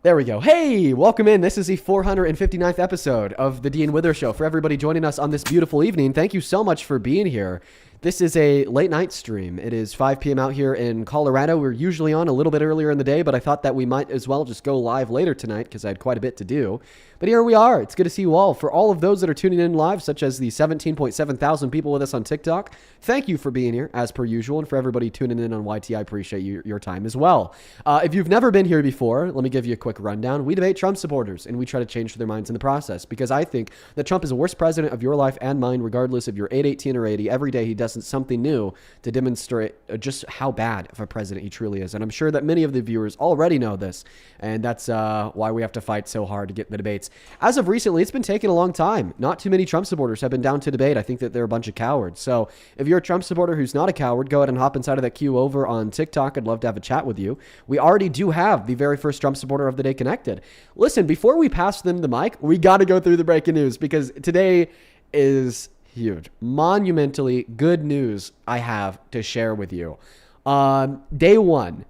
There we go. Hey, welcome in. This is the 459th episode of the Dean Wither Show. For everybody joining us on this beautiful evening, thank you so much for being here. This is a late night stream. It is 5 p.m. out here in Colorado. We're usually on a little bit earlier in the day, but I thought that we might as well just go live later tonight because I had quite a bit to do. But here we are. It's good to see you all. For all of those that are tuning in live, such as the 17.7 thousand people with us on TikTok, thank you for being here as per usual. And for everybody tuning in on YT, I appreciate your time as well. If you've never been here before, let me give you a quick rundown. We debate Trump supporters and we try to change their minds in the process because I think that Trump is the worst president of your life and mine, regardless if you're 8, 18, or 80. Every day he does something new to demonstrate just how bad of a president he truly is. And I'm sure that many of the viewers already know this. And that's why we have to fight so hard to get the debates. As of recently, it's been taking a long time. Not too many Trump supporters have been down to debate. I think that they're a bunch of cowards. So if you're a Trump supporter who's not a coward, go ahead and hop inside of that queue over on TikTok. I'd love to have a chat with you. We already do have the very first Trump supporter of the day connected. Listen, before we pass them the mic, we got to go through the breaking news because today is huge. Monumentally good news I have to share with you. Day one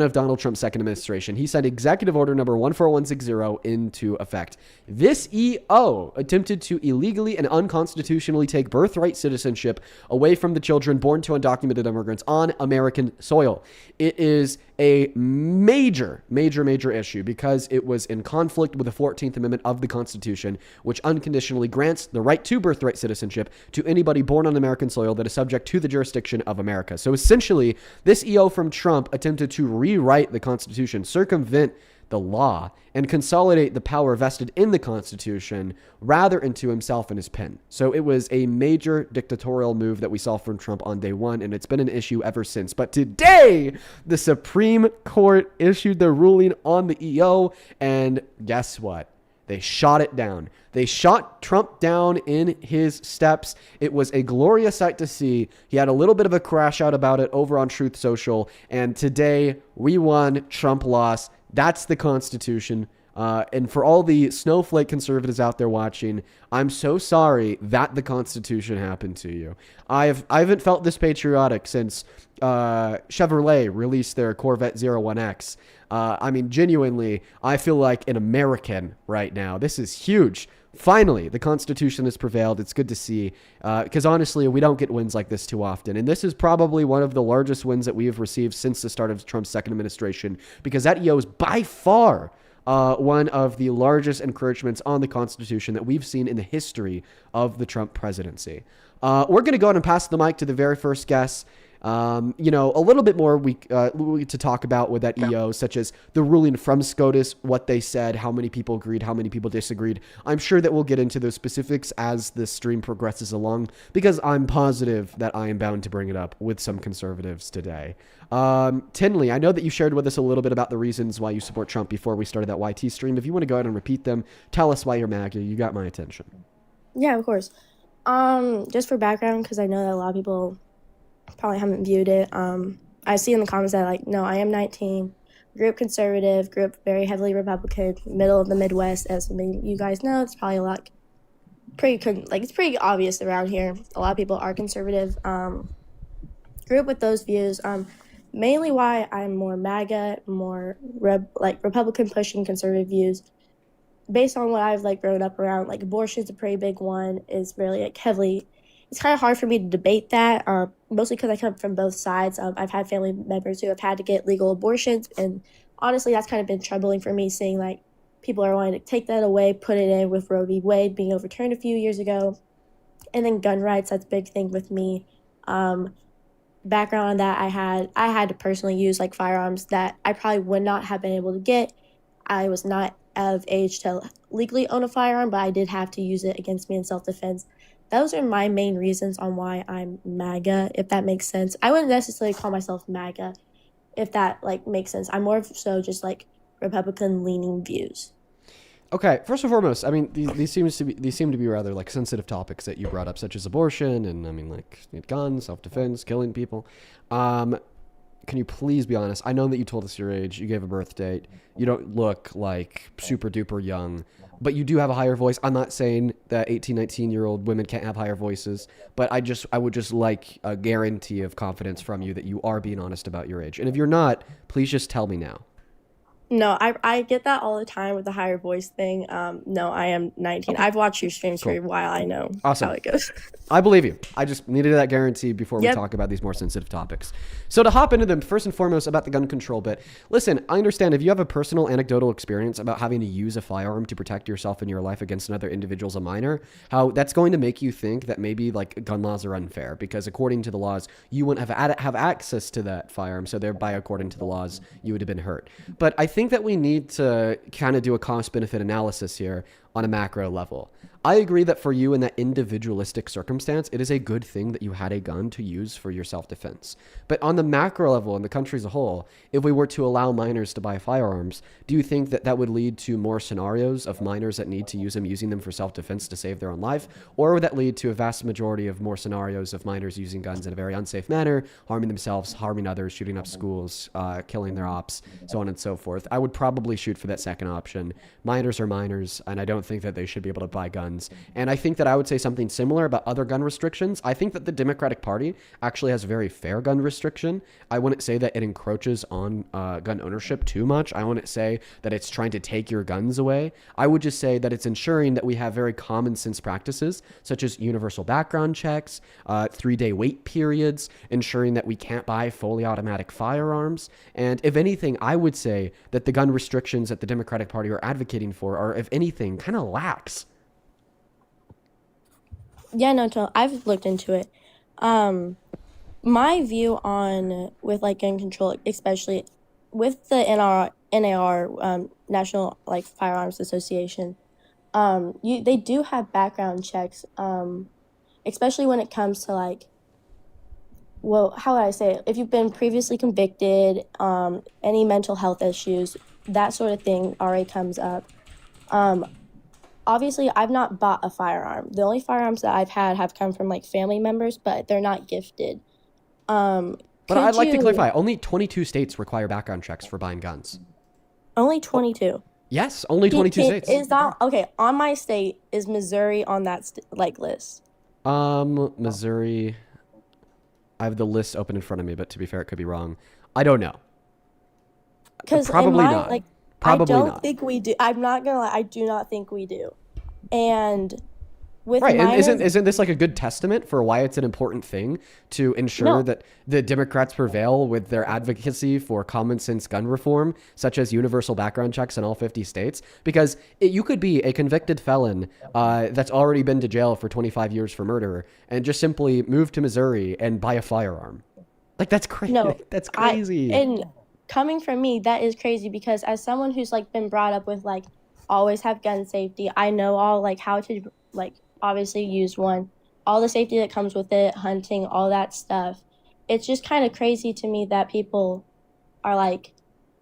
of Donald Trump's second administration, he signed Executive Order number 14160 into effect. This EO attempted to illegally and unconstitutionally take birthright citizenship away from the children born to undocumented immigrants on American soil. It is a major issue because it was in conflict with the 14th Amendment of the Constitution, which unconditionally grants the right to birthright citizenship to anybody born on American soil that is subject to the jurisdiction of America. So essentially, this EO from Trump attempted to rewrite the Constitution, circumvent the law, and consolidate the power vested in the Constitution rather into himself and his pen. So it was a major dictatorial move that we saw from Trump on day one, and it's been an issue ever since. But today, the Supreme Court issued their ruling on the EO, and guess what? They shot it down. They shot Trump down in his steps. It was a glorious sight to see. He had a little bit of a crash out about it over on Truth Social. And today we won, Trump lost. That's the Constitution. And for all the snowflake conservatives out there watching, I'm so sorry that the Constitution happened to you. I haven't felt this patriotic since Chevrolet released their Corvette 01X. I mean, genuinely, I feel like an American right now. This is huge. Finally, the Constitution has prevailed. It's good to see because honestly, we don't get wins like this too often. And this is probably one of the largest wins that we have received since the start of Trump's second administration because that EO is by far one of the largest encroachments on the Constitution that we've seen in the history of the Trump presidency. We're going to go ahead and pass the mic to the very first guest. A little bit more to talk about with that EO, such as the ruling from SCOTUS, what they said, how many people agreed, how many people disagreed. I'm sure that we'll get into those specifics as the stream progresses along, because I'm positive that I am bound to bring it up with some conservatives today. Tinley, I know that you shared with us a little bit about the reasons why you support Trump before we started that YT stream. If you want to go ahead and repeat them, tell us why you're MAGA. You got my attention. Yeah, of course. Just for background, because I know that a lot of people probably haven't viewed it. I see in the comments that no, I am 19, grew up conservative, grew up very heavily Republican, middle of the Midwest. As you guys know, it's probably it's pretty obvious around here. A lot of people are conservative. Grew up with those views. Mainly why I'm more MAGA, more Republican pushing conservative views. Based on what I've grown up around, abortion is a pretty big one. Is really heavily. It's kind of hard for me to debate that, mostly because I come from both sides. I've had family members who have had to get legal abortions, and honestly, that's kind of been troubling for me, seeing people are wanting to take that away, put it in with Roe v. Wade being overturned a few years ago, and then gun rights. That's a big thing with me. Background on that, I had to personally use firearms that I probably would not have been able to get. I was not of age to legally own a firearm, but I did have to use it against me in self-defense. Those are my main reasons on why I'm MAGA, if that makes sense. I wouldn't necessarily call myself MAGA, if that makes sense. I'm more so just Republican-leaning views. Okay, first and foremost, I mean these seem to be rather sensitive topics that you brought up, such as abortion and guns, self-defense, killing people. Can you please be honest? I know that you told us your age. You gave a birth date. You don't look super duper young, but you do have a higher voice. I'm not saying that 18, 19-year-old women can't have higher voices, but I would just like a guarantee of confidence from you that you are being honest about your age. And if you're not, please just tell me now. No, I get that all the time with the higher voice thing. No, I am 19. Okay, I've watched your streams for cool. a while. I know how Awesome. it goes. I believe you. I just needed that guarantee before we Yep. talk about these more sensitive topics. So to hop into them, first and foremost about the gun control bit. Listen, I understand if you have a personal anecdotal experience about having to use a firearm to protect yourself and your life against another individual's a minor, how that's going to make you think that maybe like gun laws are unfair because according to the laws, you wouldn't have access to that firearm. So thereby, according to the laws, you would have been hurt. But I think that we need to kind of do a cost benefit analysis here on a macro level. I agree that for you in that individualistic circumstance, it is a good thing that you had a gun to use for your self-defense. But on the macro level, in the country as a whole, if we were to allow minors to buy firearms, do you think that that would lead to more scenarios of minors that need to use them, using them for self-defense to save their own life? Or would that lead to a vast majority of more scenarios of minors using guns in a very unsafe manner, harming themselves, harming others, shooting up schools, killing their ops, so on and so forth? I would probably shoot for that second option. Minors are minors, and I don't think that they should be able to buy guns. And I think that I would say something similar about other gun restrictions. I think that the Democratic Party actually has a very fair gun restriction. I wouldn't say that it encroaches on gun ownership too much. I wouldn't say that it's trying to take your guns away. I would just say that it's ensuring that we have very common sense practices, such as universal background checks, 3-day wait periods, ensuring that we can't buy fully automatic firearms. And if anything, I would say that the gun restrictions that the Democratic Party are advocating for are, if anything, kind of lax. Yeah, no, I've looked into it. My view on with like gun control, especially with the NAR, National like Firearms Association, they do have background checks, especially when it comes to like, well, how would I say it? If you've been previously convicted, any mental health issues, that sort of thing already comes up. Um, Obviously, I've not bought a firearm. The only firearms that I've had have come from like family members, but they're not gifted. Um, But I'd could like to you clarify, only 22 states require background checks for buying guns. only Oh, 22? yes, only 22 states. Is that okay? On my state, is Missouri on that like list? Missouri. I have the list open in front of me, but to be fair, it could be wrong. I don't know. Because in Probably my not. like, I Probably don't not. think we do. I'm not gonna lie. I do not think we do. And with Right, and isn't minors, isn't this like a good testament for why it's an important thing to ensure no, that the Democrats prevail with their advocacy for common sense gun reform, such as universal background checks in all 50 states? Because you could be a convicted felon that's already been to jail for 25 years for murder and just simply move to Missouri and buy a firearm. Like that's crazy. no, That's I crazy. and coming from me, that is crazy because as someone who's like been brought up with like always have gun safety, I know all like how to like obviously use one, all the safety that comes with it, hunting, all that stuff. It's just kind of crazy to me that people are like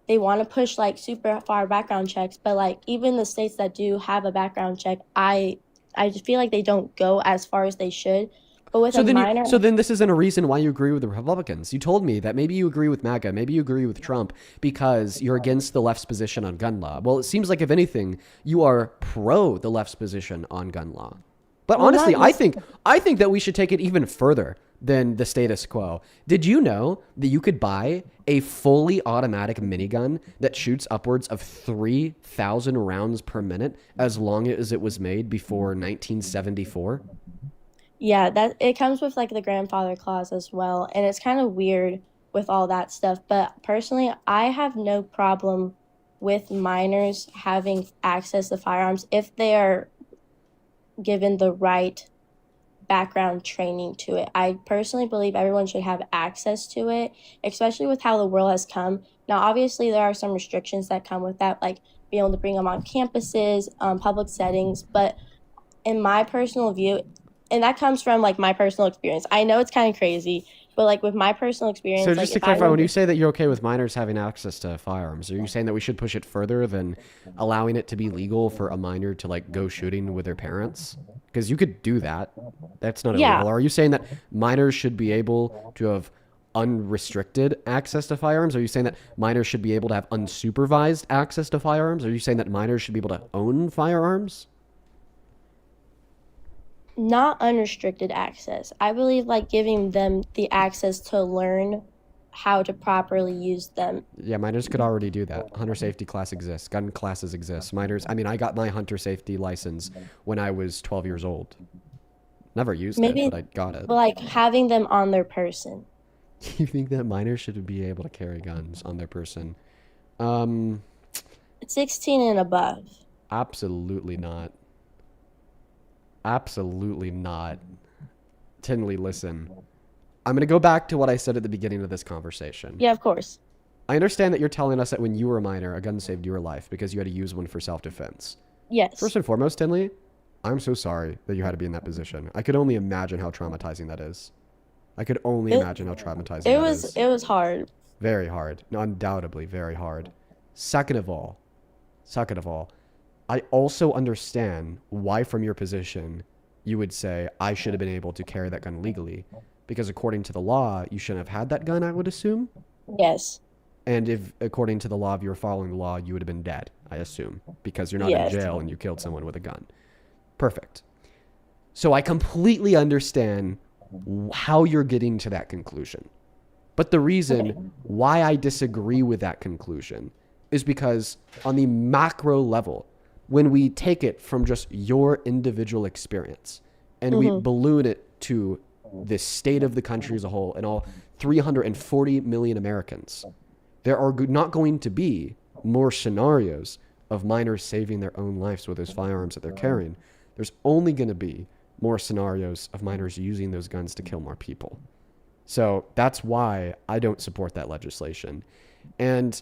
they want to push like super far background checks, but like even the states that do have a background check, I just feel like they don't go as far as they should. But with a minor, So then this isn't a reason why you agree with the Republicans. You told me that maybe you agree with MAGA, maybe you agree with Trump because you're against the left's position on gun law. Well, it seems like if anything, you are pro the left's position on gun law. But well, honestly, not I think that we should take it even further than the status quo. Did you know that you could buy a fully automatic minigun that shoots upwards of 3,000 rounds per minute as long as it was made before 1974? yeah, that it comes with like the grandfather clause as well, and it's kind of weird with all that stuff. But personally, I have no problem with minors having access to firearms if they are given the right background training to it. I personally believe everyone should have access to it, especially with how the world has come. Now, obviously, there are some restrictions that come with that, like being able to bring them on campuses, public settings. But in my personal view, and that comes from like my personal experience. I know it's kind of crazy, but like with my personal So experience, like just to if I clarify, were when you say that you're okay with minors having access to firearms, are you saying that we should push it further than allowing it to be legal for a minor to like go shooting with their parents? Because you could do that. That's not yeah, illegal. Or are you saying that minors should be able to have unrestricted access to firearms? Are you saying that minors should be able to have unsupervised access to firearms? Are you saying that minors should be able to own firearms? not unrestricted access. I believe like giving them the access to learn how to properly use them. Yeah, minors could already do that. Hunter safety class exists. Gun classes exist. Minors, I mean, I got my hunter safety license when I was 12 years old. Never used it, Maybe, but I got it. but like having them on their person. You think that minors should be able to carry guns on their person? Um, 16 and above. Absolutely not. Absolutely not. Tinley, listen. I'm going to go back to what I said at the beginning of this conversation. Yeah, of course. I understand that you're telling us that when you were a minor, a gun saved your life because you had to use one for self-defense. Yes. First and foremost, Tinley, I'm so sorry that you had to be in that position. I could only imagine how traumatizing that is. I could only imagine how traumatizing that is. It was hard. Very hard. Undoubtedly very hard. Second of all, I also understand why from your position you would say, I should have been able to carry that gun legally. Because according to the law, you shouldn't have had that gun, I would assume. Yes. And if, according to the law, if you were following the law, you would have been dead, I assume. Because you're not Yes. in jail and you killed someone with a gun. Perfect. So I completely understand how you're getting to that conclusion. But the reason why I disagree with that conclusion is because on the macro level, when we take it from just your individual experience and we balloon it to the state of the country as a whole and all 340 million Americans, there are not going to be more scenarios of minors saving their own lives with those firearms that they're carrying. There's only going to be more scenarios of minors using those guns to kill more people. So that's why I don't support that legislation. And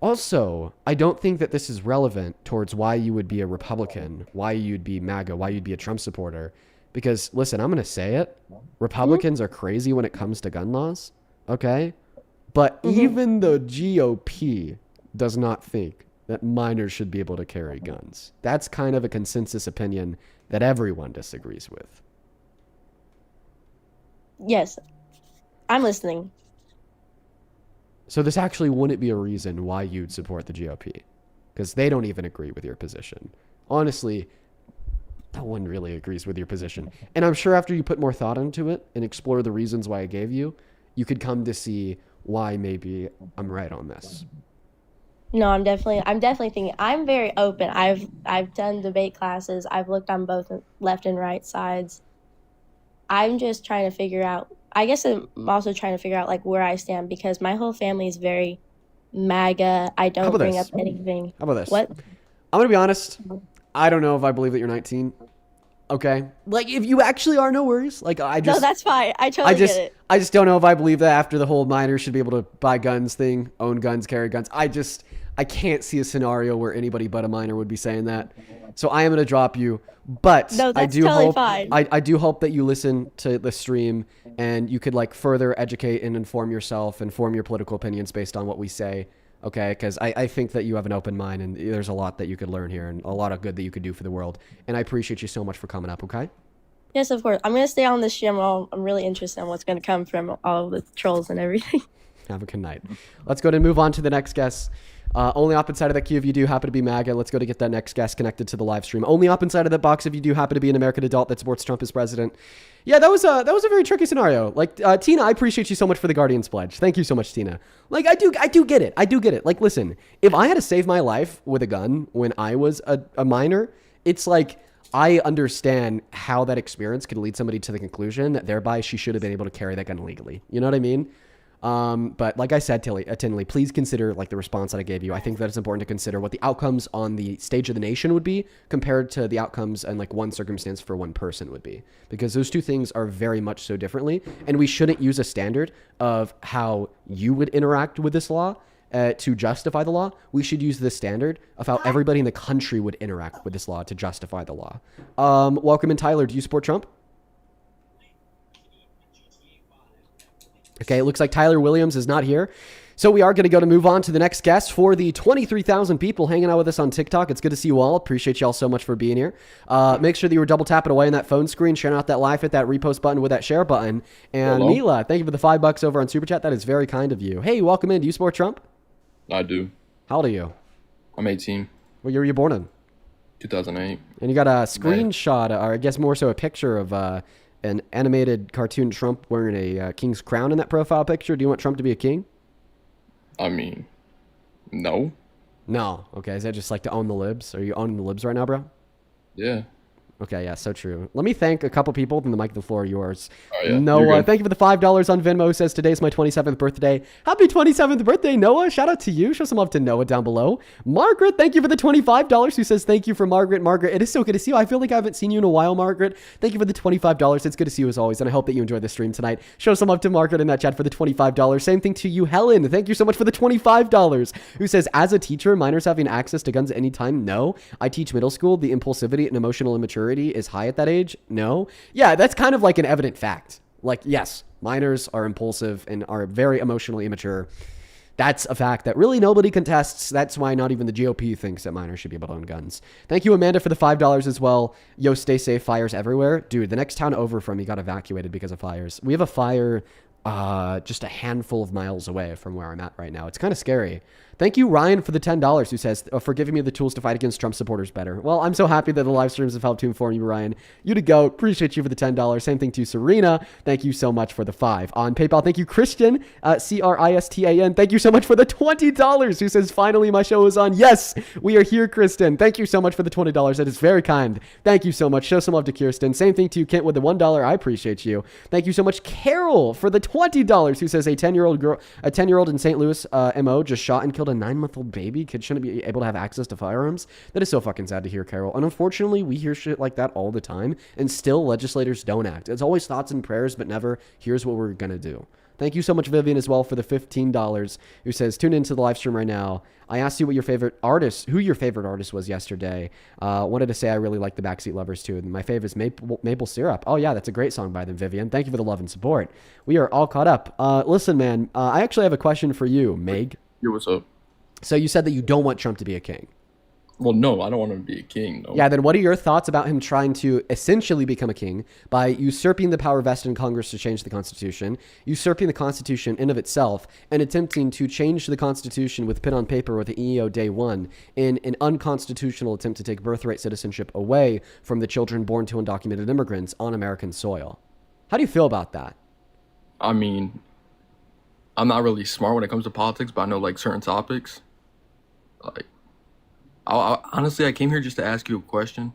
also, I don't think that this is relevant towards why you would be a Republican, why you'd be MAGA, why you'd be a Trump supporter. Because, listen, I'm going to say it. Republicans are crazy when it comes to gun laws, okay? But even the GOP does not think that minors should be able to carry guns. That's kind of a consensus opinion that everyone disagrees with. Yes. I'm listening. So this actually wouldn't be a reason why you'd support the GOP, because they don't even agree with your position. Honestly, no one really agrees with your position. And I'm sure after you put more thought into it and explore the reasons why I gave you, you could come to see why maybe I'm right on this. No, I'm definitely thinking. I'm very open. I've done debate classes. I've looked on both left and right sides. I'm just trying to figure out. I guess I'm also trying to figure out like where I stand because my whole family is very MAGA. I don't bring up anything. How about this? What? I'm going to be honest. I don't know if I believe that you're 19. Okay? Like, if you actually are, no worries. Like, No, that's fine. I totally get it. I just don't know if I believe that after the whole minors should be able to buy guns thing, own guns, carry guns. I can't see a scenario where anybody but a minor would be saying that. So I am going to drop you. But No, that's I do totally hope fine. I do hope that you listen to the stream and you could like further educate and inform yourself and form your political opinions based on what we say. Okay, because I think that you have an open mind and there's a lot that you could learn here and a lot of good that you could do for the world. And I appreciate you so much for coming up, okay? Yes, of course. I'm going to stay on this stream. I'm really interested in what's going to come from all of the trolls and everything. Have a good night. Let's go ahead and move on to the next guest. Only up inside of that queue if you do happen to be MAGA. Let's go to get that next guest connected to the live stream. Only up inside of that box if you do happen to be an American adult that supports Trump as president. Yeah, that was a very tricky scenario. Like, Tina, I appreciate you so much for the Guardian's pledge. Thank you so much, Tina. Like, I do get it. I do get it. Like, listen, if I had to save my life with a gun when I was a minor, it's like I understand how that experience could lead somebody to the conclusion that thereby she should have been able to carry that gun legally. You know what I mean? But like I said, Tinley, please consider like the response that I gave you. I think that it's important to consider what the outcomes on the stage of the nation would be compared to the outcomes and like one circumstance for one person would be, because those two things are very much so differently. And we shouldn't use a standard of how you would interact with this law to justify the law. We should use the standard of how everybody in the country would interact with this law to justify the law. Welcome in, Tyler. Do you support Trump? Okay, it looks like Tyler Williams is not here. So we are going to move on to the next guest for the 23,000 people hanging out with us on TikTok. It's good to see you all. Appreciate you all so much for being here. Make sure that you were double tapping away on that phone screen, sharing out that live, hit that repost button with that share button. And Hello. Mila, thank you for the $5 over on Super Chat. That is very kind of you. Hey, welcome in. Do you support Trump? I do. How old are you? I'm 18. What year were you born in? 2008. And you got a screenshot, or I guess more so a picture of an animated cartoon Trump wearing a king's crown in that profile picture. Do you want Trump to be a king? I mean, no. No. Okay. Is that just like to own the libs? Are you owning the libs right now, bro? Yeah. Okay, yeah, so true. Let me thank a couple people, then the mic, the floor, yours. Oh, yeah. Noah, thank you for the $5 on Venmo. Who says today's my 27th birthday. Happy 27th birthday, Noah. Shout out to you. Show some love to Noah down below. Margaret, thank you for the $25. Who says thank you for Margaret. Margaret, it is so good to see you. I feel like I haven't seen you in a while, Margaret. Thank you for the $25. It's good to see you as always, and I hope that you enjoyed the stream tonight. Show some love to Margaret in that chat for the $25. Same thing to you, Helen. Thank you so much for the $25. Who says, as a teacher, minors having access to guns at any time? No. I teach middle school. The impulsivity and emotional immaturity is high at that age. No. Yeah, that's kind of like an evident fact. Like, yes, minors are impulsive and are very emotionally immature. That's a fact that really nobody contests. That's why not even the GOP thinks that minors should be able to own guns. Thank you, Amanda, for the $5 as well. Yo, stay safe. Fires everywhere. Dude, the next town over from me got evacuated because of fires. We have a fire just a handful of miles away from where I'm at right now. It's kind of scary. Thank you, Ryan, for the $10, who says, for giving me the tools to fight against Trump supporters better. Well, I'm so happy that the live streams have helped to inform you, Ryan. You to go. Appreciate you for the $10. Same thing to Serena. Thank you so much for the $5. On PayPal, thank you, Christian, Christian. Thank you so much for the $20, who says, finally, my show is on. Yes, we are here, Kristen. Thank you so much for the $20. That is very kind. Thank you so much. Show some love to Kirsten. Same thing to Kent with the $1. I appreciate you. Thank you so much, Carol, for the $20, who says, a 10-year-old in St. Louis, MO, just shot and killed a 9-month-old baby. Kids shouldn't be able to have access to firearms. That is so fucking sad to hear, Carol. And unfortunately, we hear shit like that all the time, and still legislators don't act. It's always thoughts and prayers, but never, here's what we're gonna do. Thank you so much, Vivian, as well, for the $15, who says, tune into the live stream right now. I asked you what your favorite artist, who your favorite artist was yesterday. Wanted to say I really like the Backseat Lovers, too. And my favorite is Maple Syrup. Oh, yeah, that's a great song by them, Vivian. Thank you for the love and support. We are all caught up. Listen, man, I actually have a question for you, Meg. Yo, what's up? So you said that you don't want Trump to be a king. Well, no, I don't want him to be a king, no. Yeah, then what are your thoughts about him trying to essentially become a king by usurping the power vested in Congress to change the Constitution, usurping the Constitution in of itself, and attempting to change the Constitution with pen on paper with the EEO day one in an unconstitutional attempt to take birthright citizenship away from the children born to undocumented immigrants on American soil? How do you feel about that? I mean, I'm not really smart when it comes to politics, but I know, like, certain topics. Like, honestly, I came here just to ask you a question.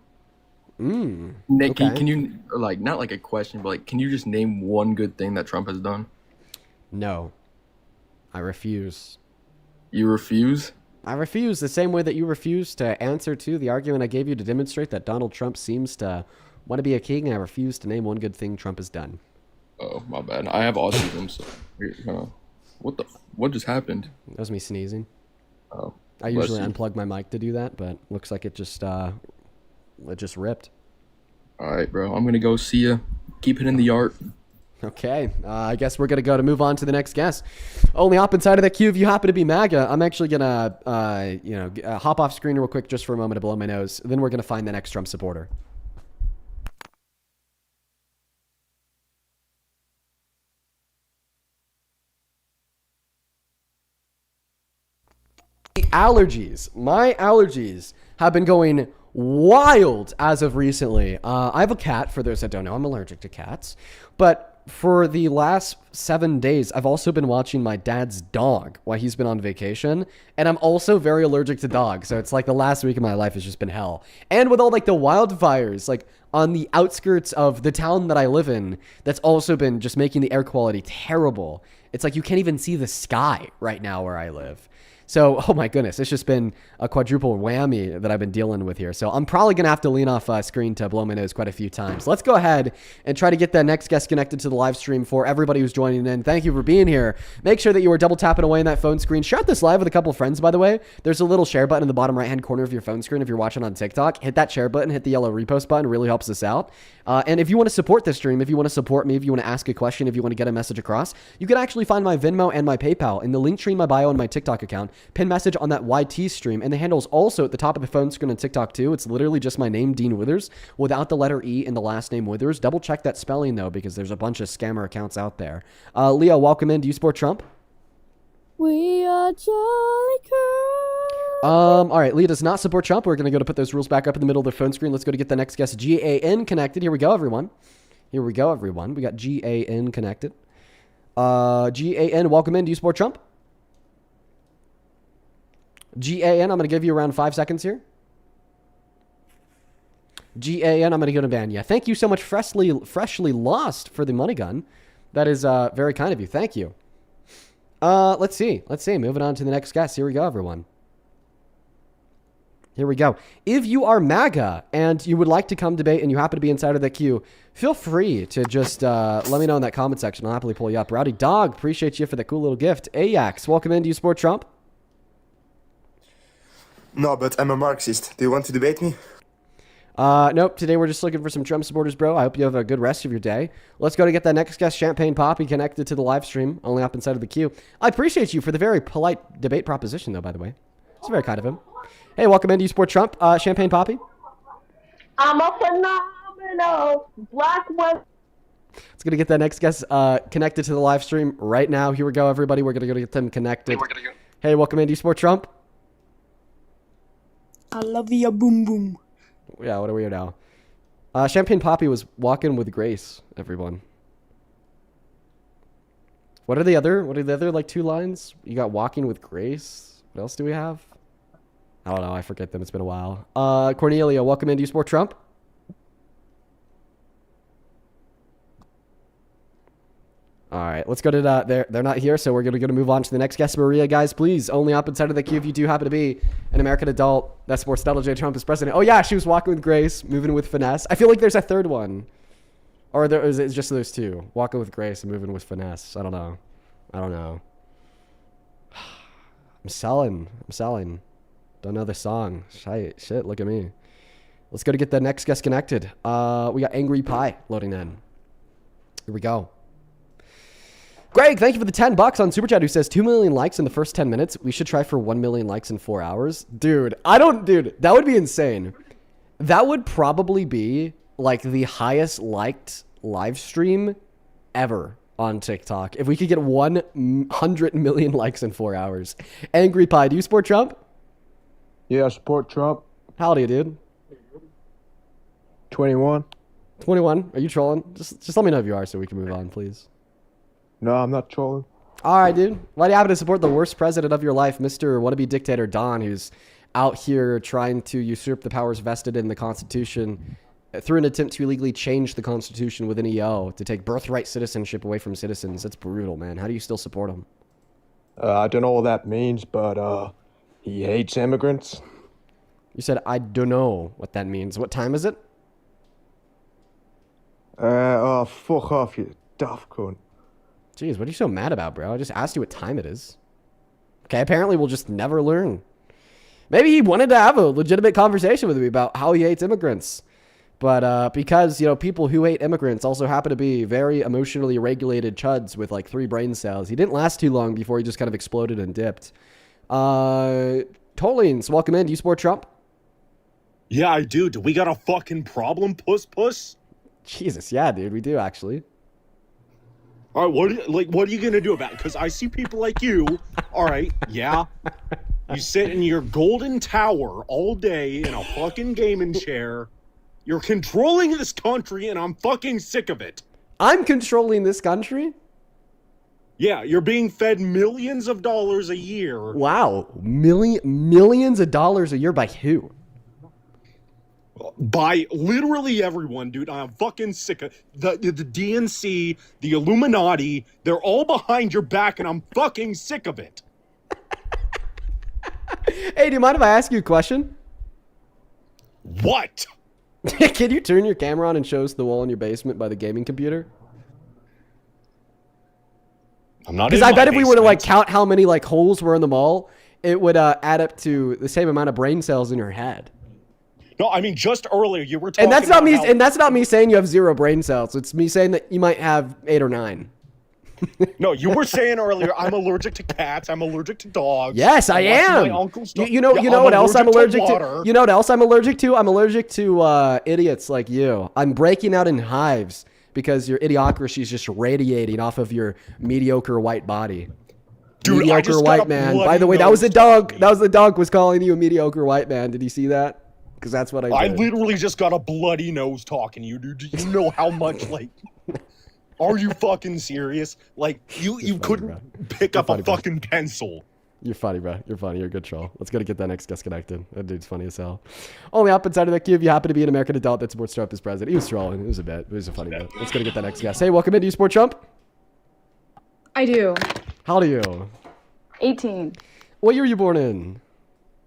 Nick, okay. can you, like, not like a question, but, like, can you just name one good thing that Trump has done? No. I refuse. You refuse? I refuse, the same way that you refuse to answer to the argument I gave you to demonstrate that Donald Trump seems to want to be a king. I refuse to name one good thing Trump has done. Oh, my bad. I have autism, so what just happened? That was me sneezing. Oh. I usually unplug my mic to do that, but looks like it just ripped. All right, bro. I'm gonna go see ya. Keep it in the art. Okay, I guess we're gonna go to move on to the next guest. Only hop inside of that queue if you happen to be MAGA. I'm actually gonna, hop off screen real quick just for a moment to blow my nose. Then we're gonna find the next Trump supporter. My allergies have been going wild as of recently. I have a cat. For those that don't know, I'm allergic to cats. But for the last 7 days, I've also been watching my dad's dog while he's been on vacation. And I'm also very allergic to dogs. So it's like the last week of my life has just been hell. And with all like the wildfires, like on the outskirts of the town that I live in, that's also been just making the air quality terrible. It's like you can't even see the sky right now where I live. So, oh my goodness, it's just been a quadruple whammy that I've been dealing with here. So I'm probably going to have to lean off screen to blow my nose quite a few times. Let's go ahead and try to get the next guest connected to the live stream for everybody who's joining in. Thank you for being here. Make sure that you are double tapping away on that phone screen. Share this live with a couple of friends, by the way. There's a little share button in the bottom right-hand corner of your phone screen if you're watching on TikTok. Hit that share button, hit the yellow repost button. It really helps us out. And if you want to support this stream, if you want to support me, if you want to ask a question, if you want to get a message across, you can actually find my Venmo and my PayPal in the link tree in my bio and my TikTok account. Pin message on that YT stream, and the handle's also at the top of the phone screen on TikTok too. It's literally just my name, Dean Withers, without the letter E in the last name Withers. Double check that spelling though, because there's a bunch of scammer accounts out there. Leo, welcome in. Do you support Trump? We are jolly girls. All right, Leah does not support Trump. We're going to go to put those rules back up in the middle of the phone screen. Let's go to get the next guest, GAN, connected. Here we go, everyone. Here we go, everyone. We got GAN connected. GAN, welcome in. Do you support Trump? GAN, I'm going to give you around 5 seconds here. GAN, I'm going to go to ban. Yeah, thank you so much, freshly lost, for the money gun. That is very kind of you. Thank you. Let's see. Moving on to the next guest. Here we go, everyone. Here we go. If you are MAGA and you would like to come debate and you happen to be inside of the queue, feel free to just let me know in that comment section. I'll happily pull you up. Rowdy Dog, appreciate you for the cool little gift. Ajax, welcome in. Do you support Trump? No, but I'm a Marxist. Do you want to debate me? Nope. Today we're just looking for some Trump supporters, bro. I hope you have a good rest of your day. Let's go to get that next guest, Champagne Poppy, connected to the live stream, only up inside of the queue. I appreciate you for the very polite debate proposition, though, by the way. It's very kind of him. Hey, welcome in. Do you support Trump? Champagne Poppy? I'm a phenomenal black woman. Let's go to get that next guest connected to the live stream right now. Here we go, everybody. We're going to get them connected. Hey, welcome in. Do you support Trump? I love you, boom boom. Yeah, what a weirdo. Champagne Poppy was walking with grace, everyone. What are the other like 2 lines? You got walking with grace. What else do we have? I don't know. I forget them. It's been a while. Cornelia, welcome in. Do you support Trump? All right, let's go to they're not here, so we're gonna move on to the next guest. Maria, guys, please only up inside of the queue if you do happen to be an American adult that supports Donald J. Trump as president. Oh yeah, she was walking with grace, moving with finesse. I feel like there's a third one, or is it just those 2? Walking with grace and moving with finesse. I don't know. I'm selling. Don't know the song. Shit, look at me. Let's go to get the next guest connected. We got Angry Pie loading in. Here we go. Greg, thank you for the $10 on Super Chat, who says 2 million likes in the first 10 minutes. We should try for 1 million likes in 4 hours. Dude, that would be insane. That would probably be like the highest liked live stream ever on TikTok. If we could get 100 million likes in 4 hours. Angry Pie, do you support Trump? Yeah, I support Trump. How old are you, dude? 21. 21? Are you trolling? Just let me know if you are so we can move on, please. No, I'm not trolling. All right, dude. Why do you happen to support the worst president of your life, Mr. wannabe dictator Don, who's out here trying to usurp the powers vested in the Constitution through an attempt to illegally change the Constitution with an EO to take birthright citizenship away from citizens? That's brutal, man. How do you still support him? I don't know what that means, but he hates immigrants. You said, I don't know what that means. What time is it? Oh, fuck off, you daft cunt. Jeez, what are you so mad about, bro? I just asked you what time it is. Okay, apparently we'll just never learn. Maybe he wanted to have a legitimate conversation with me about how he hates immigrants. But because, people who hate immigrants also happen to be very emotionally regulated chuds with like 3 brain cells, he didn't last too long before he just kind of exploded and dipped. Tolines, welcome in. Do you support Trump? Yeah, I do. Do we got a fucking problem, puss? Jesus, yeah, dude, we do actually. All right, what are you gonna do about it? Because I see people like you. All right, yeah. You sit in your golden tower all day in a fucking gaming chair. You're controlling this country, and I'm fucking sick of it. I'm controlling this country? Yeah, you're being fed millions of dollars a year. Wow, millions of dollars a year by who? By literally everyone, dude. I'm fucking sick of the DNC, the Illuminati. They're all behind your back, and I'm fucking sick of it. Hey, do you mind if I ask you a question? What? Can you turn your camera on and show us the wall in your basement by the gaming computer? I'm not. Because I bet if we were to like count how many like holes were in the mall, it would add up to the same amount of brain cells in your head. No, I mean just earlier you were talking. And that's not me. And that's not me saying you have 0 brain cells. It's me saying that you might have 8 or 9. No, you were saying earlier I'm allergic to cats. I'm allergic to dogs. Yes, I am. You know what else I'm allergic to? You know what else I'm allergic to? I'm allergic to idiots like you. I'm breaking out in hives because your idiocracy is just radiating off of your mediocre white body. Dude, mediocre white man. By the way, that was the dog. That was the dog was calling you a mediocre white man. Did you see that? because that's what I I did. literally just got a bloody nose talking to you, dude. Do you know how much, like... Are you fucking serious? Like, you funny, couldn't bro. pick You're up funny, a bro. fucking pencil. You're funny, bro. You're funny. You're a good troll. Let's go to get that next guest connected. That dude's funny as hell. Only up inside of that queue if you happen to be an American adult that supports Trump as president. He was trolling. It was a bit. It was a funny bit. Let's go to get that next guest. Hey, welcome in. Do you support Trump? I do. How old are you? 18. What year were you born in?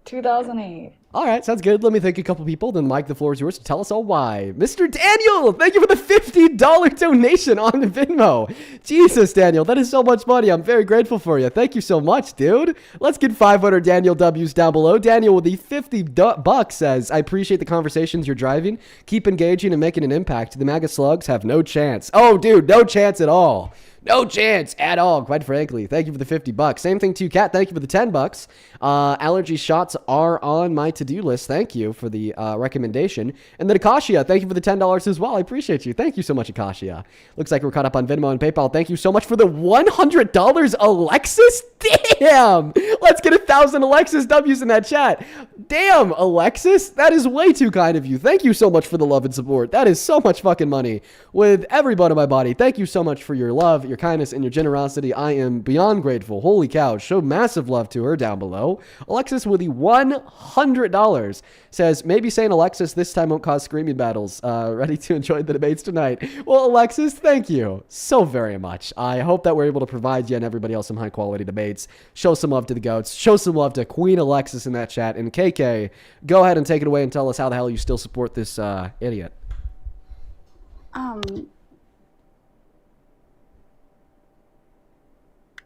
2008. All right, sounds good. Let me thank a couple people. Then, Mike, the floor is yours to tell us all why. Mr. Daniel, thank you for the $50 donation on Venmo. Jesus, Daniel, that is so much money. I'm very grateful for you. Thank you so much, dude. Let's get 500 Daniel W's down below. Daniel with the $50 says, I appreciate the conversations you're driving. Keep engaging and making an impact. The MAGA slugs have no chance. Oh, dude, no chance at all. No chance at all, quite frankly. Thank you for the $50. Same thing to you, Kat. Thank you for the $10. Allergy shots are on my to-do list. Thank you for the recommendation. And then Akashia, thank you for the $10 as well. I appreciate you. Thank you so much, Akashia. Looks like we're caught up on Venmo and PayPal. Thank you so much for the $100, Alexis. Damn! Let's get 1,000 Alexis W's in that chat. Damn, Alexis. That is way too kind of you. Thank you so much for the love and support. That is so much fucking money. With every bone in my body, thank you so much for your love, your kindness, and your generosity. I am beyond grateful. Holy cow. Show massive love to her down below. Alexis with the $100 says, maybe saying Alexis this time won't cause screaming battles. Ready to enjoy the debates tonight. Well, Alexis, thank you so very much. I hope that we're able to provide you and everybody else some high quality debates. Show some love to the goats. Show some love to Queen Alexis in that chat. And KK, go ahead and take it away and tell us how the hell you still support this idiot.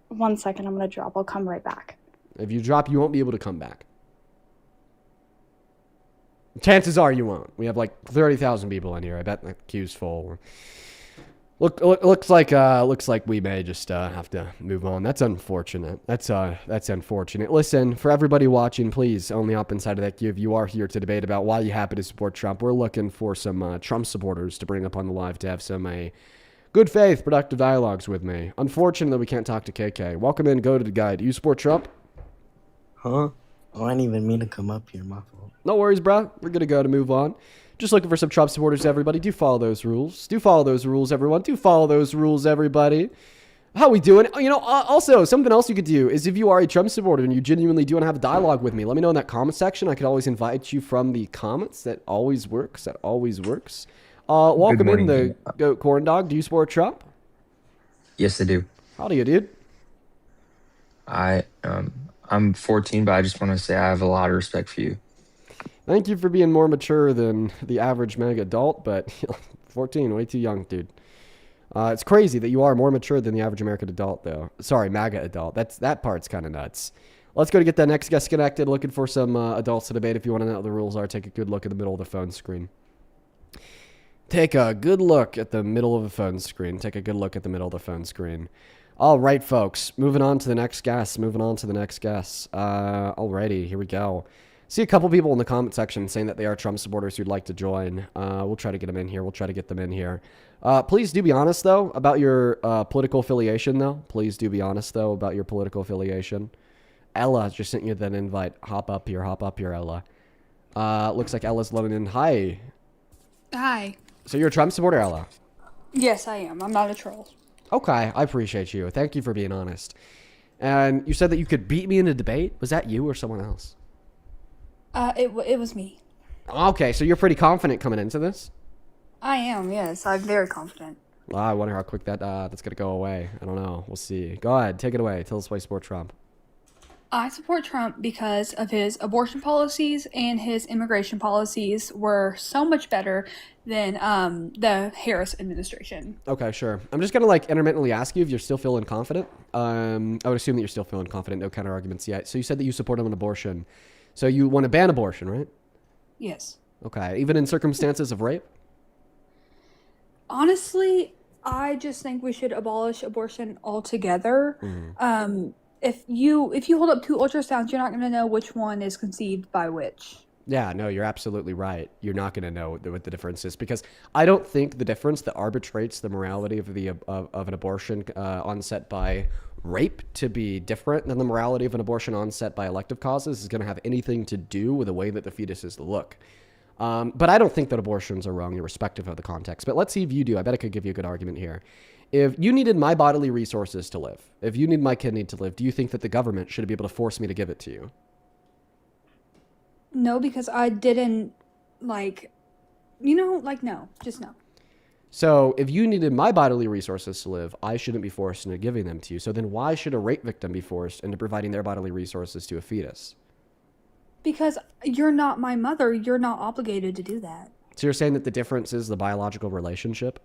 One second, I'm gonna drop. I'll come right back. If you drop, you won't be able to come back. Chances are you won't. We have like 30,000 people in here. I bet the queue's full. Looks like we may just have to move on. That's unfortunate. That's unfortunate. Listen, for everybody watching, please only up inside of that queue if you are here to debate about why you happen to support Trump. We're looking for some Trump supporters to bring up on the live to have some good faith, productive dialogues with me. Unfortunately, we can't talk to KK. Welcome in. Go to the guy. Do you support Trump? Huh? Oh, I didn't even mean to come up here. My fault. No worries, bro. We're good to go to move on. Just looking for some Trump supporters, everybody. Do follow those rules. Do follow those rules, everyone. Do follow those rules, everybody. How we doing? You know, also, something else you could do is if you are a Trump supporter and you genuinely do want to have a dialogue with me, let me know in that comment section. I could always invite you from the comments. That always works. That always works. Welcome in the Goat Corn Dog. Do you support Trump? Yes, I do. How do you, dude? I'm 14, but I just want to say I have a lot of respect for you. Thank you for being more mature than the average MAGA adult, but 14, way too young, dude. It's crazy that you are more mature than the average American adult, though. Sorry, MAGA adult. That part's kind of nuts. Let's go to get that next guest connected. Looking for some adults to debate. If you want to know what the rules are, take a good look at the middle of the phone screen. Take a good look at the middle of the phone screen. Take a good look at the middle of the phone screen. All right, folks. Moving on to the next guest. Alrighty, here we go. See a couple people in the comment section saying that they are Trump supporters who'd like to join. We'll try to get them in here. Please do be honest, though, about your political affiliation, Ella just sent you that invite. Hop up here, Ella. Looks like Ella's loading in. Hi. Hi. So you're a Trump supporter, Ella? Yes, I am. I'm not a troll. Okay, I appreciate you. Thank you for being honest. And you said that you could beat me in a debate. Was that you or someone else? It was me. Okay, so you're pretty confident coming into this? I am, yes. I'm very confident. Well, I wonder how quick that's going to go away. I don't know. We'll see. Go ahead. Take it away. Tell us why you support Trump. I support Trump because of his abortion policies, and his immigration policies were so much better than the Harris administration. Okay, sure. I'm just going to intermittently ask you if you're still feeling confident. I would assume that you're still feeling confident. No counter arguments yet. So you said that you support him on abortion. So you want to ban abortion, right? Yes. Okay. Even in circumstances of rape? Honestly, I just think we should abolish abortion altogether. Mm-hmm. If you hold up two ultrasounds, you're not going to know which one is conceived by which. Yeah, no, you're absolutely right. You're not going to know what the difference is, because I don't think the difference that arbitrates the morality of an abortion onset by rape to be different than the morality of an abortion onset by elective causes is going to have anything to do with the way that the fetuses look. But I don't think that abortions are wrong, irrespective of the context. But let's see if you do. I bet I could give you a good argument here. If you needed my bodily resources to live, if you need my kidney to live, do you think that the government should be able to force me to give it to you? No, because I didn't, like, no, just no. So if you needed my bodily resources to live, I shouldn't be forced into giving them to you. So then why should a rape victim be forced into providing their bodily resources to a fetus? Because you're not my mother. You're not obligated to do that. So you're saying that the difference is the biological relationship?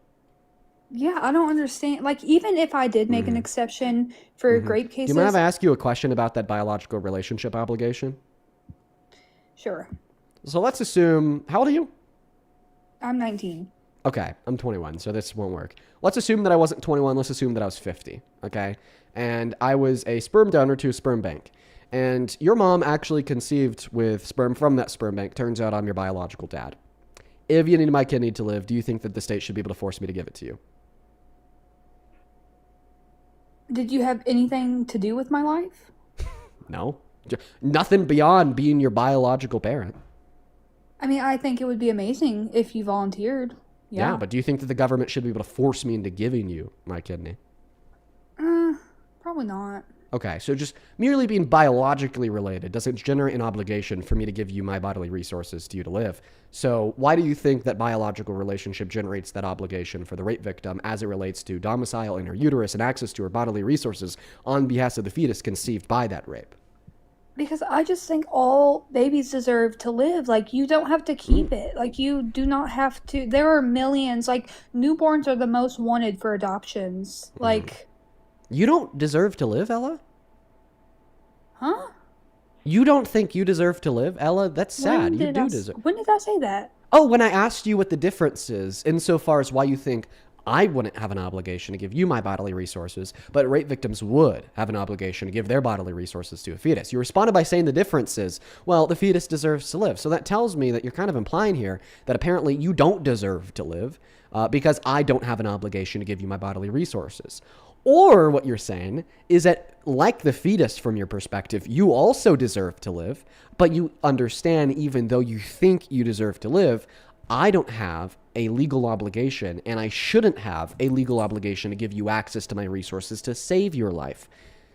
Yeah, I don't understand. Like, even if I did make an exception for rape Do cases. you mind if I ask you a question about that biological relationship obligation? Sure. So let's assume, how old are you? I'm 19. Okay, I'm 21, so this won't work. Let's assume that I wasn't 21. Let's assume that I was 50, okay? And I was a sperm donor to a sperm bank. And your mom actually conceived with sperm from that sperm bank. Turns out I'm your biological dad. If you need my kidney to live, do you think that the state should be able to force me to give it to you? Did you have anything to do with my life? No. Nothing beyond being your biological parent. I mean, I think it would be amazing if you volunteered. Yeah, but do you think that the government should be able to force me into giving you my kidney? Probably not. Okay, so just merely being biologically related doesn't generate an obligation for me to give you my bodily resources to you to live. So why do you think that biological relationship generates that obligation for the rape victim as it relates to domicile in her uterus and access to her bodily resources on behalf of the fetus conceived by that rape? Because I just think all babies deserve to live. Like, you don't have to keep it. Like, you do not have to. There are millions. Like, newborns are the most wanted for adoptions. Like... You don't deserve to live, Ella? Huh? You don't think you deserve to live, Ella? That's sad. You do deserve. When did I say that? Oh, when I asked you what the difference is insofar as why you think I wouldn't have an obligation to give you my bodily resources, but rape victims would have an obligation to give their bodily resources to a fetus. You responded by saying the difference is, well, the fetus deserves to live. So that tells me that you're kind of implying here that apparently you don't deserve to live because I don't have an obligation to give you my bodily resources. Or what you're saying is that, like the fetus from your perspective, you also deserve to live, but you understand even though you think you deserve to live, I don't have a legal obligation, and I shouldn't have a legal obligation to give you access to my resources to save your life.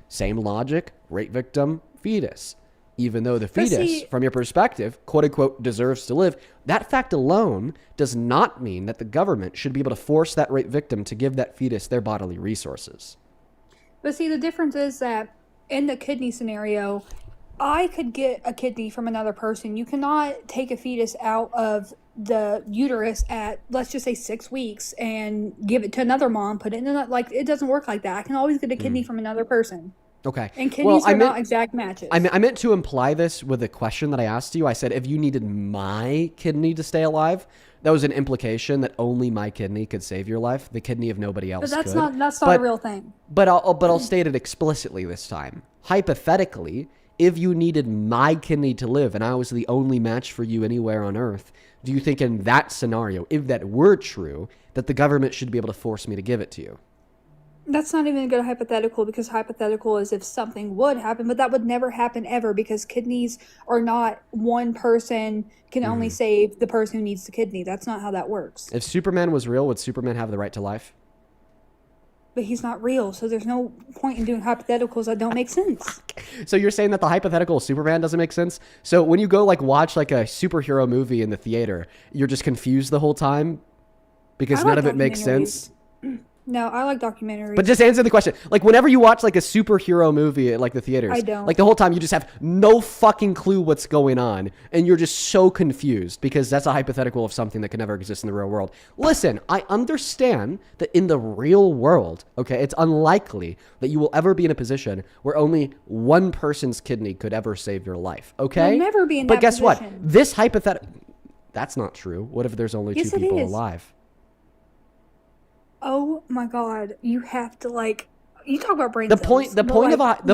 Same logic, rape victim, fetus. Even though the fetus, from your perspective, quote unquote, deserves to live, that fact alone does not mean that the government should be able to force that rape victim to give that fetus their bodily resources. But see, the difference is that in the kidney scenario, I could get a kidney from another person. You cannot take a fetus out of the uterus at, let's just say, 6 weeks and give it to another mom, put it in like, it doesn't work like that. I can always get a kidney from another person. Okay. And kidneys are not exact matches. I meant to imply this with a question that I asked you. I said, if you needed my kidney to stay alive, that was an implication that only my kidney could save your life. The kidney of nobody else But that's could. not a real thing. But I'll state it explicitly this time. Hypothetically, if you needed my kidney to live and I was the only match for you anywhere on earth, do you think in that scenario, if that were true, that the government should be able to force me to give it to you? That's not even a good hypothetical, because hypothetical is if something would happen, but that would never happen ever, because kidneys are not one person can only save the person who needs the kidney. That's not how that works. If Superman was real, would Superman have the right to life? But he's not real, so there's no point in doing hypotheticals that don't make sense. So you're saying that the hypothetical Superman doesn't make sense? So when you go watch a superhero movie in the theater, you're just confused the whole time because none of it makes sense? No, I like documentaries. But just answer the question. Whenever you watch a superhero movie at the theaters, I don't. The whole time you just have no fucking clue what's going on, and you're just so confused because that's a hypothetical of something that can never exist in the real world. Listen, I understand that in the real world, okay, it's unlikely that you will ever be in a position where only one person's kidney could ever save your life, okay? You'll never be in that position. But guess what? This hypothetical... That's not true. What if there's only two people alive? Oh my God! You have to you talk about brain the cells.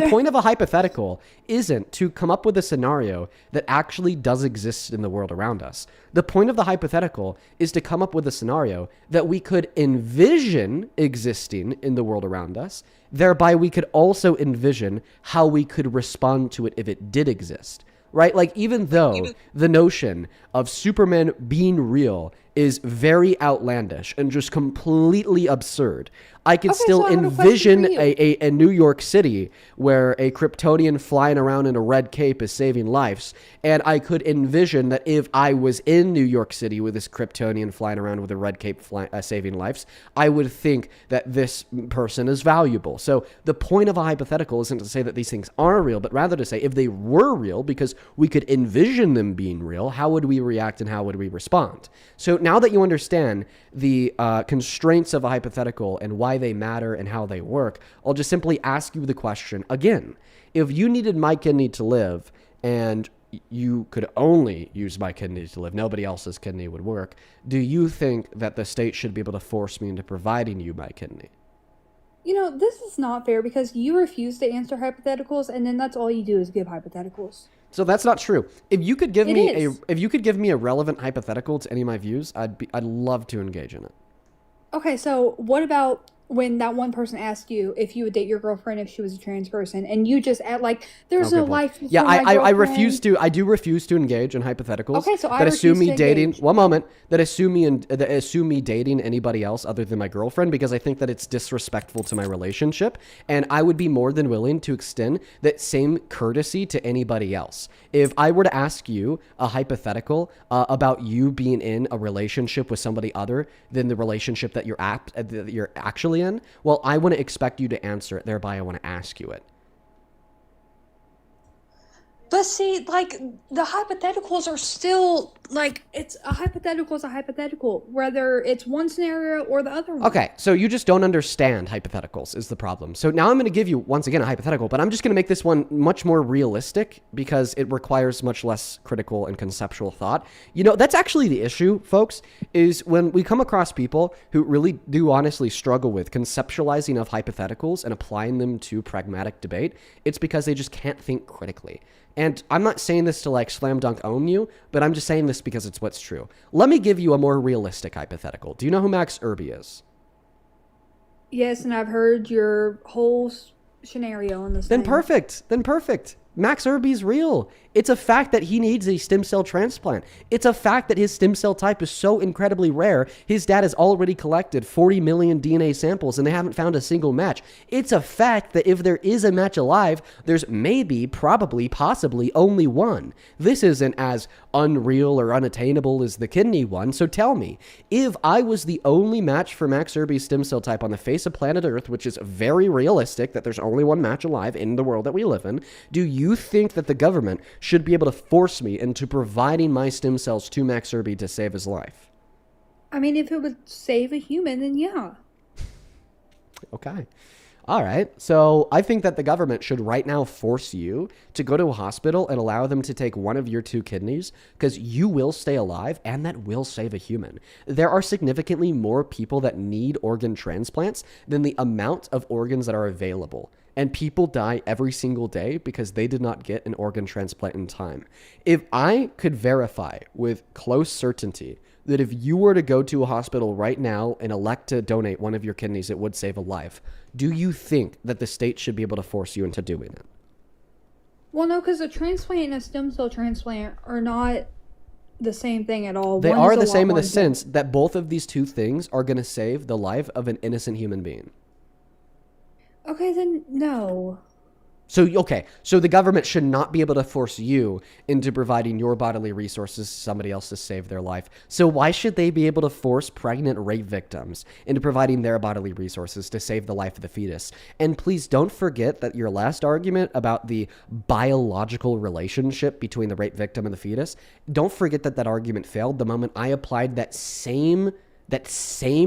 point of a hypothetical isn't to come up with a scenario that actually does exist in the world around us. The point of the hypothetical is to come up with a scenario that we could envision existing in the world around us. Thereby, we could also envision how we could respond to it if it did exist. right? Like, even though the notion of Superman being real is very outlandish and just completely absurd, I could still so I have a question envision for you. a New York City where a Kryptonian flying around in a red cape is saving lives. And I could envision that if I was in New York City with this Kryptonian flying around with a red cape saving lives, I would think that this person is valuable. So the point of a hypothetical isn't to say that these things are real, but rather to say if they were real, because we could envision them being real, how would we react and how would we respond? So now that you understand the constraints of a hypothetical and why they matter and how they work, I'll just simply ask you the question again. If you needed my kidney to live and you could only use my kidney to live, nobody else's kidney would work, do you think that the state should be able to force me into providing you my kidney? You know, this is not fair because you refuse to answer hypotheticals, and then that's all you do is give hypotheticals. So that's not true. If you could give It me is. if you could give me a relevant hypothetical to any of my views, I'd love to engage in it. Okay, so what about when that one person asked you if you would date your girlfriend if she was a trans person, and you just act like there's Okay, no well, life before yeah, my I girlfriend. refuse to engage in hypotheticals Okay, so I that assume refuse me to dating engage. one moment that assume me dating anybody else other than my girlfriend, because I think that it's disrespectful to my relationship, and I would be more than willing to extend that same courtesy to anybody else. If I were to ask you a hypothetical about you being in a relationship with somebody other than the relationship that you're actually in, well, I wouldn't expect you to answer it. Thereby, I want to ask you it. But see, like, the hypotheticals are still, like, it's a hypothetical is a hypothetical, whether it's one scenario or the other one. Okay, so you just don't understand hypotheticals is the problem. So now I'm going to give you, once again, a hypothetical, but I'm just going to make this one much more realistic because it requires much less critical and conceptual thought. You know, that's actually the issue, folks, is when we come across people who really do honestly struggle with conceptualizing of hypotheticals and applying them to pragmatic debate, it's because they just can't think critically. And I'm not saying this to like slam dunk own you, but I'm just saying this because it's what's true. Let me give you a more realistic hypothetical. Do you know who Max Irby is? Yes, and I've heard your whole scenario on this Then thing. perfect. Max Irby's real. It's a fact that he needs a stem cell transplant. It's a fact that his stem cell type is so incredibly rare. His dad has already collected 40 million DNA samples and they haven't found a single match. It's a fact that if there is a match alive, there's maybe, probably, possibly only one. This isn't as unreal or unattainable as the kidney one. So tell me, if I was the only match for Max Irby's stem cell type on the face of planet Earth, which is very realistic that there's only one match alive in the world that we live in, do you think that the government should be able to force me into providing my stem cells to Max Irby to save his life? I mean, if it would save a human, then yeah. Okay. All right. So I think that the government should right now force you to go to a hospital and allow them to take one of your two kidneys because you will stay alive and that will save a human. There are significantly more people that need organ transplants than the amount of organs that are available. And people die every single day because they did not get an organ transplant in time. If I could verify with close certainty that if you were to go to a hospital right now and elect to donate one of your kidneys, it would save a life, do you think that the state should be able to force you into doing it? Well, no, because a transplant and a stem cell transplant are not the same thing at all. They One are is a the lot same in more the sense that both of these two things are going to save the life of an innocent human being. Okay, then no. So the government should not be able to force you into providing your bodily resources to somebody else to save their life. So why should they be able to force pregnant rape victims into providing their bodily resources to save the life of the fetus? And please don't forget that your last argument about the biological relationship between the rape victim and the fetus, don't forget that argument failed the moment I applied that same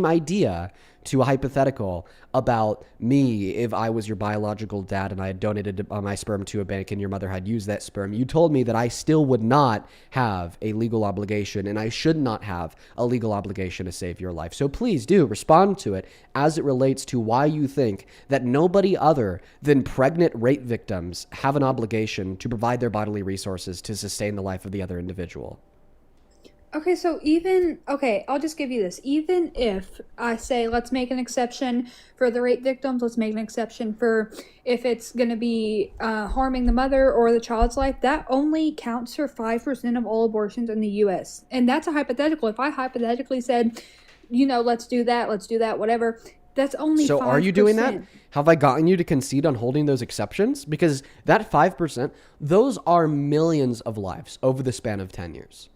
idea to a hypothetical about me if I was your biological dad and I had donated my sperm to a bank and your mother had used that sperm. You told me that I still would not have a legal obligation and I should not have a legal obligation to save your life. So please do respond to it as it relates to why you think that nobody other than pregnant rape victims have an obligation to provide their bodily resources to sustain the life of the other individual. Okay, so I'll just give you this. Even if I say, let's make an exception for the rape victims, let's make an exception for if it's going to be harming the mother or the child's life, that only counts for 5% of all abortions in the U.S. And that's a hypothetical. If I hypothetically said, let's do that, whatever, that's only 5%. So are you doing that? Have I gotten you to concede on holding those exceptions? Because that 5%, those are millions of lives over the span of 10 years.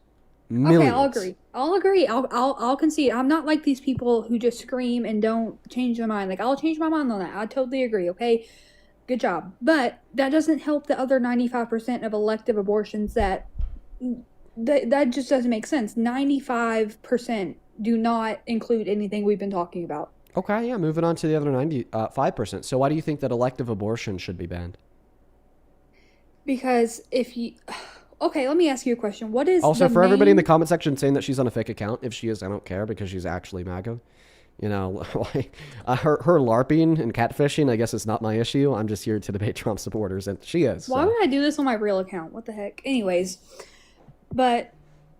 Millions. Okay, I'll agree. I'll concede. I'm not like these people who just scream and don't change their mind. Like, I'll change my mind on that. I totally agree. Okay, good job. But that doesn't help the other 95% of elective abortions that just doesn't make sense. 95% do not include anything we've been talking about. Okay, yeah, moving on to the other 95%. So why do you think that elective abortion should be banned? Because okay, let me ask you a question. What is also for everybody in the comment section saying that she's on a fake account? If she is, I don't care because she's actually MAGA. Her LARPing and catfishing, I guess it's not my issue. I'm just here to debate Trump supporters, and she is. Why would I do this on my real account? What the heck? Anyways, but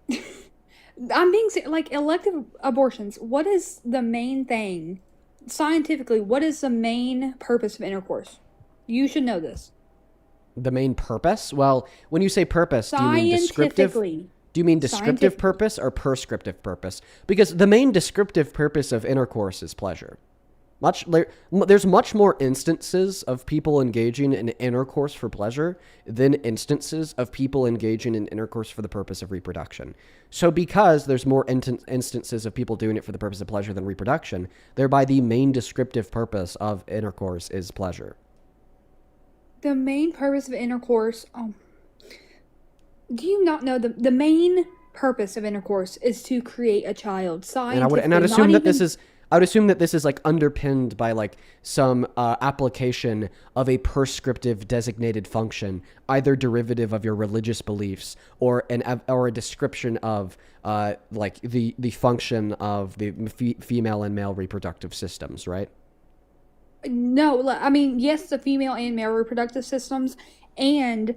I'm being like elective abortions. What is the main thing scientifically? What is the main purpose of intercourse? You should know this. The main purpose? Well, when you say purpose, do you mean descriptive? Do you mean descriptive purpose or prescriptive purpose? Because the main descriptive purpose of intercourse is pleasure. There's much more instances of people engaging in intercourse for pleasure than instances of people engaging in intercourse for the purpose of reproduction. So because there's more instances of people doing it for the purpose of pleasure than reproduction, thereby the main descriptive purpose of intercourse is pleasure. The main purpose of intercourse, do you not know the main purpose of intercourse is to create a child scientifically? And I'd assume that this is like underpinned by like some application of a prescriptive designated function, either derivative of your religious beliefs or a description of like the function of the female and male reproductive systems, right? No, I mean, yes, the female and male reproductive systems, and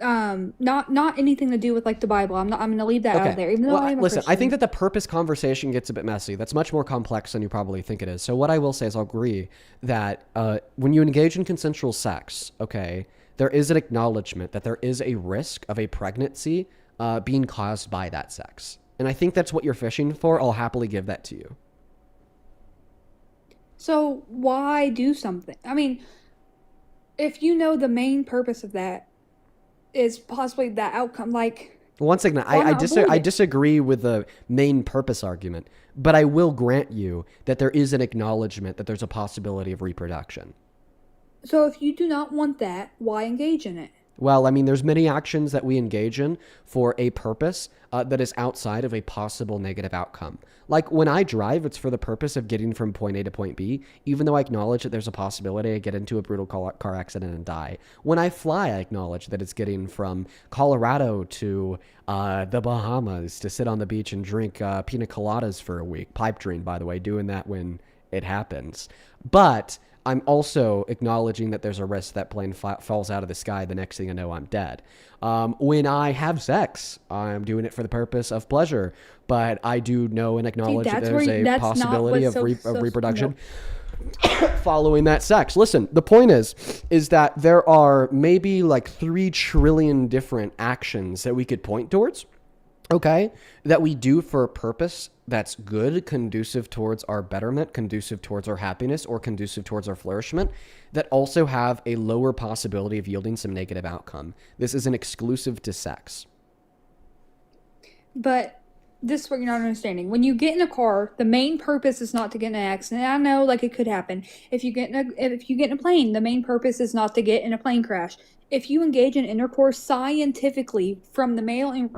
not anything to do with like the Bible. I'm going to leave that out there. Even though I'm a listen, Christian. I think that the purpose conversation gets a bit messy. That's much more complex than you probably think it is. So what I will say is I'll agree that when you engage in consensual sex, okay, there is an acknowledgement that there is a risk of a pregnancy being caused by that sex. And I think that's what you're fishing for. I'll happily give that to you. So why do something? I mean, if you know the main purpose of that is possibly that outcome, like... Once again, I disagree with the main purpose argument, but I will grant you that there is an acknowledgement that there's a possibility of reproduction. So if you do not want that, why engage in it? Well, I mean, there's many actions that we engage in for a purpose that is outside of a possible negative outcome. Like when I drive, it's for the purpose of getting from point A to point B, even though I acknowledge that there's a possibility I get into a brutal car accident and die. When I fly, I acknowledge that it's getting from Colorado to the Bahamas to sit on the beach and drink pina coladas for a week. Pipe dream, by the way, doing that when it happens. But I'm also acknowledging that there's a risk that plane falls out of the sky. The next thing I know, I'm dead. When I have sex, I'm doing it for the purpose of pleasure. But I do know and acknowledge that there's a possibility of reproduction following that sex. Listen, the point is that there are maybe like 3 trillion different actions that we could point towards. Okay, that we do for a purpose that's good, conducive towards our betterment, conducive towards our happiness, or conducive towards our flourishment, that also have a lower possibility of yielding some negative outcome. This isn't exclusive to sex. But this is what you're not understanding. When you get in a car, the main purpose is not to get in an accident. I know, like, it could happen. If you get in a plane, the main purpose is not to get in a plane crash. If you engage in intercourse scientifically from the male and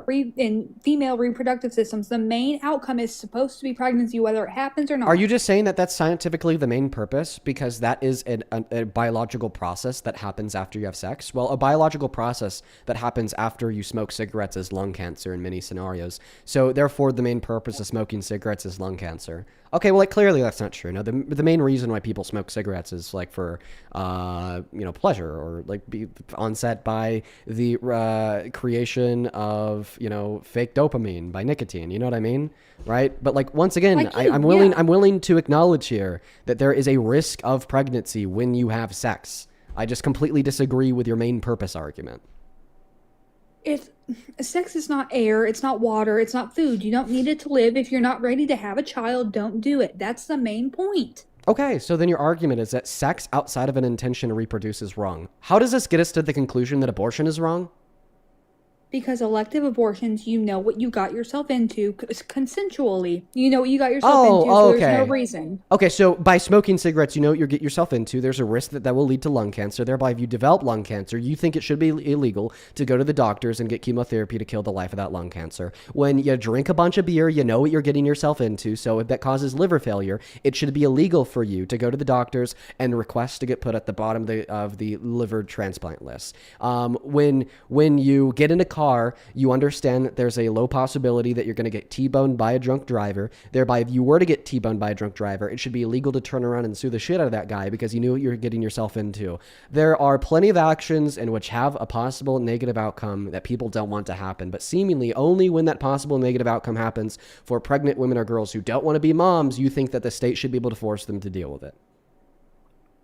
female reproductive systems, the main outcome is supposed to be pregnancy, whether it happens or not. Are you just saying that that's scientifically the main purpose because that is a biological process that happens after you have sex? Well, a biological process that happens after you smoke cigarettes is lung cancer in many scenarios. So therefore, the main purpose of smoking cigarettes is lung cancer. Okay, well, like, clearly that's not true. No, the main reason why people smoke cigarettes is like for, pleasure or like onset by the creation of, fake dopamine by nicotine. You know what I mean? Right? But like, once again, I'm willing to acknowledge here that there is a risk of pregnancy when you have sex. I just completely disagree with your main purpose argument. If sex is not air, it's not water, it's not food. You don't need it to live. If you're not ready to have a child, don't do it. That's the main point. Okay, so then your argument is that sex outside of an intention to reproduce is wrong. How does this get us to the conclusion that abortion is wrong? Because elective abortions, you know what you got yourself into consensually. You know what you got yourself into, so okay. There's no reason. Okay, so by smoking cigarettes, you know what you get yourself into. There's a risk that will lead to lung cancer. Thereby, if you develop lung cancer, you think it should be illegal to go to the doctors and get chemotherapy to kill the life of that lung cancer. When you drink a bunch of beer, you know what you're getting yourself into. So if that causes liver failure, it should be illegal for you to go to the doctors and request to get put at the bottom of the liver transplant list. When you get in a car, you understand that there's a low possibility that you're going to get T-boned by a drunk driver. Thereby, if you were to get T-boned by a drunk driver, it should be illegal to turn around and sue the shit out of that guy because you knew what you're getting yourself into. There are plenty of actions in which have a possible negative outcome that people don't want to happen, but seemingly only when that possible negative outcome happens for pregnant women or girls who don't want to be moms, you think that the state should be able to force them to deal with it.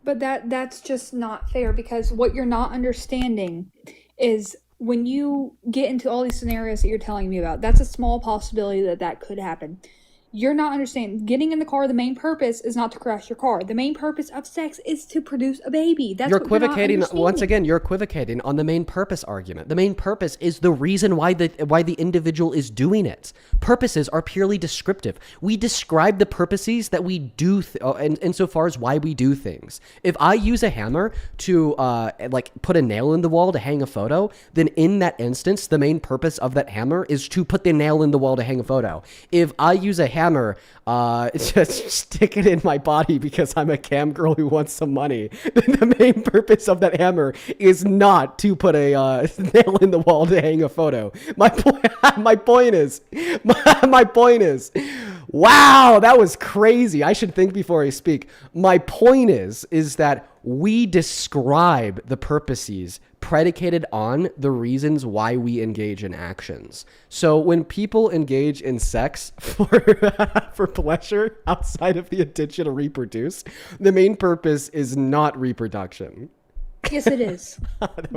But that's just not fair, because what you're not understanding is when you get into all these scenarios that you're telling me about, that's a small possibility that could happen. You're not understanding. Getting in the car, the main purpose is not to crash your car. The main purpose of sex is to produce a baby. That's you're what you're not equivocating. understanding. Once again, you're equivocating on the main purpose argument. The main purpose is the reason why the individual is doing it. Purposes are purely descriptive. We describe the purposes that we do, insofar as why we do things. If I use a hammer to put a nail in the wall to hang a photo, then in that instance, the main purpose of that hammer is to put the nail in the wall to hang a photo. If I use a hammer, just stick it in my body because I'm a cam girl who wants some money, then the main purpose of that hammer is not to put a nail in the wall to hang a photo. My point is, wow, that was crazy. I should think before I speak. My point is that we describe the purposes predicated on the reasons why we engage in actions. So when people engage in sex for pleasure outside of the intention to reproduce, the main purpose is not reproduction. Yes, it is.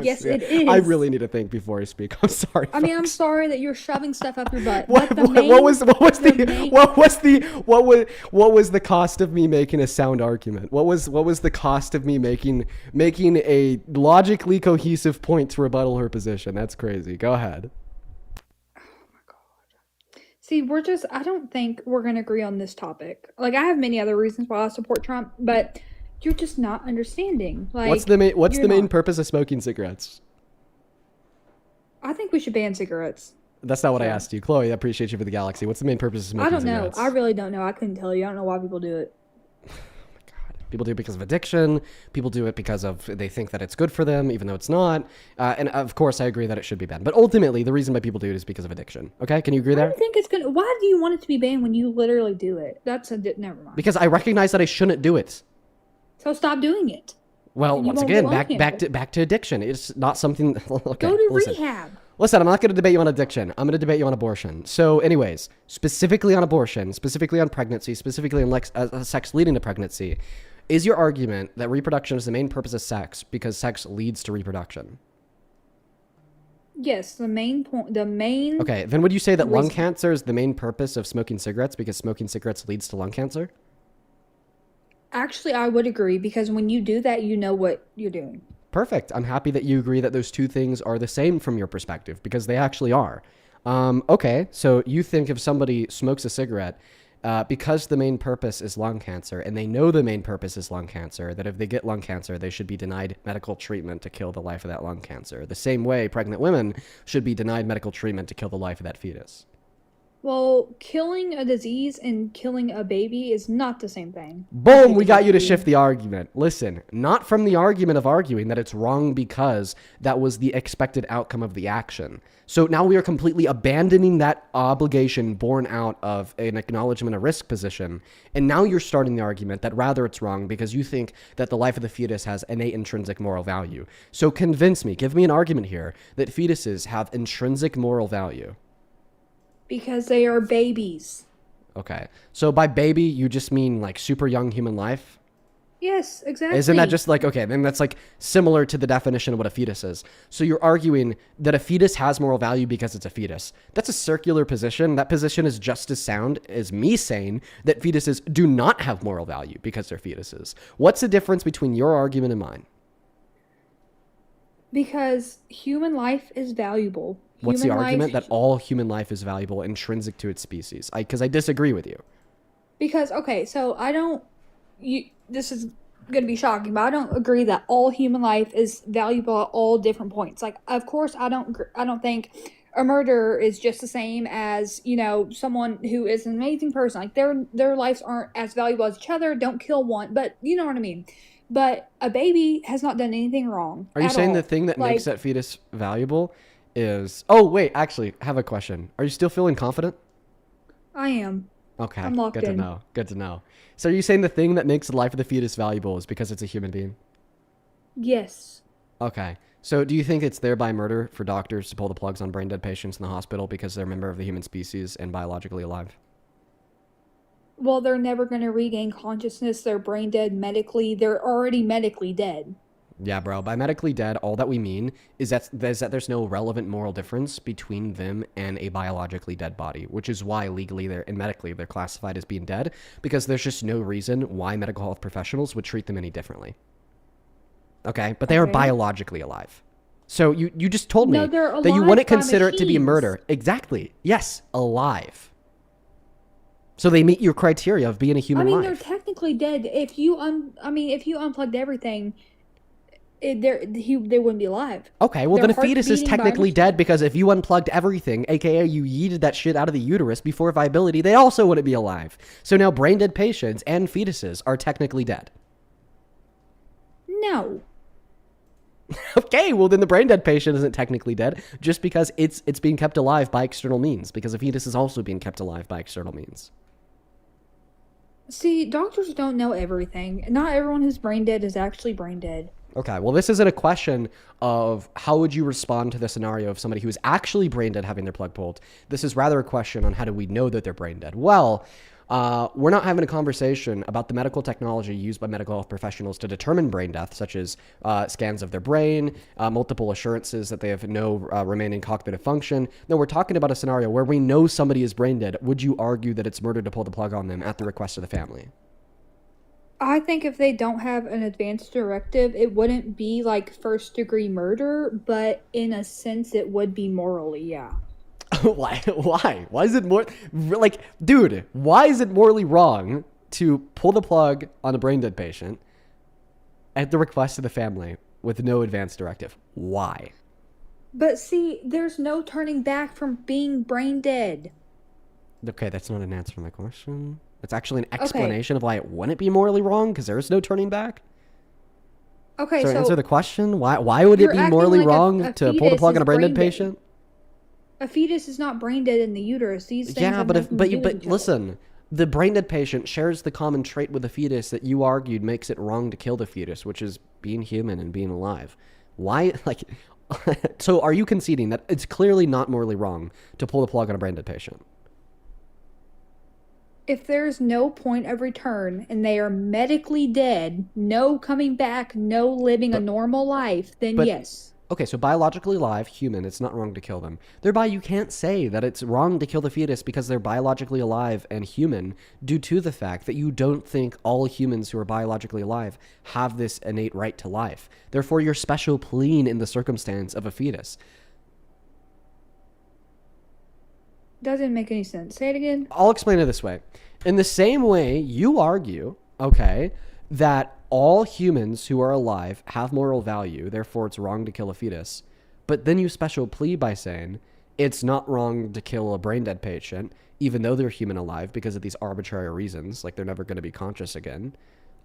Yes, it is. I really need to think before I speak. I'm sorry. I mean, I'm sorry that you're shoving stuff up your butt. What was the cost of me making a sound argument? What was the cost of me making a logically cohesive point to rebuttal her position? That's crazy. Go ahead. See, I don't think we're going to agree on this topic. Like, I have many other reasons why I support Trump, but you're just not understanding. Like, what's the main purpose of smoking cigarettes? I think we should ban cigarettes. That's not what I asked you. Chloe, I appreciate you for the galaxy. What's the main purpose of smoking cigarettes? I don't know. I really don't know. I couldn't tell you. I don't know why people do it. People do it because of addiction. People do it because they think that it's good for them, even though it's not. And of course, I agree that it should be banned. But ultimately, the reason why people do it is because of addiction. Okay, can you agree there? I don't think it's gonna. Why do you want it to be banned when you literally do it? Never mind. Because I recognize that I shouldn't do it. So stop doing it. Well, once again, back to addiction. It's not something. Okay, go to rehab. Listen, I'm not going to debate you on addiction. I'm going to debate you on abortion. So anyways, specifically on abortion, specifically on pregnancy, specifically on sex leading to pregnancy, is your argument that reproduction is the main purpose of sex because sex leads to reproduction? Yes, the main point. Okay, then would you say that lung cancer is the main purpose of smoking cigarettes because smoking cigarettes leads to lung cancer? Actually, I would agree, because when you do that, you know what you're doing. Perfect. I'm happy that you agree that those two things are the same from your perspective, because they actually are. Okay, so you think if somebody smokes a cigarette, because the main purpose is lung cancer, and they know the main purpose is lung cancer, that if they get lung cancer, they should be denied medical treatment to kill the life of that lung cancer. The same way pregnant women should be denied medical treatment to kill the life of that fetus. Well, killing a disease and killing a baby is not the same thing. Boom, we got you to shift the argument. Listen, not from the argument of arguing that it's wrong because that was the expected outcome of the action. So now we are completely abandoning that obligation born out of an acknowledgement of risk position. And now you're starting the argument that rather it's wrong because you think that the life of the fetus has innate intrinsic moral value. So convince me, give me an argument here that fetuses have intrinsic moral value. Because they are babies. Okay. So by baby, you just mean like super young human life? Yes, exactly. Isn't that just like, okay, then that's like similar to the definition of what a fetus is. So you're arguing that a fetus has moral value because it's a fetus. That's a circular position. That position is just as sound as me saying that fetuses do not have moral value because they're fetuses. What's the difference between your argument and mine? Because human life is valuable. What's the argument that all human life is valuable, intrinsic to its species? Because I disagree with you. Because, okay, so this is going to be shocking, but I don't agree that all human life is valuable at all different points. Like, of course, I don't think a murderer is just the same as, someone who is an amazing person. Like, their lives aren't as valuable as each other. Don't kill one, but you know what I mean. But a baby has not done anything wrong. Are you saying all. the thing that makes that fetus valuable is... Oh, wait, actually, I have a question. Are you still feeling confident? I am. Okay, I'm locked good in. to know. Good to know. So are you saying the thing that makes the life of the fetus valuable is because it's a human being? Yes. Okay. So do you think it's thereby murder for doctors to pull the plugs on brain-dead patients in the hospital because they're a member of the human species and biologically alive? Well, they're never going to regain consciousness. They're brain dead medically. They're already medically dead. Yeah, bro. By medically dead, all that we mean is that there's no relevant moral difference between them and a biologically dead body, which is why legally and medically they're classified as being dead, because there's just no reason why medical health professionals would treat them any differently. Okay? But they are biologically alive. So you just told me that you wouldn't consider it to be murder. Exactly. Yes, alive. So they meet your criteria of being a human life. They're technically dead. If you unplugged everything, they wouldn't be alive. Okay, well then a fetus is technically dead because if you unplugged everything, aka you yeeted that shit out of the uterus before viability, they also wouldn't be alive. So now brain dead patients and fetuses are technically dead. No. Okay, well then the brain dead patient isn't technically dead just because it's being kept alive by external means, because a fetus is also being kept alive by external means. See, doctors don't know everything. Not everyone who's brain dead is actually brain dead. Okay, well, this isn't a question of how would you respond to the scenario of somebody who is actually brain dead having their plug pulled. This is rather a question on how do we know that they're brain dead. Well, we're not having a conversation about the medical technology used by medical health professionals to determine brain death, such as scans of their brain, multiple assurances that they have no remaining cognitive function. No, we're talking about a scenario where we know somebody is brain dead. Would you argue that it's murder to pull the plug on them at the request of the family? I think if they don't have an advance directive, it wouldn't be like first degree murder, but in a sense it would be morally, yeah. Why? Why is it more like, dude, why is it morally wrong to pull the plug on a brain dead patient at the request of the family with no advance directive? Why? But see, there's no turning back from being brain dead. Okay, that's not an answer to my question. It's actually an explanation of why it wouldn't be morally wrong, because there is no turning back. Okay, so answer the question. Why would it be morally wrong to pull the plug on a brain dead patient? A fetus is not brain dead in the uterus. These things yeah, have but nothing to do with each other. Listen, the brain dead patient shares the common trait with the fetus that you argued makes it wrong to kill the fetus, which is being human and being alive. Why, like, so are you conceding that it's clearly not morally wrong to pull the plug on a brain dead patient? If there's no point of return and they are medically dead, no coming back, no living a normal life, then yes. Okay, so biologically alive, human, it's not wrong to kill them. Thereby, you can't say that it's wrong to kill the fetus because they're biologically alive and human due to the fact that you don't think all humans who are biologically alive have this innate right to life. Therefore, you're special pleading in the circumstance of a fetus. Doesn't make any sense. Say it again. I'll explain it this way. In the same way, you argue, okay, that all humans who are alive have moral value, therefore it's wrong to kill a fetus. But then you special plea by saying it's not wrong to kill a brain dead patient, even though they're human alive because of these arbitrary reasons, like they're never going to be conscious again,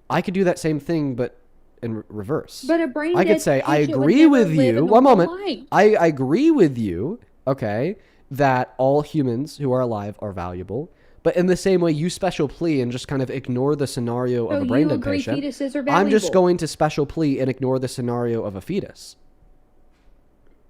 I could do that same thing, but in reverse. But a brain I could dead say, I patient would agree never with live a you. One normal moment. life. I agree with you, okay, that all humans who are alive are valuable. But in the same way, you special plea and just kind of ignore the scenario of a brain dead patient. Fetuses are I'm just valuable. going to special plea and ignore the scenario of a fetus.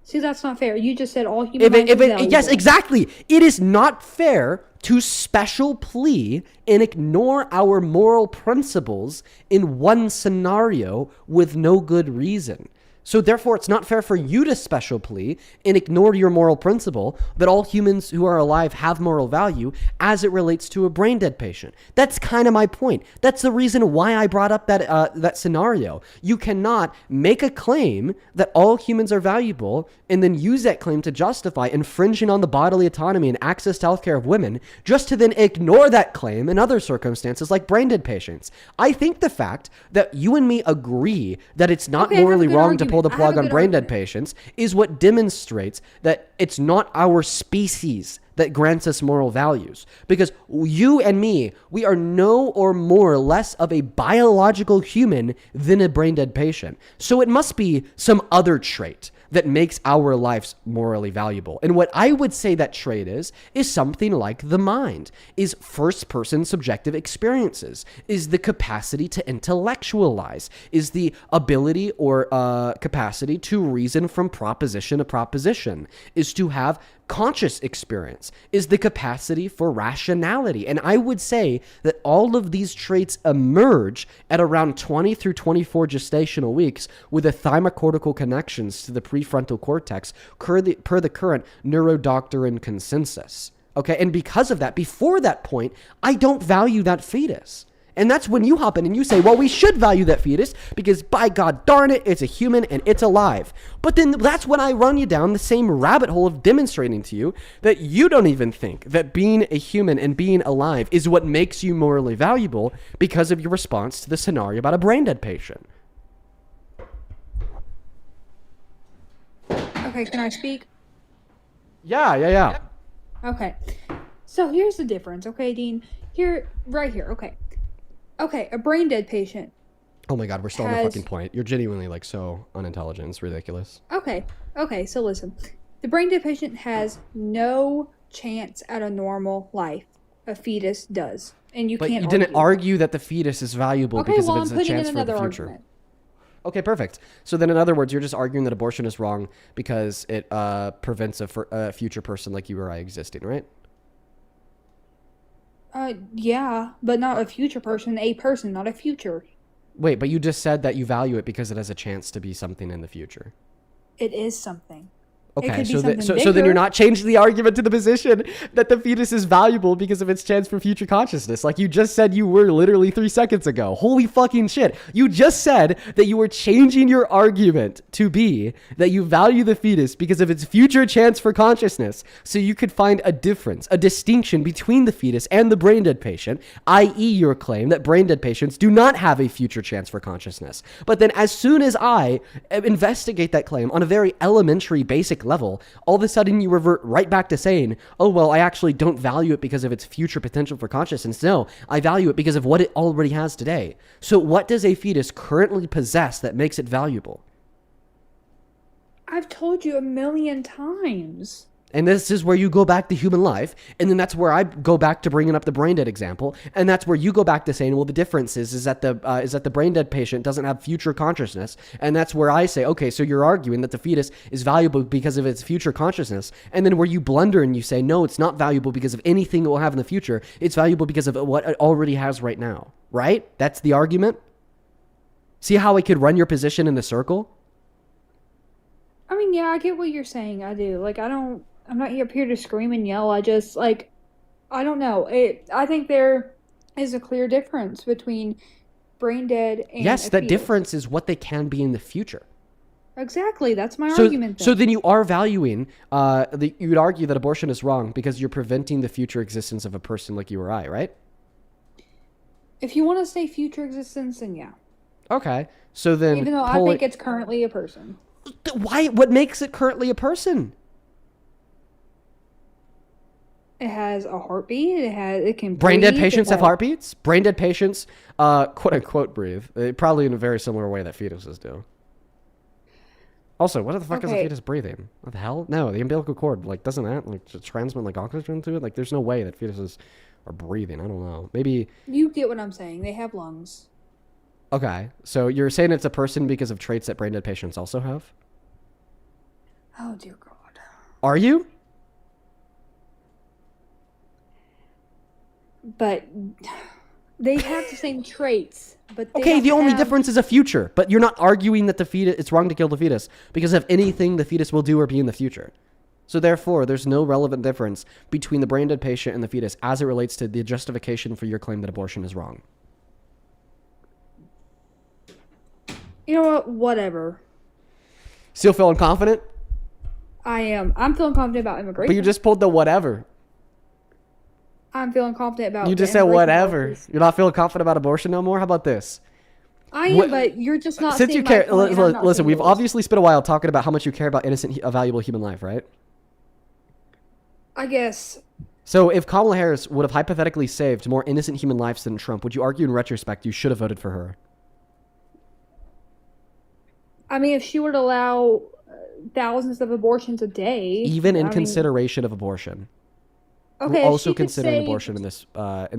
See, that's not fair. You just said all human life is valuable. Yes, exactly. It is not fair to special plea and ignore our moral principles in one scenario with no good reason. So therefore, it's not fair for you to special plea and ignore your moral principle that all humans who are alive have moral value as it relates to a brain dead patient. That's kind of my point. That's the reason why I brought up that scenario. You cannot make a claim that all humans are valuable and then use that claim to justify infringing on the bodily autonomy and access to healthcare of women, just to then ignore that claim in other circumstances like brain dead patients. I think the fact that you and me agree that it's not morally wrong to pull the plug on brain dead patients is what demonstrates that it's not our species that grants us moral values. Because you and me, we are no or more or less of a biological human than a brain dead patient. So it must be some other trait that makes our lives morally valuable. And what I would say that trait is something like the mind, is first-person subjective experiences, is the capacity to intellectualize, is the ability or capacity to reason from proposition to proposition, is to have conscious experience, is the capacity for rationality. And I would say that all of these traits emerge at around 20 through 24 gestational weeks with the thymocortical connections to the prefrontal cortex per the current neurodoctrine consensus. Okay, and because of that, before that point, I don't value that fetus. And that's when you hop in and you say, well, we should value that fetus because by God darn it, it's a human and it's alive. But then that's when I run you down the same rabbit hole of demonstrating to you that you don't even think that being a human and being alive is what makes you morally valuable because of your response to the scenario about a brain dead patient. Okay, can I speak? Yeah. Okay. So here's the difference, okay, Dean? Right here, okay. Okay, a brain dead patient. Oh my God, we're still on the fucking point. You're genuinely like so unintelligent. It's ridiculous. Okay, so listen. The brain dead patient has no chance at a normal life. A fetus does. And you but can't you didn't argue that the fetus is valuable because of its a chance for the future. Argument. Okay, perfect. So then in other words, you're just arguing that abortion is wrong because it prevents a future person like you or I existing, right? Yeah, but not a future person, a person, not a future. Wait, but you just said that you value it because it has a chance to be something in the future. It is something. Okay, so then you're not changing the argument to the position that the fetus is valuable because of its chance for future consciousness. Like you just said you were literally 3 seconds ago. Holy fucking shit. You just said that you were changing your argument to be that you value the fetus because of its future chance for consciousness. So you could find a difference, a distinction between the fetus and the brain dead patient, i.e. your claim that brain dead patients do not have a future chance for consciousness. But then as soon as I investigate that claim on a very elementary, basic level, all of a sudden you revert right back to saying, oh, well, I actually don't value it because of its future potential for consciousness. No, I value it because of what it already has today. So what does a fetus currently possess that makes it valuable? I've told you 1,000,000 times. And this is where you go back to human life. And then that's where I go back to bringing up the brain dead example. And that's where you go back to saying, well, the difference is that the brain dead patient doesn't have future consciousness. And that's where I say, okay, so you're arguing that the fetus is valuable because of its future consciousness. And then where you blunder and you say, no, it's not valuable because of anything it will have in the future. It's valuable because of what it already has right now. Right? That's the argument. See how I could run your position in a circle? I mean, yeah, I get what you're saying. I do. Like, I'm not up here to scream and yell. I just, like, I don't know. I think there is a clear difference between brain dead and yes, that fetus. difference is what they can be in the future. Exactly. That's my argument. So then you are valuing, you would argue that abortion is wrong because you're preventing the future existence of a person like you or I, right? If you want to say future existence, then yeah. Okay. So then even though I think it's currently a person. Why? What makes it currently a person? It has a heartbeat. It can Brain dead breathe, patients it have has- heartbeats? Brain dead patients, quote unquote, breathe. Probably in a very similar way that fetuses do. Also, what the fuck is a Okay. fetus breathing? What the hell? No, the umbilical cord, like, doesn't that, like, just transmit, like, oxygen to it? Like, there's no way that fetuses are breathing. I don't know. Maybe, You get what I'm saying. They have lungs. okay. So you're saying it's a person because of traits that brain dead patients also have? Oh dear God. Are you? But they have the same traits. But they Okay, don't the only have- difference is a future, but you're not arguing that the fetus, it's wrong to kill the fetus because of anything the fetus will do or be in the future. So therefore, there's no relevant difference between the brain dead patient and the fetus as it relates to the justification for your claim that abortion is wrong. You know what? Whatever. Still feeling confident? I am. I'm feeling confident about immigration. But you just pulled the whatever. I'm feeling confident about. You the just said immigration whatever. policies. You're not feeling confident about abortion no more? How about this? I am, What- but you're just not. Since seeing you care, my point, and I'm not listen, seeing we've yours. obviously spent a while talking about how much you care about innocent, valuable human life, right? I guess. So if Kamala Harris would have hypothetically saved more innocent human lives than Trump, would you argue in retrospect you should have voted for her? I mean, if she would allow thousands of abortions a day, Even in I mean, consideration of abortion. okay, We're if also she could considering save- abortion in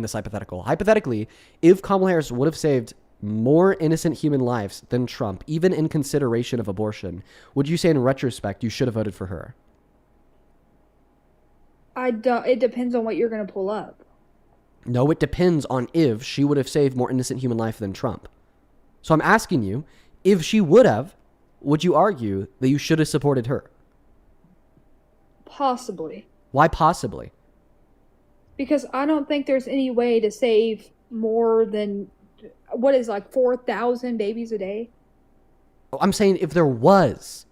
this hypothetical. Hypothetically, if Kamala Harris would have saved more innocent human lives than Trump, even in consideration of abortion, would you say in retrospect you should have voted for her? I don't. It depends on what you're going to pull up. No, it depends on if she would have saved more innocent human life than Trump. So I'm asking you, if she would have, would you argue that you should have supported her? Possibly, Why possibly? because I don't think there's any way to save more than what is like 4,000 babies a day. I'm saying if there was,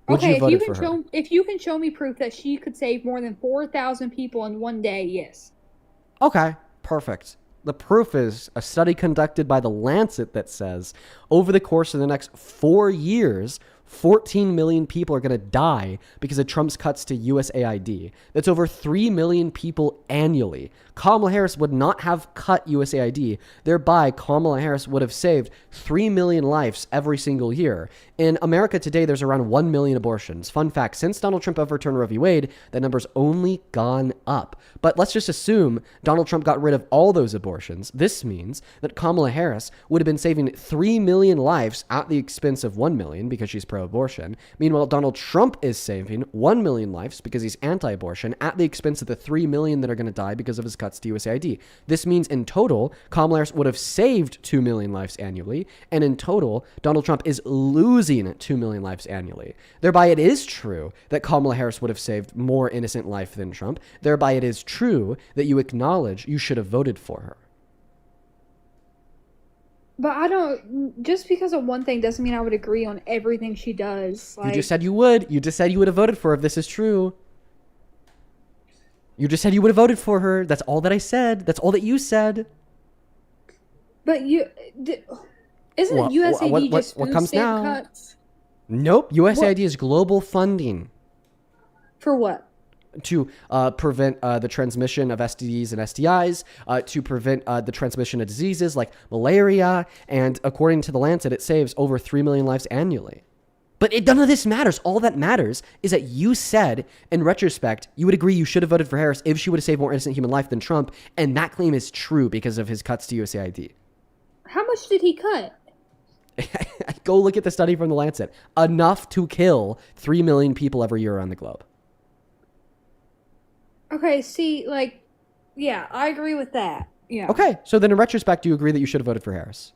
would Okay, you if vote you for can her? show if you can show me proof that she could save more than 4,000 people in one day, yes. Okay, perfect. The proof is a study conducted by The Lancet that says over the course of the next 4 years, 14 million people are going to die because of Trump's cuts to USAID. That's over 3 million people annually. Kamala Harris would not have cut USAID. Thereby, Kamala Harris would have saved 3 million lives every single year. In America today, there's around 1 million abortions. Fun fact, since Donald Trump overturned Roe v. Wade, that number's only gone up. But let's just assume Donald Trump got rid of all those abortions. This means that Kamala Harris would have been saving 3 million lives at the expense of 1 million because she's pro-abortion. Meanwhile, Donald Trump is saving 1 million lives because he's anti-abortion at the expense of the 3 million that are going to die because of his cuts to USAID. This means in total, Kamala Harris would have saved 2 million lives annually, and in total, Donald Trump is losing 2 million lives annually. Thereby, it is true that Kamala Harris would have saved more innocent life than Trump. Thereby, it is true that you acknowledge you should have voted for her. But I don't. Just because of one thing doesn't mean I would agree on everything she does. Like, You just said you would. You just said you would have voted for her if this is true. You just said you would have voted for her. That's all that I said. That's all that you said. But isn't Well, USAID what just food comes stamp now? cuts? Nope. USAID is global funding For what? to prevent the transmission of STDs and STIs, to prevent the transmission of diseases like malaria. And according to The Lancet, it saves over 3 million lives annually. But none of this matters. All that matters is that you said, in retrospect, you would agree you should have voted for Harris if she would have saved more innocent human life than Trump. And that claim is true because of his cuts to USAID. How much did he cut? Go look at the study from The Lancet. Enough to kill 3 million people every year around the globe. Okay, see, like, yeah, I agree with that. Yeah. Okay, so then in retrospect, do you agree that you should have voted for Harris?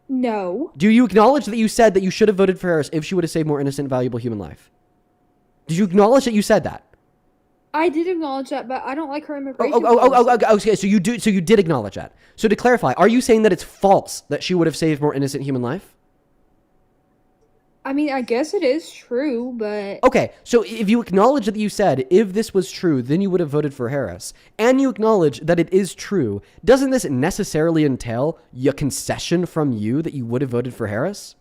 No. Do you acknowledge that you said that you should have voted for Harris if she would have saved more innocent, valuable human life? Did you acknowledge that you said that? I did acknowledge that, but I don't like her immigration. Okay, so you did acknowledge that. So to clarify, are you saying that it's false that she would have saved more innocent human life? I mean, I guess it is true, but Okay, so if you acknowledge that you said if this was true, then you would have voted for Harris, and you acknowledge that it is true, doesn't this necessarily entail a concession from you that you would have voted for Harris?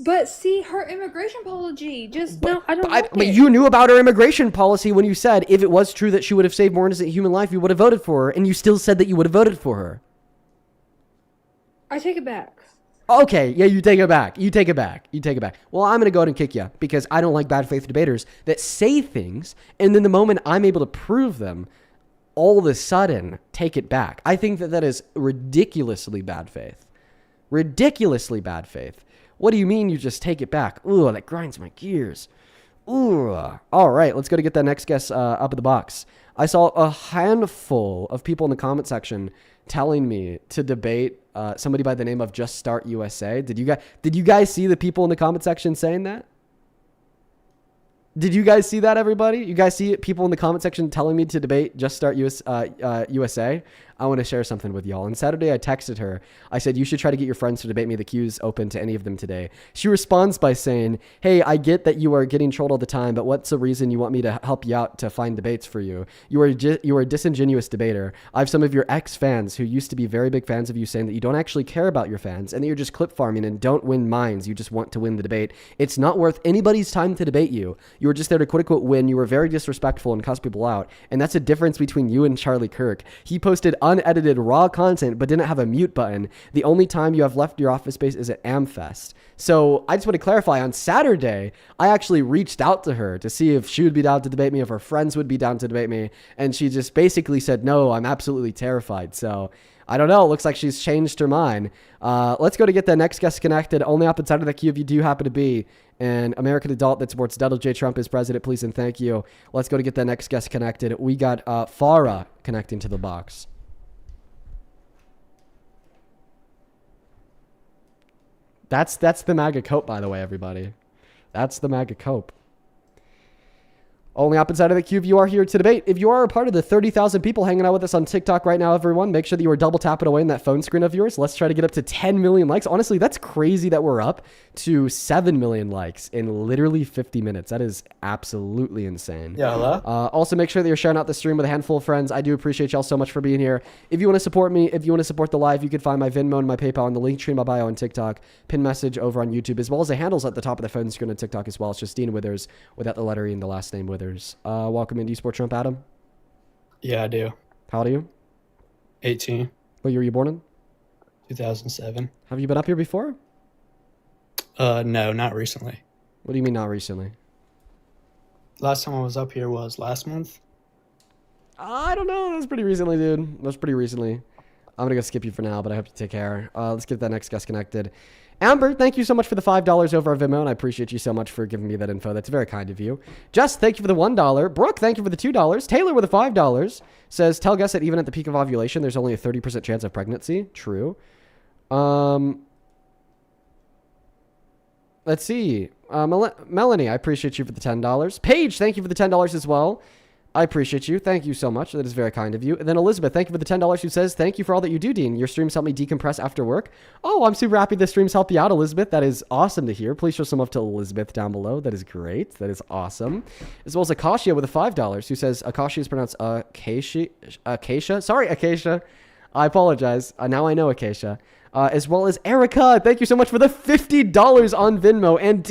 But see, her immigration policy, no, I don't like But it. you knew about her immigration policy when you said if it was true that she would have saved more innocent human life, you would have voted for her, and you still said that you would have voted for her. I take it back. Okay, yeah, you take it back. You take it back. You take it back. Well, I'm going to go ahead and kick you because I don't like bad faith debaters that say things, and then the moment I'm able to prove them, all of a sudden take it back. I think that is ridiculously bad faith. Ridiculously bad faith. What do you mean you just take it back? Ooh, that grinds my gears. Ooh. All right, let's go to get that next guest up in the box. I saw a handful of people in the comment section telling me to debate somebody by the name of Just Start USA. Did you guys see the people in the comment section saying that? Did you guys see that, everybody? You guys see people in the comment section telling me to debate Just Start USA? I want to share something with y'all. On Saturday, I texted her. I said, you should try to get your friends to debate me. The queue's open to any of them today. She responds by saying, hey, I get that you are getting trolled all the time, but what's the reason you want me to help you out to find debates for you? You are a disingenuous debater. I have some of your ex-fans who used to be very big fans of you saying that you don't actually care about your fans and that you're just clip farming and don't win minds. You just want to win the debate. It's not worth anybody's time to debate you. You were just there to quote-unquote win. You were very disrespectful and cuss people out. And that's a difference between you and Charlie Kirk. He posted unedited raw content but didn't have a mute button. The only time you have left your office space is at AmFest. So I just want to clarify, on Saturday, I actually reached out to her to see if she would be down to debate me, if her friends would be down to debate me. And she just basically said, no, I'm absolutely terrified. So I don't know. It looks like she's changed her mind. Let's go to get the next guest connected. Only up inside of the queue if you do happen to be an American adult that supports Donald J. Trump as president, please and thank you. Let's go to get the next guest connected. We got Farah connecting to the box. That's the MAGA cope, by the way, everybody. That's the MAGA cope. Only up inside of the queue if you are here to debate. If you are a part of the 30,000 people hanging out with us on TikTok right now, everyone, make sure that you are double tapping away in that phone screen of yours. Let's try to get up to 10 million likes. Honestly, that's crazy that we're up to 7 million likes in literally 50 minutes. That is absolutely insane. Yeah, hello? Also, make sure that you're sharing out the stream with a handful of friends. I do appreciate y'all so much for being here. If you want to support me, if you want to support the live, you can find my Venmo and my PayPal in the link tree in my bio on TikTok, pin message over on YouTube, as well as the handles at the top of the phone screen on TikTok as well. It's just Dean Withers without the letter E and the last name Withers. Welcome in. Do you support Trump, Adam? Yeah, I do. How old are you? 18. What year were you born in? 2007. Have you been up here before? No, not recently. What do you mean not recently? Last time I was up here was last month. I don't know. That was pretty recently, dude. That was pretty recently. I'm gonna go skip you for now, but I hope you take care. Let's get that next guest connected. Amber, thank you so much for the $5 over our Venmo, and I appreciate you so much for giving me that info. That's very kind of you. Jess, thank you for the $1. Brooke, thank you for the $2. Taylor with the $5 says, tell Gus that even at the peak of ovulation, there's only a 30% chance of pregnancy. True. Let's see. Melanie, I appreciate you for the $10. Paige, thank you for the $10 as well. I appreciate you. Thank you so much. That is very kind of you. And then Elizabeth, thank you for the $10 who says, thank you for all that you do, Dean. Your streams help me decompress after work. Oh, I'm super happy the streams help you out, Elizabeth. That is awesome to hear. Please show some love to Elizabeth down below. That is great. That is awesome. As well as Akashia with the $5 who says, Akashia is pronounced Acacia. Sorry, Acacia. I apologize. Now I know Acacia. As well as Erica. Thank you so much for the $50 on Venmo. And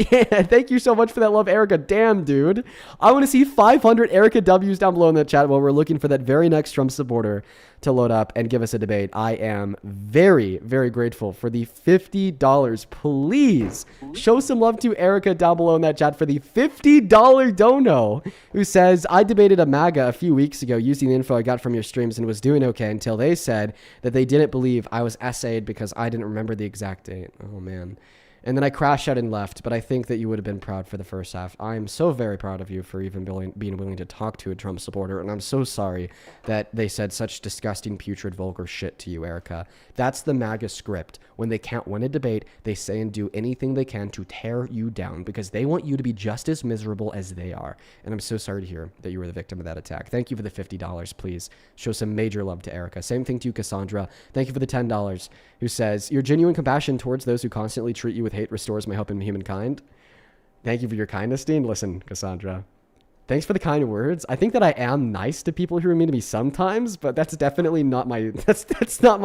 thank you so much for that love, Erica. Damn, dude. I want to see 500 Erica W's down below in the chat while we're looking for that very next Trump supporter to load up and give us a debate. I am very, very grateful for the $50. Please show some love to Erica down below in that chat for the $50 dono who says, I debated a MAGA a few weeks ago using the info I got from your streams and was doing okay until they said that they didn't believe I was essayed because I didn't remember the exact date. Oh, man. And then I crashed out and left, but I think that you would have been proud for the first half. I'm so very proud of you for even being willing to talk to a Trump supporter, and I'm so sorry that they said such disgusting, putrid, vulgar shit to you, Erica. That's the MAGA script. When they can't win a debate, they say and do anything they can to tear you down because they want you to be just as miserable as they are. And I'm so sorry to hear that you were the victim of that attack. Thank you for the $50, please. Show some major love to Erica. Same thing to you, Cassandra. Thank you for the $10, who says, your genuine compassion towards those who constantly treat you with hate restores my hope in humankind. Thank you for your kindness, Dean. Listen, Cassandra, Thanks for the kind words. I think that I am nice to people who are mean to me sometimes, but that's definitely not my that's not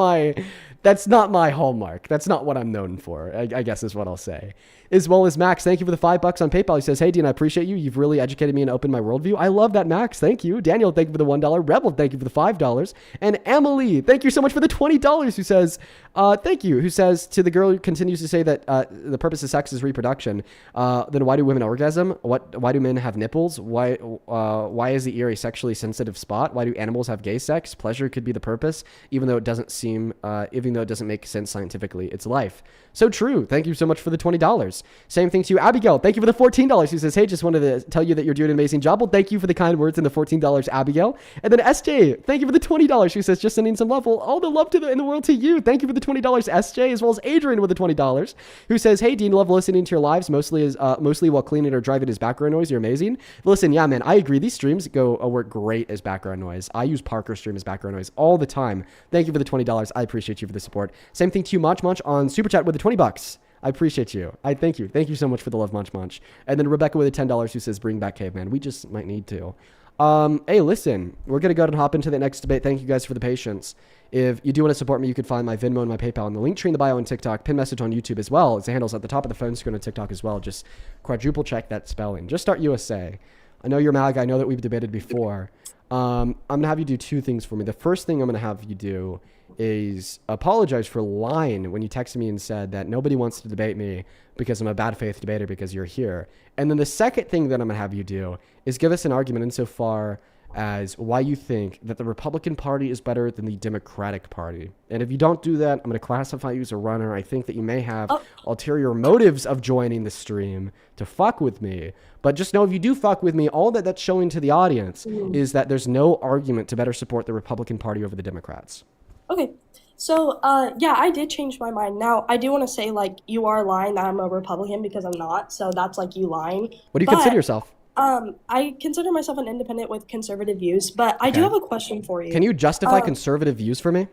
my hallmark. That's not what I'm known for, I guess is what I'll say. As well as Max, thank you for the $5 on PayPal. He says, hey, Dean, I appreciate you. You've really educated me and opened my worldview. I love that, Max. Thank you. Daniel, thank you for the $1. Rebel, thank you for the $5. And Emily, thank you so much for the $20, who says, thank you, who says, to the girl who continues to say that the purpose of sex is reproduction, then why do women orgasm? Why do men have nipples? Why is the ear a sexually sensitive spot? Why do animals have gay sex? Pleasure could be the purpose, even though it doesn't make sense scientifically. It's life. So true. Thank you so much for the $20. Same thing to you, Abigail. Thank you for the $14. Who says, hey, just wanted to tell you that you're doing an amazing job. Well, thank you for the kind words and the $14, Abigail. And then SJ, thank you for the $20. Who says, just sending some love. Well, all the love in the world to you. Thank you for the $20, SJ, as well as Adrian with the $20, who says, hey, Dean, love listening to your lives, mostly while cleaning or driving as background noise. You're amazing. Listen, yeah, man, I agree. These streams work great as background noise. I use Parker Stream as background noise all the time. Thank you for the $20. I appreciate you for the support. Same thing to you, Munch on Super Chat with the $20. I appreciate you. I thank you. Thank you so much for the love, Munch. And then Rebecca with the $10 who says, bring back Caveman. We just might need to. Hey, listen, we're going to go ahead and hop into the next debate. Thank you guys for the patience. If you do want to support me, you can find my Venmo and my PayPal in the link tree in the bio on TikTok, pin message on YouTube as well. It's the handles at the top of the phone screen on TikTok as well. Just quadruple check that spelling. Just start USA. I know you're MAGA. I know that we've debated before. I'm going to have you do two things for me. The first thing I'm going to have you do is apologize for lying when you texted me and said that nobody wants to debate me because I'm a bad faith debater because you're here. And then the second thing that I'm going to have you do is give us an argument insofar as why you think that the Republican Party is better than the Democratic Party. And if you don't do that, I'm going to classify you as a runner. I think that you may have ulterior motives of joining the stream to fuck with me. But just know if you do fuck with me, all that's showing to the audience is that there's no argument to better support the Republican Party over the Democrats. Okay. So, yeah, I did change my mind. Now, I do want to say, like, you are lying that I'm a Republican because I'm not. So that's, like, you lying. What do you consider yourself? I consider myself an independent with conservative views, but I do have a question for you. Can you justify conservative views for me?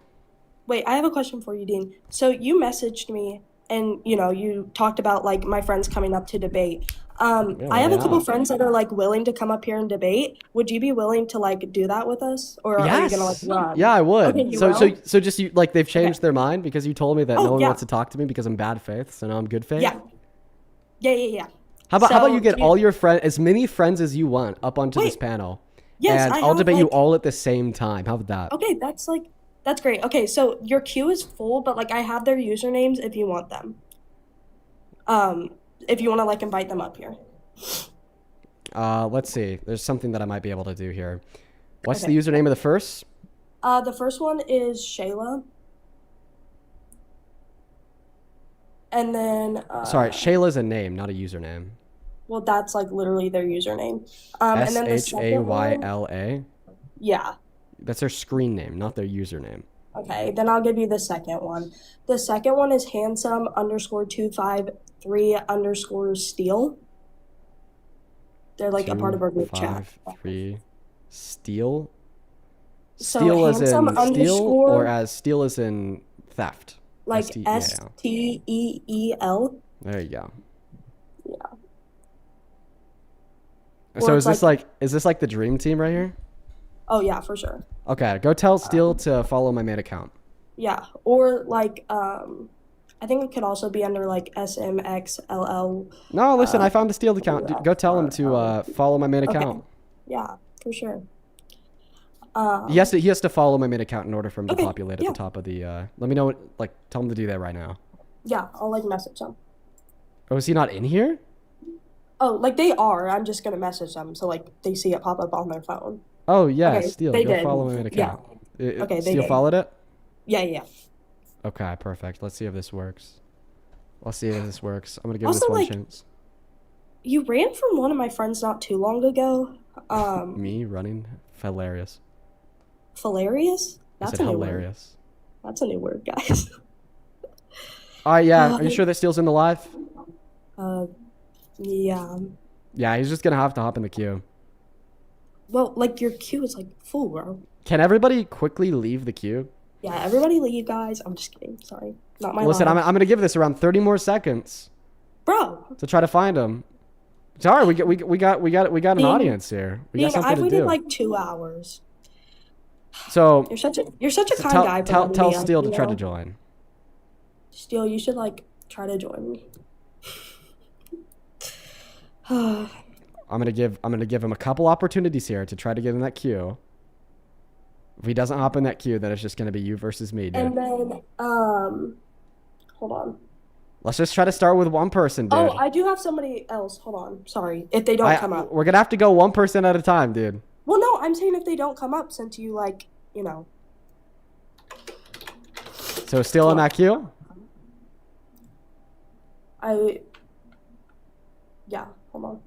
Wait, I have a question for you, Dean. So you messaged me and, you talked about, like, my friends coming up to debate. I have a couple friends that are, like, willing to come up here and debate. Would you be willing to, like, do that with us? Or are you going to, like, run? Yeah, I would. Okay, so just you, like, they've changed their mind because you told me that no one wants to talk to me because I'm bad faith, so now I'm good faith? Yeah. How about you get all your friends, as many friends as you want, up onto this panel? Yes, and I'll debate you all at the same time. How about that? Okay, that's great. Okay, so your queue is full, but, like, I have their usernames if you want them. If you want to, like, invite them up here. Let's see. There's something that I might be able to do here. What's the username of the first? The first one is Shayla. And then... Sorry, Shayla's a name, not a username. Well, that's, like, literally their username. And then the second one... Shayla? Yeah. That's their screen name, not their username. Okay, then I'll give you the second one. The second one is handsome_253_Steel. They're, like, a part of our group chat. 253 Steel? So Steel as in handsome steal, underscore- or as steal as in theft? Like STEEL. STEEL. There you go. Yeah. So Or is it's this like the dream team right here? Oh, yeah, for sure. Okay, go tell Steel to follow my main account. Yeah, or, like, I think it could also be under, like, SMXLL. No, listen, I found the Steel account. Go tell him to follow my main account. Yeah, for sure. He has to follow my main account in order for him to populate at the top of the... let me know tell him to do that right now. Yeah, I'll, like, message them. Oh, is he not in here? Oh, like, they are. I'm just gonna message them so, like, they see it pop up on their phone. Oh, yeah, Okay, Steel, they go did. follow my main account. Yeah. Okay, they Steel did. followed it? Yeah. Okay, perfect. Let's see if this works. I'm gonna give Also, this one like, chance. You ran from one of my friends not too long ago. Me running? Hilarious. Hilarious? I That's said a new hilarious. word. That's a new word, guys. Yeah. Are you sure that Steel's in the live? Yeah. Yeah, he's just gonna have to hop in the queue. Well, like, your queue is, like, full, bro. Can everybody quickly leave the queue? Yeah, everybody leave, guys. I'm just kidding. Sorry. Not my Listen, line. I'm gonna give this around 30 more seconds Bro. to try to find him. Sorry, we got an Dean, audience here. We got something I've to waited do. like 2 hours. So You're such a kind tell guy. tell Steele to try to join. Steele, you should like try to join me. I'm gonna give him a couple opportunities here to try to get in that queue. If he doesn't hop in that queue, then it's just gonna be you versus me, dude. And then hold on. Let's just try to start with one person, dude. Oh, I do have somebody else. Hold on. Sorry. If they don't come up. We're gonna have to go one person at a time, dude. Well, no, I'm saying if they don't come up, since you like, you know. So still in that queue? Yeah, hold on.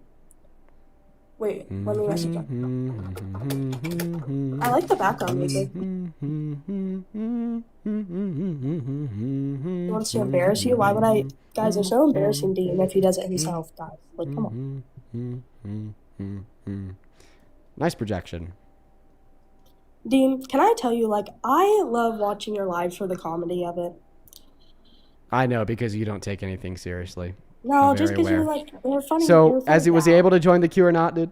Wait, let me message them. I like the background music. He wants to embarrass you? Why would I? Guys, it's so embarrassing Dean if he does it himself, guys. Like, come on. Nice projection. Dean, can I tell you, like, I love watching your lives for the comedy of it. I know, because you don't take anything seriously. No, I'm just very because you're aware. like, they're funny. So, was he able to join the queue or not, dude?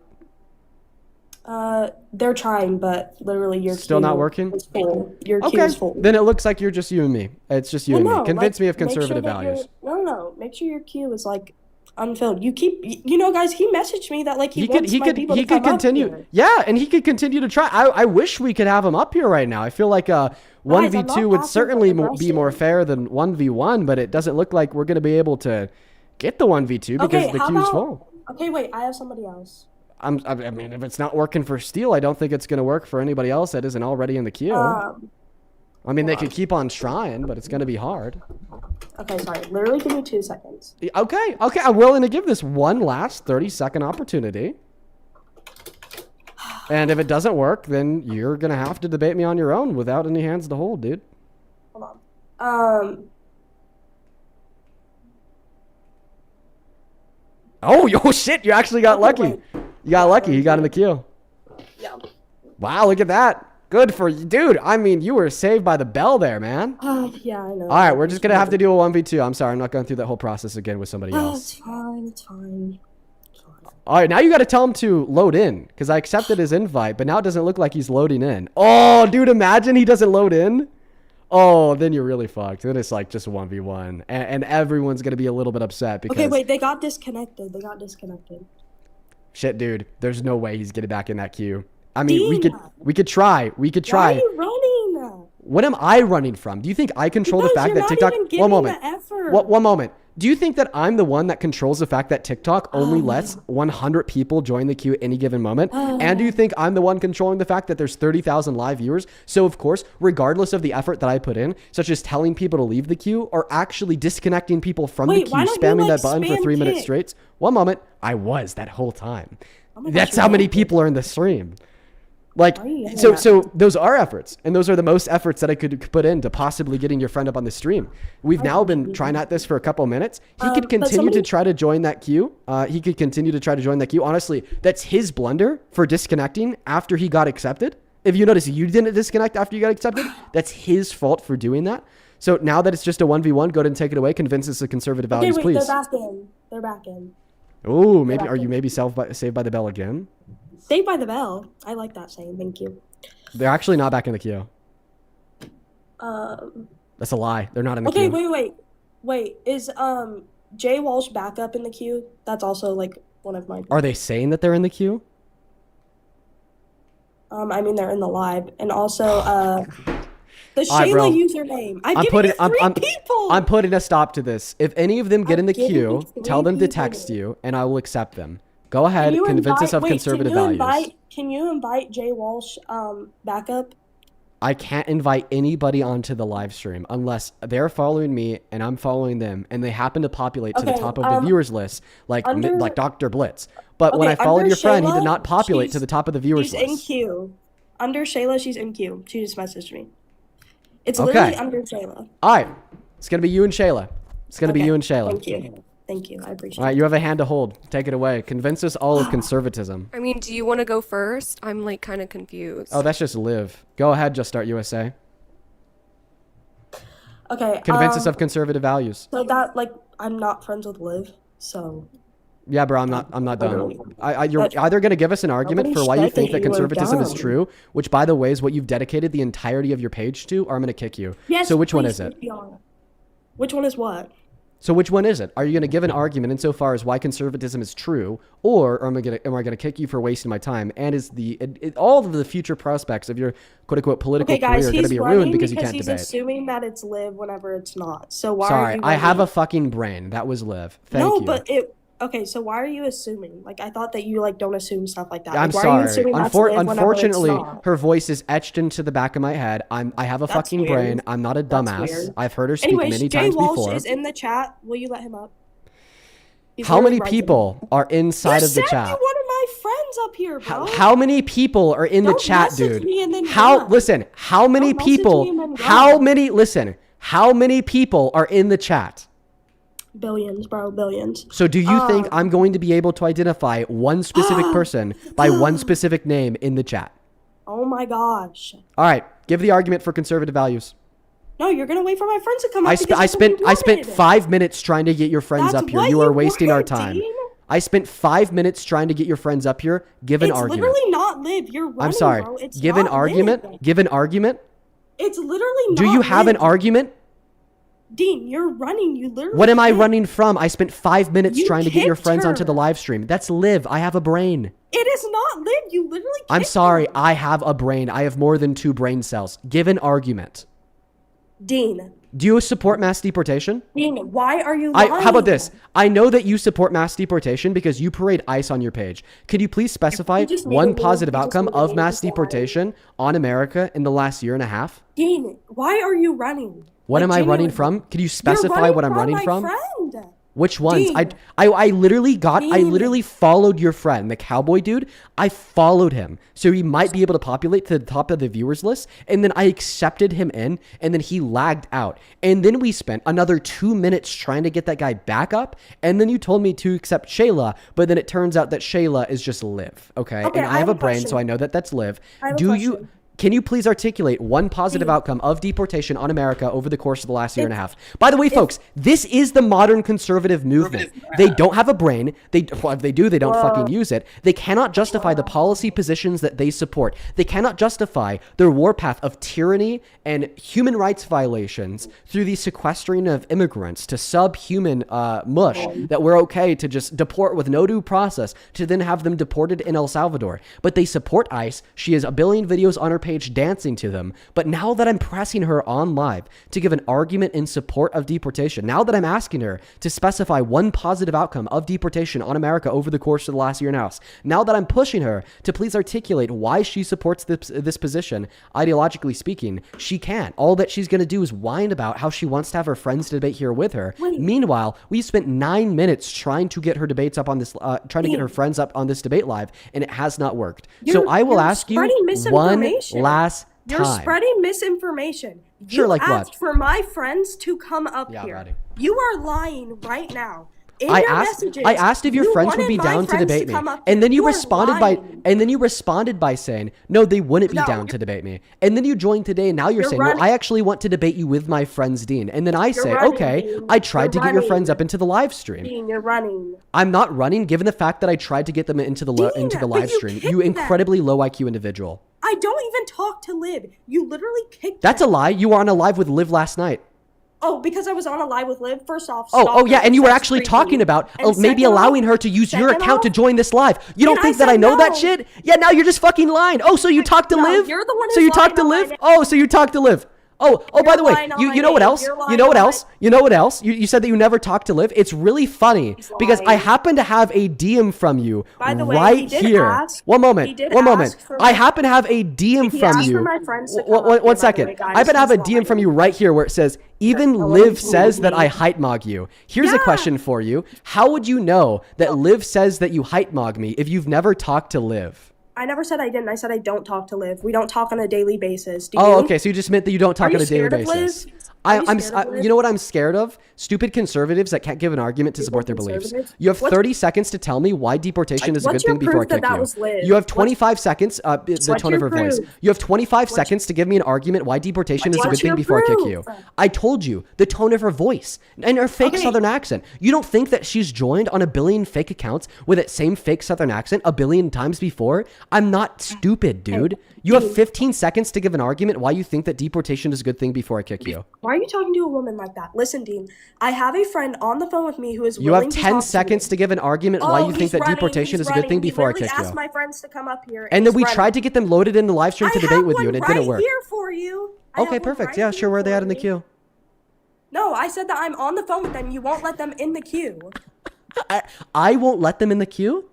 They're trying, but literally your Still queue not working? is full. Your queue Okay, is full. then it looks like you're just you and me. It's just you and me. Convince me of make sure conservative that values. No. Make sure your queue is like unfilled. You keep, guys. He messaged me that like he could continue. Here. Yeah, and he could continue to try. I wish we could have him up here right now. I feel like 1v2 would certainly be more fair than 1v1, but it doesn't look like we're going to be able to get the 1v2 because the queue's full. Okay, wait. I have somebody else. I mean, if it's not working for Steele, I don't think it's going to work for anybody else that isn't already in the queue. I mean, they could keep on trying, but it's going to be hard. Okay, sorry. Literally give me 2 seconds. Okay. I'm willing to give this one last 30-second opportunity. And if it doesn't work, then you're going to have to debate me on your own without any hands to hold, dude. Hold on. Oh, shit. You actually got lucky. Wait. You got lucky. You got in the queue. Yeah. Wow, look at that. Good for you. Dude, I mean, you were saved by the bell there, man. Yeah, I know. All right, we're just going to have to do a 1v2. I'm sorry. I'm not going through that whole process again with somebody else. It's fine. All right, now you got to tell him to load in because I accepted his invite, but now it doesn't look like he's loading in. Oh, dude, imagine he doesn't load in. Oh, then you're really fucked. Then it's like just a 1v1, and everyone's going to be a little bit upset because... Okay, wait, they got disconnected. Shit, dude, there's no way he's getting back in that queue. I mean, Dean, we could try. Why are you running? What am I running from? Do you think I control the fact that TikTok... One moment. One moment. Do you think that I'm the one that controls the fact that TikTok only lets 100 people join the queue at any given moment? And do you think I'm the one controlling the fact that there's 30,000 live viewers? So, of course, regardless of the effort that I put in, such as telling people to leave the queue or actually disconnecting people from the queue, spamming that button for 3 minutes straight. One moment. I was that whole time. That's how many people are in the stream. Like, so those are efforts, and those are the most efforts that I could put into possibly getting your friend up on the stream. We've now been trying at this for a couple minutes. He could continue to try to join that queue. Honestly, that's his blunder for disconnecting after he got accepted. If you notice, you didn't disconnect after you got accepted. That's his fault for doing that. So now that it's just a 1v1, go ahead and take it away. Convince us of conservative values, please. They're back in. Oh, maybe are you saved by the bell again? Saved by the bell. I like that saying. Thank you. They're actually not back in the queue. That's a lie. They're not in the queue. Okay, wait. Is Jay Walsh back up in the queue? That's also like one of my. Are they saying that they're in the queue? I mean they're in the live, and also the Shayla username. I'm putting a stop to this. If any of them get in the queue, tell them to text you, and I will accept them. Go ahead, convince us of conservative values. Can you invite Jay Walsh back up? I can't invite anybody onto the live stream unless they're following me and I'm following them, and they happen to populate to the top of the viewers list, like Dr. Blitz. But when I followed your friend, he did not populate to the top of the viewers list. She's in queue. Under Shayla, she's in queue. She just messaged me. It's literally under Shayla. All right, it's gonna be you and Shayla. Thank you. I appreciate it. All right, you have a hand to hold. Take it away. Convince us all of conservatism. I mean, do you want to go first? I'm like kind of confused. Oh, that's just Liv. Go ahead, Just Start USA. Okay. Convince us of conservative values. So that, like, I'm not friends with Liv, so Yeah, bro, I'm not done. You're either going to give us an argument for why you think that conservatism is true, which, by the way, is what you've dedicated the entirety of your page to, or I'm going to kick you. Yes, so which one please is it? be on. Which one is what? So which one is it? Are you going to give an argument insofar as why conservatism is true, or am I going to kick you for wasting my time? And is all of the future prospects of your quote unquote political career going to be ruined because you can't he's debate? assuming that it's live whenever it's not. So why? Sorry, are you I have a fucking brain. That was live. Thank you. No, but okay, so why are you assuming? Like, I thought that you like don't assume stuff like that. I'm like, why Are you sorry. assuming that's live whenever it's Unfortunately, not? her voice is etched into the back of my head. I have a That's fucking weird. brain. I'm not a dumbass. weird. I've heard her speak Anyways, many Jay times Walsh before. is in the chat. Will you let him up? He's How many literally right people are inside of the You chat? said you wanted my friends up here, bro. How many people are in the Don't chat, message dude? me and then run. Listen, how many Don't message people? me and then run. How many people are in the chat? Billions, bro, billions. So do you think I'm going to be able to identify one specific person by one specific name in the chat? Oh my gosh. All right, give the argument for conservative values. No, you're gonna wait for my friends to come up. I because spent that's what you wanted. 5 minutes trying to get your friends That's up here. what You are you wasting our wanted, time. Dean. I spent 5 minutes trying to get your friends up here. Give an It's argument. literally not live. You're running, I'm sorry. bro. It's Give an not argument. live. Give an argument. It's literally not Do you have an live. argument? Dean, you're running. You literally What am I can't. running from? I spent 5 minutes You trying to get your kicked friends her. onto the live stream. That's live. I have a brain. It is not live. You literally I'm kicked sorry. her. I have a brain. I have more than 2 brain cells. Give an argument. Dean. Do you support mass deportation? Dean, why are you lying? How about this? I know that you support mass deportation because you parade ICE on your page. Could you please specify You just made one a meme. positive You just outcome made a of meme. mass Just lie. deportation on America in the last year and a half? Dean, why are you running? What am I running genuinely. from? Could you You're specify what I'm running my from? Friend. Which ones? Dean. I literally Dean. followed your friend, the cowboy dude. I followed him. So he might be able to populate to the top of the viewers list. And then I accepted him in, and then he lagged out. And then we spent another 2 minutes trying to get that guy back up. And then you told me to accept Shayla, but then it turns out that Shayla is just Liv. Okay. Okay, And I have a brain, question. so I know that that's Liv. I have a question. Can you please articulate one positive outcome of deportation on America over the course of the last year and a half? By the way, folks, this is the modern conservative movement. They don't have a brain. Well, if they do, they don't fucking use it. They cannot justify the policy positions that they support. They cannot justify their warpath of tyranny and human rights violations through the sequestering of immigrants to subhuman mush that we're okay to just deport with no due process to then have them deported in El Salvador. But they support ICE. She has a billion videos on her page dancing to them. But now that I'm pressing her on live to give an argument in support of deportation, now that I'm asking her to specify one positive outcome of deportation on America over the course of the last year and a half, now that I'm pushing her to please articulate why she supports this position, ideologically speaking, she can't. All that she's going to do is whine about how she wants to have her friends debate here with her. Wait. Meanwhile, we spent 9 minutes trying to get her debates up on this, trying to get her friends up on this debate live, and it has not worked. So I will You're ask you spreading one misinformation. last You're time. spreading misinformation. Sure, You like what? asked for my friends to come up Yeah, here. buddy. You are lying right now. In I your asked messages, if your you friends would wanted be my down to friends debate me, come up and then here. you are responded by saying no, they wouldn't be No. down to debate me. And then you joined today, and now you're You're saying, running. well, I actually want to debate you with my friends, Dean. And then I say, running, okay, Dean. I tried to You're get your running. friends up into the live stream. Dean, you're running. I'm not running, given the fact that I tried to get them into the Dean, live but you stream. kicked You them. incredibly low IQ individual. I don't even talk to Liv. You literally kicked That's a them. lie. You were on a live with Liv last night. Oh, because I was on a live with Liv. First off, Oh, stop yeah, it. and you were That's actually creepy. talking about And maybe second allowing off- her to use your second account to off- join this live. You don't And think I that I said know that no. shit? Yeah, now you're just fucking lying. Oh, so you talked to No, Liv? you're the one So who's you talked to lying on Liv? my Oh, so you talked to Liv. Oh, by the way, lying on you my know what name. else? You're You lying know what on my- else? You know what else? You said that you never talked to Liv. It's really funny because I lying. happen to have a DM from you By the way, right he did here. ask- One he moment. did One moment. ask for I my- happen to have a DM He from asked you. for my friends to come One up here, by the second. way, guys. I happen to have a He's DM from you right here where it says, even Liv says that I height mog you. Here's a Yeah. question for you. How would you know that Liv says that you height mog me if you've never talked to Liv? I never said I didn't. I said I don't talk to Liv. We don't talk on a daily basis. Do Oh, you? okay. So you just meant that you don't talk Are you on a daily scared of Liv? basis. You know what I'm scared of? Stupid conservatives that can't give an argument to support their beliefs. You have 30 seconds to tell me why deportation is a good thing before I kick you. You have 25 seconds, the tone of her voice. You have 25 seconds to give me an argument why deportation is a good thing before I kick you. I told you, the tone of her voice and her fake Southern accent. You don't think that she's joined on a billion fake accounts with that same fake Southern accent a billion times before? I'm not stupid, dude. You have 15 seconds to give an argument why you think that deportation is a good thing before I kick you. Why are you talking to a woman like that? Listen, Dean, I have a friend on the phone with me who is You have 10 seconds to give an argument why you think that deportation is a good thing before I kick you. Asked my friends to come up here. And then we tried to get them loaded in the live stream to debate with you, and it didn't work. Here for you. Okay, perfect. Yeah, sure. Where are they at in the queue? No, I said that I'm on the phone with them. You won't let them in the queue. I won't let them in the queue?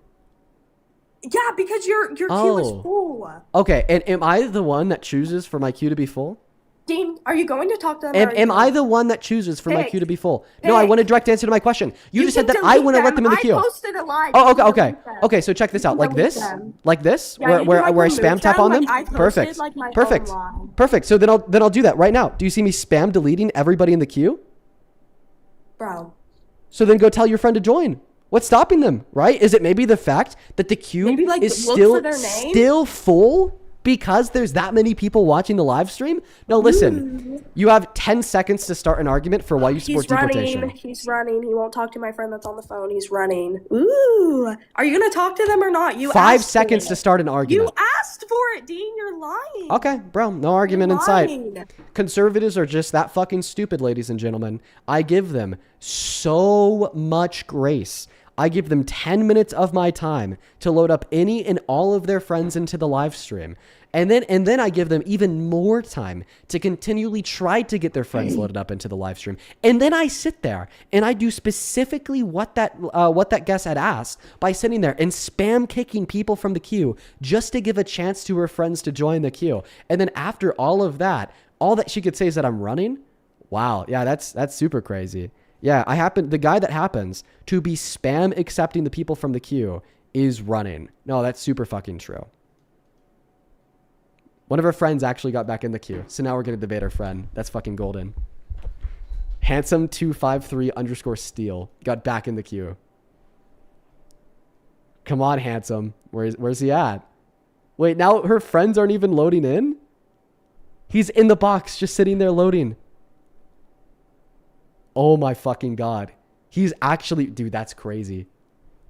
Yeah, because your queue is full. Okay, and am I the one that chooses for my queue to be full? Dean, are you going to talk to them? Am I the one that chooses for my queue to be full? No, I want a direct answer to my question. You just said that I want to let them in the queue. I posted a live. Oh, okay. So check this out. Like this, where I spam tap on them. Perfect. So then I'll do that right now. Do you see me spam deleting everybody in the queue? Bro. So then go tell your friend to join. What's stopping them, right? Is it maybe the fact that the queue is still full because there's that many people watching the live stream? No, listen. You have 10 seconds to start an argument for why you support deportation. He's running. He won't talk to my friend that's on the phone. He's running. Ooh. Are you going to talk to them or not? 5 seconds to start an argument. You asked for it, Dean. You're lying. Okay, bro. No argument in sight. Conservatives are just that fucking stupid, ladies and gentlemen. I give them so much grace. I give them 10 minutes of my time to load up any and all of their friends into the live stream. And then I give them even more time to continually try to get their friends loaded up into the live stream. And then I sit there and I do specifically what that guest had asked by sitting there and spam kicking people from the queue just to give a chance to her friends to join the queue. And then after all of that, all that she could say is that I'm running. Wow. Yeah, that's super crazy. Yeah, the guy that happens to be spam accepting the people from the queue is running. No, that's super fucking true. One of our friends actually got back in the queue. So now we're going to debate our friend. That's fucking golden. Handsome253_steal got back in the queue. Come on, Handsome. Where's he at? Wait, now her friends aren't even loading in? He's in the box, just sitting there loading. Oh my fucking God. He's actually... Dude, that's crazy.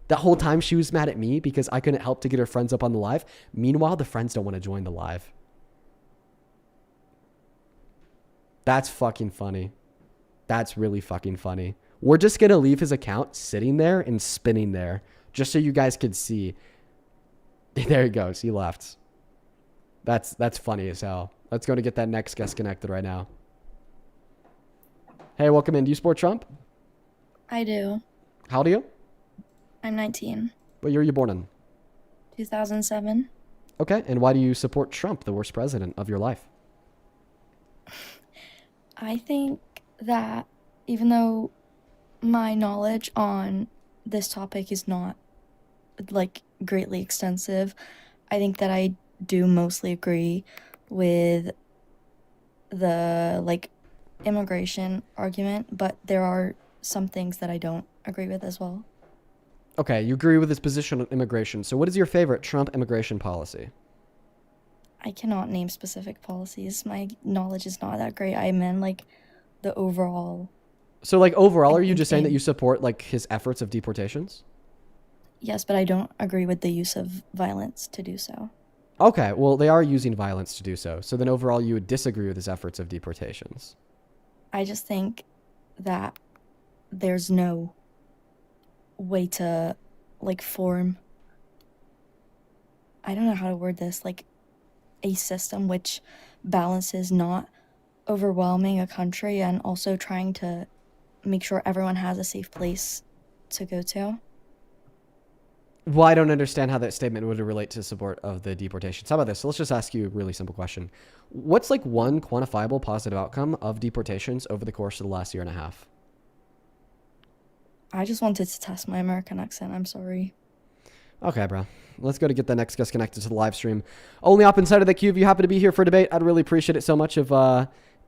That whole time she was mad at me because I couldn't help to get her friends up on the live. Meanwhile, the friends don't want to join the live. That's fucking funny. That's really fucking funny. We're just going to leave his account sitting there and spinning there just so you guys could see. There he goes. He left. That's funny as hell. Let's go to get that next guest connected right now. Hey, welcome in. Do you support Trump? I do. How old are you? I'm 19. What year were you born in? 2007. Okay, and why do you support Trump, the worst president of your life? I think that even though my knowledge on this topic is not, like, greatly extensive, I think that I do mostly agree with the, like, immigration argument, but there are some things that I don't agree with as well. Okay, you agree with his position on immigration. So what is your favorite Trump immigration policy? I cannot name specific policies. My knowledge is not that great. I meant like the overall. So like overall, are you just saying that you support like his efforts of deportations? Yes, but I don't agree with the use of violence to do so. Okay, well, they are using violence to do so. So then overall, you would disagree with his efforts of deportations. I just think that there's no way to, like, form, I don't know how to word this, like, a system which balances not overwhelming a country and also trying to make sure everyone has a safe place to go to. Well, I don't understand how that statement would relate to support of the deportations. How about this? So let's just ask you a really simple question. What's like one quantifiable positive outcome of deportations over the course of the last year and a half? I just wanted to test my American accent. I'm sorry. Okay, bro. Let's go to get the next guest connected to the live stream. Only up inside of the queue if you happen to be here for debate. I'd really appreciate it so much if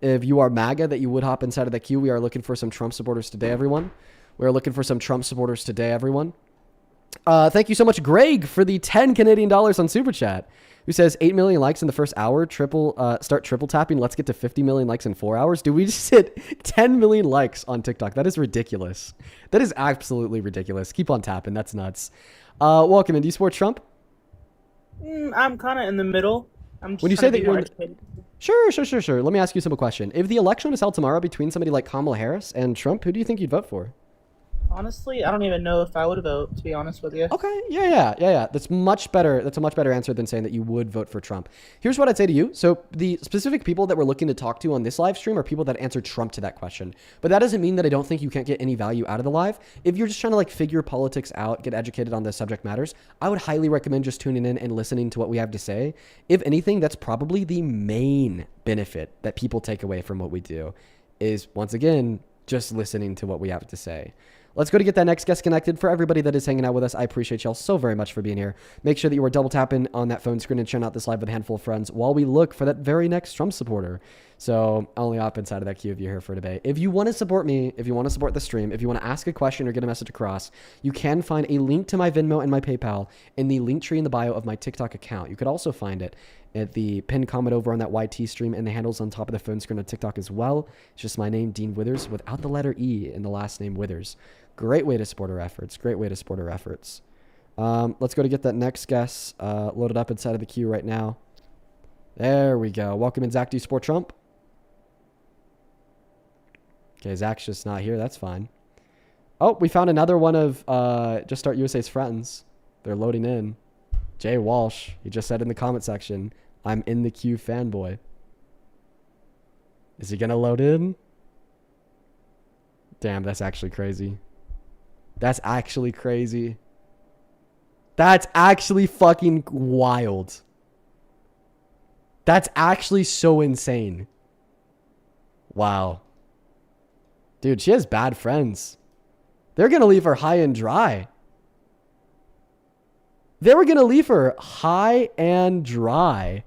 if you are MAGA, that you would hop inside of that queue. We are looking for some Trump supporters today, everyone. We are looking for some Trump supporters today, everyone. Thank you so much, Greg, for the 10 Canadian dollars on Super Chat, who says 8 million likes in the first hour. Start triple tapping. Let's get to 50 million likes in 4 hours. Dude, we just hit 10 million likes on TikTok. That is ridiculous. That is absolutely ridiculous. Keep on tapping. That's nuts. Welcome in. Do you support Trump? I'm kind of in the middle. I'm just When you say that you're educated. Sure. Let me ask you a simple question. If the election was held tomorrow between somebody like Kamala Harris and Trump, who do you think you'd vote for? Honestly, I don't even know if I would vote, to be honest with you. Okay, yeah. That's much better. That's a much better answer than saying that you would vote for Trump. Here's what I'd say to you. So the specific people that we're looking to talk to on this live stream are people that answer Trump to that question. But that doesn't mean that I don't think you can't get any value out of the live. If you're just trying to like figure politics out, get educated on the subject matters, I would highly recommend just tuning in and listening to what we have to say. If anything, that's probably the main benefit that people take away from what we do is, once again, just listening to what we have to say. Let's go to get that next guest connected. For everybody that is hanging out with us, I appreciate y'all so very much for being here. Make sure that you are double tapping on that phone screen and sharing out this live with a handful of friends while we look for that very next Trump supporter. So only hop inside of that queue if you're here for today. If you want to support me, if you want to support the stream, if you want to ask a question or get a message across, you can find a link to my Venmo and my PayPal in the link tree in the bio of my TikTok account. You could also find it at the pinned comment over on that YT stream, and the handles on top of the phone screen on TikTok as well. It's just my name, Dean Withers, without the letter E in the last name Withers. Great way to support our efforts. Let's go to get that next guest loaded up inside of the queue right now. There we go. Welcome in, Zach. Do you support Trump? Okay, Zach's just not here. That's fine. Oh, we found another one of Just Start USA's friends. They're loading in. Jay Walsh. He just said in the comment section, I'm in the queue, fanboy. Is he going to load in? Damn, that's actually crazy. That's actually crazy. That's actually fucking wild. That's actually so insane. Wow. Dude, she has bad friends. They're going to leave her high and dry. They were going to leave her high and dry.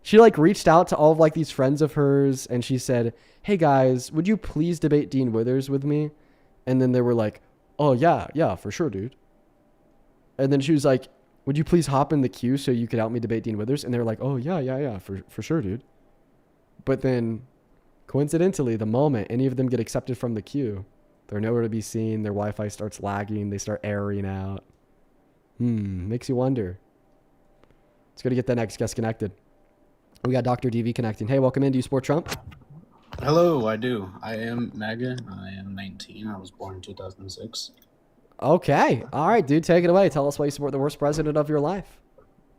She like reached out to all of like these friends of hers and she said, hey guys, would you please debate Dean Withers with me? And then they were like, oh yeah, for sure, dude. And then she was like, would you please hop in the queue so you could help me debate Dean Withers? And they were like, oh yeah, for sure, dude. But then coincidentally, the moment any of them get accepted from the queue, they're nowhere to be seen. Their Wi-Fi starts lagging. They start erroring out. Makes you wonder. Let's go to get that next guest connected. We got Dr. DV connecting. Hey, welcome in. Do you support Trump? Hello, I do. I am MAGA. I am 19. I was born in 2006. Okay. All right, dude. Take it away. Tell us why you support the worst president of your life.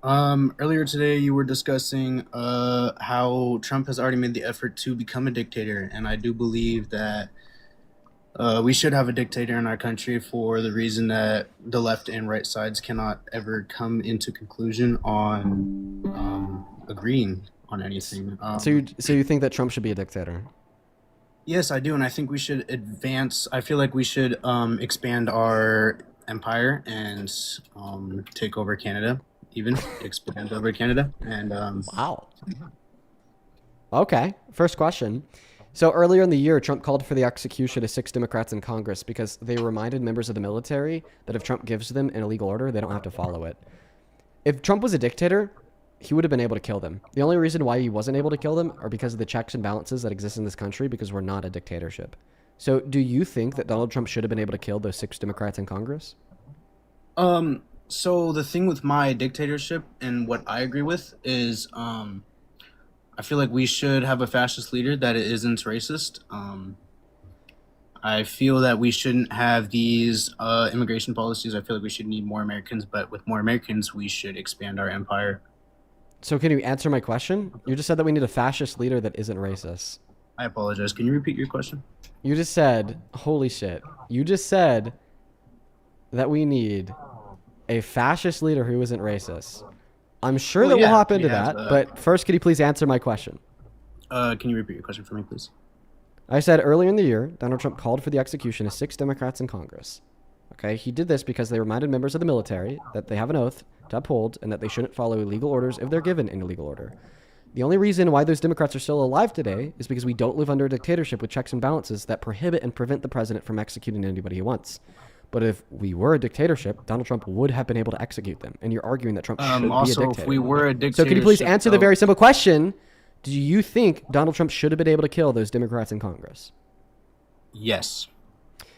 Earlier today, you were discussing how Trump has already made the effort to become a dictator, and I do believe that we should have a dictator in our country for the reason that the left and right sides cannot ever come into conclusion on agreeing on anything. So you think that Trump should be a dictator? Yes, I do, and I think we should advance. I feel like we should expand our empire and take over Canada, even expand over Canada. And wow. Okay, first question. So earlier in the year, Trump called for the execution of 6 Democrats in Congress because they reminded members of the military that if Trump gives them an illegal order, they don't have to follow it. If Trump was a dictator, he would have been able to kill them. The only reason why he wasn't able to kill them are because of the checks and balances that exist in this country because we're not a dictatorship. So do you think that Donald Trump should have been able to kill those 6 Democrats in Congress? So the thing with my dictatorship and what I agree with is I feel like we should have a fascist leader that isn't racist. I feel that we shouldn't have these immigration policies. I feel like we should need more Americans, but with more Americans, we should expand our empire. So can you answer my question? You just said that we need a fascist leader that isn't racist. I apologize. Can you repeat your question? You just said, holy shit. You just said that we need a fascist leader who isn't racist. I'm sure that we'll hop into that, but first, could you please answer my question? Can you repeat your question for me, please? I said earlier in the year, Donald Trump called for the execution of 6 Democrats in Congress. Okay, he did this because they reminded members of the military that they have an oath to uphold and that they shouldn't follow illegal orders if they're given an illegal order. The only reason why those Democrats are still alive today is because we don't live under a dictatorship with checks and balances that prohibit and prevent the president from executing anybody he wants. But if we were a dictatorship, Donald Trump would have been able to execute them. And you're arguing that Trump should be a Also, dictator. if we were a dictatorship, So can you please answer the though- very simple question? Do you think Donald Trump should have been able to kill those Democrats in Congress? Yes.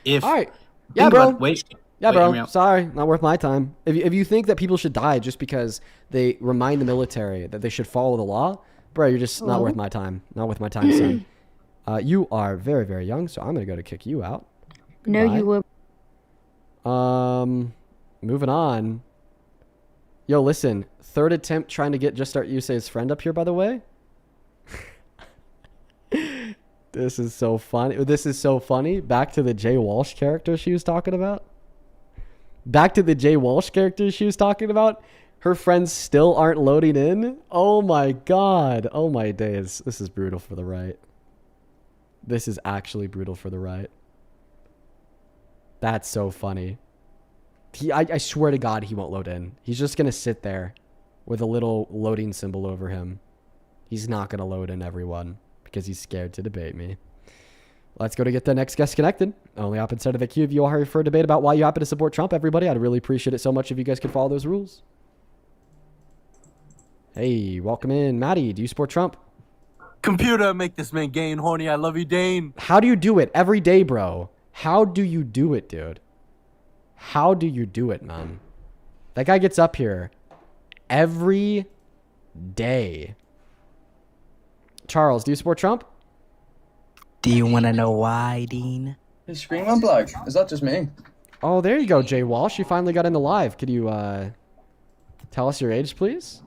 If All right. Yeah, think bro. about- wait, Yeah, wait, hear me bro. out. Sorry, not worth my time. If you think that people should die just because they remind the military that they should follow the law, bro, you're just not worth my time. Not worth my time, son. You are very, very young, so I'm going to go to kick you out. No, you Goodbye. will. Moving on. Yo, listen. Third attempt trying to get Just Start Yusei's friend up here, by the way. This is so funny. This is so funny. Back to the Jay Walsh character she was talking about. Her friends still aren't loading in. Oh my God. Oh my days. This is brutal for the right. This is actually brutal for the right. That's so funny. I swear to God he won't load in. He's just going to sit there with a little loading symbol over him. He's not going to load in, everyone, because he's scared to debate me. Let's go to get the next guest connected. Only up inside of the queue if you are here for a debate about why you happen to support Trump, everybody. I'd really appreciate it so much if you guys could follow those rules. Hey, welcome in. Maddie, do you support Trump? Computer, make this man gay and horny. I love you, Dane. How do you do it? Every day, bro. How do you do it, dude? How do you do it, man? That guy gets up here every day. Charles, do you support Trump? Do you want to know why, Dean? His screen went black. Is that just me? Oh, there you go, Jay Walsh. You finally got into live. Could you tell us your age, please?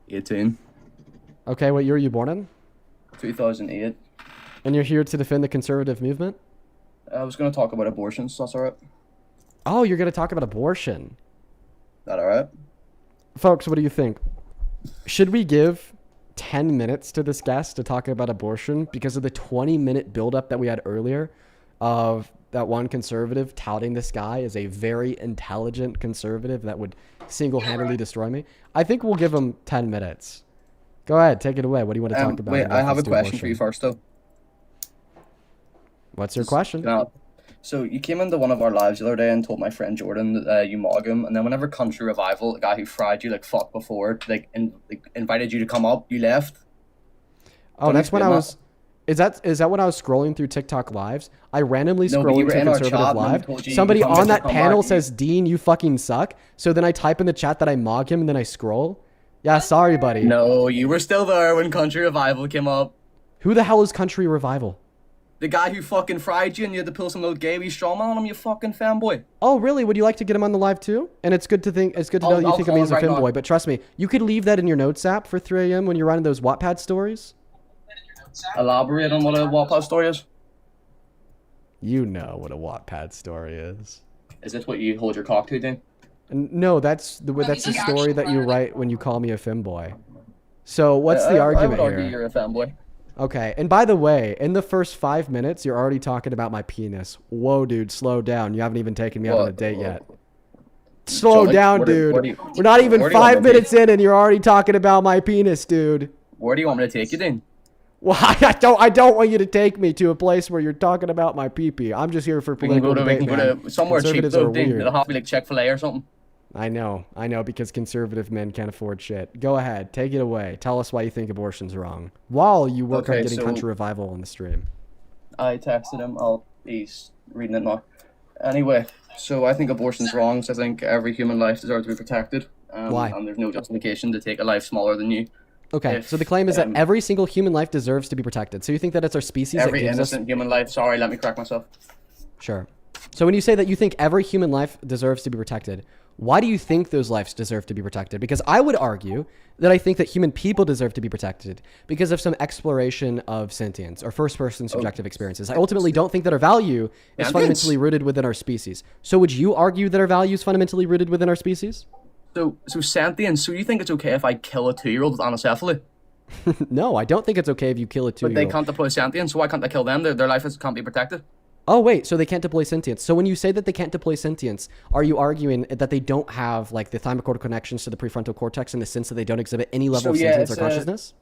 18. Okay, what year were you born in? 2008. And you're here to defend the conservative movement? I was going to talk about abortions. That's alright. Oh, you're going to talk about abortion. That alright? Folks, what do you think? Should we give 10 minutes to this guest to talk about abortion because of the 20-minute buildup that we had earlier of that one conservative touting this guy as a very intelligent conservative that would single-handedly destroy me? I think we'll give him 10 minutes. Go ahead, take it away. What do you want to talk about? Wait, in I have a reference to question for you abortion? first, though. What's your question? So you came into one of our lives the other day and told my friend Jordan that you MAGA him, and then whenever Country Revival, the guy who fried you like fuck before, invited you to come up, you left. Oh, that's when I was... Is that when I was scrolling through TikTok lives? I randomly No, but you scrolling were through in our conservative chat and we live. told you Somebody you on that come panel back. says, Dean, you fucking suck. So then I type in the chat that I MAG him and then I scroll. Yeah, sorry, buddy. No, you were still there when Country Revival came up. Who the hell is Country Revival? The guy who fucking fried you and you had to pull some little gay wee strawman on him, you fucking fanboy. Oh, really? Would you like to get him on the live too? And it's good to know that you I'll think of call me him as a right now. fanboy, but trust me, you could leave that in your notes app for 3 a.m. when you're running those Wattpad stories. Elaborate on what a Wattpad story is. You know what a Wattpad story is. Is this what you hold your cock to, then? No, that's the story that you write when you call me a femboy. So what's the argument I would argue here? you're a fanboy. Okay, and by the way, in the first 5 minutes, you're already talking about my penis. Whoa, dude, slow down. You haven't even taken me out on a date yet. Slow down, dude. We're not even 5 minutes in and you're already talking about my penis, dude. Where do you want me to take you, then? Well, I don't want you to take me to a place where you're talking about my pee-pee. I'm just here for We can political go debate, to somewhere cheap, Conservatives though, are then. weird. It'll have to be like Chick-fil-A or something. I know, because conservative men can't afford shit. Go ahead, take it away. Tell us why you think abortion's wrong. While you work on Okay, getting so- Country Revival on the stream. I texted him. He's reading it now. Anyway, so I think abortion's wrong. So I think every human life deserves to be protected. Why? And there's no justification to take a life smaller than you. Okay, If, so the claim is that every single human life deserves to be protected. So you think that it's our species that every gives us... innocent human life. Sorry, let me correct myself. Sure. So when you say that you think every human life deserves to be protected, why do you think those lives deserve to be protected? Because I would argue that I think that human people deserve to be protected because of some exploration of sentience or first-person subjective experiences. I ultimately don't think that our value is fundamentally rooted within our species. So would you argue that our value is fundamentally rooted within our species? So sentience. So you think it's okay if I kill a 2-year-old with anencephaly? No, I don't think it's okay if you kill a 2-year-old. But they can't deploy sentience. So why can't I kill them? Their life can't be protected. Oh, wait, so they can't deploy sentience. So when you say that they can't deploy sentience, are you arguing that they don't have like the thymocortical connections to the prefrontal cortex in the sense that they don't exhibit any level of sentience or consciousness?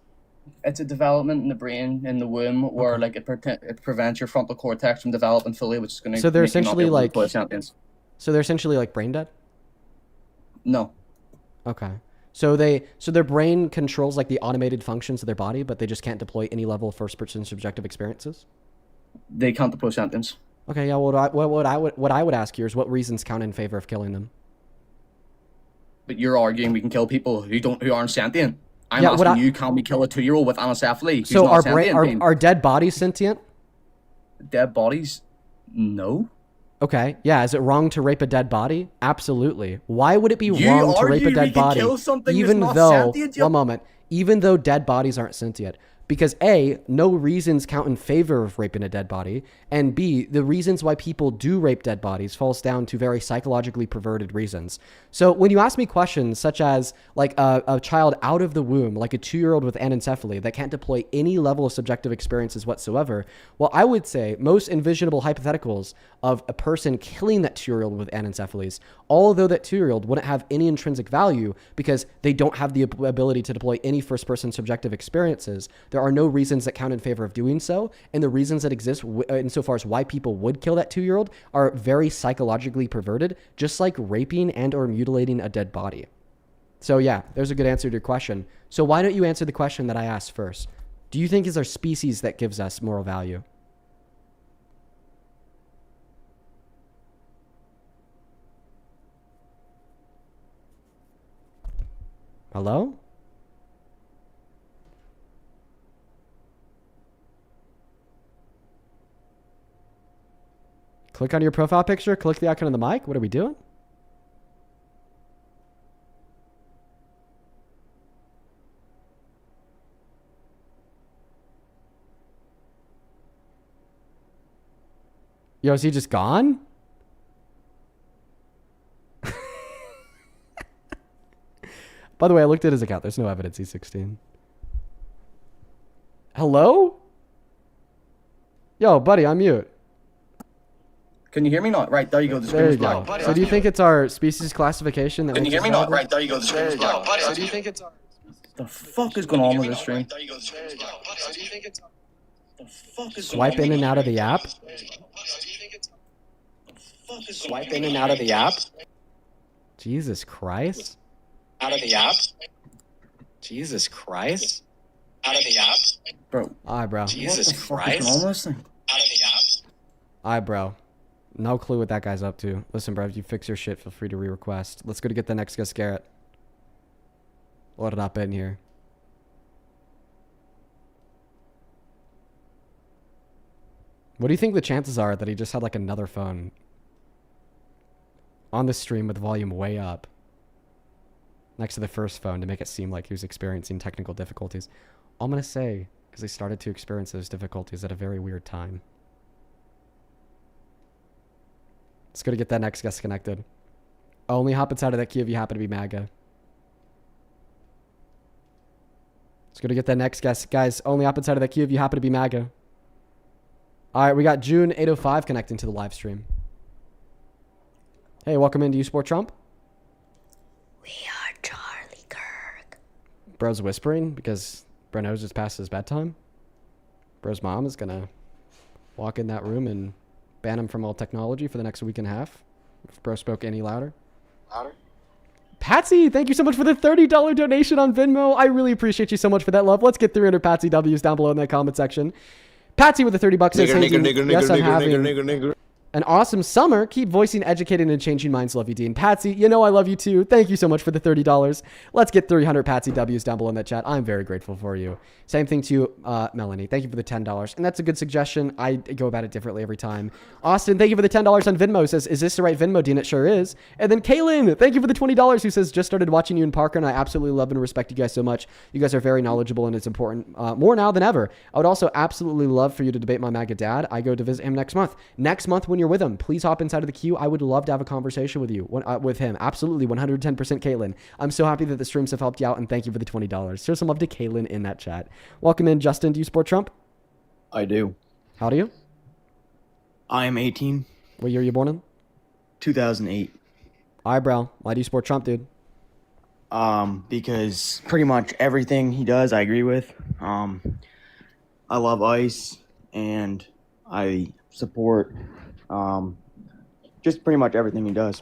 It's a development in the brain in the womb where like it prevents your frontal cortex from developing fully, which is going to So they're make you not be essentially able to like. deploy sentience. So they're essentially like brain dead. No. Okay. So their brain controls like the automated functions of their body, but they just can't deploy any level of first-person subjective experiences. They can't deploy sentience. Okay. Yeah. What I would ask here is what reasons count in favor of killing them. But you're arguing we can kill people who aren't sentient. I'm Yeah, asking you, can we kill a 2-year-old with anencephaly? who's So not sentient? are dead bodies sentient? Dead bodies? No. Okay. Yeah. Is it wrong to rape a dead body? Absolutely. Why would it be wrong to rape a dead body? Even though, one moment, even though dead bodies aren't sentient. Because A, no reasons count in favor of raping a dead body, and B, the reasons why people do rape dead bodies falls down to very psychologically perverted reasons. So when you ask me questions such as like a child out of the womb, like a 2-year-old with anencephaly that can't deploy any level of subjective experiences whatsoever, well, I would say most envisionable hypotheticals of a person killing that 2-year-old with anencephalies, although that 2-year-old wouldn't have any intrinsic value because they don't have the ability to deploy any first-person subjective experiences, there are no reasons that count in favor of doing so, and the reasons that exist insofar as why people would kill that 2-year-old are very psychologically perverted, just like raping and or mutilating a dead body. So yeah, there's a good answer to your question. So why don't you answer the question that I asked first? Do you think is our species that gives us moral value? Hello? Click on your profile picture, click the icon on the mic. What are we doing? Yo, is he just gone? By the way, I looked at his account. There's no evidence he's 16. Hello? Yo, buddy, I'm mute. Can you hear me not? Right, there you go. The There you screen is go. black. So do you think it's our species classification that Can you makes hear me us not? bad? Right, there you go. The screen is black. So do you think it's our... The fuck is going on with this stream? Swipe in and out of the app? Swipe in and out of the app. Jesus Christ. Out of the app. Jesus Christ. Out of the app. Bro. Alright, bro. Jesus What the fuck Christ. is going on with this thing? Out of the app. Alright, bro. No clue what that guy's up to. Listen, bro, if you fix your shit, feel free to re-request. Let's go to get the next guest, Garrett. Load it up in here. What do you think the chances are that he just had like another phone on the stream with the volume way up next to the first phone to make it seem like he was experiencing technical difficulties? All I'm going to say is he started to experience those difficulties at a very weird time. Let's go to get that next guest connected. Only hop inside of that queue if you happen to be MAGA. Let's go to get that next guest. Guys, only hop inside of that queue if you happen to be MAGA. All right, we got June 805 connecting to the live stream. Hey, welcome in. Do you support Trump? We are Charlie Kirk. Bro's whispering because bro knows it's past his bedtime. Bro's mom is going to walk in that room and ban him from all technology for the next week and a half if bro spoke any louder. Patsy, thank you so much for the $30 donation on Venmo. I really appreciate you so much for that love. Let's get 300 Patsy W's down below in that comment section. Patsy with the $30 says, "Hey, Dean, yes, I'm having an awesome summer. Keep voicing, educating, and changing minds. Love you, Dean." Patsy, you know I love you too. Thank you so much for the $30. Let's get 300 Patsy W's down below in that chat. I'm very grateful for you. Same thing to you, Melanie. Thank you for the $10. And that's a good suggestion. I go about it differently every time. Austin, thank you for the $10 on Venmo. Says, "Is this the right Venmo, Dean?" It sure is. And then Kaylin, thank you for the $20 who says, "Just started watching you in Parker and I absolutely love and respect you guys so much. You guys are very knowledgeable and it's important more now than ever. I would also absolutely love for you to debate my MAGA dad. I go to visit him next month. Next month when you're with him, please hop inside of the queue. I would love to have a conversation with you, with him. Absolutely, 110% Caitlin. I'm so happy that the streams have helped you out, and thank you for the $20. Show some love to Caitlin in that chat. Welcome in, Justin. Do you support Trump? I do. How do you? I am 18. What year are you born in? 2008. Eyebrow. Why do you support Trump, dude? Because pretty much everything he does, I agree with. I love ICE, and I support just pretty much everything he does.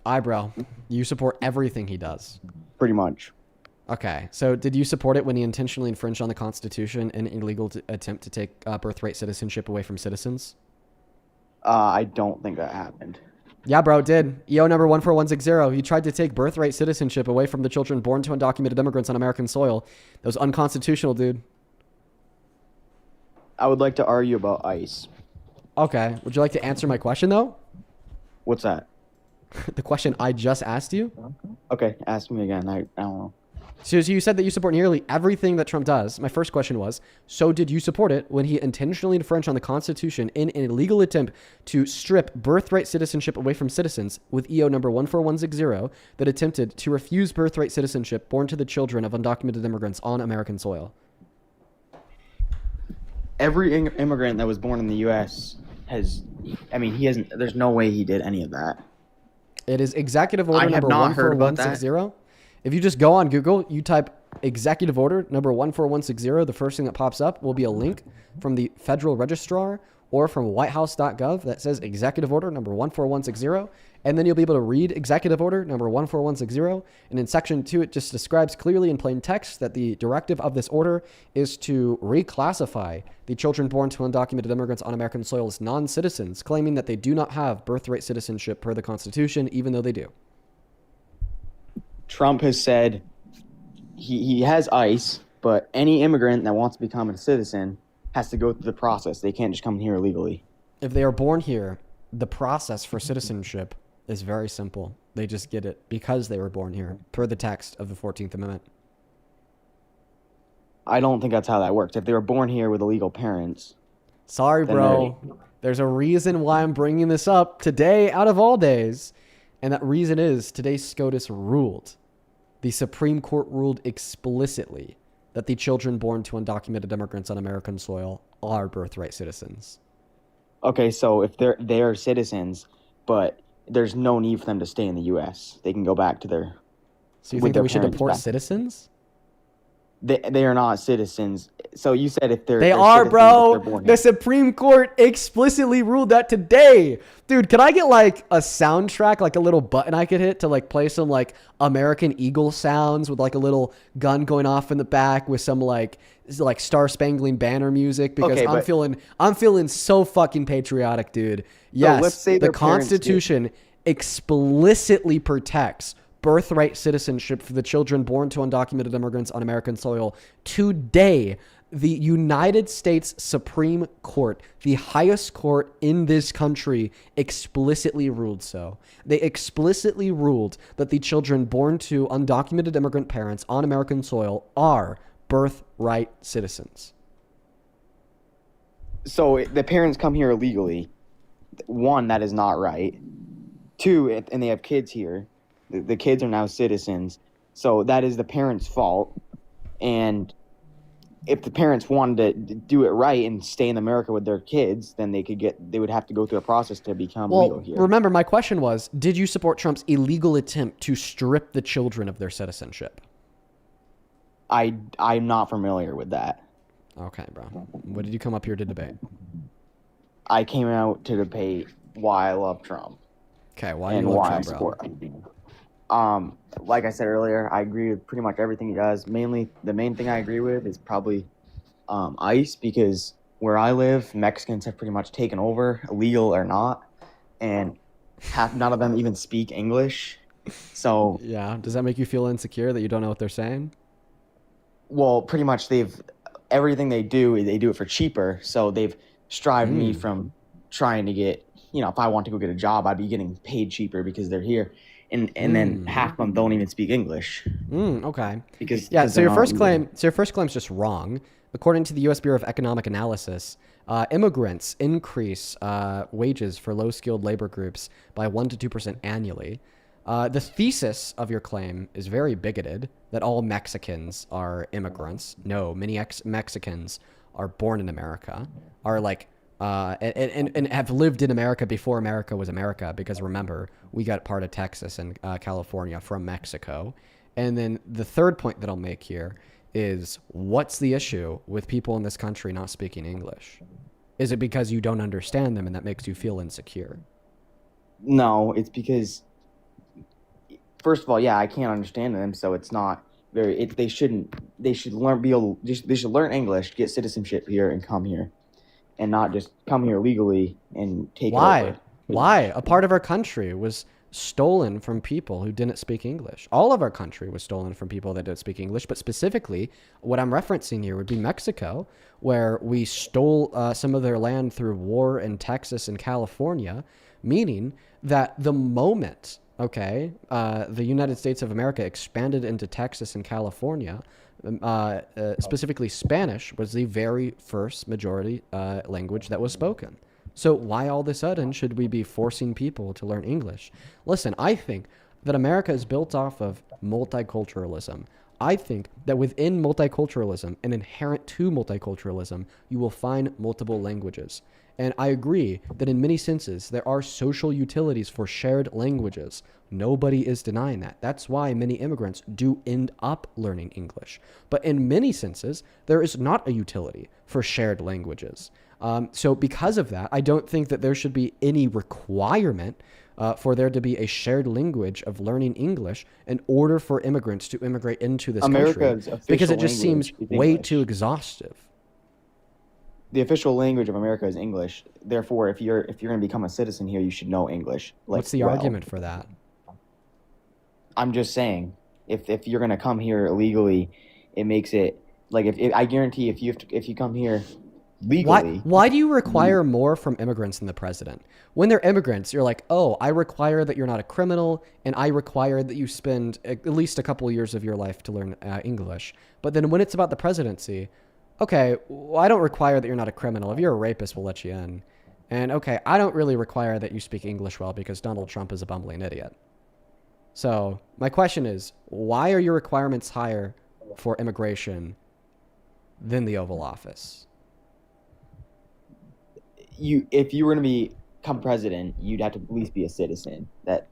Eyebrow, you support everything he does. Pretty much. Okay, so did you support it when he intentionally infringed on the Constitution in an illegal attempt to take birthright citizenship away from citizens? I don't think that happened. Yeah, bro, it did. EO number 14160. He tried to take birthright citizenship away from the children born to undocumented immigrants on American soil. That was unconstitutional, dude. I would like to argue about ICE. Okay, would you like to answer my question, though? What's that? The question I just asked you? Okay, ask me again. I don't know. So you said that you support nearly everything that Trump does. My first question was, so did you support it when he intentionally infringed on the Constitution in an illegal attempt to strip birthright citizenship away from citizens with EO number 14160 that attempted to refuse birthright citizenship born to the children of undocumented immigrants on American soil? Every immigrant that was born in the U.S. he hasn't, there's no way he did any of that. It is Executive Order I have number not heard about 14160. If you just go on Google, you type Executive Order number 14160, the first thing that pops up will be a link from the Federal Registrar or from whitehouse.gov that says Executive Order number 14160. And then you'll be able to read Executive Order number 14160. And in section 2, it just describes clearly in plain text that the directive of this order is to reclassify the children born to undocumented immigrants on American soil as non-citizens, claiming that they do not have birthright citizenship per the Constitution, even though they do. Trump has said he has ICE, but any immigrant that wants to become a citizen has to go through the process. They can't just come here illegally. If they are born here, the process for citizenship is very simple. They just get it because they were born here, per the text of the 14th Amendment. I don't think that's how that works. If they were born here with illegal parents... Sorry, bro. There's a reason why I'm bringing this up today out of all days. And that reason is today's SCOTUS ruled. The Supreme Court ruled explicitly that the children born to undocumented immigrants on American soil are birthright citizens. Okay, so if they are citizens, but there's no need for them to stay in the U.S. They can go back to their... So you think that we should deport citizens? They are not citizens. So you said if they're... They they're are, citizens, bro. if they're born The here. Supreme Court explicitly ruled that today. Dude, can I get like a soundtrack, like a little button I could hit to like play some like American Eagle sounds with like a little gun going off in the back with some like Star Spangled Banner music? Because Okay, I'm feeling so fucking patriotic, dude. Yes, let's say the their parents did. Constitution explicitly protects birthright citizenship for the children born to undocumented immigrants on American soil. Today, the United States Supreme Court, the highest court in this country, explicitly ruled so. They explicitly ruled that the children born to undocumented immigrant parents on American soil are birthright citizens. So the parents come here illegally. One, that is not right. Two, and they have kids here. The kids are now citizens. So that is the parents' fault. And if the parents wanted to do it right and stay in America with their kids, then they would have to go through a process to become legal here. Remember, my question was, did you support Trump's illegal attempt to strip the children of their citizenship? I'm not familiar with that. Okay, bro. What did you come up here to debate? I came out to debate why I love Trump. Okay, why do you love Trump, bro? Like I said earlier, I agree with pretty much everything he does. Mainly, the main thing I agree with is probably ICE, because where I live, Mexicans have pretty much taken over, illegal or not, and none of them even speak English. So yeah, does that make you feel insecure that you don't know what they're saying? Well, pretty much everything they do it for cheaper. So they've strived me from trying to get, if I want to go get a job, I'd be getting paid cheaper because they're here. And then half of them don't even speak English. Okay. Because so your first claim's just wrong. According to the U.S. Bureau of Economic Analysis, immigrants increase wages for low-skilled labor groups by 1 to 2% annually. The thesis of your claim is very bigoted, that all Mexicans are immigrants. No, many Mexicans are born in America, are like, and have lived in America before America was America, because remember, we got part of Texas and California from Mexico. And then the third point that I'll make here is, what's the issue with people in this country not speaking English? Is it because you don't understand them and that makes you feel insecure? No, it's because, first of all, yeah, I can't understand them, so it's not very. They should learn they should learn English, get citizenship here, and come here, and not just come here legally and take over. Why? A part of our country was stolen from people who didn't speak English. All of our country was stolen from people that didn't speak English, but specifically what I'm referencing here would be Mexico, where we stole some of their land through war in Texas and California, meaning that the moment, the United States of America expanded into Texas and California, specifically Spanish was the very first majority language that was spoken. So why all of a sudden should we be forcing people to learn English? Listen, I think that America is built off of multiculturalism. I think that within multiculturalism and inherent to multiculturalism, you will find multiple languages. And I agree that in many senses, there are social utilities for shared languages. Nobody is denying that. That's why many immigrants do end up learning English. But in many senses, there is not a utility for shared languages. So because of that, I don't think that there should be any requirement for there to be a shared language of learning English in order for immigrants to immigrate into this country, because it just seems way too exhaustive. The official language of America is English. Therefore, if you're going to become a citizen here, you should know English. What's the argument for that? I'm just saying, if you're going to come here illegally, it makes it like I guarantee if you come here legally. Why do you require more from immigrants than the president? When they're immigrants, you're like, oh, I require that you're not a criminal, and I require that you spend at least a couple years of your life to learn English. But then when it's about the presidency, okay, well, I don't require that you're not a criminal. If you're a rapist, we'll let you in. And okay, I don't really require that you speak English well because Donald Trump is a bumbling idiot. So my question is, why are your requirements higher for immigration than the Oval Office? If you were going to become president, you'd have to at least be a citizen. That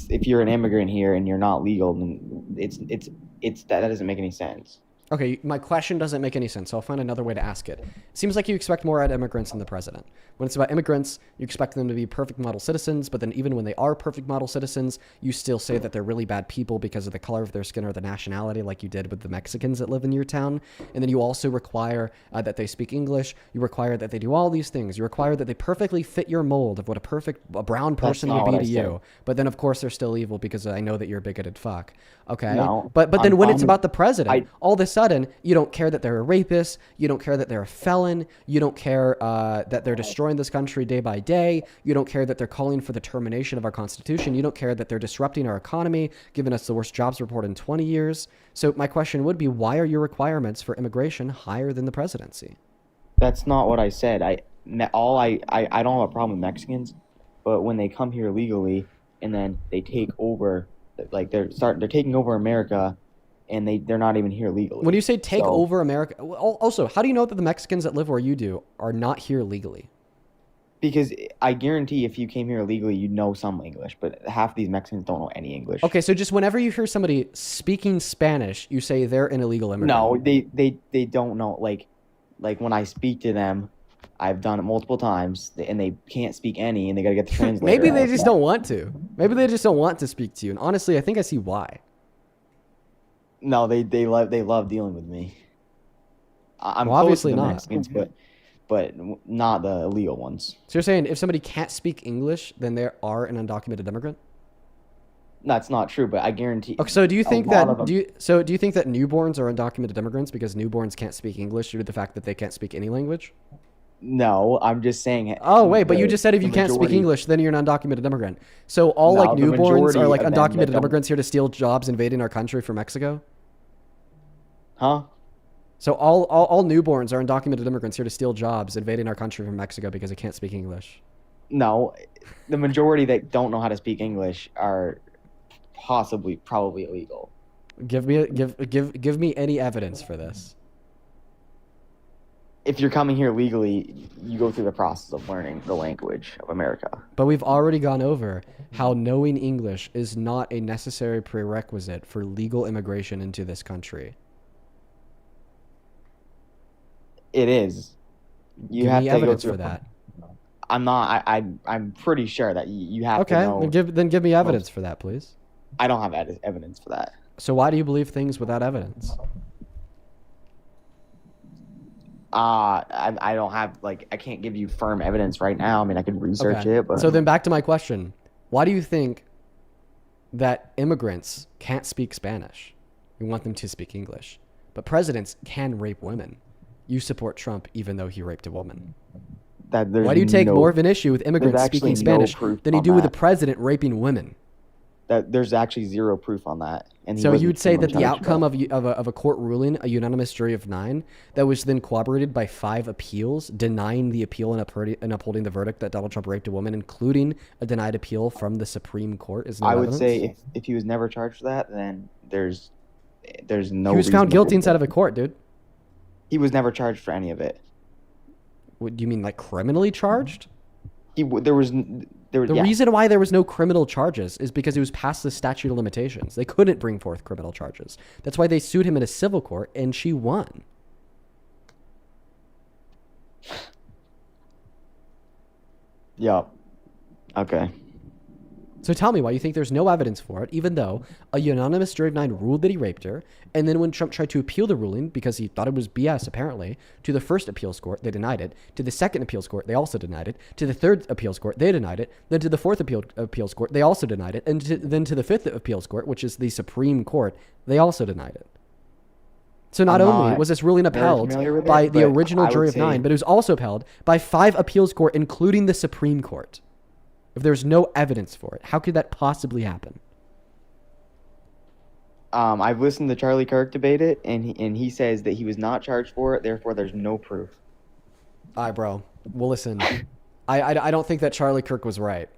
if you're an immigrant here and you're not legal, then that doesn't make any sense. Okay, my question doesn't make any sense, so I'll find another way to ask it. It seems like you expect more out of immigrants than the president. When it's about immigrants, you expect them to be perfect model citizens, but then even when they are perfect model citizens, you still say that they're really bad people because of the color of their skin or the nationality, like you did with the Mexicans that live in your town. And then you also require that they speak English. You require that they do all these things. You require that they perfectly fit your mold of what a brown person would be to you. But then, of course, they're still evil because I know that you're a bigoted fuck. Okay? No, but then when it's about the president, all of a sudden, you don't care that they're a rapist. You don't care that they're a felon. You don't care that they're destroying this country day by day. You don't care that they're calling for the termination of our Constitution. You don't care that they're disrupting our economy, giving us the worst jobs report in 20 years. So my question would be, why are your requirements for immigration higher than the presidency? That's not what I said. I don't have a problem with Mexicans, but when they come here legally and then they take over, like they're taking over America, and they're not even here legally. When you say take over America, also, how do you know that the Mexicans that live where you do are not here legally? Because I guarantee if you came here illegally, you'd know some English, but half these Mexicans don't know any English. Okay, so just whenever you hear somebody speaking Spanish, you say they're an illegal immigrant. No, they don't know. Like when I speak to them, I've done it multiple times, and they can't speak any, and they gotta get the translator. Maybe they just don't want to. Maybe they just don't want to speak to you. And honestly, I think I see why. No, they love dealing with me. I'm well, obviously close to the not. Mexicans, but not the illegal ones. So you're saying if somebody can't speak English, then they are an undocumented immigrant? That's not true, but I guarantee. Okay, so do you think that do you think that newborns are undocumented immigrants because newborns can't speak English due to the fact that they can't speak any language? No, I'm just saying. Oh wait, but you just said if you can't speak English, then you're an undocumented immigrant. So all like newborns are like undocumented immigrants here to steal jobs, invading our country from Mexico? Huh? So all newborns are undocumented immigrants here to steal jobs, invading our country from Mexico because they can't speak English. No, the majority that don't know how to speak English are probably illegal. Give me any evidence for this. if you're coming here legally, you go through the process of learning the language of America. But we've already gone over how knowing English is not a necessary prerequisite for legal immigration into this country. It is. You Give have me to go evidence through for that. I'm not. I'm pretty sure that you have to Okay, know. then give me evidence for that, please. I don't have evidence for that. So why do you believe things without evidence? I don't have I can't give you firm evidence right now. I mean, I could research Okay. it, but So then back to my question. Why do you think that immigrants can't speak Spanish? We want them to speak English. But presidents can rape women. You support Trump even though he raped a woman. Why do you take more of an issue with immigrants speaking Spanish than you do with the president raping women? That there's actually zero proof on that. And So you'd say that the outcome of a court ruling, a unanimous jury of 9, that was then corroborated by 5 appeals, denying the appeal and upholding the verdict that Donald Trump raped a woman, including a denied appeal from the Supreme Court, is no I would evidence? say if he was never charged for that, then there's no. He was found reasonable- guilty inside of a court, dude. He was never charged for any of it. What do you mean, like criminally charged? The reason why there was no criminal charges is because he was past the statute of limitations. They couldn't bring forth criminal charges. That's why they sued him in a civil court, and she won. Yeah. Okay. So tell me why you think there's no evidence for it, even though a unanimous jury of 9 ruled that he raped her, and then when Trump tried to appeal the ruling, because he thought it was BS apparently, to the first appeals court, they denied it. To the second appeals court, they also denied it. To the third appeals court, they denied it. Then to the fourth appeals court, they also denied it. And then to the fifth appeals court, which is the Supreme Court, they also denied it. So not only was this ruling upheld by the original jury of 9, but it was also upheld by 5 appeals court, including the Supreme Court. If there's no evidence for it, how could that possibly happen? I've listened to Charlie Kirk debate it, and he says that he was not charged for it. Therefore, there's no proof. All right, bro. Well, listen, I don't think that Charlie Kirk was right.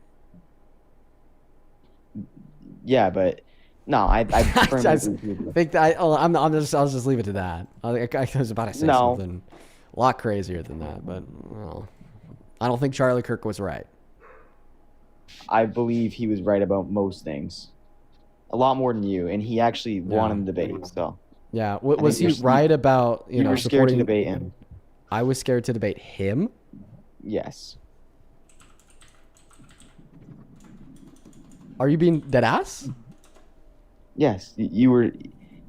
Yeah, but no, I think that I'll just leave it to that. I was about to say something a lot crazier than that, but well, I don't think Charlie Kirk was right. I believe he was right about most things. A lot more than you, and he actually won in the debate. So yeah, was he right about you were scared to debate him? I was scared to debate him. Yes. Are you being dead ass? Yes, you were.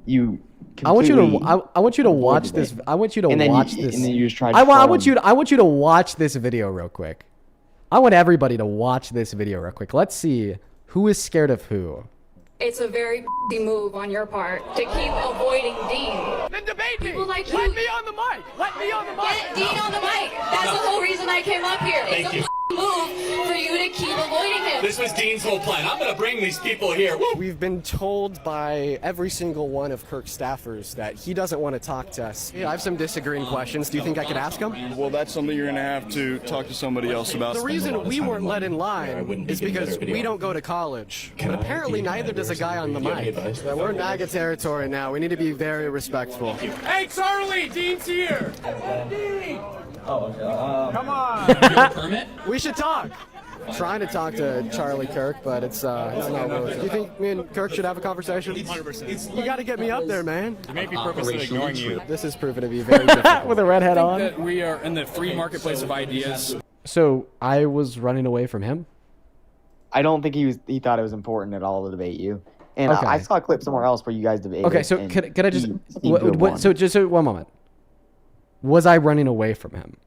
You. I want you to watch this. I want you to watch this. And then you just tried. I want you to watch this video real quick. I want everybody to watch this video real quick. Let's see who is scared of who. It's a very move on your part to keep avoiding Dean. Then debate me. People like Let you. me on the mic. Let me on the mic. Get Dean on the mic. That's the whole reason I came up here. Thank it's a move for you to keep avoiding him. This was Dean's whole plan. I'm gonna bring these people here. Woo. We've been told by every single one of Kirk's staffers that he doesn't want to talk to us. Yeah, I have some disagreeing questions. Do you think I could ask him? Well, that's something you're going to have to talk to somebody else about. The reason we weren't let in line is because we don't go to college. But apparently neither does a guy on the mic. Yeah, we're in MAGA territory now. We need to be very respectful. Hey, Charlie, Dean's here. Dean. Come on. Permit? We should talk. Trying to talk to Charlie Kirk, but it's not worth it. Do you think me and Kirk should have a conversation? 100%. You got to get me up there, man. You may be purposely ignoring you. This is proving to be very difficult. With a red hat on. That we are in the free marketplace of ideas. So I was running away from him. I don't think he thought it was important at all to debate you. And Okay. I saw a clip somewhere else where you guys debated. Okay, so and could I just he seemed to have won. so one moment. Was I running away from him?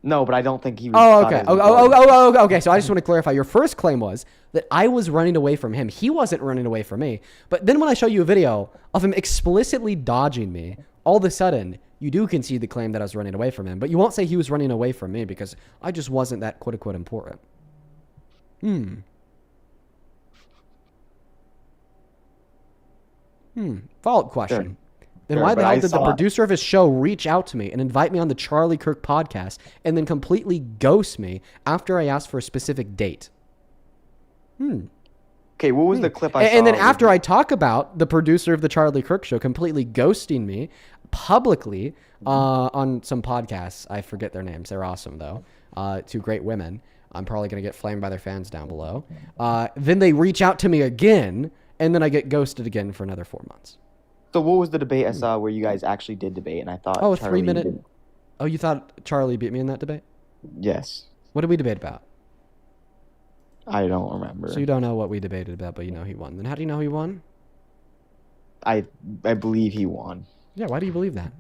No, but I don't think he was. Oh, thought okay. it was Okay. So I just want to clarify. Your first claim was that I was running away from him. He wasn't running away from me. But then when I show you a video of him explicitly dodging me, all of a sudden you do concede the claim that I was running away from him. But you won't say he was running away from me because I just wasn't that quote unquote important. Follow-up question. Sure. Then Sure, why the but hell I did the saw- producer of his show reach out to me and invite me on the Charlie Kirk podcast and then completely ghost me after I asked for a specific date? Okay, what was the clip I saw? And then after I talk about the producer of the Charlie Kirk show completely ghosting me, publicly on some podcasts. I forget their names. They're awesome, though. Two great women. I'm probably going to get flamed by their fans down below. Then they reach out to me again, and then I get ghosted again for another 4 months. So what was the debate I saw where you guys actually did debate, and I thought Oh, Charlie 3 minute. did- Oh, you thought Charlie beat me in that debate? Yes. What did we debate about? I don't remember. So you don't know what we debated about, but you know he won. Then how do you know he won? I believe he won. Yeah, why do you believe that?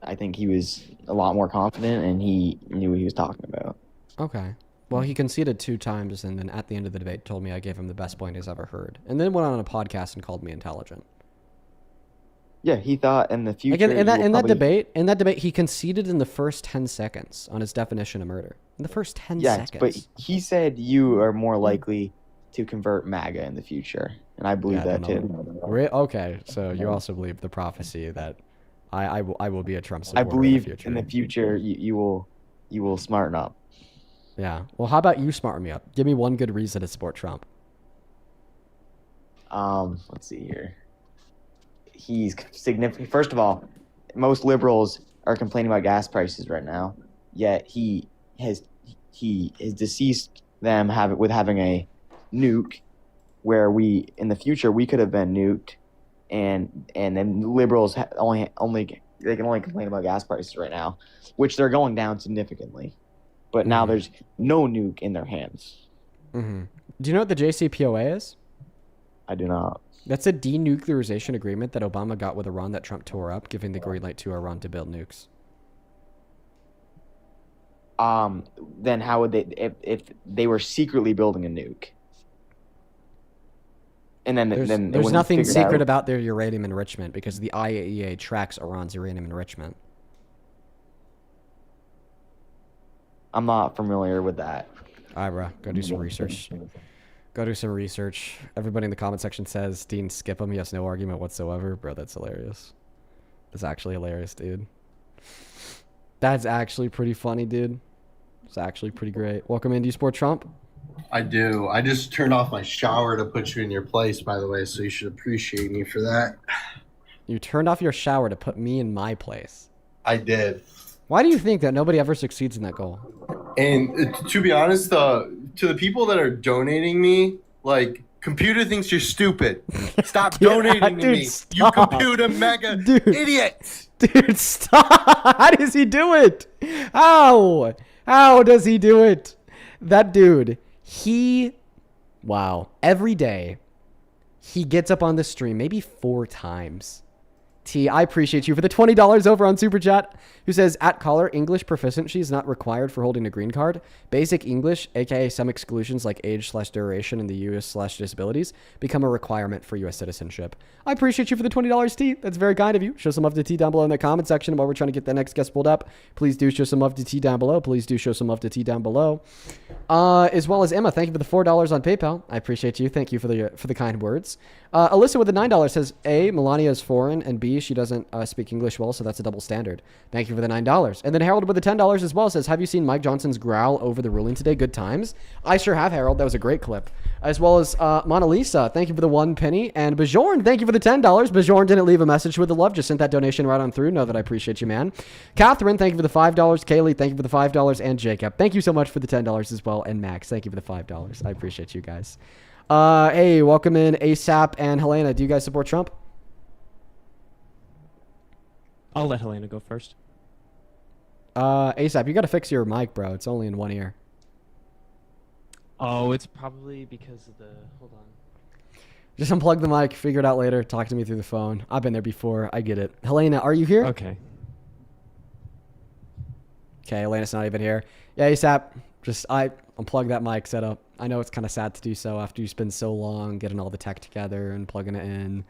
I think he was a lot more confident, and he knew what he was talking about. Okay. Well, he conceded 2 times, and then at the end of the debate told me I gave him the best point he's ever heard. And then went on a podcast and called me intelligent. Yeah, he thought in the future. Again, in you will probably- that debate, he conceded in the first 10 seconds on his definition of murder. In the first 10 Yes, seconds. but he said you are more likely to convert MAGA in the future, and I believe Yeah, I that don't too. Okay, so you also believe the prophecy that I will be a Trump I supporter believe in the future. you will smarten up. Yeah. Well, how about you smarten me up? Give me one good reason to support Trump. Let's see here. He's significant. First of all, most liberals are complaining about gas prices right now, yet he has deceased them with having a nuke, where we in the future we could have been nuked, and then liberals only they can only complain about gas prices right now, which they're going down significantly, but now there's no nuke in their hands. Mm-hmm. Do you know what the JCPOA is? I do not. That's a denuclearization agreement that Obama got with Iran that Trump tore up, giving the green light to Iran to build nukes. Then how would they if they were secretly building a nuke? And then There's they wouldn't nothing figure it secret out. about their uranium enrichment because the IAEA tracks Iran's uranium enrichment. I'm not familiar with that. All right, bro. Go do some research. Go do some research. Everybody in the comment section says, Dean, skip him. He has no argument whatsoever. Bro, that's hilarious. That's actually hilarious, dude. That's actually pretty funny, dude. It's actually pretty great. Welcome in. Do you support Trump? I do. I just turned off my shower to put you in your place, by the way, so you should appreciate me for that. You turned off your shower to put me in my place. I did. Why do you think that nobody ever succeeds in that goal? And to be honest, to the people that are donating me, like, computer thinks you're stupid. Stop donating to me. Stop. You computer mega idiots. Dude, stop. How does he do it? How? How does he do it? That dude, wow. Every day, he gets up on the stream maybe 4 times. T, I appreciate you for the $20 over on Super Chat, who says, at caller, English proficiency is not required for holding a green card. Basic English, aka some exclusions like age/duration in the US/disabilities, become a requirement for US citizenship. I appreciate you for the $20, T. That's very kind of you. Show some love to T down below in the comment section while we're trying to get the next guest pulled up. Please do show some love to T down below. Please do show some love to T down below. As well as Emma, thank you for the $4 on PayPal. I appreciate you. Thank you for the kind words. Alyssa with the $9 says, A, Melania is foreign, and B, she doesn't speak English well, so that's a double standard. Thank you for the $9. And then Harold with the $10 as well says, have you seen Mike Johnson's growl over the ruling today? Good times. I sure have, Harold. That was a great clip. As well as Mona Lisa, thank you for the 1 penny. And Bajorn, thank you for the $10. Bajorn didn't leave a message with the love, just sent that donation right on through. Know that I appreciate you, man. Catherine, thank you for the $5. Kaylee, thank you for the $5. And Jacob, thank you so much for the $10 as well. And Max, thank you for the $5. I appreciate you guys. Hey, welcome in ASAP and Helena. Do you guys support Trump? I'll let Helena go first. ASAP, you gotta fix your mic, bro. It's only in one ear. Oh, it's probably because of the... Hold on. Just unplug the mic, figure it out later. Talk to me through the phone. I've been there before. I get it. Helena, are you here? Okay. Okay, Helena's not even here. Yeah, ASAP, just unplug that mic setup. I know it's kind of sad to do so after you spend so long getting all the tech together and plugging it in.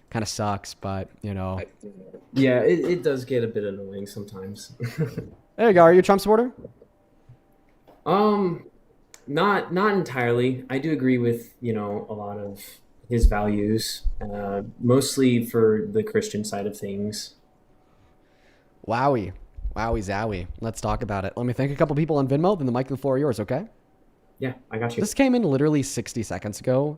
Kind of sucks, but, you know. Yeah, it does get a bit annoying sometimes. There you go. Are you a Trump supporter? Not entirely. I do agree with, a lot of his values, mostly for the Christian side of things. Wowie. Wowie zowie. Let's talk about it. Let me thank a couple people on Venmo, then the mic and the floor are yours, okay? Yeah, I got you. This came in literally 60 seconds ago.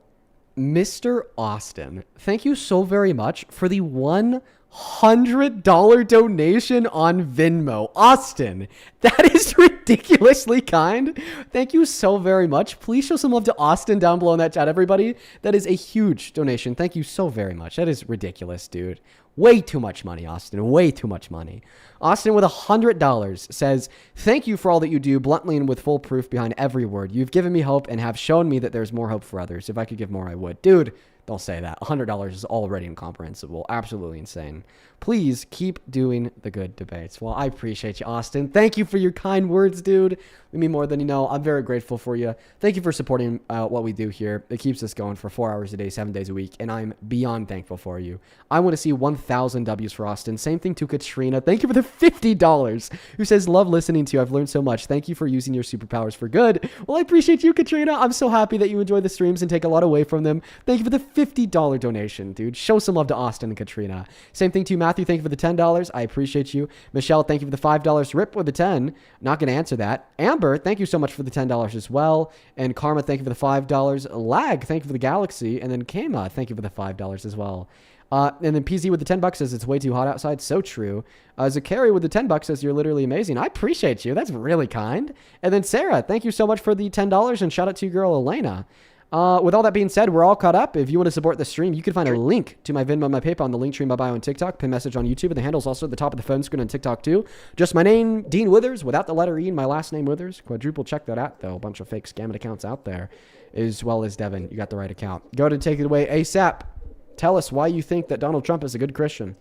Mr. Austin, thank you so very much for the $100 $100 donation on Venmo. Austin, that is ridiculously kind. Thank you so very much. Please show some love to Austin down below in that chat, everybody. That is a huge donation. Thank you so very much. That is ridiculous, dude. Way too much money, Austin. Way too much money. Austin with $100 says, thank you for all that you do, bluntly and with full proof behind every word. You've given me hope and have shown me that there's more hope for others. If I could give more, I would. Dude, don't say that. $100 is already incomprehensible. Absolutely insane. Please keep doing the good debates. Well, I appreciate you, Austin. Thank you for your kind words, dude. We mean more than you know. I'm very grateful for you. Thank you for supporting what we do here. It keeps us going for 4 hours a day, 7 days a week, and I'm beyond thankful for you. I want to see 1,000 W's for Austin. Same thing to Katrina. Thank you for the $50, who says, love listening to you. I've learned so much. Thank you for using your superpowers for good. Well, I appreciate you, Katrina. I'm so happy that you enjoy the streams and take a lot away from them. Thank you for the $50 donation, dude. Show some love to Austin and Katrina. Same thing to you, Matthew. Thank you for the $10. I appreciate you. Michelle, thank you for the $5. Rip with the 10. Not going to answer that. Amber, thank you so much for the $10 as well. And Karma, thank you for the $5. Lag, thank you for the Galaxy. And then Kama, thank you for the $5 as well. And then PZ with the $10 says it's way too hot outside. So true. Zakari with the $10 says you're literally amazing. I appreciate you. That's really kind. And then Sarah, thank you so much for the $10 and shout out to your girl Elena. With all that being said, we're all caught up. If you want to support the stream, you can find a link to my Venmo, my PayPal, and the link tree in my bio on TikTok, pin message on YouTube, and the handle's also at the top of the phone screen on TikTok too. Just my name, Dean Withers, without the letter E, and my last name Withers. Quadruple check that out, though. A bunch of fake scamming accounts out there, as well as Devin. You got the right account. Go to take it away ASAP. Tell us why you think that Donald Trump is a good Christian.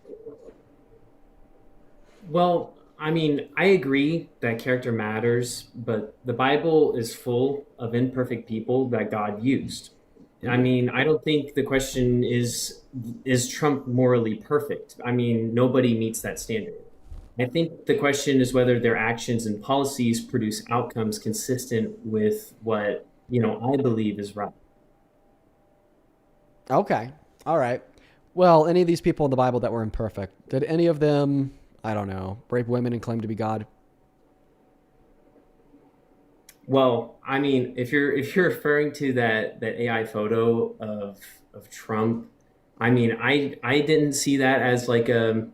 Well, I mean, I agree that character matters, but the Bible is full of imperfect people that God used. I mean, I don't think the question is Trump morally perfect? I mean, nobody meets that standard. I think the question is whether their actions and policies produce outcomes consistent with what, I believe is right. Okay. All right. Well, any of these people in the Bible that were imperfect, did any of them, I don't know, rape women and claim to be God? Well, I mean, if you're referring to that AI photo of Trump, I mean, I didn't see that as like a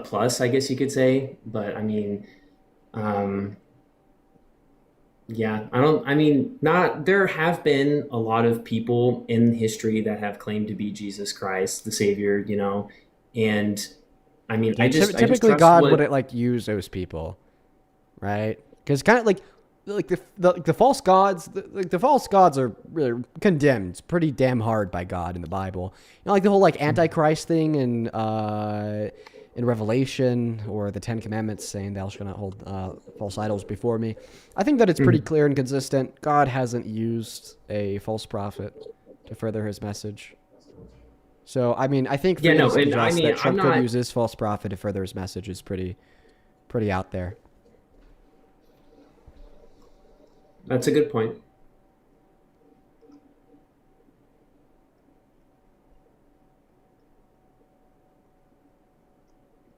plus, I guess you could say. But I mean, yeah, there have been a lot of people in history that have claimed to be Jesus Christ, the Savior, and I mean, typically God wouldn't use those people, right? Because kind of like the false gods, the false gods are really condemned pretty damn hard by God in the Bible. Like the whole Antichrist thing in Revelation, or the 10 Commandments saying thou shalt not hold false idols before me. I think that it's pretty clear and consistent. God hasn't used a false prophet to further his message. So, I mean, I think that Trump could use his false prophet to further his message is pretty out there. That's a good point.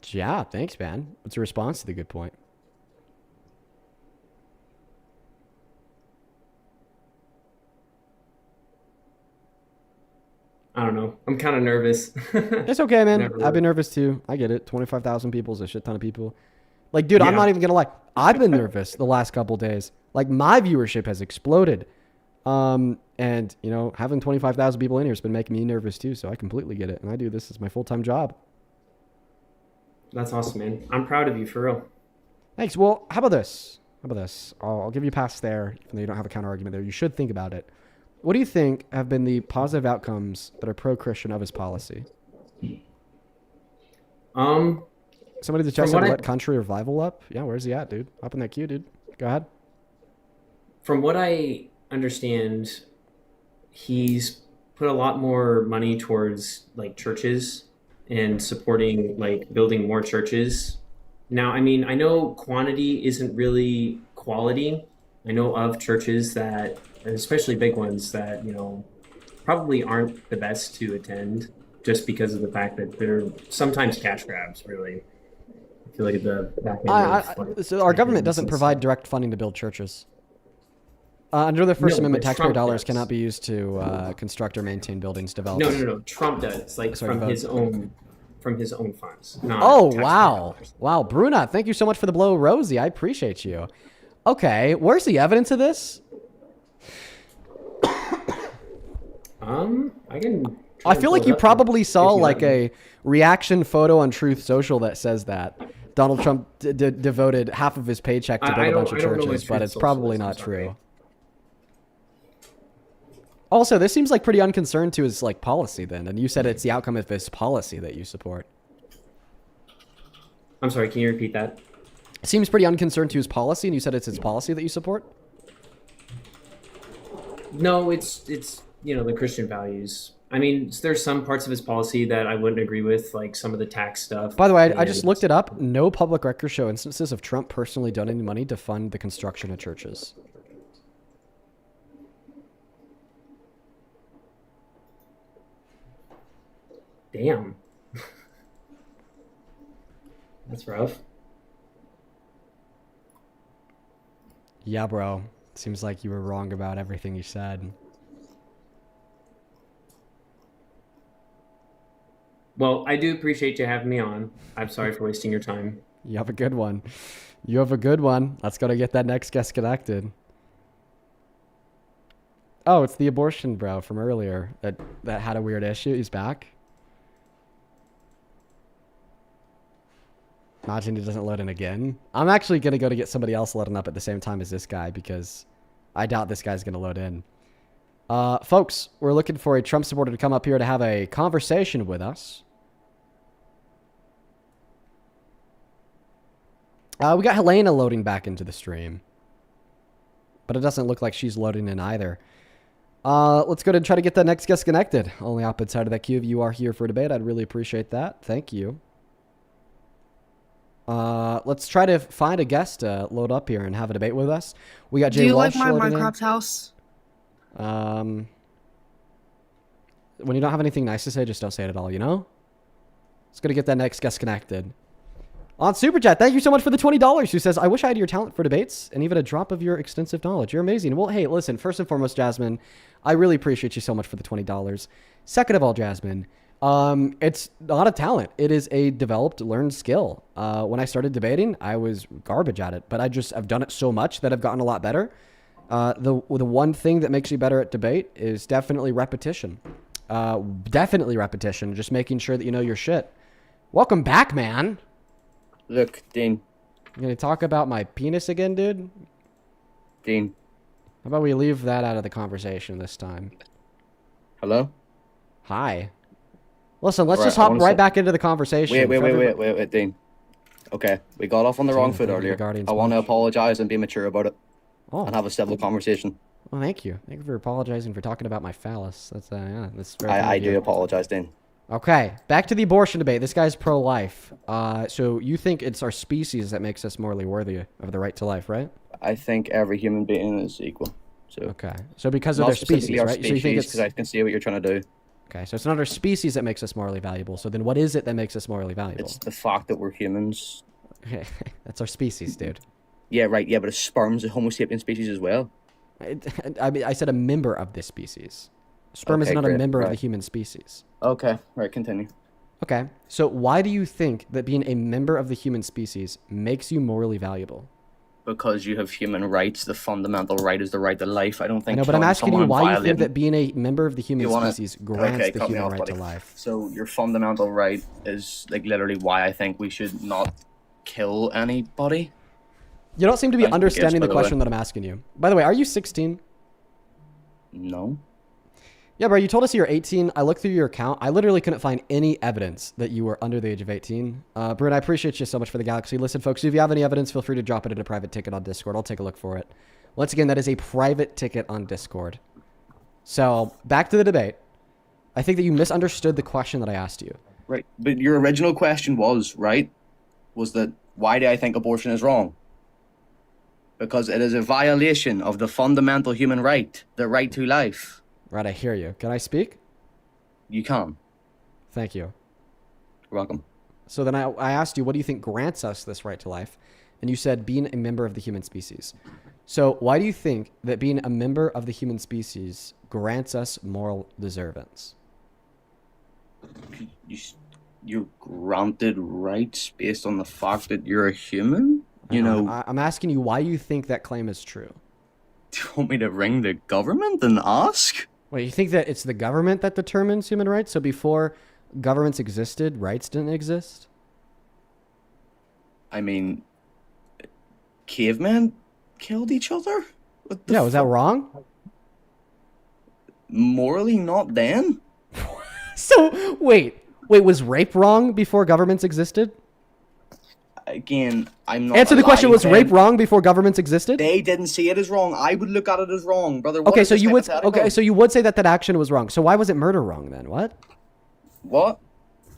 Yeah, thanks, man. What's your response to the good point? I don't know. I'm kind of nervous. It's okay, man. I've been nervous too. I get it. 25,000 people is a shit ton of people. Dude, I'm not even going to lie. I've been nervous the last couple days. My viewership has exploded. And, having 25,000 people in here has been making me nervous too. So I completely get it. And I do this as my full-time job. That's awesome, man. I'm proud of you, for real. Thanks. Well, how about this? I'll give you a pass there, even though you don't have a counter argument there. You should think about it. What do you think have been the positive outcomes that are pro-Christian of his policy? Somebody to check out What Country Revival up? Yeah, where's he at, dude? Up in that queue, dude. Go ahead. From what I understand, he's put a lot more money towards churches and supporting building more churches. Now, I mean, I know quantity isn't really quality. I know of churches that, especially big ones, that probably aren't the best to attend, just because of the fact that they're sometimes cash grabs. Really, I feel like the back end so our government doesn't provide direct funding to build churches. Under the First Amendment, taxpayer dollars cannot be used to construct or maintain buildings developed. No. Trump does, from his own from his own funds. Not Oh, taxpayer wow. dollars. Wow, Bruna, thank you so much for the blow, Rosie. I appreciate you. Okay, where's the evidence of this? I can. I feel like you probably saw like a reaction photo on Truth Social that says that Donald Trump devoted half of his paycheck to build a bunch of churches, but it's probably not true. Also, this seems like pretty unconcerned to his like policy then, and you said it's the outcome of his policy that you support. I'm sorry, can you repeat that? Seems pretty unconcerned to his policy, and you said it's his policy that you support? No, it's you know, the Christian values. I mean, there's some parts of his policy that I wouldn't agree with, like some of the tax stuff. By the way, I just looked it up. No public records show instances of Trump personally donating money to fund the construction of churches. Damn. That's rough. Yeah, bro. Seems like you were wrong about everything you said. Well, I do appreciate you having me on. I'm sorry for wasting your time. You have a good one. You have a good one. Let's go to get that next guest connected. Oh, it's the abortion bro from earlier that had a weird issue. He's back. Imagine he doesn't load in again. I'm actually going to go to get somebody else loading up at the same time as this guy because I doubt this guy's going to load in. Folks, we're looking for a Trump supporter to come up here to have a conversation with us. We got Helena loading back into the stream. But it doesn't look like she's loading in either. Let's go ahead and try to get that next guest connected. Only opposite side of that queue. If you are here for debate, I'd really appreciate that. Thank you. Let's try to find a guest to load up here and have a debate with us. We got Jay Walsh. Do you like my Minecraft house? When you don't have anything nice to say, just don't say it at all, you know? Let's go to get that next guest connected. On Super Chat, thank you so much for the $20. Who says, I wish I had your talent for debates and even a drop of your extensive knowledge. You're amazing. Well, hey, listen, first and foremost, Jasmine, I really appreciate you so much for the $20. Second of all, Jasmine, it's not a talent. It is a developed, learned skill. When I started debating, I was garbage at it, but I've done it so much that I've gotten a lot better. The one thing that makes you better at debate is definitely repetition. Definitely repetition. Just making sure that you know your shit. Welcome back, man. Look, Dean. You gonna talk about my penis again, dude? Dean. How about we leave that out of the conversation this time? Hello? Hi. Listen, let's just hop right back into the conversation. Wait, Dean. Okay, we got off on the wrong foot earlier. I want to apologize and be mature about it. And have a civil conversation. Well, thank you. Thank you for apologizing for talking about my phallus. That's that's very I do apologize, Dean. Okay, back to the abortion debate. This guy's pro-life. So you think it's our species that makes us morally worthy of the right to life, right? I think every human being is equal. So okay, so because of their species, right? Species, so you think it's because I can see what you're trying to do. Okay, so it's not our species that makes us morally valuable. So then what is it that makes us morally valuable? It's the fact that we're humans. Okay, that's our species, dude. Yeah, right. Yeah, but a sperm is a Homo sapien species as well. I said a member of this species. Sperm is not a member of the human species. Okay, right, continue. Okay, so why do you think that being a member of the human species makes you morally valuable? Because you have human rights. The fundamental right is the right to life. I don't think. I know, but I'm asking you why you think that being a member of the human species grants the human right to life. So your fundamental right is like literally why I think we should not kill anybody. You don't seem to be understanding the question that I'm asking you. By the way, are you 16? No. Yeah, bro, you told us you're 18. I looked through your account. I literally couldn't find any evidence that you were under the age of 18. Brune, I appreciate you so much for the galaxy. Listen, folks, if you have any evidence, feel free to drop it in a private ticket on Discord. I'll take a look for it. Once again, that is a private ticket on Discord. So, back to the debate. I think that you misunderstood the question that I asked you. Right, but your original question was, right, was that why do I think abortion is wrong? Because it is a violation of the fundamental human right, the right to life. Right, I hear you. Can I speak? You can. Thank you. You're welcome. So then I asked you, what do you think grants us this right to life? And you said being a member of the human species. So why do you think that being a member of the human species grants us moral deservance? you're granted rights based on the fact that you're a human? You know, I'm asking you why you think that claim is true. do you want me to ring the government and ask? Wait, you think that it's the government that determines human rights? So before governments existed, rights didn't exist? I mean, cavemen killed each other? Yeah, was that wrong? Morally not then? So, wait, was rape wrong before governments existed? Again, I'm not. Answer the question, alive was then. rape wrong before governments existed? They didn't see it as wrong. I would look at it as wrong, brother. What Okay, is so this you would hypothetical? say that action was wrong. So why was it murder wrong then? What? What?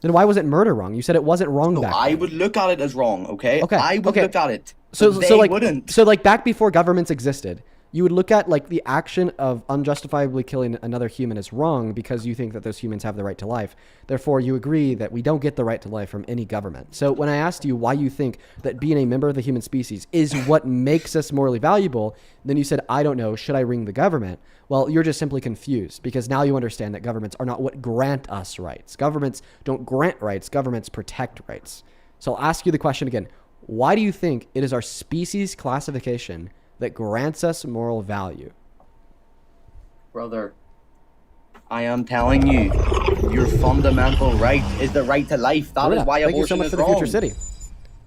Then why was it murder wrong? You said it wasn't wrong back I then. would look at it as wrong, okay? Okay, I would okay. look at it. So they like wouldn't. So like back before governments existed, you would look at like the action of unjustifiably killing another human as wrong because you think that those humans have the right to life. Therefore, you agree that we don't get the right to life from any government. So when I asked you why you think that being a member of the human species is what makes us morally valuable, then you said, I don't know, should I ring the government? Well, you're just simply confused because now you understand that governments are not what grant us rights. Governments don't grant rights, governments protect rights. So I'll ask you the question again. Why do you think it is our species classification that grants us moral value? Brother, I am telling you, your fundamental right is the right to life. That is why Thank you so abortion much is for the wrong. Future City.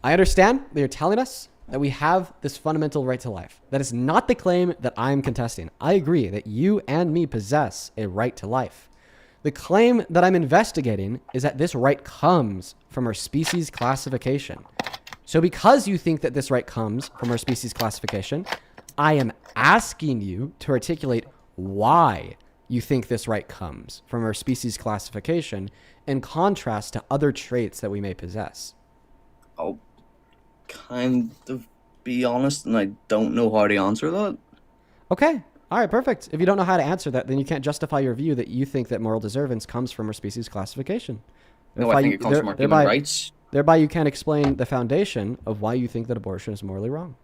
I understand that you're telling us that we have this fundamental right to life. That is not the claim that I'm contesting. I agree that you and me possess a right to life. The claim that I'm investigating is that this right comes from our species classification. So because you think that this right comes from our species classification, I am asking you to articulate why you think this right comes from our species classification in contrast to other traits that we may possess. I'll kind of be honest, and I don't know how to answer that. Okay. All right, perfect. If you don't know how to answer that, then you can't justify your view that you think that moral deservance comes from our species classification. No, I think it comes from our human rights. Thereby, you can't explain the foundation of why you think that abortion is morally wrong.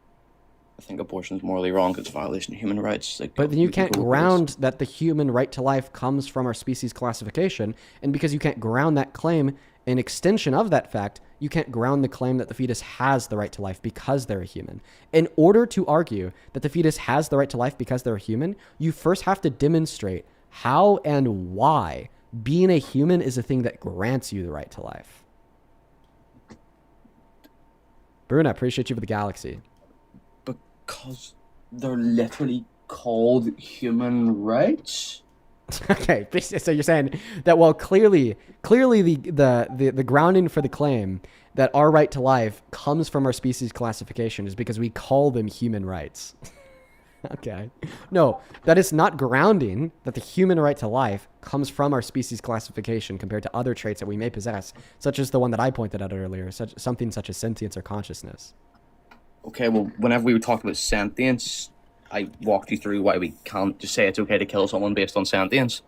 I think abortion is morally wrong because it's a violation of human rights. But then you can't ground that the human right to life comes from our species classification. And because you can't ground that claim in extension of that fact, you can't ground the claim that the fetus has the right to life because they're a human. In order to argue that the fetus has the right to life because they're a human, you first have to demonstrate how and why being a human is a thing that grants you the right to life. Bruna, appreciate you for the galaxy. Because they're literally called human rights? Okay, so you're saying that, well, clearly the grounding for the claim that our right to life comes from our species classification is because we call them human rights. Okay. No, that is not grounding that the human right to life comes from our species classification compared to other traits that we may possess, such as the one that I pointed out earlier, something such as sentience or consciousness. Okay, well, whenever we were talking about sentience, I walked you through why we can't just say it's okay to kill someone based on sentience.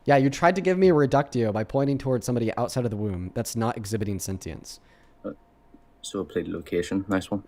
Yeah, you tried to give me a reductio by pointing towards somebody outside of the womb that's not exhibiting sentience. So I played location. Nice one.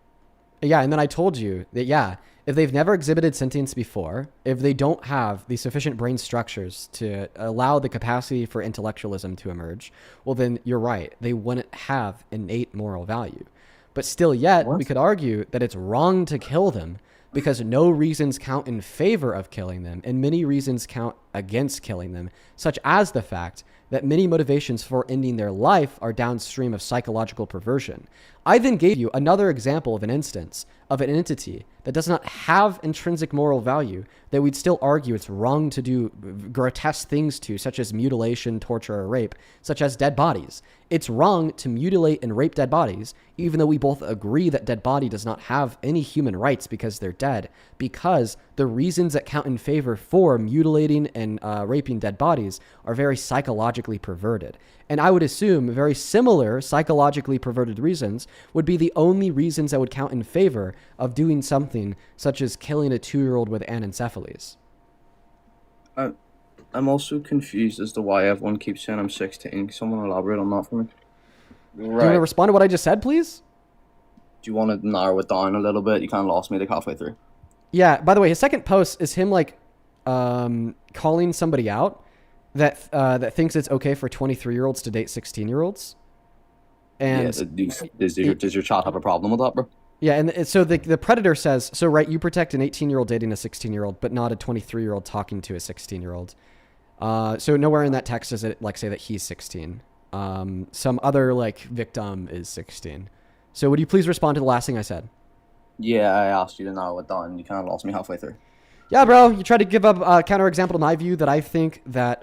Yeah, and then I told you that, yeah, if they've never exhibited sentience before, if they don't have the sufficient brain structures to allow the capacity for intellectualism to emerge, well, then you're right. They wouldn't have innate moral value. But still yet, we could argue that it's wrong to kill them because no reasons count in favor of killing them and many reasons count against killing them, such as the fact that many motivations for ending their life are downstream of psychological perversion. I then gave you another example of an instance of an entity that does not have intrinsic moral value that we'd still argue it's wrong to do grotesque things to, such as mutilation, torture, or rape, such as dead bodies. It's wrong to mutilate and rape dead bodies, even though we both agree that dead body does not have any human rights because they're dead, because the reasons that count in favor for mutilating and raping dead bodies are very psychologically perverted. And I would assume very similar psychologically perverted reasons would be the only reasons that would count in favor of doing something such as killing a 2-year-old with anencephalies. I'm also confused as to why everyone keeps saying I'm 16. Can someone elaborate on that for me? Do you want to respond to what I just said, please? Do you want to narrow it down a little bit? You kind of lost me like halfway through. Yeah, by the way, his second post is him like calling somebody out that thinks it's okay for 23-year-olds to date 16-year-olds. And does your child have a problem with that, bro? yeah, and so the Predator says, so right, you protect an 18-year-old dating a 16-year-old, but not a 23-year-old talking to a 16-year-old. So nowhere in that text does it like say that he's 16. Some other like victim is 16. So would you please respond to the last thing I said? Yeah, I asked you to narrow it down. You kind of lost me halfway through. Yeah, bro, you tried to give up a counterexample to my view that I think that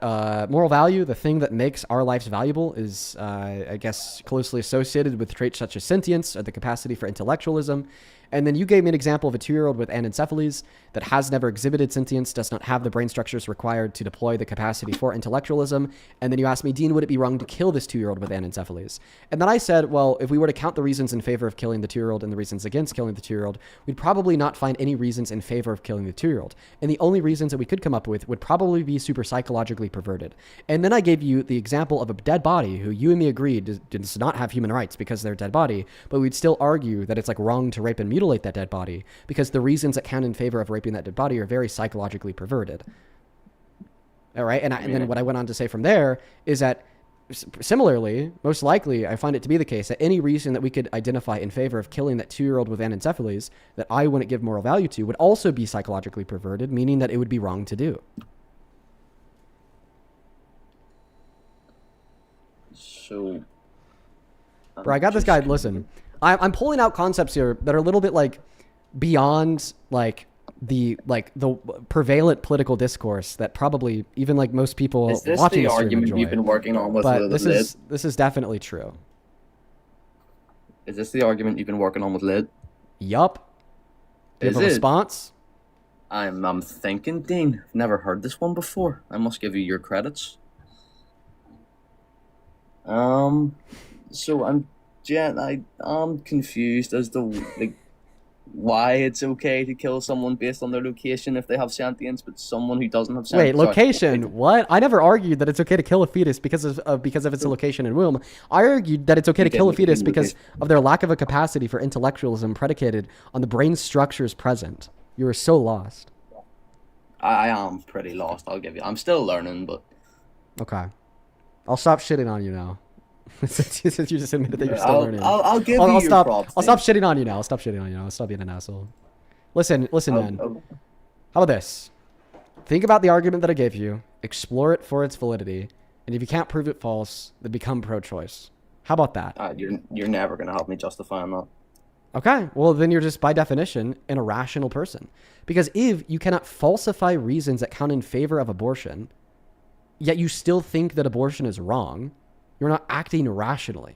moral value, the thing that makes our lives valuable, is, I guess, closely associated with traits such as sentience or the capacity for intellectualism. And then you gave me an example of a 2-year-old with anencephalines that has never exhibited sentience, does not have the brain structures required to deploy the capacity for intellectualism. And then you asked me, Dean, would it be wrong to kill this 2-year-old with anencephalines? And then I said, well, if we were to count the reasons in favor of killing the 2-year-old and the reasons against killing the 2-year-old, we'd probably not find any reasons in favor of killing the 2-year-old. And the only reasons that we could come up with would probably be super psychologically perverted. And then I gave you the example of a dead body who you and me agreed does not have human rights because they're a dead body, but we'd still argue that it's like wrong to rape and mutilate that dead body because the reasons that count in favor of raping that dead body are very psychologically perverted. All right. And then what I went on to say from there is that similarly, most likely, I find it to be the case that any reason that we could identify in favor of killing that 2-year-old with anencephalines that I wouldn't give moral value to would also be psychologically perverted, meaning that it would be wrong to do. So, Bro, I got this guy. Listen, I'm pulling out concepts here that are a little bit like beyond like the prevalent political discourse that probably even like most people is this watching the the stream argument enjoy. you've been working on with But Lid? this is definitely true. Is this the argument you've been working on with Lid? Yup. Do you have a response? I'm thinking, Dean. I've never heard this one before. I must give you your credits. So I'm confused as to like why it's okay to kill someone based on their location if they have sentience, but someone who doesn't have sentience. Wait, location? What? I never argued that it's okay to kill a fetus because of its location and womb. I argued that it's okay to kill a fetus because of their lack of a capacity for intellectualism predicated on the brain structures present. You are so lost. I am pretty lost. I'll give you. I'm still learning, but okay. I'll stop shitting on you now. Since you just admitted that you're still learning. I'll give you your props. I'll stop shitting on you now. I'll stop shitting on you now. I'll stop being an asshole. Listen, man. How about this? Think about the argument that I gave you. Explore it for its validity. And if you can't prove it false, then become pro-choice. How about that? You're never going to help me justify that. Okay. Well, then you're just, by definition, an irrational person. Because if you cannot falsify reasons that count in favor of abortion, yet you still think that abortion is wrong, you're not acting rationally.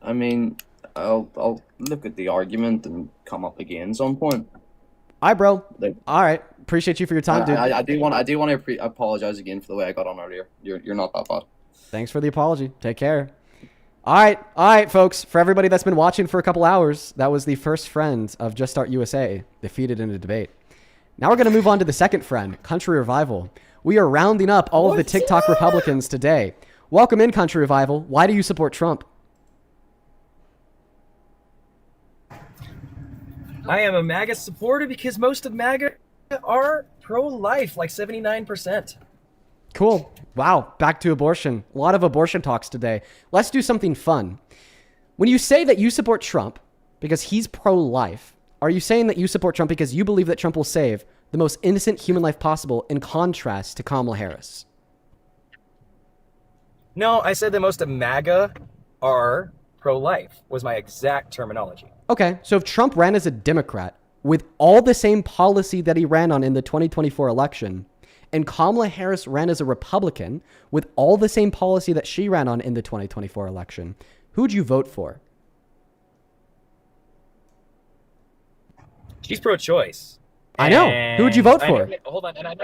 I mean, I'll look at the argument and come up again some point. All right, bro. All right. Appreciate you for your time, dude. I do want to apologize again for the way I got on earlier. You're not that bad. Thanks for the apology. Take care. All right, folks. For everybody that's been watching for a couple hours, that was the first friend of Just Start USA defeated in a debate. Now we're going to move on to the second friend, Country Revival. We are rounding up all of the TikTok Republicans today. Welcome in, Country Revival. Why do you support Trump? I am a MAGA supporter because most of MAGA are pro-life, like 79%. Cool. Wow. Back to abortion. A lot of abortion talks today. Let's do something fun. When you say that you support Trump because he's pro-life, are you saying that you support Trump because you believe that Trump will save the most innocent human life possible in contrast to Kamala Harris? No, I said that most of MAGA are pro-life, was my exact terminology. Okay, so if Trump ran as a Democrat with all the same policy that he ran on in the 2024 election, and Kamala Harris ran as a Republican with all the same policy that she ran on in the 2024 election, who'd you vote for? She's pro-choice. I know. Who would you vote for? Hold on, and I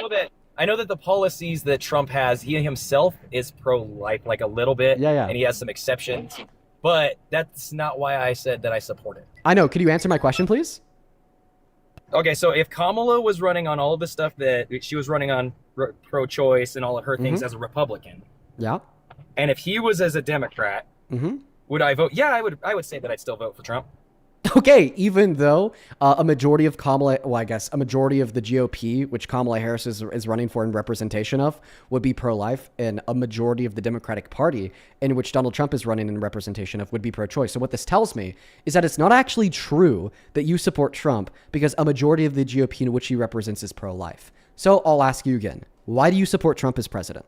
know that the policies that Trump has, he himself is pro-life, like a little bit. Yeah. And he has some exceptions, but that's not why I said that I support it. I know. Could you answer my question, please? Okay, so if Kamala was running on all of the stuff that she was running on, pro-choice and all of her things as a Republican, yeah, and if he was as a Democrat, would I vote? Yeah, I would say that I'd still vote for Trump. Okay, even though a majority of a majority of the GOP, which Kamala Harris is running for in representation of, would be pro-life, and a majority of the Democratic Party, in which Donald Trump is running in representation of, would be pro-choice. So what this tells me is that it's not actually true that you support Trump because a majority of the GOP in which he represents is pro-life. So I'll ask you again, why do you support Trump as president?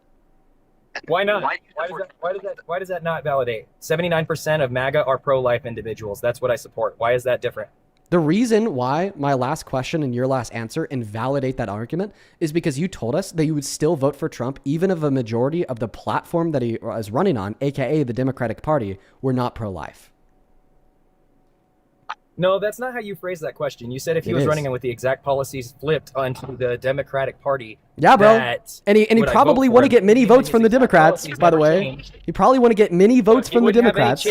Why not? Why does that not validate? 79% of MAGA are pro-life individuals. That's what I support. Why is that different? The reason why my last question and your last answer invalidate that argument is because you told us that you would still vote for Trump even if a majority of the platform that he is running on, aka the Democratic Party, were not pro-life. No, that's not how you phrased that question. You said if he was running with the exact policies flipped onto the Democratic Party. Yeah, bro. And he probably want to get many votes from the Democrats, by the way. He probably want to get many votes from the Democrats.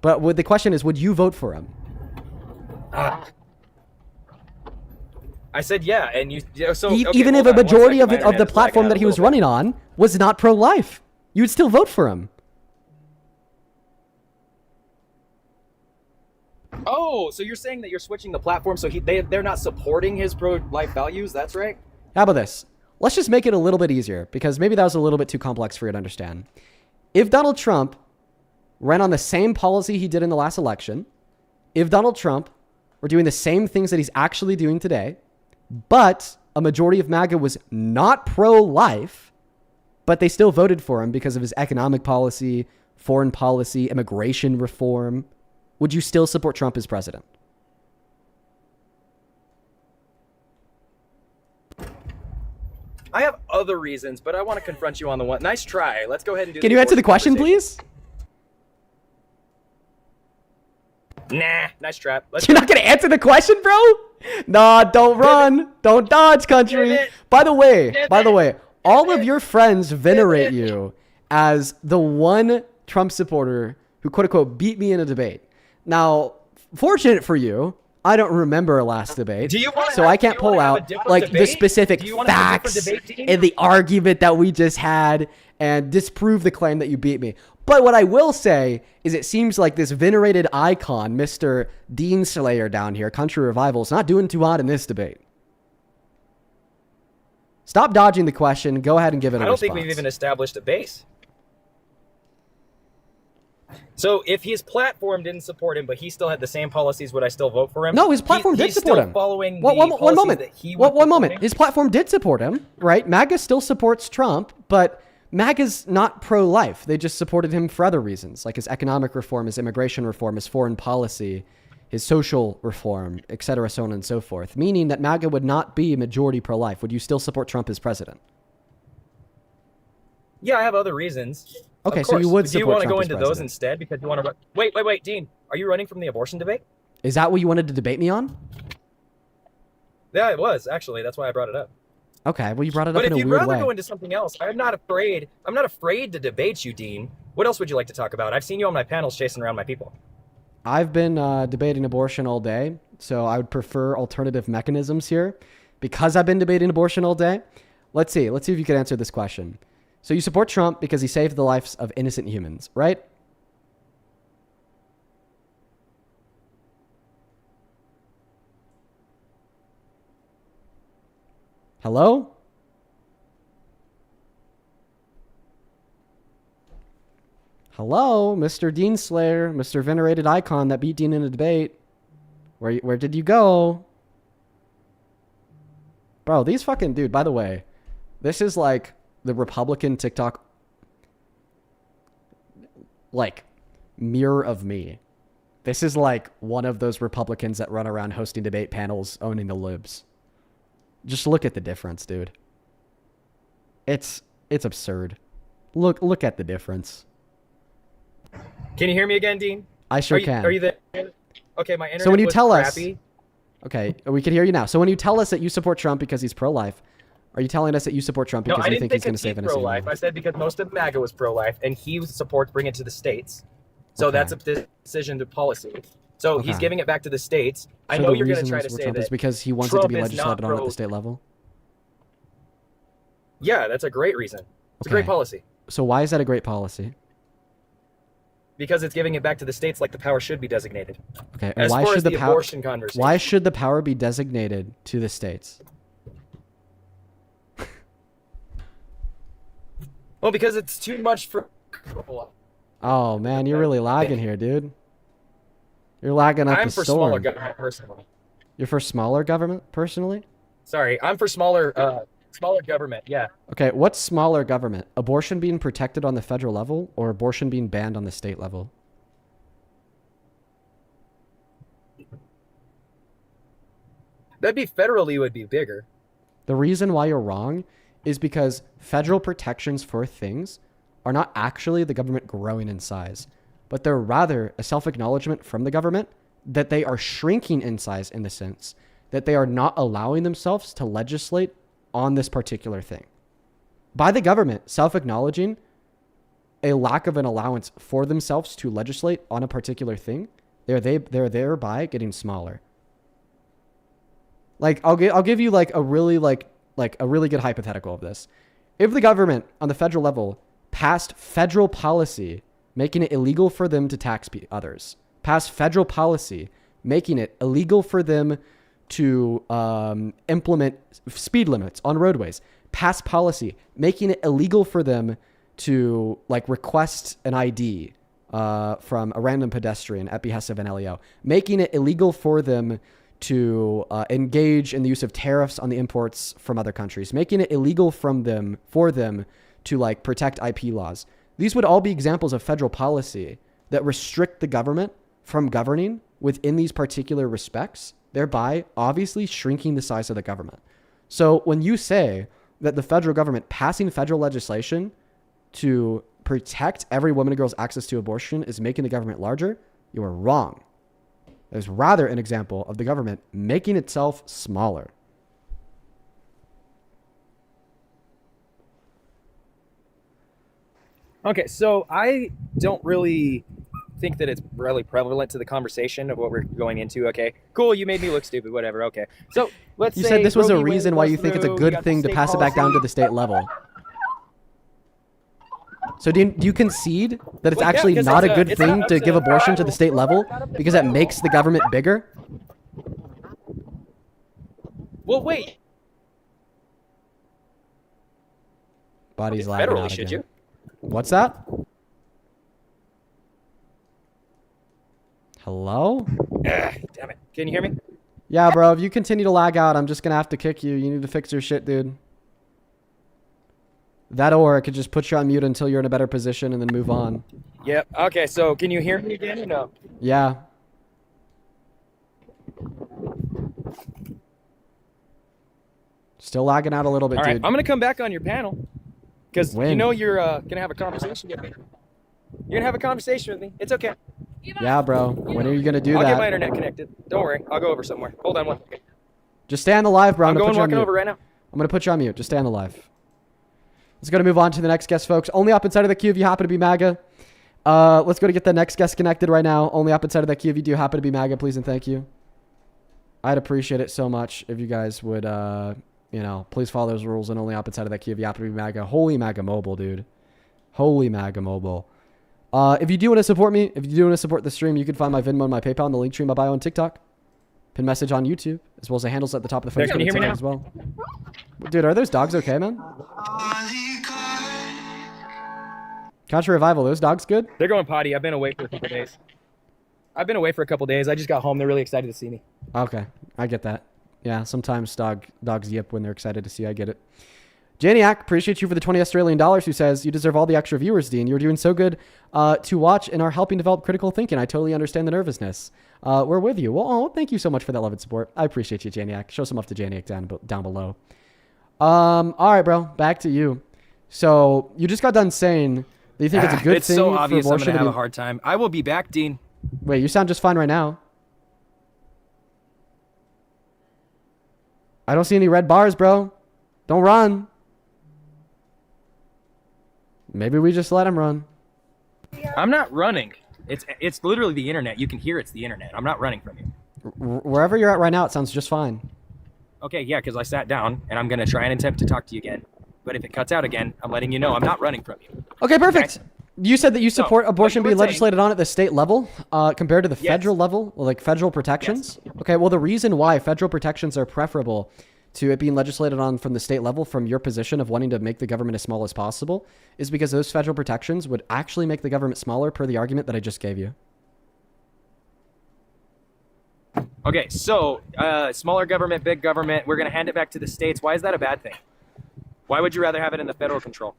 But the question is, would you vote for him? I said yeah, and you. So even if a majority of the platform that he was running on was not pro-life, you would still vote for him. Oh, so you're saying that you're switching the platform so they're not supporting his pro-life values? That's right. How about this? Let's just make it a little bit easier because maybe that was a little bit too complex for you to understand. If Donald Trump ran on the same policy he did in the last election, if Donald Trump were doing the same things that he's actually doing today, but a majority of MAGA was not pro-life, but they still voted for him because of his economic policy, foreign policy, immigration reform, would you still support Trump as president? I have other reasons, but I want to confront you on the one. Nice try. Let's go ahead and do. Can you answer the question, please? Nah, nice trap. You're not gonna answer the question, bro? Nah, don't run, don't dodge, country. By the way, all of your friends venerate you as the one Trump supporter who quote unquote beat me in a debate. Now, fortunate for you, I don't remember a last debate, so I can't pull out like the specific facts in the argument that we just had and disprove the claim that you beat me. But what I will say is it seems like this venerated icon, Mr. Dean Slayer down here, Country Revival, is not doing too hot in this debate. Stop dodging the question. Go ahead and give it a response. I don't think we've even established a base. So if his platform didn't support him, but he still had the same policies, would I still vote for him? No, his platform did support him. Following one moment. His platform did support him, right? MAGA still supports Trump, but MAGA's not pro-life. They just supported him for other reasons, like his economic reform, his immigration reform, his foreign policy, his social reform, etc., so on and so forth, meaning that MAGA would not be majority pro-life. Would you still support Trump as president? Yeah, I have other reasons. Okay, so you would support Trump. Do you want to go as into president? those instead? Because you want to. Wait, Dean, are you running from the abortion debate? Is that what you wanted to debate me on? Yeah, it was actually. That's why I brought it up. Okay, well you brought it up in a weird way. But if you'd rather go into something else, I'm not afraid to debate you, Dean. What else would you like to talk about? I've seen you on my panels chasing around my people. I've been debating abortion all day, so I would prefer alternative mechanisms here. Because I've been debating abortion all day, let's see if you can answer this question. So you support Trump because he saved the lives of innocent humans, right? Hello? Hello, Mr. Dean Slayer, Mr. Venerated Icon that beat Dean in a debate. Where did you go? Bro, these fucking dude, by the way, this is like the Republican TikTok like mirror of me. This is like one of those Republicans that run around hosting debate panels owning the libs. Just look at the difference, dude. It's absurd. Look at the difference. Can you hear me again, Dean? I sure can. Are you there? Okay, my internet so when you was tell crappy. us, okay, we can hear you now. So when you tell us that you support Trump because he's pro-life, are you telling us that you support Trump because you think he's going to save innocent pro-life. I said because most of MAGA was pro-life, and he supports bringing it to the states. So that's a decision to policy. So he's giving it back to the states. So I know you're going to try to say Trump that is because he wants it to be legislated on at the state level. Yeah, that's a great reason. It's a great policy. So why is that a great policy? Because it's giving it back to the states like the power should be designated. Okay, and As why far should as the power? abortion conversation. Why should the power be designated to the states? Well, because it's too much for. Oh man, you're really lagging here, dude. You're lagging up I'm the for storm. smaller government personally. You're for smaller government personally? Sorry, I'm for smaller government. Yeah. Okay, what's smaller government? Abortion being protected on the federal level or abortion being banned on the state level? That'd be federally would be bigger. The reason why you're wrong is because federal protections for things are not actually the government growing in size, but they're rather a self-acknowledgement from the government that they are shrinking in size in the sense that they are not allowing themselves to legislate on this particular thing. By the government self-acknowledging a lack of an allowance for themselves to legislate on a particular thing, they're thereby getting smaller. Like I'll give you like a really good hypothetical of this. If the government on the federal level passed federal policy making it illegal for them to tax others, passed federal policy making it illegal for them to implement speed limits on roadways, passed policy making it illegal for them to like request an ID from a random pedestrian at behest of an LEO, making it illegal for them to engage in the use of tariffs on the imports from other countries, making it illegal for them to like protect IP laws. These would all be examples of federal policy that restrict the government from governing within these particular respects, thereby obviously shrinking the size of the government. So when you say that the federal government passing federal legislation to protect every woman and girl's access to abortion is making the government larger, you are wrong. It is rather an example of the government making itself smaller. Okay, so I don't really think that it's really prevalent to the conversation of what we're going into. Okay, cool. You made me look stupid. Whatever. Okay, so let's say You said this was Roe a v. Wade reason why goes you think it's a through, we good got thing the to state pass it back down to policy. the state level. So do you concede that it's Well, yeah, actually 'cause not a it's good it's thing not to up give abortion to the state level because that makes the government bigger? Well, wait. Body's lagging Federally, out should again. you? What's that? Hello? Damn it. Can you hear me? Yeah, bro. If you continue to lag out, I'm just gonna have to kick you. You need to fix your shit, dude. That or I could just put you on mute until you're in a better position and then move on. Yep. Okay, so can you hear me again or no? Yeah. Still lagging out a little bit, All right, dude. I'm gonna come back on your panel because you When? know you're gonna have a conversation with me. You're gonna have a conversation with me. It's okay. Yeah, bro. When are you gonna do I'll that? get my internet connected. Don't worry. I'll go over somewhere. Hold on one second. Just stay on the live, bro. I'm gonna going put you on walking mute. over right now. I'm gonna put you on mute. Just stay on the live. Let's go to move on to the next guest, folks. Only up inside of the queue if you happen to be MAGA. Let's go to get the next guest connected right now. Only up inside of that queue if you do happen to be MAGA, please and thank you. I'd appreciate it so much if you guys would, please follow those rules and only up inside of that queue if you happen to be MAGA. Holy MAGA mobile, dude. Holy MAGA mobile. If you do want to support me, if you do want to support the stream, you can find my Venmo and my PayPal in the link tree in my bio on TikTok. Pin message on YouTube, as well as the handles at the top of the phone Can you hear me now? as well. Dude, are those dogs okay, man? Contra Revival, those dogs good? They're going potty. I've been away for a couple days. I just got home. They're really excited to see me. Okay, I get that. Yeah, sometimes dogs yip when they're excited to see. I get it. Janiac, appreciate you for the 20 Australian dollars, who says, you deserve all the extra viewers, Dean. You're doing so good to watch and are helping develop critical thinking. I totally understand the nervousness. We're with you. Well, thank you so much for that love and support. I appreciate you, Janiac. Show some love to Janiac down below. All right, bro. Back to you. So you just got done saying that you think it's a good thing so obvious for I'm abortion gonna have to a hard time. I will be back, Dean. Wait, you sound just fine right now. I don't see any red bars, bro. Don't run. Maybe we just let him run. I'm not running. It's literally the internet. You can hear it's the internet. I'm not running from you. Wherever you're at right now, it sounds just fine. Okay, yeah, because I sat down and I'm gonna try and attempt to talk to you again. But if it cuts out again, I'm letting you know I'm not running from you. Okay, perfect. You said that you support abortion you were being saying- legislated on at the state level compared to the federal level, like federal protections. Okay, well, the reason why federal protections are preferable to it being legislated on from the state level from your position of wanting to make the government as small as possible is because those federal protections would actually make the government smaller per the argument that I just gave you. Okay, so smaller government, big government, we're going to hand it back to the states. Why is that a bad thing? Why would you rather have it in the federal control?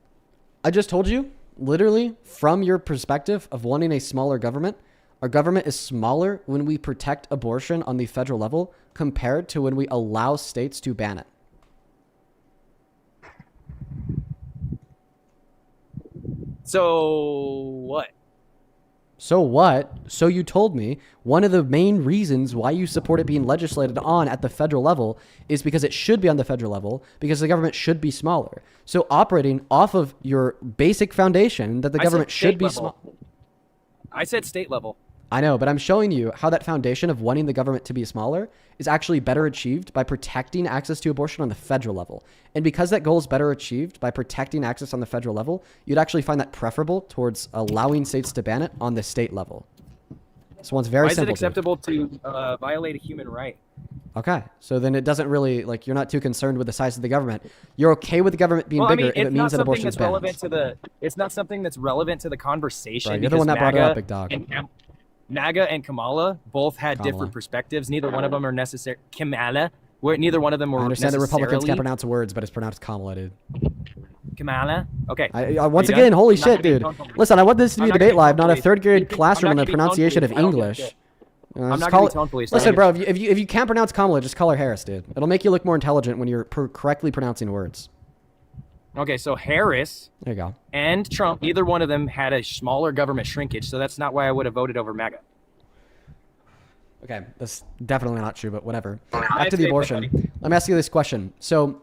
I just told you, literally, from your perspective of wanting a smaller government, our government is smaller when we protect abortion on the federal level compared to when we allow states to ban it. So what? So what? So you told me one of the main reasons why you support it being legislated on at the federal level is because it should be on the federal level because the government should be smaller. So operating off of your basic foundation that the government should be small. I said state level. I know, but I'm showing you how that foundation of wanting the government to be smaller is actually better achieved by protecting access to abortion on the federal level. And because that goal is better achieved by protecting access on the federal level, you'd actually find that preferable towards allowing states to ban it on the state level. This one's very simple. Why is it acceptable to violate a human right? Okay, so then it doesn't really, like, you're not too concerned with the size of the government. You're okay with the government being bigger if it means that abortion is banned. It's not something that's relevant to the conversation. Right, you're the one that brought it up, big dog. MAGA and Kamala both had different perspectives. Neither one of them are necessary. Kamala, where neither one of them were. I understand that Republicans can't pronounce words, but it's pronounced Kamala, dude. Kamala. Okay. Once again, holy shit, dude. Listen, I want this to be a debate live, not a third grade classroom on the pronunciation of English. I'm not gonna be tone police. Listen, bro, if you can't pronounce Kamala, just call her Harris, dude. It'll make you look more intelligent when you're correctly pronouncing words. Okay, so Harris there you go. and Trump, neither one of them had a smaller government shrinkage, so that's not why I would have voted over MAGA. Okay, that's definitely not true, but whatever. Back to the abortion. Let me ask you this question. So,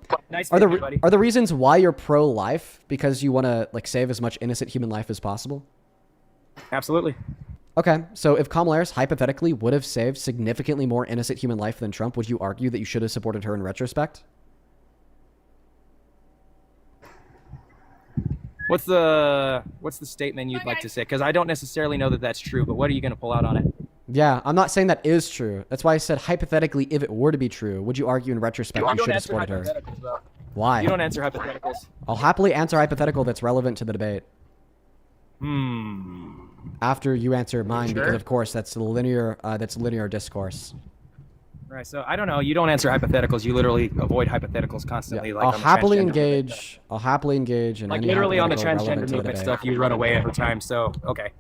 are the reasons why you're pro-life because you want to like save as much innocent human life as possible? Absolutely. Okay, so if Kamala Harris hypothetically would have saved significantly more innocent human life than Trump, would you argue that you should have supported her in retrospect? What's the statement you'd like to say? Because I don't necessarily know that that's true, but what are you going to pull out on it? Yeah, I'm not saying that is true. That's why I said hypothetically, if it were to be true, would you argue in retrospect you should have supported her? Why? You don't answer hypotheticals. I'll happily answer a hypothetical that's relevant to the debate. After you answer mine, because of course that's linear discourse. Right. So I don't know. You don't answer hypotheticals. You literally avoid hypotheticals constantly. Yeah, like I'll happily engage in like any literally on the hypothetical relevant transgender to the movement debate. stuff. You run away every time. So okay.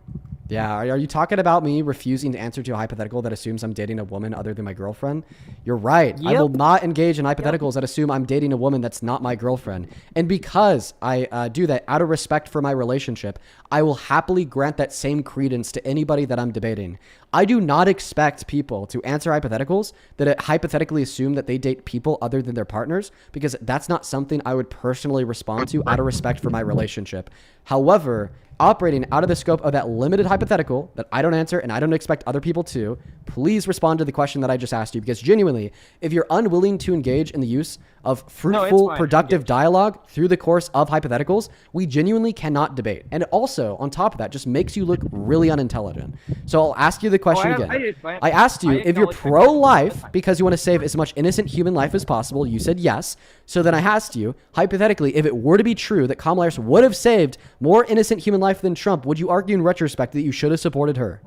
Yeah, are you talking about me refusing to answer to a hypothetical that assumes I'm dating a woman other than my girlfriend? You're right. I will not engage in hypotheticals that assume I'm dating a woman that's not my girlfriend. And because I do that out of respect for my relationship, I will happily grant that same credence to anybody that I'm debating. I do not expect people to answer hypotheticals that hypothetically assume that they date people other than their partners, because that's not something I would personally respond to out of respect for my relationship. However, operating out of the scope of that limited hypothetical that I don't answer and I don't expect other people to, please respond to the question that I just asked you, because genuinely, if you're unwilling to engage in the use of fruitful, productive dialogue through the course of hypotheticals, we genuinely cannot debate. And it also, on top of that, just makes you look really unintelligent. So I'll ask you the question again. I asked you if you're pro-life because you want to save as much innocent human life as possible. You said yes. So then I asked you, hypothetically, if it were to be true that Kamala Harris would have saved more innocent human life than Trump, would you argue in retrospect that you should have supported her?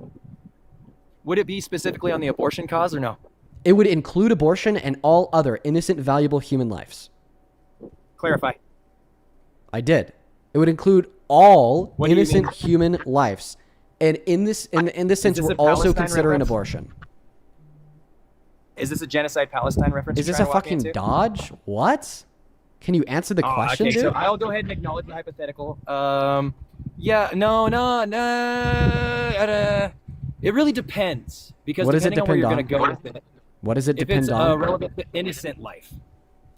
Would it be specifically on the abortion cause or no? It would include abortion and all other innocent, valuable human lives. Clarify. I did. It would include all innocent human lives. And in this sense, we're also considering abortion. Is this a genocide Palestine reference? Is this a fucking dodge? What? Can you answer the question, okay, dude? so I'll go ahead and acknowledge the hypothetical. Yeah, no. It really depends, because What does it depending on where you're depend going to on? go with it. What does it If depend it's on? relevant to innocent life.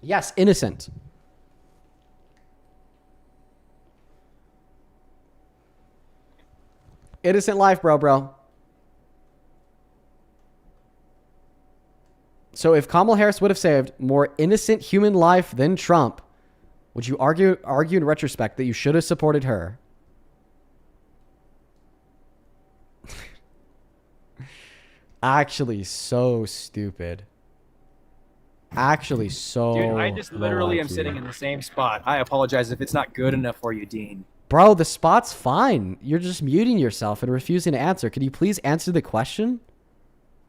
Yes, innocent. Innocent life, bro. So if Kamala Harris would have saved more innocent human life than Trump, would you argue in retrospect that you should have supported her? actually so stupid. Actually so Dude, I just literally am malarkey. sitting in the same spot. I apologize if it's not good enough for you, Dean. Bro, the spot's fine. You're just muting yourself and refusing to answer. Could you please answer the question?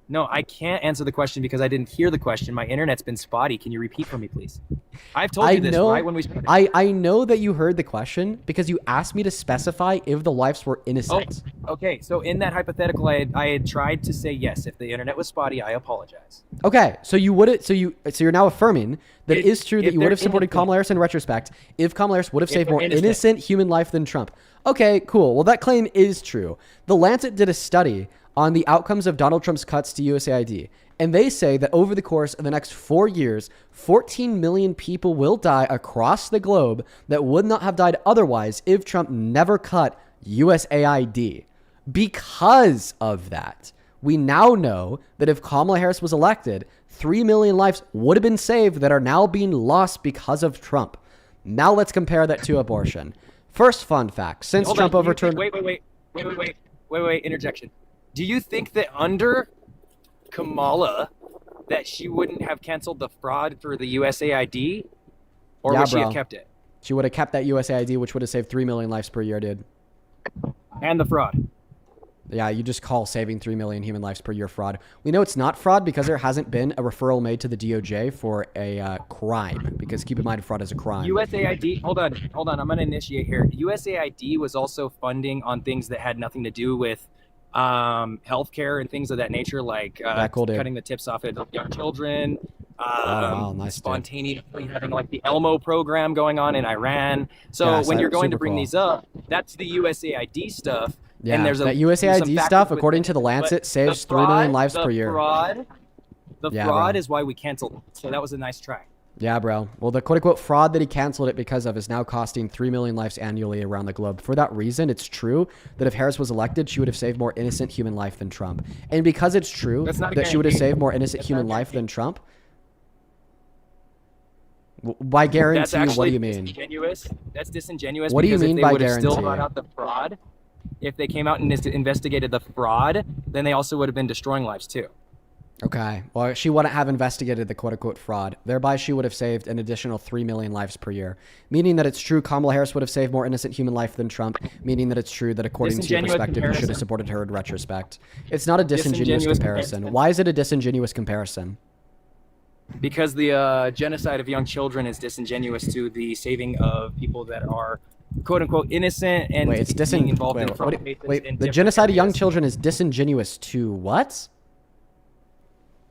No, I can't answer the question because I didn't hear the question. My internet's been spotty. Can you repeat for me, please? I've told you this right when we started. I know that you heard the question because you asked me to specify if the lives were innocent. Oh, okay. So in that hypothetical, I had tried to say yes. If the internet was spotty, I apologize. Okay, so you're now affirming that it is true that you would have supported Kamala Harris in retrospect if Kamala Harris would have saved more innocent human life than Trump. Okay, cool. Well, that claim is true. The Lancet did a study on the outcomes of Donald Trump's cuts to USAID. And they say that over the course of the next 4 years, 14 million people will die across the globe that would not have died otherwise if Trump never cut USAID. Because of that, we now know that if Kamala Harris was elected, 3 million lives would have been saved that are now being lost because of Trump. Now let's compare that to abortion. First fun fact, since Hold Trump on, overturned... Wait, interjection. Do you think that under Kamala that she wouldn't have canceled the fraud for the USAID? Or would she have kept it? She would have kept that USAID, which would have saved 3 million lives per year, dude. And the fraud. Yeah, you just call saving 3 million human lives per year fraud. We know it's not fraud because there hasn't been a referral made to the DOJ for a crime. Because keep in mind, fraud is a crime. USAID, hold on, I'm going to initiate here. USAID was also funding on things that had nothing to do with healthcare and things of that nature, like cutting the tips off of young children, nice spontaneously having like the Elmo program going on in Iran. So Yeah, when you're going to super bring cool. these up, that's the USAID stuff. Yeah, and there's that USAID some stuff, factors according with to the it, Lancet, but saves the 3 million lives the per year. The Yeah, fraud bro. is why we canceled. So that was a nice try. Yeah, bro. Well, the quote-unquote fraud that he canceled it because of is now costing 3 million lives annually around the globe. For that reason, it's true that if Harris was elected, she would have saved more innocent human life than Trump. And because it's true That's not a that she would have guarantee. saved more innocent human life than Trump, by guarantee, That's actually what do you mean? disingenuous. That's disingenuous. What do you because mean if by they would have still guarantee? brought out the fraud, if they came out and investigated the fraud, then they also would have been destroying lives too. Okay. Well, she wouldn't have investigated the quote-unquote fraud. Thereby, she would have saved an additional 3 million lives per year. Meaning that it's true Kamala Harris would have saved more innocent human life than Trump. Meaning that it's true that according to your Disingenuous perspective, you should comparison. have supported her in retrospect. It's not a disingenuous Disingenuous comparison. comparison. Why is it a disingenuous comparison? Because the genocide of young children is disingenuous to the saving of people that are quote unquote innocent and Wait, it's being involved in fraud cases in the different genocide of young areas. children is disingenuous to what?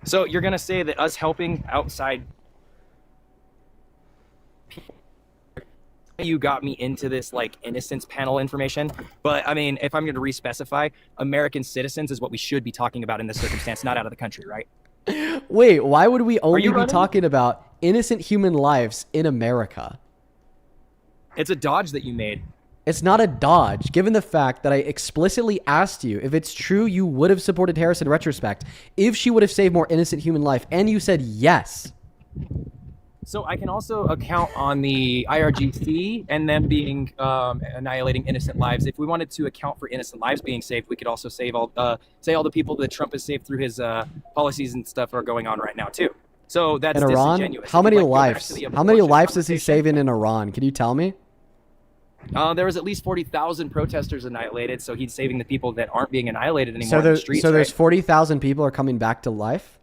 So you're gonna say that us helping outside you got me into this like innocence panel information, but I mean, if I'm going to re-specify, American citizens is what we should be talking about in this circumstance, not out of the country, right? Wait, why would we only be running? talking about innocent human lives in America? It's a dodge that you made. It's not a dodge, given the fact that I explicitly asked you if it's true you would have supported Harris in retrospect, if she would have saved more innocent human life, and you said yes. So I can also account on the IRGC and them being annihilating innocent lives. If we wanted to account for innocent lives being saved, we could also save all the people that Trump has saved through his policies and stuff are going on right now too. So that's In Iran? disingenuous. How If many you'd like to go back lives? to the How many abortion lives is he conversation, saving in Iran? Can you tell me? There was at least 40,000 protesters annihilated, so he's saving the people that aren't being annihilated anymore in the streets. So there's right? 40,000 people are coming back to life?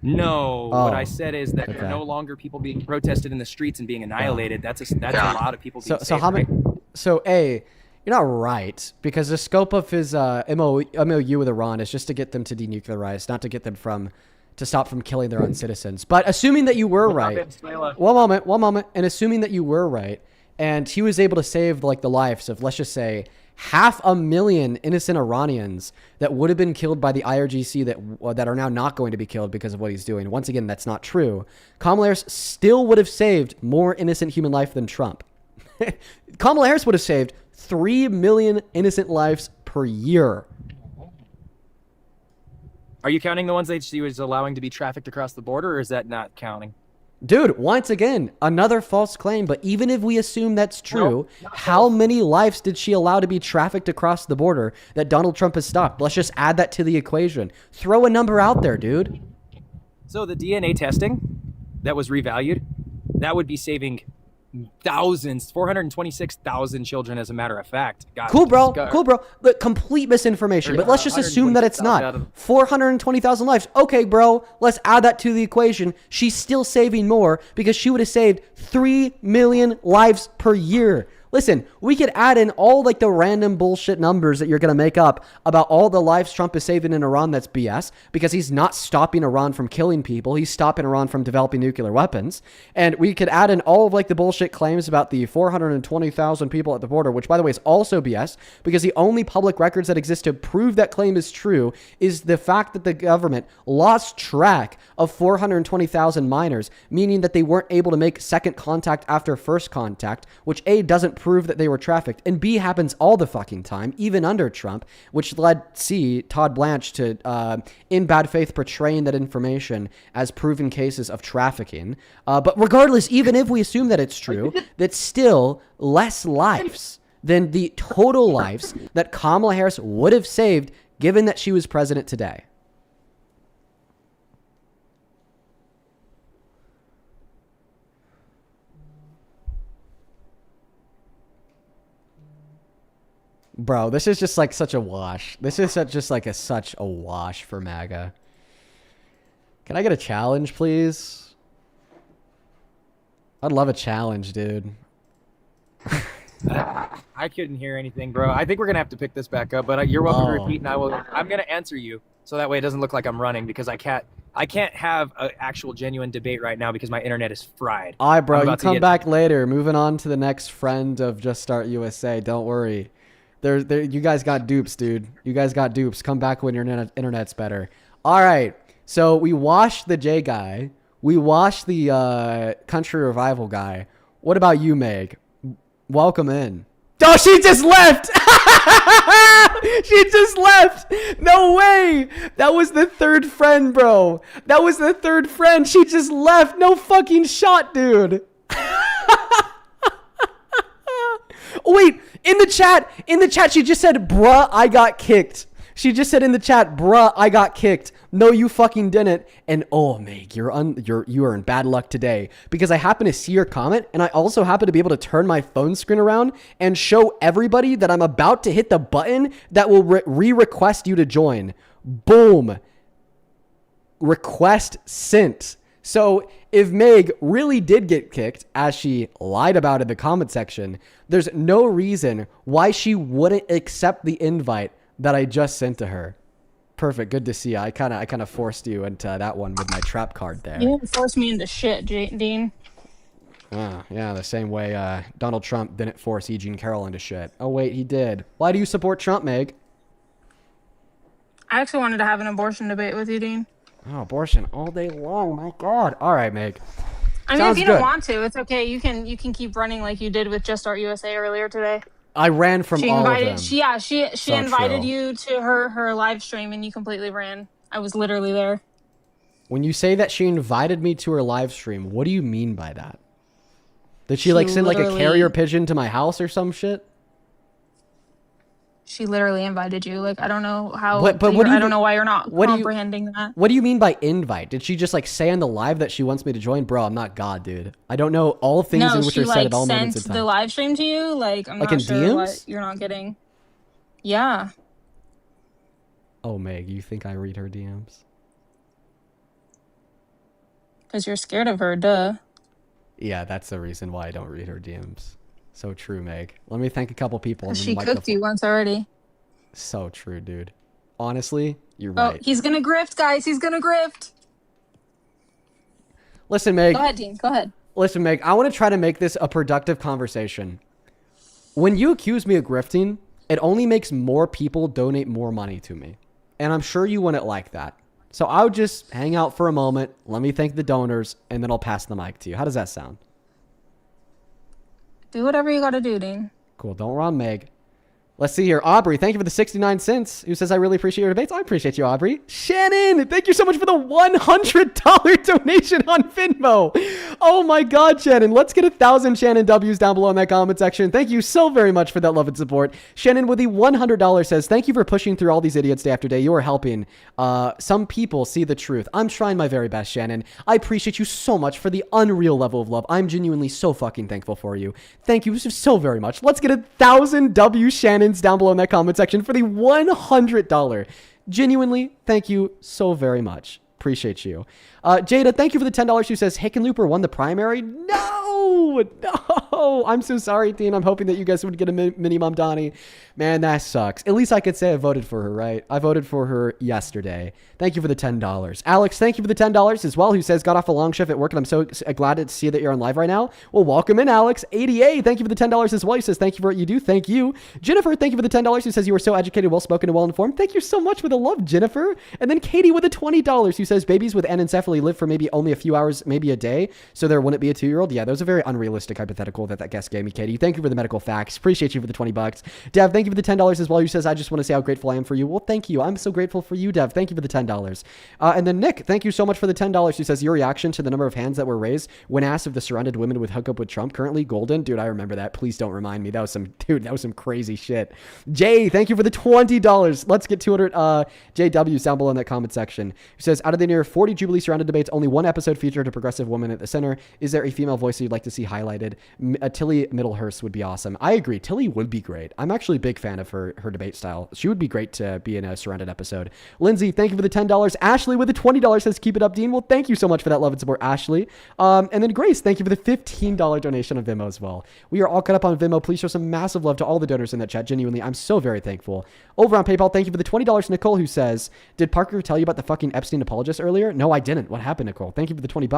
No, Oh, what I said is that there okay. are no longer people being protested in the streets and being annihilated. That's a lot of people being So saved, how many? right? So A, you're not right, because the scope of his MOU with Iran is just to get them to denuclearize, not to get them to stop from killing their own citizens. But assuming that you were right, one moment, and assuming that you were right, and he was able to save like the lives of, let's just say, 500,000 innocent Iranians that would have been killed by the IRGC that are now not going to be killed because of what he's doing. Once again, that's not true. Kamala Harris still would have saved more innocent human life than Trump. Kamala Harris would have saved 3 million innocent lives per year. Are you counting the ones that she was allowing to be trafficked across the border, or is that not counting? Dude, once again, another false claim. But even if we assume that's true, how many lives did she allow to be trafficked across the border that Donald Trump has stopped? Let's just add that to the equation. Throw a number out there, dude. So the DNA testing that was revalued, that would be saving thousands, 426,000 children, as a matter of fact. God, Cool, bro. Cool, bro. But complete misinformation. But let's just assume that it's not. 420,000 lives. Okay, bro. Let's add that to the equation. She's still saving more because she would have saved 3 million lives per year. Listen, we could add in all like the random bullshit numbers that you're going to make up about all the lives Trump is saving in Iran. That's BS because he's not stopping Iran from killing people. He's stopping Iran from developing nuclear weapons. And we could add in all of like the bullshit claims about the 420,000 people at the border, which by the way is also BS because the only public records that exist to prove that claim is true is the fact that the government lost track of 420,000 minors, meaning that they weren't able to make second contact after first contact, which A, doesn't prove that they were trafficked, and B, happens all the fucking time, even under Trump, which led C, Todd Blanche, to in bad faith portraying that information as proven cases of trafficking. But regardless, even if we assume that it's true, that's still less lives than the total lives that Kamala Harris would have saved given that she was president today. Bro, this is just like such a wash. This is such a wash for MAGA. Can I get a challenge, please? I'd love a challenge, dude. I couldn't hear anything, bro. I think we're gonna have to pick this back up, but you're welcome to repeat, and I'm gonna answer you so that way it doesn't look like I'm running because I can't have an actual genuine debate right now because my internet is fried. All right, bro. You come back later. Moving on to the next friend of Just Start USA. Don't worry. You guys got dupes, dude. You guys got dupes. Come back when your internet's better. All right. So we washed the J guy. We washed the country revival guy. What about you, Meg? Welcome in. Oh, she just left. She just left. No way. That was the third friend, bro. That was the third friend. She just left. No fucking shot, dude. Oh, wait. In the chat, she just said, bruh, I got kicked. She just said in the chat, bruh, I got kicked. No, you fucking didn't. And oh, Meg, you are in bad luck today because I happen to see your comment and I also happen to be able to turn my phone screen around and show everybody that I'm about to hit the button that will re-request you to join. Boom. Request sent. So if Meg really did get kicked, as she lied about in the comment section, there's no reason why she wouldn't accept the invite that I just sent to her. Perfect. Good to see you. I kind of forced you into that one with my trap card there. You didn't force me into shit, Dean. Yeah, the same way Donald Trump didn't force E. Jean Carroll into shit. Oh, wait, he did. Why do you support Trump, Meg? I actually wanted to have an abortion debate with you, Dean. Oh, abortion all day long. My God. All right, Meg. I mean, if you don't want to, it's okay. You can keep running like you did with Just Start USA earlier today. I ran from all of them. She invited you to her live stream and you completely ran. I was literally there. When you say that she invited me to her live stream, what do you mean by that? Did she like send like a carrier pigeon to my house or some shit? She literally invited you. Like, I don't know how. But what do you, I don't know why you're not comprehending that. What do you mean by invite? Did she just like say on the live that she wants me to join? Bro, I'm not God, dude. I don't know all things in which are said at all moments in time. No, she sent the live stream to you. Like, I'm like not in sure DMs? what you're not getting. Yeah. Oh, Meg, you think I read her DMs? Because you're scared of her, duh. Yeah, that's the reason why I don't read her DMs. So true, Meg. Let me thank a couple people. She cooked you once already. So true, dude. Honestly, you're Oh, right. he's gonna grift, guys. He's gonna grift. Listen, Meg. Go ahead, Dean. Go ahead. Listen, Meg. I want to try to make this a productive conversation. When you accuse me of grifting, it only makes more people donate more money to me. And I'm sure you wouldn't like that. So I would just hang out for a moment. Let me thank the donors, and then I'll pass the mic to you. How does that sound? Do whatever you gotta do, Dean. Cool. Don't run, Meg. Let's see here. Aubrey, thank you for the 69 cents. Who says, I really appreciate your debates. I appreciate you, Aubrey. Shannon, thank you so much for the $100 donation on Venmo. Oh my God, Shannon. Let's get 1,000 Shannon W's down below in that comment section. Thank you so very much for that love and support. Shannon with the $100 says, thank you for pushing through all these idiots day after day. You are helping some people see the truth. I'm trying my very best, Shannon. I appreciate you so much for the unreal level of love. I'm genuinely so fucking thankful for you. Thank you so very much. Let's get 1,000 W Shannons down below in that comment section for the $100. Genuinely, thank you so very much. Appreciate you. Jada, thank you for the $10. Who says Hickenlooper won the primary? No! I'm so sorry, Dean. I'm hoping that you guys would get a mini Mom Donnie. Man, that sucks. At least I could say I voted for her, right? I voted for her yesterday. Thank you for the $10. Alex, thank you for the $10 as well, who says got off a long shift at work, and I'm so glad to see that you're on live right now. Well, welcome in, Alex. ADA, thank you for the $10 as well. He says thank you for what you do. Thank you. Jennifer, thank you for the $10. Who says you were so educated, well-spoken, and well-informed. Thank you so much for the love, Jennifer. And then Katie with the $20, who says babies with anencephaly live for maybe only a few hours, maybe a day, so there wouldn't be a 2-year-old. Yeah, that was a very unrealistic hypothetical that guest gave me, Katie. Thank you for the medical facts. Appreciate you for the $20. Dev, thank you for the $10 as well. Who says I just want to say how grateful I am for you. Well, thank you. I'm so grateful for you, Dev. Thank you for the $10. And then Nick, thank you so much for the $10. Who says your reaction to the number of hands that were raised when asked if the surrounded women would hook up with Trump currently golden. Dude, I remember that. Please don't remind me. That was some crazy shit. Jay, thank you for the $20. Let's get 200 JWs down below in that comment section. Who says out of the near 40 Jubilee surrounded debates, only one episode featured a progressive woman at the center. Is there a female voice you'd like to see highlighted? Tilly Middlehurst would be awesome. I agree. Tilly would be great. I'm actually a big fan of her debate style. She would be great to be in a surrounded episode. Lindsay, thank you for the $10. Ashley with the $20 says keep it up, Dean. Well, thank you so much for that love and support, Ashley. And then Grace, thank you for the $15 donation on Venmo as well. We are all caught up on Venmo. Please show some massive love to all the donors in that chat. Genuinely, I'm so very thankful. Over on PayPal, thank you for the $20. Nicole, who says, did Parker tell you about the fucking Epstein apologist earlier? No, I didn't. What happened, Nicole? Thank you for the $20.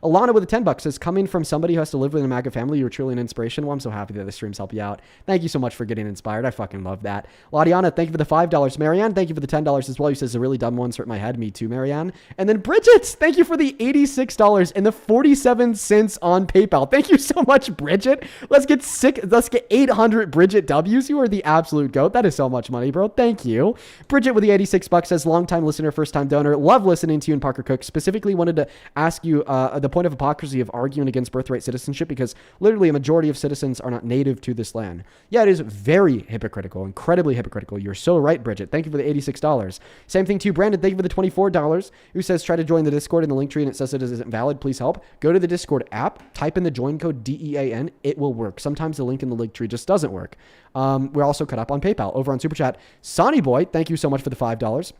Alana with the $10 says, coming from somebody who has to live with a MAGA family, you're truly an inspiration. Well, I'm so happy that the streams help you out. Thank you so much for getting inspired. I fucking love that. Ladiana, thank you for the $5. Marianne, thank you for the $10 as well. Who says the really dumb ones hurt my head. Me too, Marianne. And then Bridget, thank you for the $86 and the 47 cents on PayPal. Thank you so much, Bridget. Let's get 800 Bridget W's. You are the absolute goat. That is so much money, bro. Thank you. Bridget with the $86 says, long-time listener, first-time donor. Love listening to you and Parker Cook. Specifically wanted to ask you the point of hypocrisy of arguing against birthright citizenship, because literally a majority of citizens are not native to this land. Yeah, it is very hypocritical, incredibly hypocritical. You're so right, Bridget. Thank you for the $86. Same thing to you, Brandon. Thank you for the $24. Who says try to join the Discord in the link tree and it says it isn't valid. Please help. Go to the Discord app, type in the join code DEAN. It will work. Sometimes the link in the link tree just doesn't work. We're also cut up on PayPal. Over on Super Chat, Sonny Boy, thank you so much for the $5.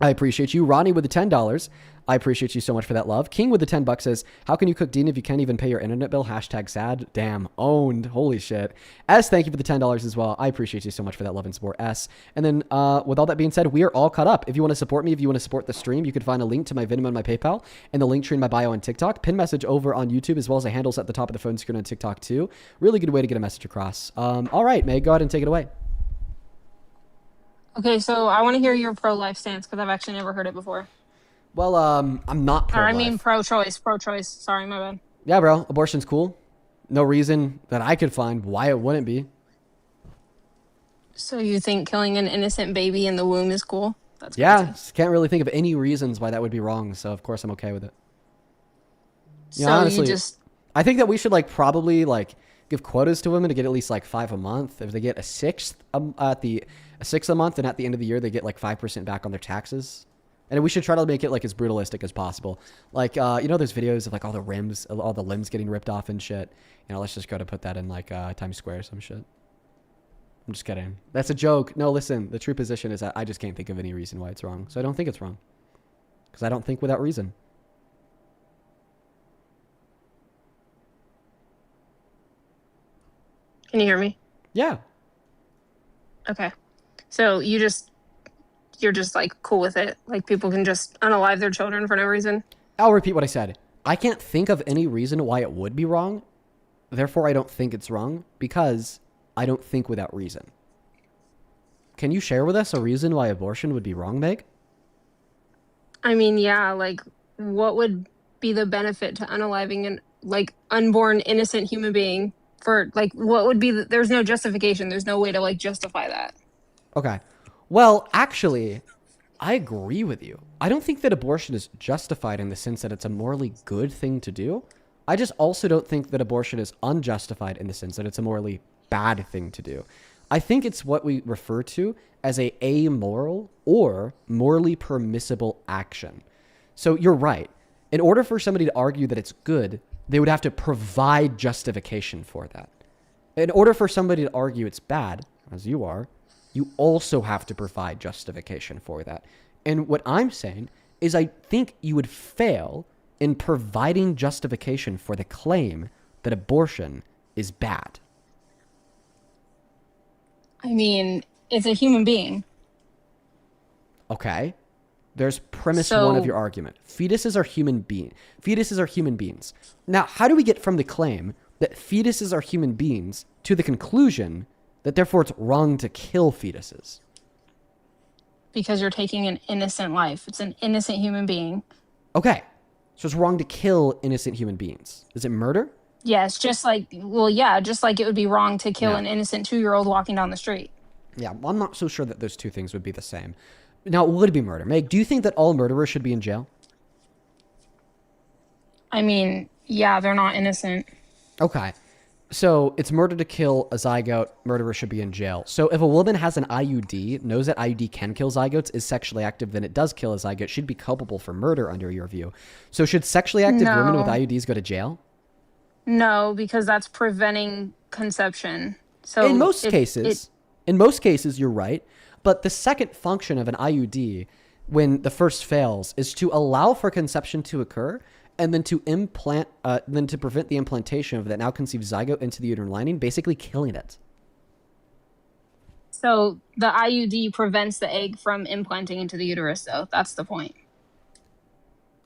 I appreciate you. Ronnie with the $10. I appreciate you so much for that love. King with the $10 says, how can you cook Dean if you can't even pay your internet bill? Hashtag sad. Damn. Owned. Holy shit. S, thank you for the $10 as well. I appreciate you so much for that love and support, S. And then with all that being said, we are all caught up. If you want to support me, if you want to support the stream, you can find a link to my Venmo and my PayPal and the link tree in my bio on TikTok. Pin message over on YouTube, as well as the handles at the top of the phone screen on TikTok too. Really good way to get a message across. All right, May, go ahead and take it away. Okay, so I want to hear your pro-life stance because I've actually never heard it before. Well, I'm not pro-life. Or I mean pro-choice. Pro-choice. Sorry, my bad. Yeah, bro. Abortion's cool. No reason that I could find why it wouldn't be. So you think killing an innocent baby in the womb is cool? That's yeah. Can't really think of any reasons why that would be wrong. So of course I'm okay with it. You know, honestly, I think that we should probably give quotas to women to get at least 5 a month. If they get a sixth a month, and at the end of the year they get 5% back on their taxes. And we should try to make it as brutalistic as possible. There's videos of all the limbs getting ripped off and shit. Let's just go to put that in Times Square or some shit. I'm just kidding. That's a joke. No, listen, the true position is that I just can't think of any reason why it's wrong. So I don't think it's wrong. Because I don't think without reason. Can you hear me? Yeah. Okay. So you're just cool with it. People can just unalive their children for no reason. I'll repeat what I said. I can't think of any reason why it would be wrong. Therefore, I don't think it's wrong because I don't think without reason. Can you share with us a reason why abortion would be wrong, Meg? I mean, yeah, what would be the benefit to unaliving an unborn innocent human being for like what would be there's no justification. There's no way to like justify that. Okay. Well, actually, I agree with you. I don't think that abortion is justified in the sense that it's a morally good thing to do. I just also don't think that abortion is unjustified in the sense that it's a morally bad thing to do. I think it's what we refer to as a amoral or morally permissible action. So you're right. In order for somebody to argue that it's good, they would have to provide justification for that. In order for somebody to argue it's bad, as you are, you also have to provide justification for that. And what I'm saying is I think you would fail in providing justification for the claim that abortion is bad. I mean, it's a human being. Okay. There's premise one of your argument. Fetuses are human beings. Now, how do we get from the claim that fetuses are human beings to the conclusion that therefore it's wrong to kill fetuses? Because you're taking an innocent life. It's an innocent human being. Okay. So it's wrong to kill innocent human beings. Is it murder? Yes, just like it would be wrong to kill an innocent 2-year-old walking down the street. Yeah, well, I'm not so sure that those two things would be the same. Now, would it be murder? Meg, do you think that all murderers should be in jail? I mean, yeah, they're not innocent. Okay. So it's murder to kill a zygote, murderer should be in jail. So if a woman has an IUD, knows that IUD can kill zygotes, is sexually active, then it does kill a zygote, she'd be culpable for murder under your view. So should sexually active women with IUDs go to jail? No, because that's preventing conception. So in most cases, you're right. But the second function of an IUD, when the first fails, is to allow for conception to occur and then to prevent the implantation of that now conceived zygote into the uterine lining, basically killing it. So the IUD prevents the egg from implanting into the uterus, though. That's the point.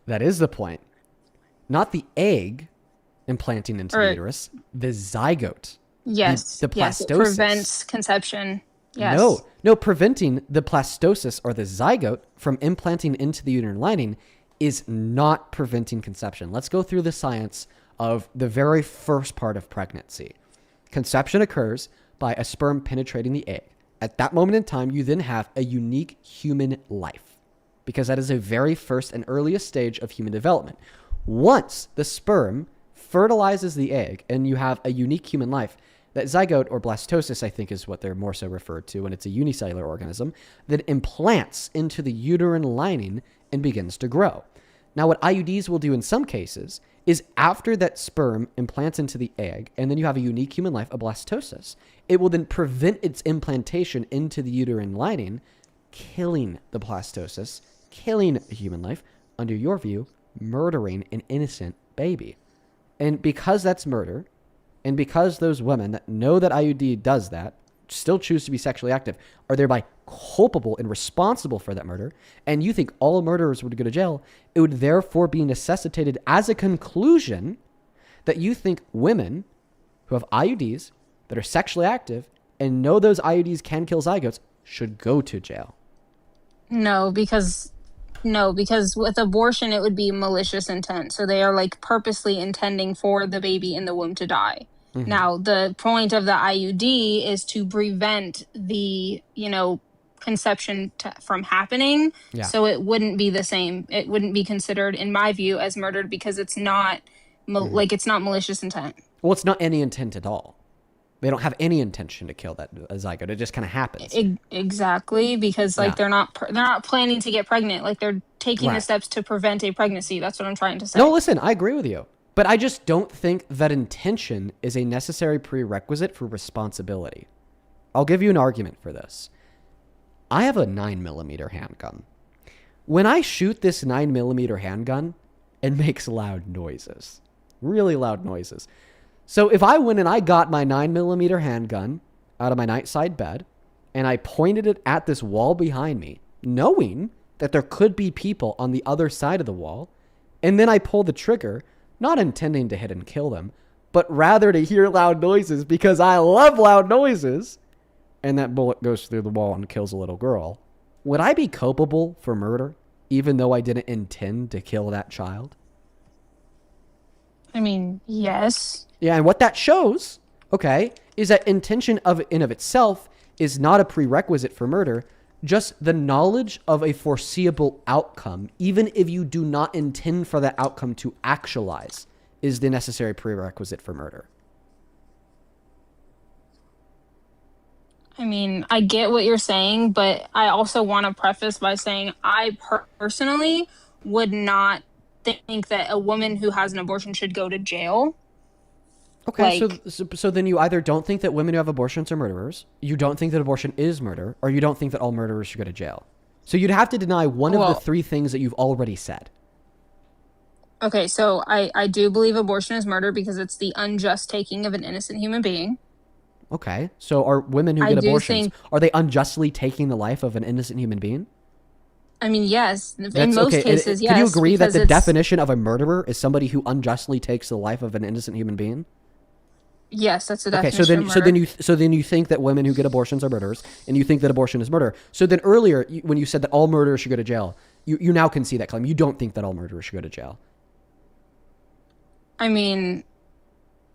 That is the point. Not the egg implanting into the uterus, the zygote. Yes. The plastosis. Yes, it prevents conception. Yes. No, preventing the plastosis or the zygote from implanting into the uterine lining is not preventing conception. Let's go through the science of the very first part of pregnancy. Conception occurs by a sperm penetrating the egg. At that moment in time, you then have a unique human life because that is a very first and earliest stage of human development. Once the sperm fertilizes the egg and you have a unique human life, that zygote or blastosis, I think, is what they're more so referred to when it's a unicellular organism, that implants into the uterine lining and begins to grow. Now, what IUDs will do in some cases is after that sperm implants into the egg, and then you have a unique human life, a blastosis, it will then prevent its implantation into the uterine lining, killing the blastosis, killing a human life, under your view, murdering an innocent baby. And because that's murder, and because those women that know that IUD does that, still choose to be sexually active, are thereby culpable and responsible for that murder, and you think all murderers would go to jail, it would therefore be necessitated as a conclusion that you think women who have IUDs that are sexually active and know those IUDs can kill zygotes should go to jail. No, because with abortion, it would be malicious intent. So they are like purposely intending for the baby in the womb to die. Mm-hmm. Now, the point of the IUD is to prevent the, conception from happening. Yeah. So it wouldn't be the same. It wouldn't be considered, in my view, as murdered because it's not it's not malicious intent. Well, it's not any intent at all. They don't have any intention to kill that zygote. It just kind of happens. Exactly, because they're not planning to get pregnant. Like they're taking the steps to prevent a pregnancy. That's what I'm trying to say. No, listen, I agree with you. But I just don't think that intention is a necessary prerequisite for responsibility. I'll give you an argument for this. I have a 9mm handgun. When I shoot this 9mm handgun, it makes loud noises. Really loud noises. So if I went and I got my 9mm handgun out of my nightside bed and I pointed it at this wall behind me, knowing that there could be people on the other side of the wall, and then I pull the trigger, not intending to hit and kill them, but rather to hear loud noises because I love loud noises, and that bullet goes through the wall and kills a little girl, would I be culpable for murder even though I didn't intend to kill that child? I mean, yes. Yeah, and what that shows okay, is that intention in of itself is not a prerequisite for murder. Just the knowledge of a foreseeable outcome, even if you do not intend for that outcome to actualize, is the necessary prerequisite for murder. I mean, I get what you're saying, but I also want to preface by saying I personally would not think that a woman who has an abortion should go to jail. Okay, so then you either don't think that women who have abortions are murderers, you don't think that abortion is murder, or you don't think that all murderers should go to jail. So you'd have to deny one of the three things that you've already said. Okay, so I do believe abortion is murder because it's the unjust taking of an innocent human being. Okay, so are women who get abortions, are they unjustly taking the life of an innocent human being? I mean, yes. In most cases, yes. Can you agree that the definition of a murderer is somebody who unjustly takes the life of an innocent human being? Yes, that's the definition. definition of murder. So then you think that women who get abortions are murderers, and you think that abortion is murder. So then earlier, when you said that all murderers should go to jail, you now can see that claim. You don't think that all murderers should go to jail. I mean,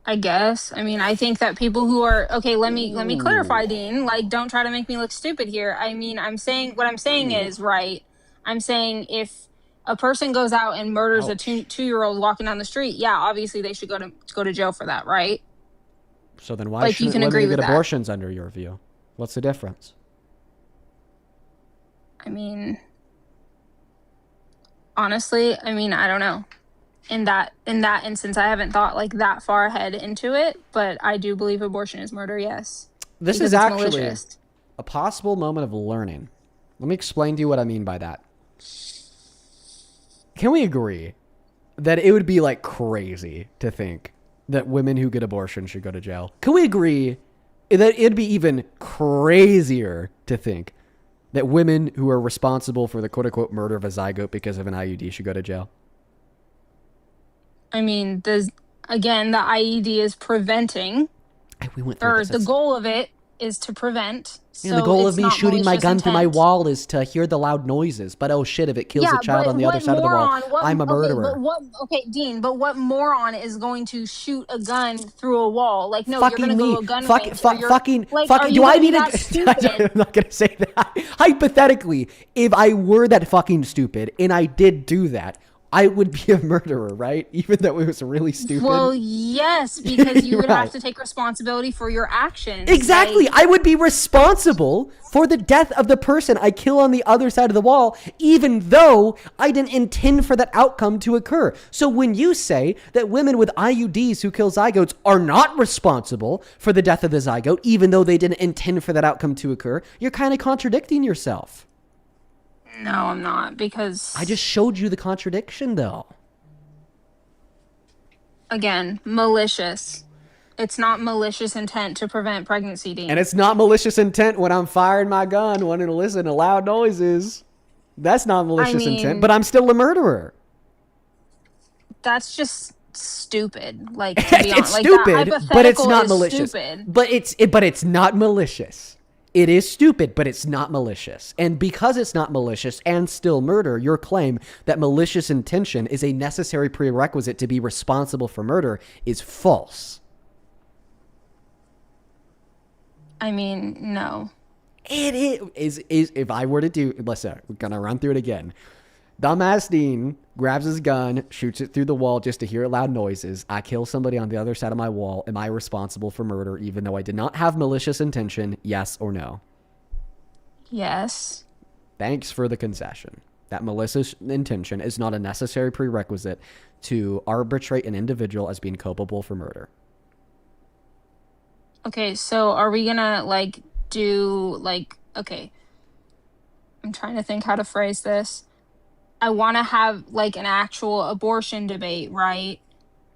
I guess. I mean, I think that people who are okay. Let me clarify, Dean. Like, don't try to make me look stupid here. I mean, what I'm saying is right. I'm saying if a person goes out and murders a two-year-old walking down the street, yeah, obviously they should go to jail for that, right? So then why shouldn't women get abortions under your view? What's the difference? I mean, honestly, I mean, I don't know. In that instance, I haven't thought like that far ahead into it, but I do believe abortion is murder, yes. This is actually a possible moment of learning. Let me explain to you what I mean by that. Can we agree that it would be like crazy to think that women who get abortion should go to jail? Can we agree that it'd be even crazier to think that women who are responsible for the quote-unquote murder of a zygote because of an IUD should go to jail? I mean, the IED is preventing. We went through this. The goal of it is to prevent. Yeah, the goal of me shooting my gun through my wall is to hear the loud noises. But oh shit, if it kills a child on the other side of the wall, I'm a murderer. Dean, but what moron is going to shoot a gun through a wall? Like, no, fucking you're going to go to a gun range. Fucking, do I need to... I'm not going to say that. Hypothetically, if I were that fucking stupid and I did do that, I would be a murderer, right? Even though it was really stupid. Well, yes, because you would have to take responsibility for your actions. Exactly. I would be responsible for the death of the person I kill on the other side of the wall, even though I didn't intend for that outcome to occur. So when you say that women with IUDs who kill zygotes are not responsible for the death of the zygote, even though they didn't intend for that outcome to occur, you're kind of contradicting yourself. No, I'm not, because... I just showed you the contradiction, though. Again, malicious. It's not malicious intent to prevent pregnancy, Dean. And it's not malicious intent when I'm firing my gun, wanting to listen to loud noises. That's not malicious intent, but I'm still a murderer. That's just stupid. Like, to be honest, it's stupid, but it's not malicious. Stupid. But it's not malicious. It is stupid, but it's not malicious. And because it's not malicious and still murder, your claim that malicious intention is a necessary prerequisite to be responsible for murder is false. I mean, no. It is if I were to do... Listen, we're going to run through it again. Dumbass Dean grabs his gun, shoots it through the wall just to hear loud noises. I kill somebody on the other side of my wall. Am I responsible for murder even though I did not have malicious intention? Yes or no? Yes. Thanks for the concession. That malicious intention is not a necessary prerequisite to arbitrate an individual as being culpable for murder. Okay, so are we gonna okay. I'm trying to think how to phrase this. I want to have like an actual abortion debate, right?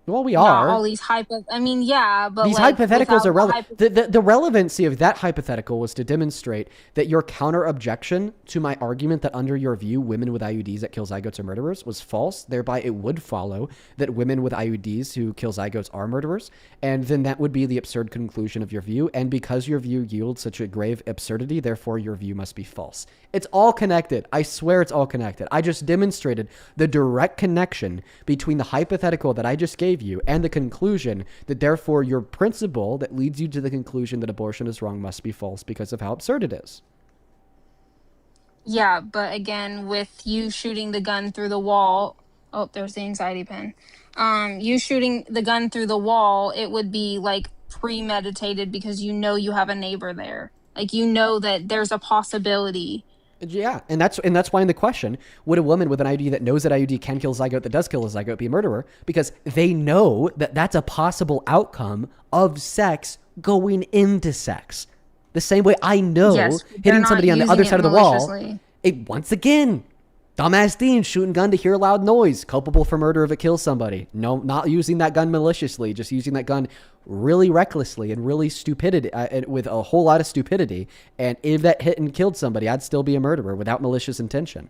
Well, we are. Not all these but these hypotheticals are relevant. The relevancy of that hypothetical was to demonstrate that your counter objection to my argument that under your view, women with IUDs that kill zygotes are murderers was false. Thereby, it would follow that women with IUDs who kill zygotes are murderers. And then that would be the absurd conclusion of your view. And because your view yields such a grave absurdity, therefore your view must be false. It's all connected. I swear it's all connected. I just demonstrated the direct connection between the hypothetical that I just gave gave you and the conclusion that therefore your principle that leads you to the conclusion that abortion is wrong must be false because of how absurd it is. Yeah, but again, with you shooting the gun through the wall, oh, there's the anxiety pen. You shooting the gun through the wall, it would be like premeditated because you know you have a neighbor there. Like, you know that there's a possibility. Yeah, and that's why in the question, would a woman with an IUD that knows that IUD can kill zygote that does kill a zygote be a murderer? Because they know that that's a possible outcome of sex going into sex. The same way I know hitting somebody on the other side of the wall, once again, dumbass Dean shooting gun to hear a loud noise, culpable for murder if it kills somebody. No, not using that gun maliciously, just using that gun really recklessly and really stupidity, with a whole lot of stupidity. And if that hit and killed somebody, I'd still be a murderer without malicious intention.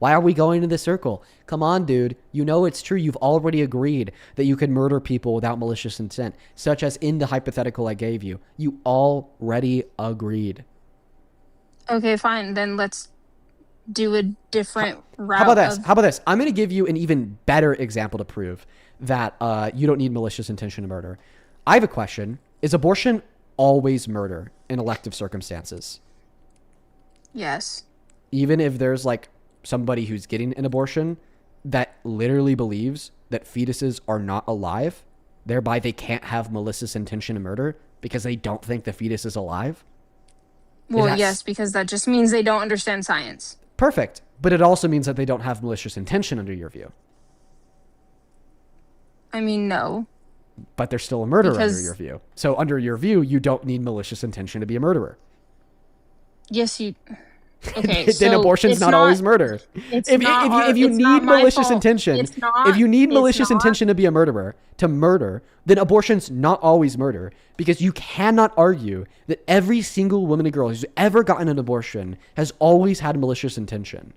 Why are we going in this circle? Come on, dude. You know it's true. You've already agreed that you can murder people without malicious intent, such as in the hypothetical I gave you. You already agreed. Okay, fine. Then let's do a different route. How about this? I'm going to give you an even better example to prove that you don't need malicious intention to murder. I have a question. Is abortion always murder in elective circumstances? Yes. Even if there's like somebody who's getting an abortion that literally believes that fetuses are not alive, thereby they can't have malicious intention to murder because they don't think the fetus is alive? Well, yes, because that just means they don't understand science. Perfect. But it also means that they don't have malicious intention under your view. I mean, no. But they're still a murderer under your view. So under your view, you don't need malicious intention to be a murderer. Yes, you... Okay, then abortion's not always murder. If you need malicious intention, if you need malicious intention to be a murderer, to murder, then abortion's not always murder, because you cannot argue that every single woman and girl who's ever gotten an abortion has always had malicious intention.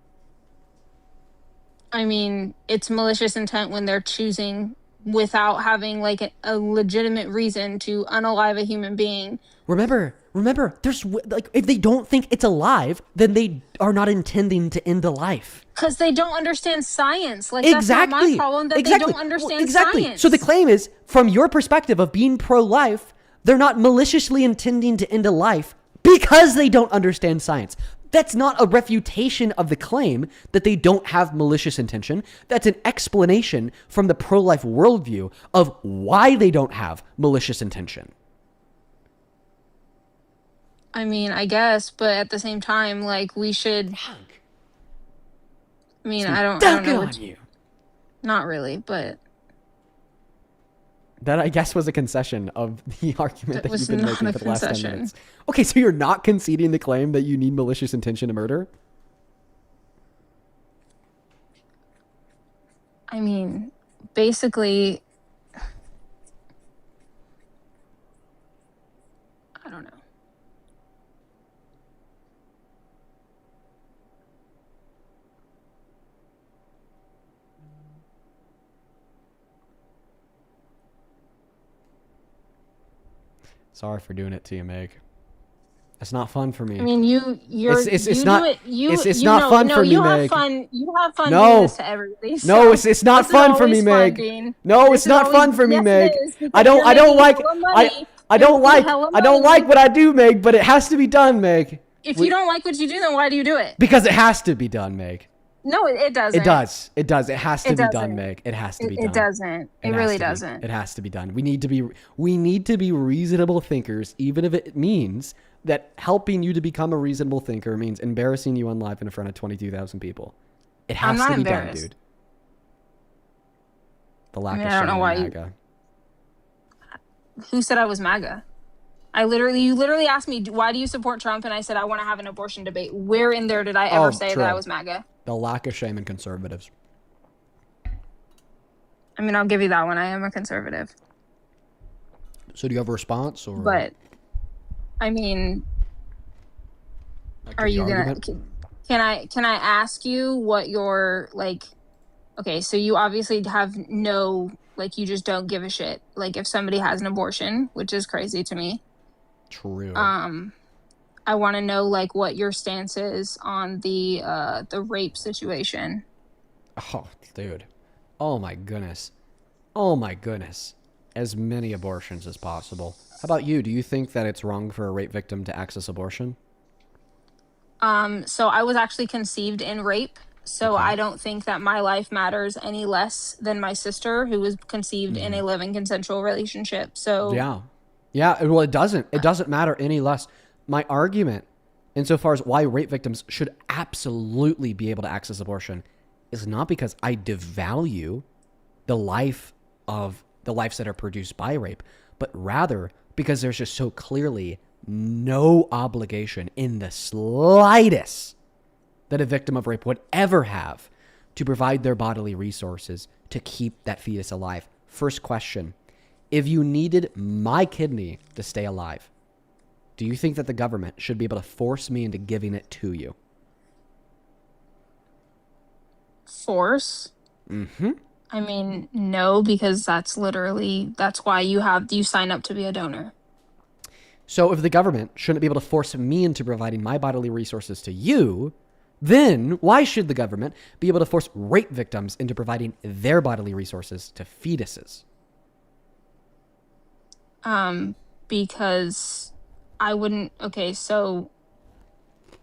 I mean, it's malicious intent when they're choosing without having like a legitimate reason to unalive a human being. Remember, there's like, if they don't think it's alive, then they are not intending to end the life. Because they don't understand science. Like, that's not my problem, that they don't understand science. So the claim is, from your perspective of being pro-life, they're not maliciously intending to end a life because they don't understand science. That's not a refutation of the claim that they don't have malicious intention. That's an explanation from the pro-life worldview of why they don't have malicious intention. I mean, I guess, but at the same time, like, we should... I mean, I don't know what you... Not really, but... That, I guess, was a concession of the argument that you've been making for the last 10 minutes. Concession. Okay, so you're not conceding the claim that you need malicious intention to murder? I mean, basically... I don't know. Sorry for doing it to you, Meg. It's not fun for me. I mean, it's not fun for me, you Meg. You have fun doing this to everybody. So no, it's not fun for me, Meg. No, it's not fun for me, Meg. I don't like what I do, Meg, but it has to be done, Meg. If you don't like what you do, then why do you do it? Because it has to be done, Meg. No, it doesn't. It does. It does. It has to be done, Meg. It has to be done. It doesn't. It really doesn't. It has to be done. We need to be reasonable thinkers, even if it means that helping you to become a reasonable thinker means embarrassing you on live in front of 22,000 people. It has to be done, dude. The lack of shame in MAGA. Who said I was MAGA? You literally asked me, why do you support Trump? And I said, I want to have an abortion debate. Where in there did I ever say that I was MAGA? The lack of shame in conservatives. I mean, I'll give you that one. I am a conservative. So do you have a response, or? But, I mean, are you gonna? Can I ask you what your Okay, so you obviously have no you just don't give a shit. Like, if somebody has an abortion, which is crazy to me. True. I want to know what your stance is on the rape situation. Oh, dude. Oh my goodness. Oh my goodness. As many abortions as possible. How about you? Do you think that it's wrong for a rape victim to access abortion? So I was actually conceived in rape. So Okay. I don't think that my life matters any less than my sister, who was conceived in a living consensual relationship. So Yeah. Yeah, well, it doesn't. It doesn't matter any less. My argument, insofar as why rape victims should absolutely be able to access abortion, is not because I devalue the lives that are produced by rape, but rather because there's just so clearly no obligation in the slightest that a victim of rape would ever have to provide their bodily resources to keep that fetus alive. First question, if you needed my kidney to stay alive, do you think that the government should be able to force me into giving it to you? force. Mm-hmm. I mean, no, because that's why you sign up to be a donor. So if the government shouldn't be able to force me into providing my bodily resources to you, then why should the government be able to force rape victims into providing their bodily resources to fetuses? Because I wouldn't. Okay, so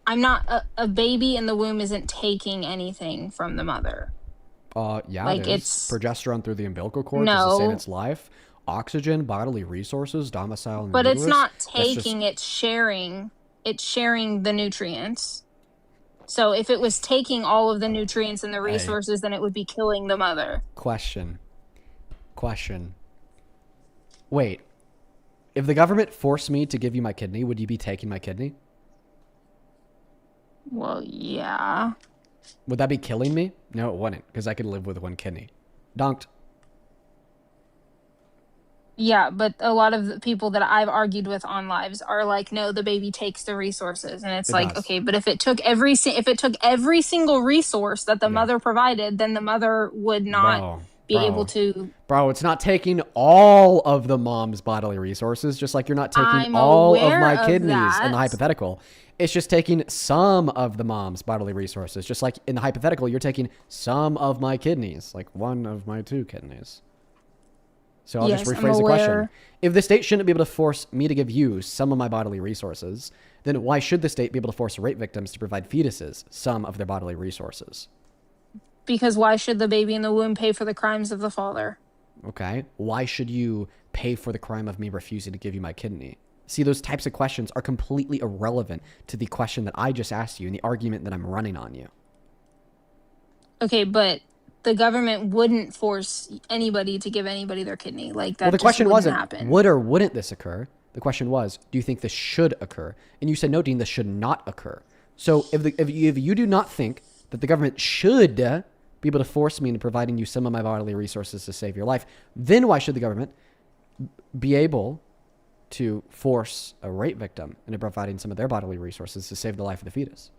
I'm not a baby in the womb isn't taking anything from the mother. Yeah, Like, it is. it's- Progesterone through the umbilical cord to No. sustain its life. Oxygen, bodily resources, domicile in the But it's uterus. not That's just- taking, it's sharing. It's sharing the nutrients. So if it was taking all of the nutrients and the resources, then it would be killing the mother. Question. Wait. If the government forced me to give you my kidney, would you be taking my kidney? Well, yeah. Would that be killing me? No, it wouldn't, because I could live with one kidney. Donked. Yeah, but a lot of the people that I've argued with on lives are like, no, the baby takes the resources, and it's It like, does. okay, but if it took every single resource that the mother provided, then the mother would not be able to. Bro, it's not taking all of the mom's bodily resources, just like you're not taking I'm all of aware my of kidneys in that. the hypothetical. It's just taking some of the mom's bodily resources, just like in the hypothetical, you're taking some of my kidneys, like one of my 2 kidneys. So I'll just Yes, I'm rephrase the question. aware. If the state shouldn't be able to force me to give you some of my bodily resources, then why should the state be able to force rape victims to provide fetuses some of their bodily resources? Because why should the baby in the womb pay for the crimes of the father? Okay. Why should you pay for the crime of me refusing to give you my kidney? See, those types of questions are completely irrelevant to the question that I just asked you and the argument that I'm running on you. Okay, but the government wouldn't force anybody to give anybody their kidney. Like, that Well, the just question wouldn't wasn't happen. would or wouldn't this occur. The question was, do you think this should occur? And you said, no, Dean, this should not occur. So if you do not think that the government should be able to force me into providing you some of my bodily resources to save your life, then why should the government be able to force a rape victim into providing some of their bodily resources to save the life of the fetus?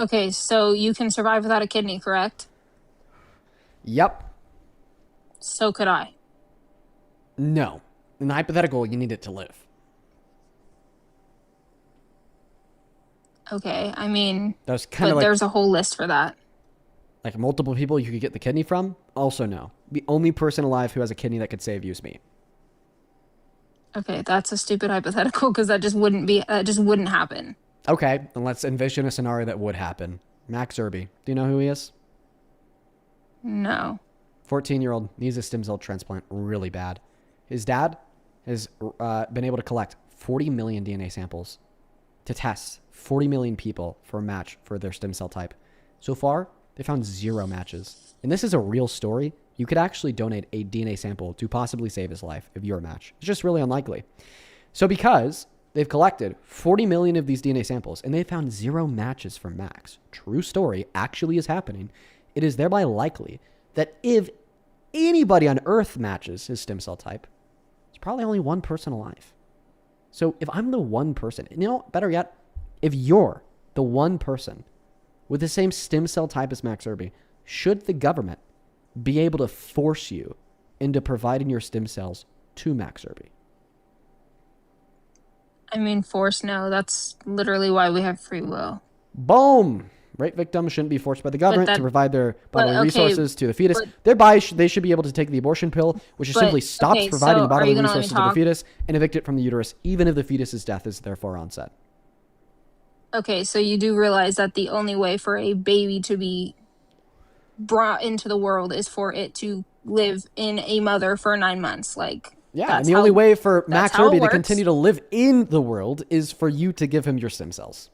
Okay, so you can survive without a kidney, correct? Yep. So could I. No. In the hypothetical, you need it to live. Okay, I mean, That's kind of but like, there's a whole list for that. like multiple people you could get the kidney from. Also, no. The only person alive who has a kidney that could save you is me. Okay, that's a stupid hypothetical because that just wouldn't happen. Okay, then let's envision a scenario that would happen. Max Irby. Do you know who he is? No. 14-year-old, needs a stem cell transplant really bad. His dad has been able to collect 40 million DNA samples to test 40 million people for a match for their stem cell type. So far, they found 0 matches. And this is a real story. You could actually donate a DNA sample to possibly save his life if you're a match. It's just really unlikely. So because they've collected 40 million of these DNA samples and they found 0 matches for Max, true story, actually is happening, it is thereby likely that if anybody on Earth matches his stem cell type, there's probably only one person alive. So if I'm the one person, you know, better yet, if you're the one person with the same stem cell type as Max Irby, should the government be able to force you into providing your stem cells to Max Irby? I mean, force, no. That's literally why we have free will. Boom! Rape victims shouldn't be forced by the government to provide their bodily okay, resources to the fetus. Thereby, they should be able to take the abortion pill, which simply stops providing the bodily resources to the fetus and evict it from the uterus, even if the fetus's death is therefore onset. Okay, so you do realize that the only way for a baby to be brought into the world is for it to live in a mother for 9 months. Like, yeah, and the only way for Max Irby to continue to live in the world is for you to give him your stem cells.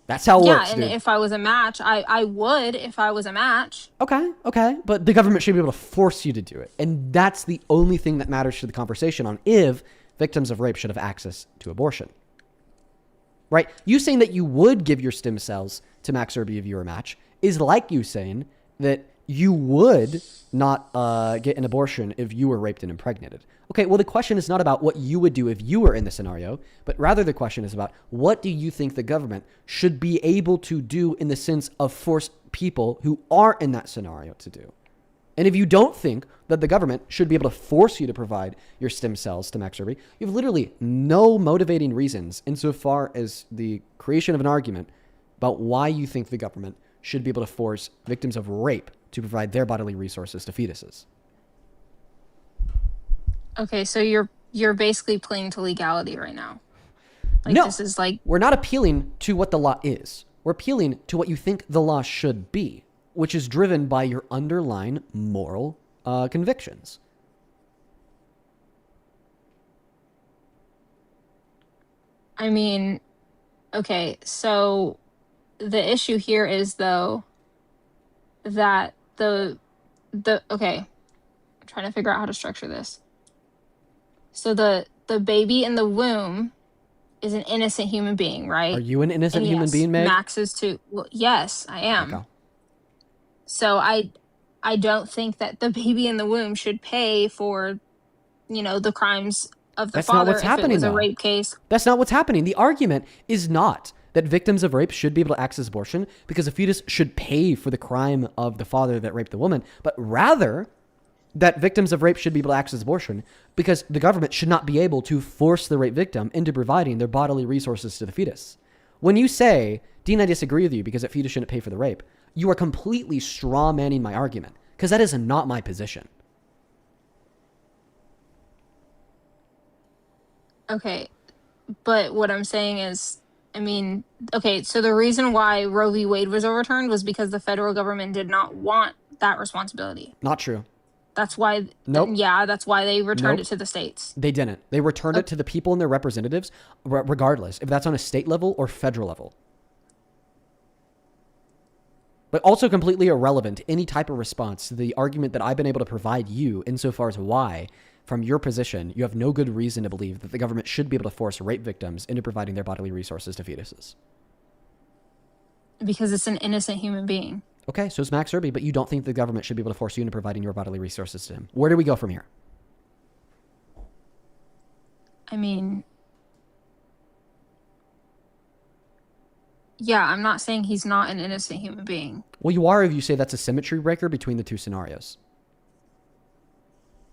That's how it works, and dude. if I was a match, I would if I was a match. Okay. But the government should be able to force you to do it. And that's the only thing that matters to the conversation on if victims of rape should have access to abortion. Right? You saying that you would give your stem cells to Max Irby if you were a match is like you saying that you would not get an abortion if you were raped and impregnated. Okay, well, the question is not about what you would do if you were in the scenario, but rather the question is about what do you think the government should be able to do in the sense of force people who are in that scenario to do. And if you don't think that the government should be able to force you to provide your stem cells to Max Irby, you have literally no motivating reasons insofar as the creation of an argument about why you think the government should be able to force victims of rape to provide their bodily resources to fetuses. Okay, so you're basically playing to legality right now. Like, no, this is like, we're not appealing to what the law is. We're appealing to what you think the law should be, which is driven by your underlying moral convictions. I mean, okay, so the issue here is though that the okay, I'm trying to figure out how to structure this. So the baby in the womb is an innocent human being, right? Are you an innocent And human yes, being, Meg? Max is too. Well, yes, I am. Okay. So I don't think that the baby in the womb should pay for, the crimes of the That's not father what's if happening, it was a though. rape case. That's not what's happening. The argument is not that victims of rape should be able to access abortion because a fetus should pay for the crime of the father that raped the woman, but rather that victims of rape should be able to access abortion because the government should not be able to force the rape victim into providing their bodily resources to the fetus. When you say, Dean, I disagree with you because a fetus shouldn't pay for the rape, you are completely straw-manning my argument because that is not my position. Okay, but what I'm saying is, okay, so the reason why Roe v. Wade was overturned was because the federal government did not want that responsibility. Not true. That's why, Nope. that's why they returned Nope. it to the states. They didn't. They returned it to the people and their representatives, regardless if that's on a state level or federal level. But also completely irrelevant to any type of response to the argument that I've been able to provide you insofar as why, from your position, you have no good reason to believe that the government should be able to force rape victims into providing their bodily resources to fetuses. Because it's an innocent human being. Okay, so it's Max Irby, but you don't think the government should be able to force you into providing your bodily resources to him. Where do we go from here? Yeah, I'm not saying he's not an innocent human being. Well, you are if you say that's a symmetry breaker between the two scenarios.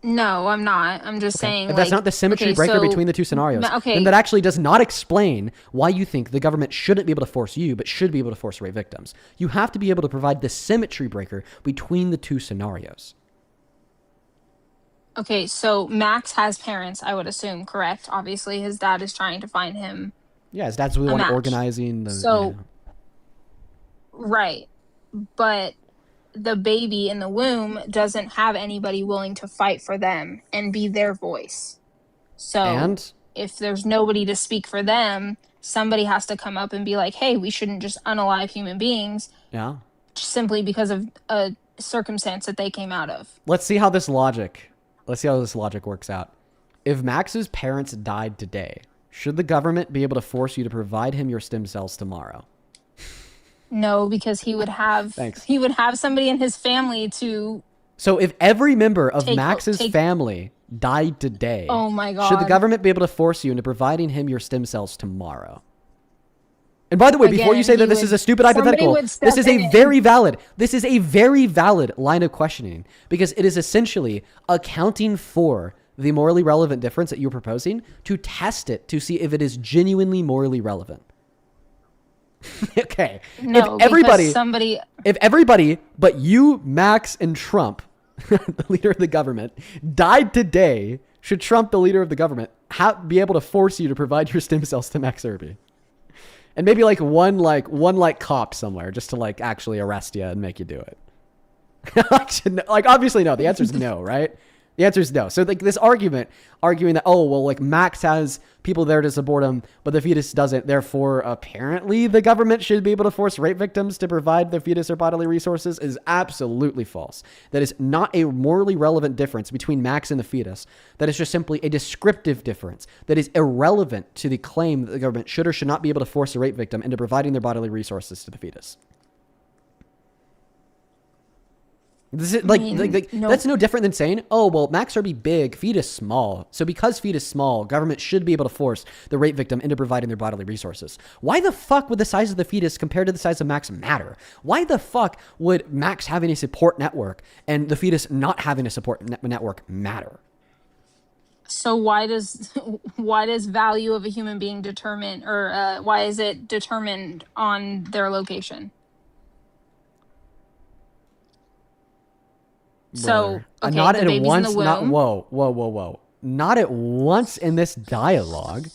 No, I'm not. I'm just saying, If that's not the symmetry breaker between the two scenarios, then that actually does not explain why you think the government shouldn't be able to force you, but should be able to force rape victims. You have to be able to provide the symmetry breaker between the two scenarios. Okay, so Max has parents, I would assume, correct? Obviously, his dad is trying to find him. Yeah, his dad's the one match. organizing the... So, right. But the baby in the womb doesn't have anybody willing to fight for them and be their voice. So And? if there's nobody to speak for them, somebody has to come up and be like, hey, we shouldn't just unalive human beings Yeah. simply because of a circumstance that they came out of. Let's see how this logic works out. If Max's parents died today, should the government be able to force you to provide him your stem cells tomorrow? No, because he would have Thanks. he would have somebody in his family to... So if every member of Take- Max's take- family died today, Oh my should the God. government be able to force you into providing him your stem cells tomorrow? And by the way, before you Again, say that he this would- is a stupid somebody hypothetical, would this step is in a and- very valid line of questioning because it is essentially accounting for the morally relevant difference that you're proposing to test it to see if it is genuinely morally relevant. Okay. No, if everybody but you, Max, and Trump, the leader of the government, died today, should Trump, the leader of the government, be able to force you to provide your stem cells to Max Irby? And maybe one cop somewhere just to like actually arrest you and make you do it. Like obviously no. The answer is no, right? The answer is no. So like this arguing that, oh, well, like Max has people there to support him, but the fetus doesn't. Therefore, apparently the government should be able to force rape victims to provide their fetus or bodily resources is absolutely false. That is not a morally relevant difference between Max and the fetus. That is just simply a descriptive difference that is irrelevant to the claim that the government should or should not be able to force a rape victim into providing their bodily resources to the fetus. This is no. That's no different than saying, oh, well, Max Irby big, fetus small. So because fetus small, government should be able to force the rape victim into providing their bodily resources. Why the fuck would the size of the fetus compared to the size of Max matter? Why the fuck would Max having a support network and the fetus not having a support network matter? So why does value of a human being determine, or why is it determined on their location? So okay, not the at baby's once. in the womb. Not whoa. Not at once in this dialogue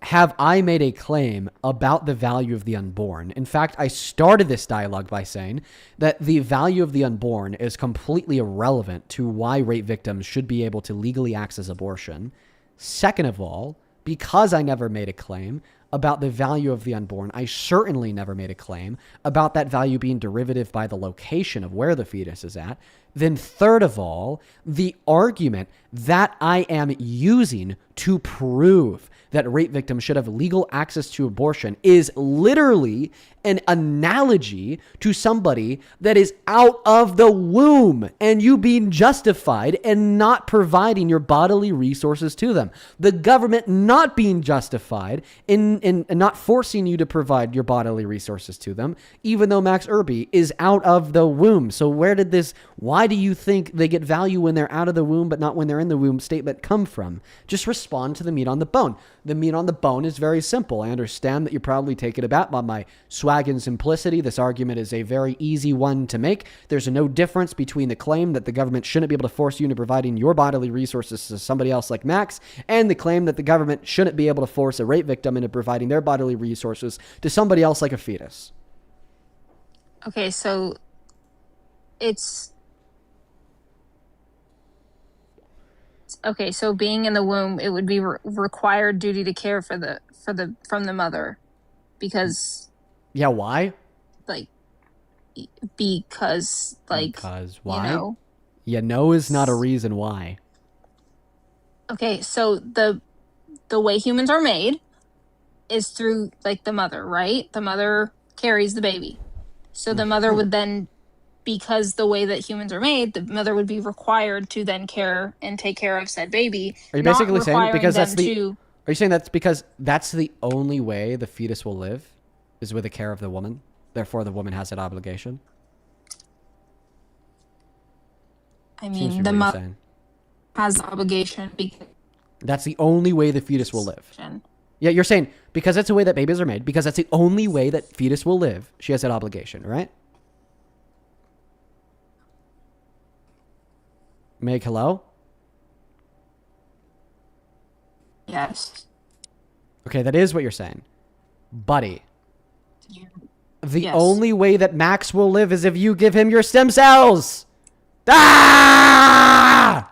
have I made a claim about the value of the unborn. In fact, I started this dialogue by saying that the value of the unborn is completely irrelevant to why rape victims should be able to legally access abortion. Second of all, because I never made a claim about the value of the unborn, I certainly never made a claim about that value being derivative by the location of where the fetus is at. Then third of all, the argument that I am using to prove that rape victims should have legal access to abortion is literally an analogy to somebody that is out of the womb and you being justified and not providing your bodily resources to them. The government not being justified in not forcing you to provide your bodily resources to them, even though Max Irby is out of the womb. So why do you think they get value when they're out of the womb but not when they're in the womb statement come from? Just respond to the meat on the bone. The meat on the bone is very simple. I understand that you're probably taken aback by my swag and simplicity. This argument is a very easy one to make. There's no difference between the claim that the government shouldn't be able to force you into providing your bodily resources to somebody else like Max and the claim that the government shouldn't be able to force a rape victim into providing their bodily resources to somebody else like a fetus. Okay, so so being in the womb, it would be required duty to care from the mother, because yeah, why? Because why? Is not a reason why. Okay, so the way humans are made is through the mother, right? The mother carries the baby, so the mother would then, because the way that humans are made, the mother would be required to then care and take care of said baby. Are you basically saying because are you saying that's because that's the only way the fetus will live is with the care of the woman? Therefore, the woman has that obligation. I mean, the mother has the obligation because that's the only way the fetus will live. Yeah, you're saying because that's the way that babies are made, because that's the only way that fetus will live, she has that obligation, right? Meg, hello? Yes. Okay, that is what you're saying. Buddy. The only way that Max will live is if you give him your stem cells! Ah!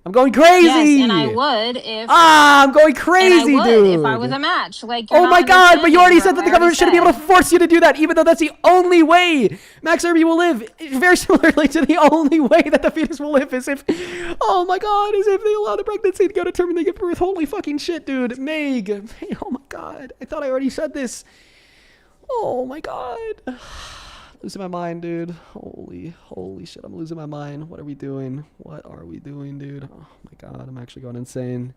I'm going crazy! Yes, and I would if... I'm going crazy, dude! If I was a match. Oh my god, but you already said that the government shouldn't be able to force you to do that, even though that's the only way Max Irby will live. Very similarly to the only way that the fetus will live is if... Oh my god, is if they allow the pregnancy to go to term and they give birth. Holy fucking shit, dude. Meg. Oh my god. I thought I already said this. Oh my god. Losing my mind, dude. Holy shit, I'm losing my mind. What are we doing? What are we doing, dude? Oh my god, I'm actually going insane.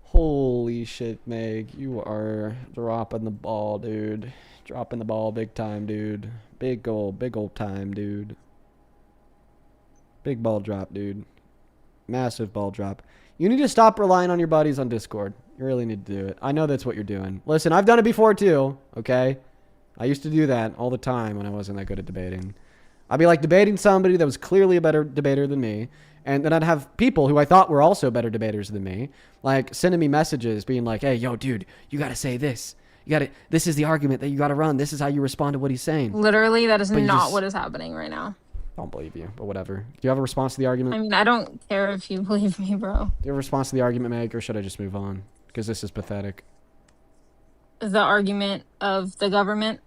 Holy shit, Meg. You are dropping the ball, dude. Dropping the ball big time, dude. Big old time, dude. Big ball drop, dude. Massive ball drop. You need to stop relying on your buddies on Discord. You really need to do it. I know that's what you're doing. Listen, I've done it before too, okay? I used to do that all the time when I wasn't that good at debating. I'd be like debating somebody that was clearly a better debater than me. And then I'd have people who I thought were also better debaters than me, like sending me messages being like, hey, yo, dude, you got to say this. This is the argument that you got to run. This is how you respond to what he's saying. Literally, that is But you not just- what is happening right now. Don't believe you, but whatever. Do you have a response to the argument? I mean, I don't care if you believe me, bro. Do you have a response to the argument, Meg, or should I just move on? Because this is pathetic. The argument of the government.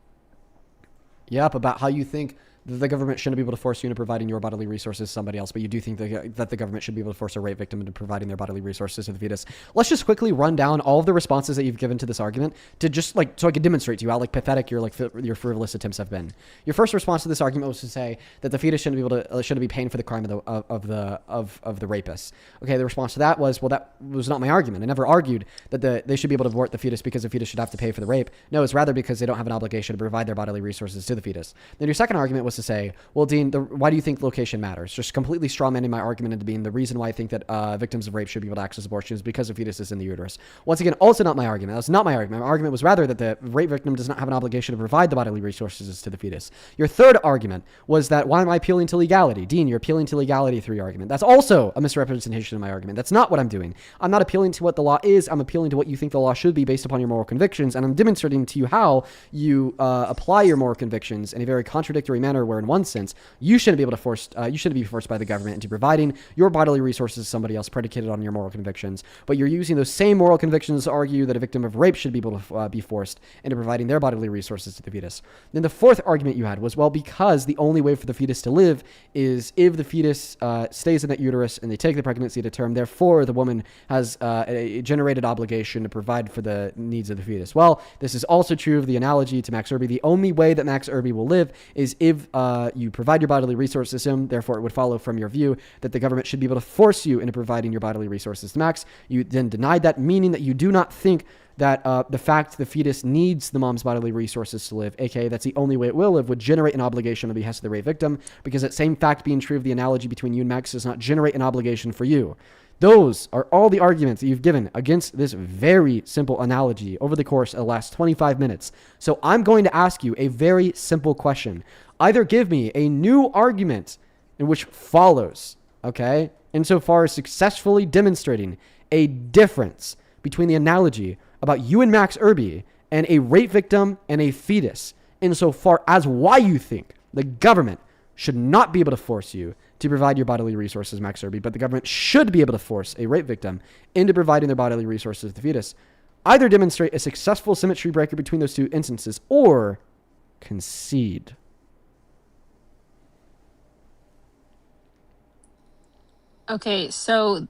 Yep, about how you think that the government shouldn't be able to force you into providing your bodily resources to somebody else, but you do think that the government should be able to force a rape victim into providing their bodily resources to the fetus. Let's just quickly run down all of the responses that you've given to this argument to just so I can demonstrate to you how pathetic your frivolous attempts have been. Your first response to this argument was to say that the fetus shouldn't be paying for the crime of the rapist. Okay, the response to that was, well, that was not my argument. I never argued that they should be able to abort the fetus because the fetus should have to pay for the rape. No, it's rather because they don't have an obligation to provide their bodily resources to the fetus. Then your second argument was to say, well, Dean, why do you think location matters? Just completely strawmanning my argument into being the reason why I think that victims of rape should be able to access abortion is because the fetus is in the uterus. Once again, also not my argument. That's not my argument. My argument was rather that the rape victim does not have an obligation to provide the bodily resources to the fetus. Your third argument was that why am I appealing to legality? Dean, you're appealing to legality through your argument. That's also a misrepresentation of my argument. That's not what I'm doing. I'm not appealing to what the law is. I'm appealing to what you think the law should be based upon your moral convictions, and I'm demonstrating to you how you apply your moral convictions in a very contradictory manner where in one sense, you shouldn't be forced by the government into providing your bodily resources to somebody else predicated on your moral convictions, but you're using those same moral convictions to argue that a victim of rape should be able to be forced into providing their bodily resources to the fetus. Then the fourth argument you had was, well, because the only way for the fetus to live is if the fetus stays in that uterus and they take the pregnancy to term, therefore the woman has a generated obligation to provide for the needs of the fetus. Well, this is also true of the analogy to Max Irby. The only way that Max Irby will live is if you provide your bodily resources to him. Therefore, it would follow from your view that the government should be able to force you into providing your bodily resources to Max. You then denied that, meaning that you do not think that the fact the fetus needs the mom's bodily resources to live, aka that's the only way it will live, would generate an obligation on the behest of the rape victim, because that same fact being true of the analogy between you and Max does not generate an obligation for you. Those are all the arguments that you've given against this very simple analogy over the course of the last 25 minutes. So I'm going to ask you a very simple question. Either give me a new argument in which follows, okay, insofar as successfully demonstrating a difference between the analogy about you and Max Irby and a rape victim and a fetus, insofar as why you think the government should not be able to force you to provide your bodily resources, Max Irby, but the government should be able to force a rape victim into providing their bodily resources to the fetus. Either demonstrate a successful symmetry breaker between those two instances or concede. Okay, so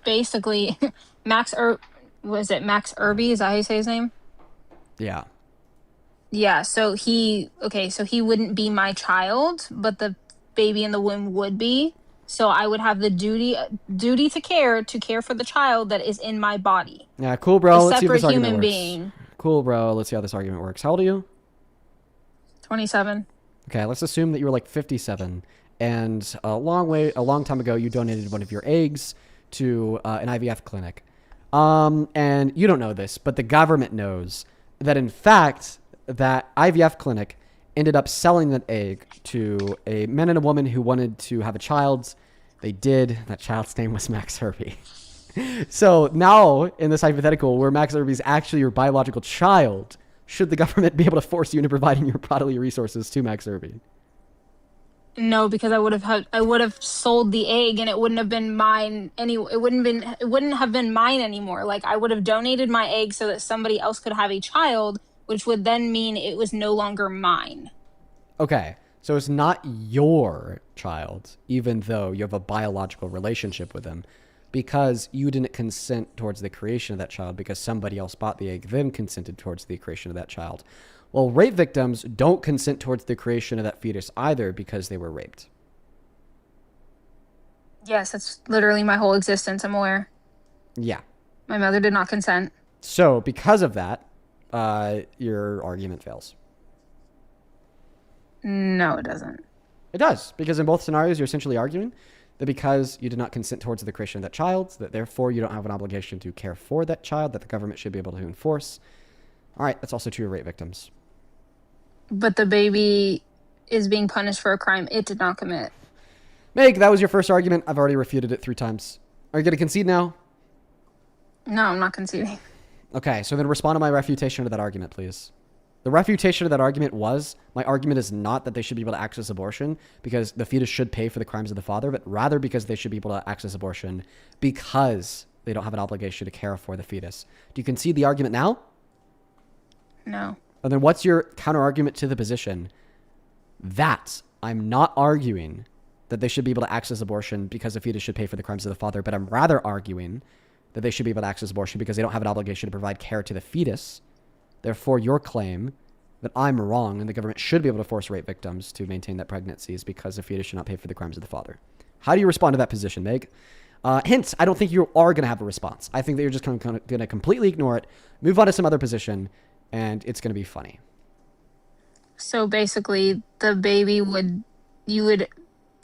basically, Max Irby? Is that how you say his name? Yeah. Yeah, so he wouldn't be my child, but the baby in the womb would be. So I would have the duty to care for the child that is in my body. Yeah, cool, bro. Let's see if this separate argument human works. being. Cool, bro. Let's see how this argument works. How old are you? 27. Okay, let's assume that you were like 57, and a long time ago, you donated one of your eggs to an IVF clinic. And you don't know this, but the government knows that in fact that IVF clinic ended up selling that egg to a man and a woman who wanted to have a child. They did. That child's name was Max Irby. So now in this hypothetical where Max Irby is actually your biological child, should the government be able to force you into providing your bodily resources to Max Irby? No, because I would have sold the egg and it wouldn't have been mine it wouldn't have been mine anymore. Like I would have donated my egg so that somebody else could have a child, which would then mean it was no longer mine. Okay, so it's not your child, even though you have a biological relationship with him, because you didn't consent towards the creation of that child because somebody else bought the egg, then consented towards the creation of that child. Well, rape victims don't consent towards the creation of that fetus either because they were raped. Yes, that's literally my whole existence. I'm aware. Yeah. My mother did not consent. So because of that, your argument fails. No, it doesn't. It does, because in both scenarios, you're essentially arguing that because you did not consent towards the creation of that child, that therefore you don't have an obligation to care for that child, that the government should be able to enforce. All right, that's also true of rape victims. but the baby is being punished for a crime it did not commit. Meg, that was your first argument. I've already refuted it 3 times. Are you going to concede now? No, I'm not conceding. Okay, so then respond to my refutation of that argument, please. The refutation of that argument was, my argument is not that they should be able to access abortion because the fetus should pay for the crimes of the father, but rather because they should be able to access abortion because they don't have an obligation to care for the fetus. Do you concede the argument now? No. And then what's your counter argument to the position that I'm not arguing that they should be able to access abortion because the fetus should pay for the crimes of the father, but I'm rather arguing that they should be able to access abortion because they don't have an obligation to provide care to the fetus. Therefore, your claim that I'm wrong and the government should be able to force rape victims to maintain that pregnancy is because the fetus should not pay for the crimes of the father. How do you respond to that position, Meg? Hint, I don't think you are going to have a response. I think that you're just going to completely ignore it, move on to some other position, and it's going to be funny. So basically, the baby you would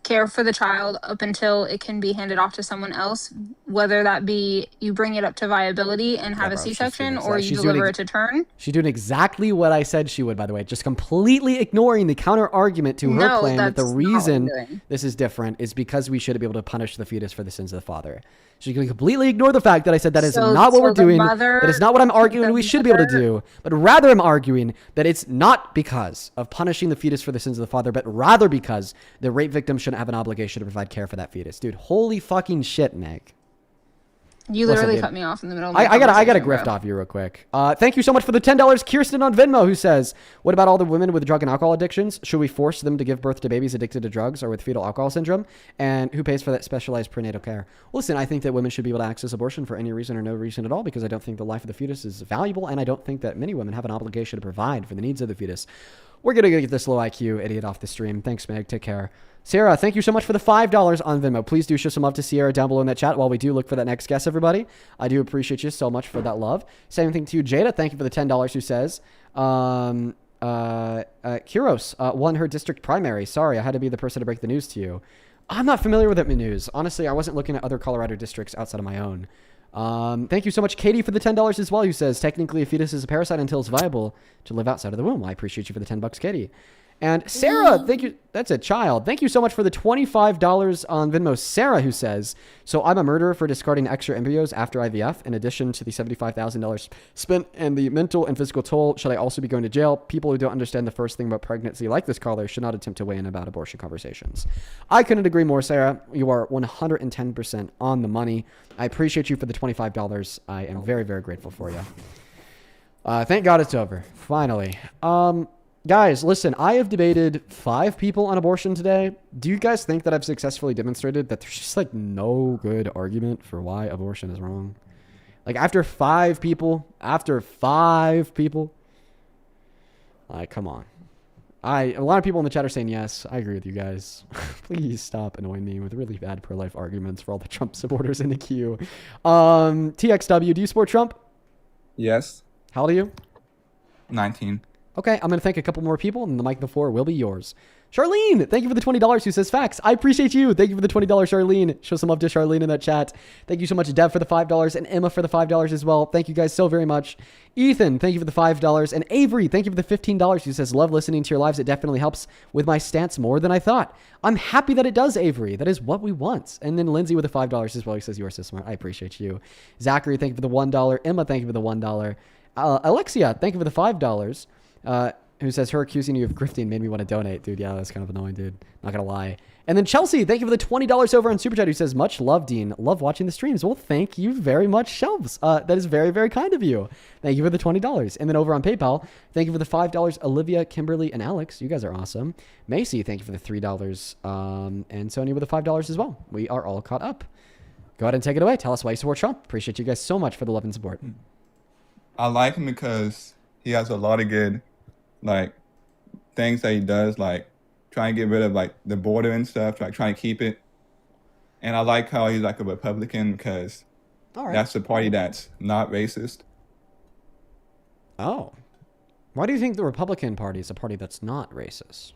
care for the child up until it can be handed off to someone else, whether that be you bring it up to viability and have a C-section or you deliver it to term. She's doing exactly what I said she would, by the way, just completely ignoring the counter argument to her claim that the reason this is different is because we should be able to punish the fetus for the sins of the father. She's going to completely ignore the fact that I said that is not what we're doing. That is not what I'm arguing we should be able to do. But rather I'm arguing that it's not because of punishing the fetus for the sins of the father, but rather because the rape victim shouldn't have an obligation to provide care for that fetus. Dude, holy fucking shit, Meg. You literally cut me off in the middle of I gotta grift off you real quick. Thank you so much for the $10. Kirsten on Venmo, who says, what about all the women with drug and alcohol addictions? Should we force them to give birth to babies addicted to drugs or with fetal alcohol syndrome? And who pays for that specialized prenatal care? Listen, I think that women should be able to access abortion for any reason or no reason at all because I don't think the life of the fetus is valuable and I don't think that many women have an obligation to provide for the needs of the fetus. We're gonna go get this low IQ idiot off the stream. Thanks, Meg. Take care. Sarah, thank you so much for the $5 on Venmo. Please do show some love to Sierra down below in that chat while we do look for that next guest, everybody. I do appreciate you so much for that love. Same thing to you, Jada. Thank you for the $10 who says, Kiros won her district primary. Sorry, I had to be the person to break the news to you. I'm not familiar with that news. Honestly, I wasn't looking at other Colorado districts outside of my own. Thank you so much, Katie, for the $10 as well, who says, technically a fetus is a parasite until it's viable to live outside of the womb. I appreciate you for the $10, Katie. And Sarah, thank you. That's a child. Thank you so much for the $25 on Venmo. Sarah, who says, so I'm a murderer for discarding extra embryos after IVF. In addition to the $75,000 spent and the mental and physical toll, should I also be going to jail? People who don't understand the first thing about pregnancy, like this caller, should not attempt to weigh in about abortion conversations. I couldn't agree more, Sarah. You are 110% on the money. I appreciate you for the $25. I am very, very grateful for you. Thank God it's over. Finally. Guys, listen, I have debated 5 people on abortion today. Do you guys think that I've successfully demonstrated that there's just like no good argument for why abortion is wrong? Like after 5 people, like, come on. A lot of people in the chat are saying yes. I agree with you guys. Please stop annoying me with really bad pro-life arguments for all the Trump supporters in the queue. TXW, do you support Trump? Yes. How old are you? 19. Okay, I'm going to thank a couple more people, and the mic before will be yours. Charlene, thank you for the $20 who says facts. I appreciate you. Thank you for the $20, Charlene. Show some love to Charlene in that chat. Thank you so much, Dev, for the $5, and Emma for the $5 as well. Thank you guys so very much. Ethan, thank you for the $5, and Avery, thank you for the $15 who says, love listening to your lives. It definitely helps with my stance more than I thought. I'm happy that it does, Avery. That is what we want. And then Lindsay with the $5 as well. He says, you are so smart. I appreciate you. Zachary, thank you for the $1. Emma, thank you for the $1. Alexia, thank you for the $5. Who says her accusing you of grifting made me want to donate. Dude, yeah, that's kind of annoying, dude. Not gonna lie. And then Chelsea, thank you for the $20 over on Super Chat, who says, much love, Dean. Love watching the streams. Well, thank you very much, Shelves. That is very, very kind of you. Thank you for the $20. And then over on PayPal, thank you for the $5, Olivia, Kimberly, and Alex. You guys are awesome. Macy, thank you for the $3. And Sonia with the $5 as well. We are all caught up. Go ahead and take it away. Tell us why you support Trump. Appreciate you guys so much for the love and support. I like him because he has a lot of good, like, things that he does, like trying to get rid of like the border and stuff, like trying to keep it. And I like how he's like a Republican because that's the party that's not racist. Oh. Why do you think the Republican Party is a party that's not racist?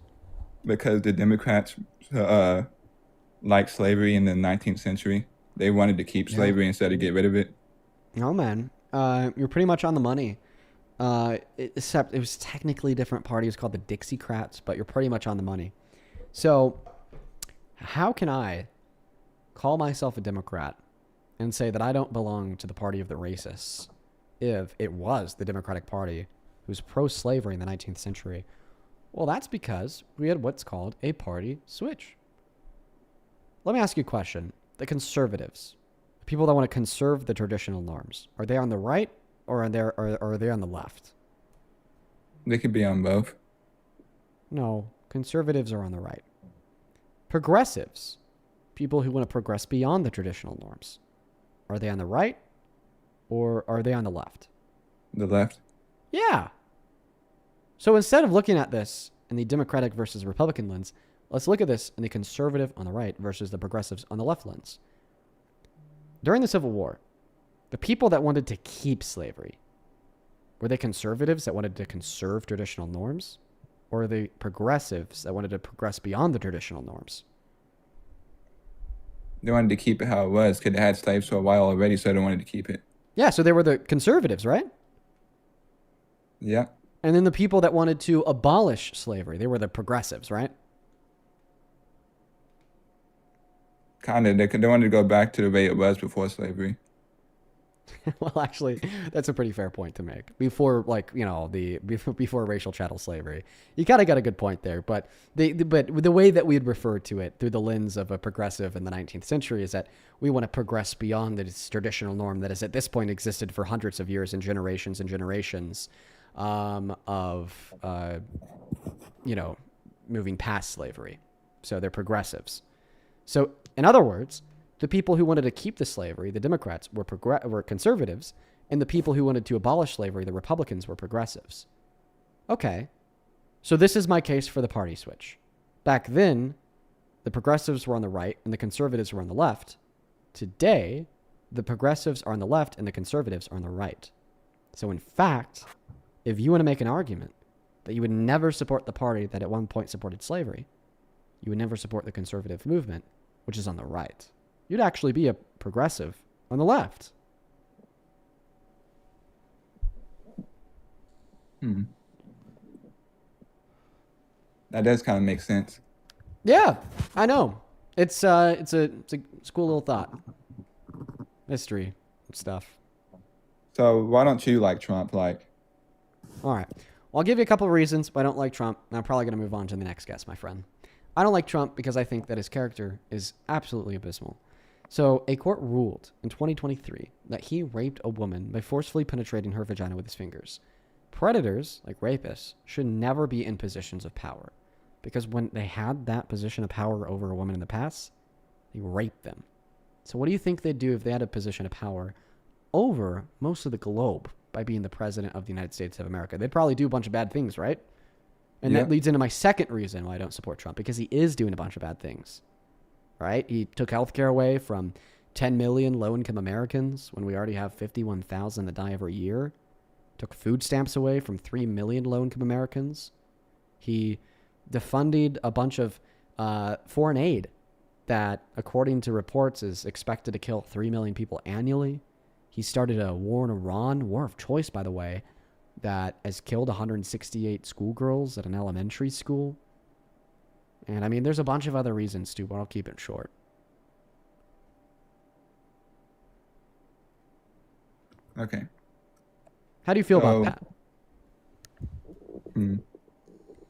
Because the Democrats like slavery in the 19th century. They wanted to keep slavery instead of get rid of it. Oh, man. You're pretty much on the money. Except it was technically a different party. It was called the Dixiecrats, but you're pretty much on the money. So how can I call myself a Democrat and say that I don't belong to the party of the racists if it was the Democratic Party who was pro-slavery in the 19th century? Well, that's because we had what's called a party switch. Let me ask you a question. The conservatives, the people that want to conserve the traditional norms, are they on the right or are they on the left? They could be on both. No, conservatives are on the right. Progressives, people who want to progress beyond the traditional norms, are they on the right or are they on the left? The left. Yeah. So instead of looking at this in the Democratic versus Republican lens, let's look at this in the conservative on the right versus the progressives on the left lens. During the Civil War, the people that wanted to keep slavery, were they conservatives that wanted to conserve traditional norms? Or are they progressives that wanted to progress beyond the traditional norms? They wanted to keep it how it was because they had slaves for a while already, so they wanted to keep it. Yeah, so they were the conservatives, right? Yeah. And then the people that wanted to abolish slavery, they were the progressives, right? Kind of. They wanted to go back to the way it was before slavery. Well, actually, that's a pretty fair point to make. Before, before racial chattel slavery, you kind of got a good point there. But the way that we'd refer to it through the lens of a progressive in the 19th century is that we want to progress beyond this traditional norm that has at this point existed for hundreds of years and generations of moving past slavery. So they're progressives. So in other words, the people who wanted to keep the slavery, the Democrats, were conservatives, and the people who wanted to abolish slavery, the Republicans, were progressives. Okay, so this is my case for the party switch. Back then, the progressives were on the right and the conservatives were on the left. Today, the progressives are on the left and the conservatives are on the right. So in fact, if you want to make an argument that you would never support the party that at one point supported slavery, you would never support the conservative movement, which is on the right. You'd actually be a progressive on the left. That does kind of make sense. Yeah, I know. It's a cool little thought. Mystery stuff. So why don't you like Trump? All right. Well, I'll give you a couple of reasons why I don't like Trump. And I'm probably going to move on to the next guest, my friend. I don't like Trump because I think that his character is absolutely abysmal. So a court ruled in 2023 that he raped a woman by forcefully penetrating her vagina with his fingers. Predators, like rapists, should never be in positions of power because when they had that position of power over a woman in the past, they raped them. So what do you think they'd do if they had a position of power over most of the globe by being the president of the United States of America? They'd probably do a bunch of bad things, right? And that leads into my second reason why I don't support Trump, because he is doing a bunch of bad things. Right? He took healthcare away from 10 million low-income Americans when we already have 51,000 that die every year. Took food stamps away from 3 million low-income Americans. He defunded a bunch of foreign aid that, according to reports, is expected to kill 3 million people annually. He started a war in Iran, war of choice, by the way, that has killed 168 schoolgirls at an elementary school. And I mean, there's a bunch of other reasons too, but I'll keep it short. Okay. How do you feel about that?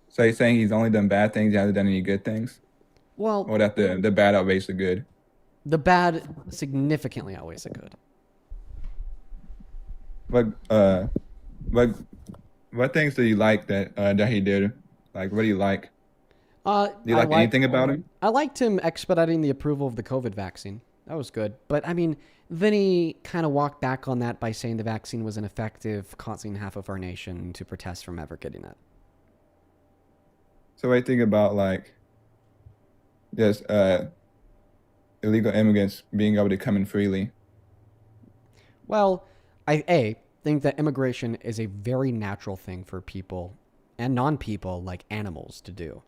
So you're saying he's only done bad things, he hasn't done any good things? Well, or that the bad outweighs the good? The bad significantly outweighs the good. What things do you like that he did? Like, what do you like? Do you like anything about him? I liked him expediting the approval of the COVID vaccine. That was good. But, I mean, then he kind of walked back on that by saying the vaccine was ineffective, causing half of our nation to protest from ever getting it. So I think about, just illegal immigrants being able to come in freely. Well, I think that immigration is a very natural thing for people and non-people like animals to do.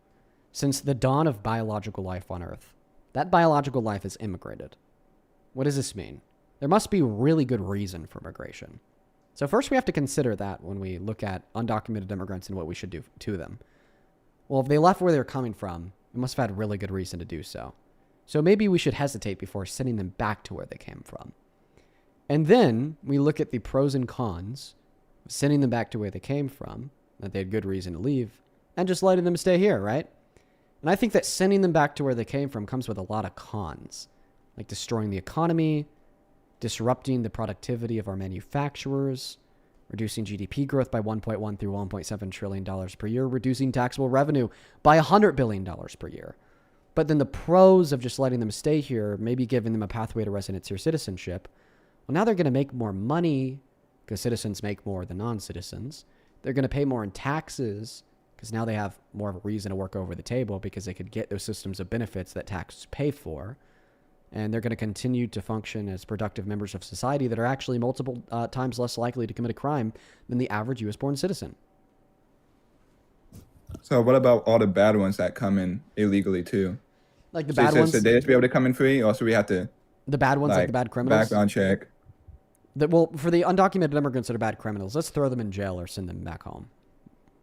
Since the dawn of biological life on Earth, that biological life has immigrated. What does this mean? There must be really good reason for migration. So first we have to consider that when we look at undocumented immigrants and what we should do to them. Well, if they left where they're coming from, they must have had really good reason to do so. So maybe we should hesitate before sending them back to where they came from. And then we look at the pros and cons of sending them back to where they came from, that they had good reason to leave, and just letting them stay here, right? And I think that sending them back to where they came from comes with a lot of cons, like destroying the economy, disrupting the productivity of our manufacturers, reducing GDP growth by 1.1 through $1.7 trillion per year, reducing taxable revenue by $100 billion per year. But then the pros of just letting them stay here, maybe giving them a pathway to residency or citizenship, well, now they're going to make more money because citizens make more than non-citizens. They're going to pay more in taxes because now they have more of a reason to work over the table because they could get those systems of benefits that taxes pay for. And they're going to continue to function as productive members of society that are actually multiple times less likely to commit a crime than the average U.S.-born citizen. So what about all the bad ones that come in illegally too? Like the bad ones? Should they just be able to come in free? Or should we have to... The bad ones, like the bad criminals? Background check. Well, for the undocumented immigrants that are bad criminals, let's throw them in jail or send them back home.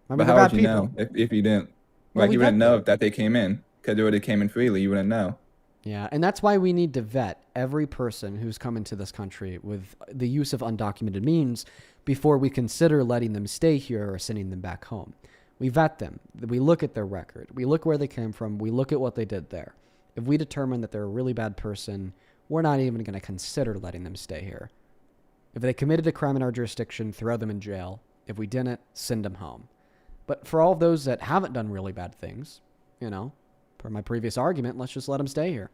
I mean, But how would you know if you didn't? Well, Like, you wouldn't know that they came in. Because they already came in freely. You wouldn't know. Yeah, and that's why we need to vet every person who's come into this country with the use of undocumented means before we consider letting them stay here or sending them back home. We vet them. We look at their record. We look where they came from. We look at what they did there. If we determine that they're a really bad person, we're not even going to consider letting them stay here. If they committed a crime in our jurisdiction, throw them in jail. If we didn't, send them home. But for all of those that haven't done really bad things, you know, per my previous argument, let's just let them stay here.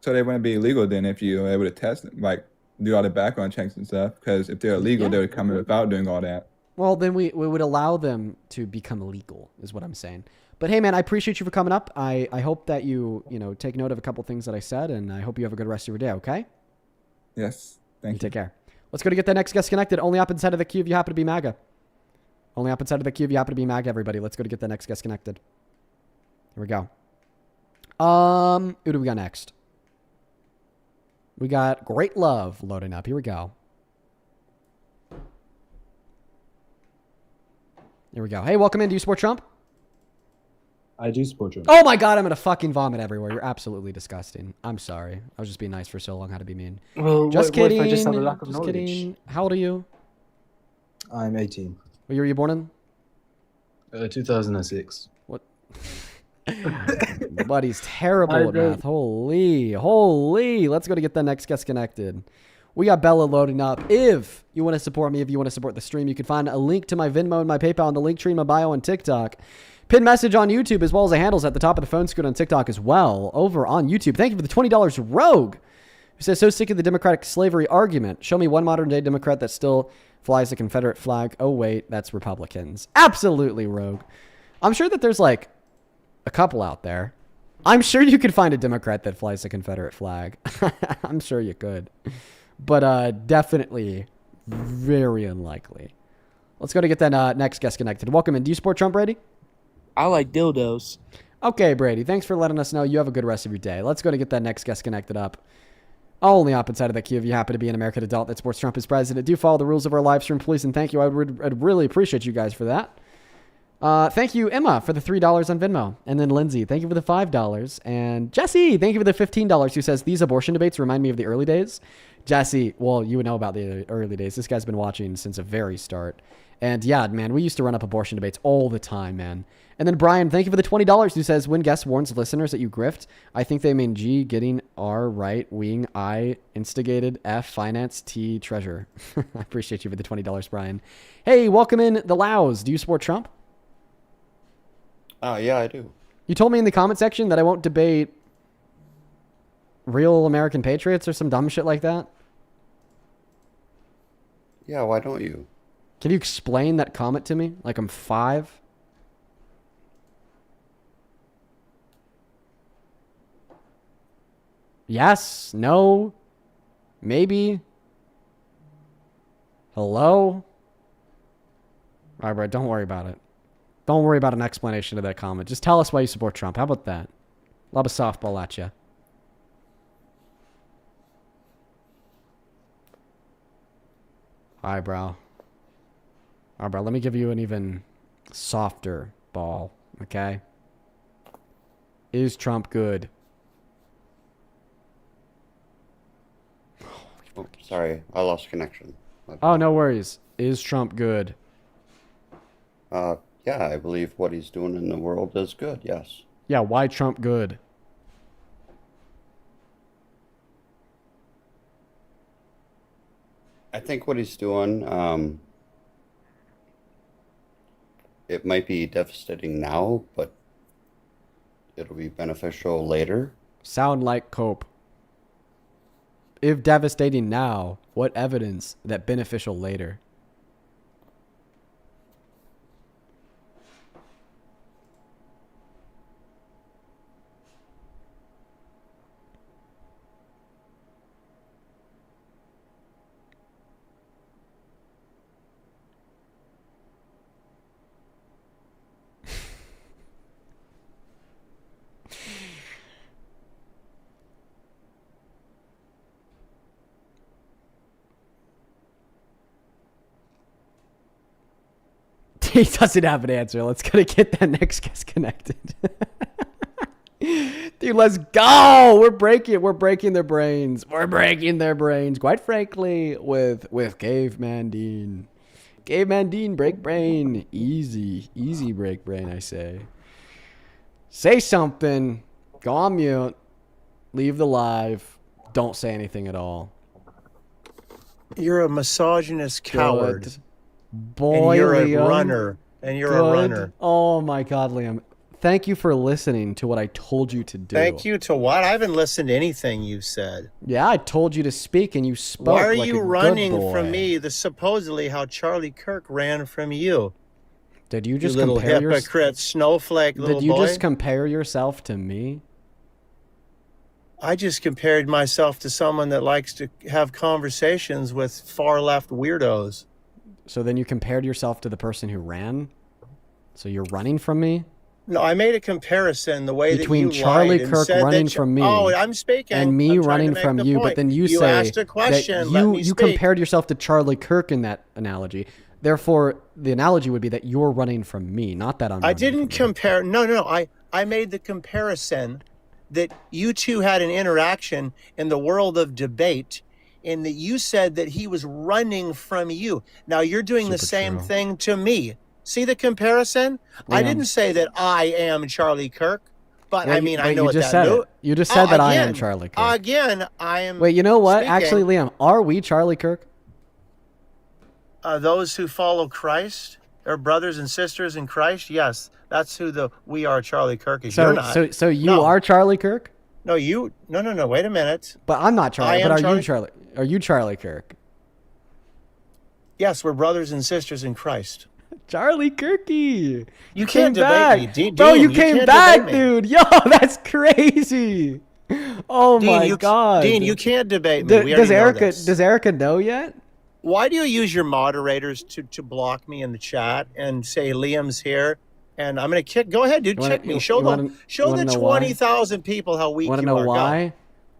So they wouldn't be illegal then if you were able to test them, like do all the background checks and stuff. Because if they're illegal, they would come in without doing all that. Well, then we would allow them to become legal, is what I'm saying. But hey, man, I appreciate you for coming up. I hope that you take note of a couple things that I said, and I hope you have a good rest of your day, okay? Yes. Thank you. Take care. Let's go to get that next guest connected. Only up inside of the queue if you happen to be MAGA. Only up inside of the queue if you happen to be MAGA, everybody. Let's go to get the next guest connected. Here we go. Who do we got next? We got Great Love loading up. Here we go. Here we go. Hey, welcome in. Do you support Trump? I do support Trump. Oh my God, I'm going to fucking vomit everywhere. You're absolutely disgusting. I'm sorry. I was just being nice for so long. How to be mean. Well, just what kidding. if I just have a lack of just knowledge? kidding. How old are you? I'm 18. What year were you born in? 2006. What? Buddy's terrible at math. Holy. Let's go to get the next guest connected. We got Bella loading up. If you want to support me, if you want to support the stream, you can find a link to my Venmo and my PayPal in the link tree in my bio on TikTok. Pin message on YouTube as well as the handles at the top of the phone screen on TikTok as well over on YouTube. Thank you for the $20. Rogue, who says, so sick of the Democratic slavery argument. Show me one modern day Democrat that still flies the Confederate flag. Oh, wait, that's Republicans. Absolutely, Rogue. I'm sure that there's like a couple out there. I'm sure you could find a Democrat that flies the Confederate flag. I'm sure you could. But definitely very unlikely. Let's go to get that next guest connected. Welcome in. Do you support Trump, Brady? I like dildos. Okay, Brady. Thanks for letting us know. You have a good rest of your day. Let's go to get that next guest connected up. Only up inside of the queue if you happen to be an American adult that supports Trump as president. Do follow the rules of our live stream, please, and thank you. I'd really appreciate you guys for that. Thank you, Emma, for the $3 on Venmo. And then Lindsay, thank you for the $5. And Jesse, thank you for the $15, who says, these abortion debates remind me of the early days. Jesse, well, you would know about the early days. This guy's been watching since the very start. And yeah, man, we used to run up abortion debates all the time, man. And then Brian, thank you for the $20, who says, when guest warns listeners that you grift, I think they mean G, getting R, right, wing, I, instigated, F, finance, T, treasure. I appreciate you for the $20, Brian. Hey, welcome in the Laos. Do you support Trump? Yeah, I do. You told me in the comment section that I won't debate real American patriots or some dumb shit like that. Yeah, why don't you? Can you explain that comment to me? Like I'm 5? Yes, no, maybe. Hello? All right, bro, don't worry about it. Don't worry about an explanation of that comment. Just tell us why you support Trump. How about that? Lob a softball at you. Eyebrow. Eyebrow, let me give you an even softer ball, okay? Is Trump good? Oh, sorry, I lost connection. Oh, no worries. Is Trump good? Yeah, I believe what he's doing in the world is good, yes. Yeah, why Trump good? I think what he's doing, it might be devastating now, but it'll be beneficial later. Sound like Cope. If devastating now, what evidence that beneficial later? He doesn't have an answer. Let's go get that next guest connected. Dude, let's go. We're breaking their brains. We're breaking their brains. Quite frankly, with Caveman Dean. Caveman Dean, break brain. Easy break brain, I say. Say something. Go on mute. Leave the live. Don't say anything at all. You're a misogynist coward. Good. Boy, and you're Liam. a runner. And you're Good. a runner. Oh my God, Liam. Thank you for listening to what I told you to do. Thank you to what? I haven't listened to anything you've said. Yeah, I told you to speak and you spoke. Why are like you a running good boy. from me? The supposedly how Charlie Kirk ran from you. Did you just you little compare hypocrite, snowflake little Did you boy? just compare yourself to me? I just compared myself to someone that likes to have conversations with far left weirdos. So then you compared yourself to the person who ran? So you're running from me? No, I made a comparison the way Between that you Charlie lied and Kirk said running that from me Oh, I'm speaking. and me I'm trying to running make from the you, but point. then you You say asked a question. that Let you me speak. compared yourself to Charlie Kirk in that analogy. Therefore, the analogy would be that you're running from me, not that I'm I running didn't from you. compare. No. I made the comparison that you two had an interaction in the world of debate, and that you said that he was running from you. Now you're doing the Super same true. thing to me. See the comparison? I Liam. didn't say that I am Charlie Kirk, but Yeah, I mean, I know you what just that said means. it. You just said that I am Again, Charlie Kirk. Again, I am. Wait, you know what? speaking. Actually, Liam, are we Charlie Kirk? Those who follow Christ, are brothers and sisters in Christ. Yes, that's who we are. Charlie Kirk is. You're not. So you No. are Charlie Kirk? No, you. No. Wait a minute. But I'm not Charlie. I But am are Charlie- you Charlie? Are you Charlie Kirk? Yes, we're brothers and sisters in Christ. Charlie Kirky. You can't debate back. me, Dean. Bro, you Dean, came can't back, debate me. dude. Yo, that's crazy. Oh Dean, my God. Dean, you can't debate me. We Does already know Erica this. does Erica know yet? Why do you use your moderators to block me in the chat and say Liam's here? And I'm gonna kick. Go ahead, dude. You wanna- Kick me. you Show wanna- them. you Show wanna the know why? 20,000 people how weak Want to you know are. Go. why?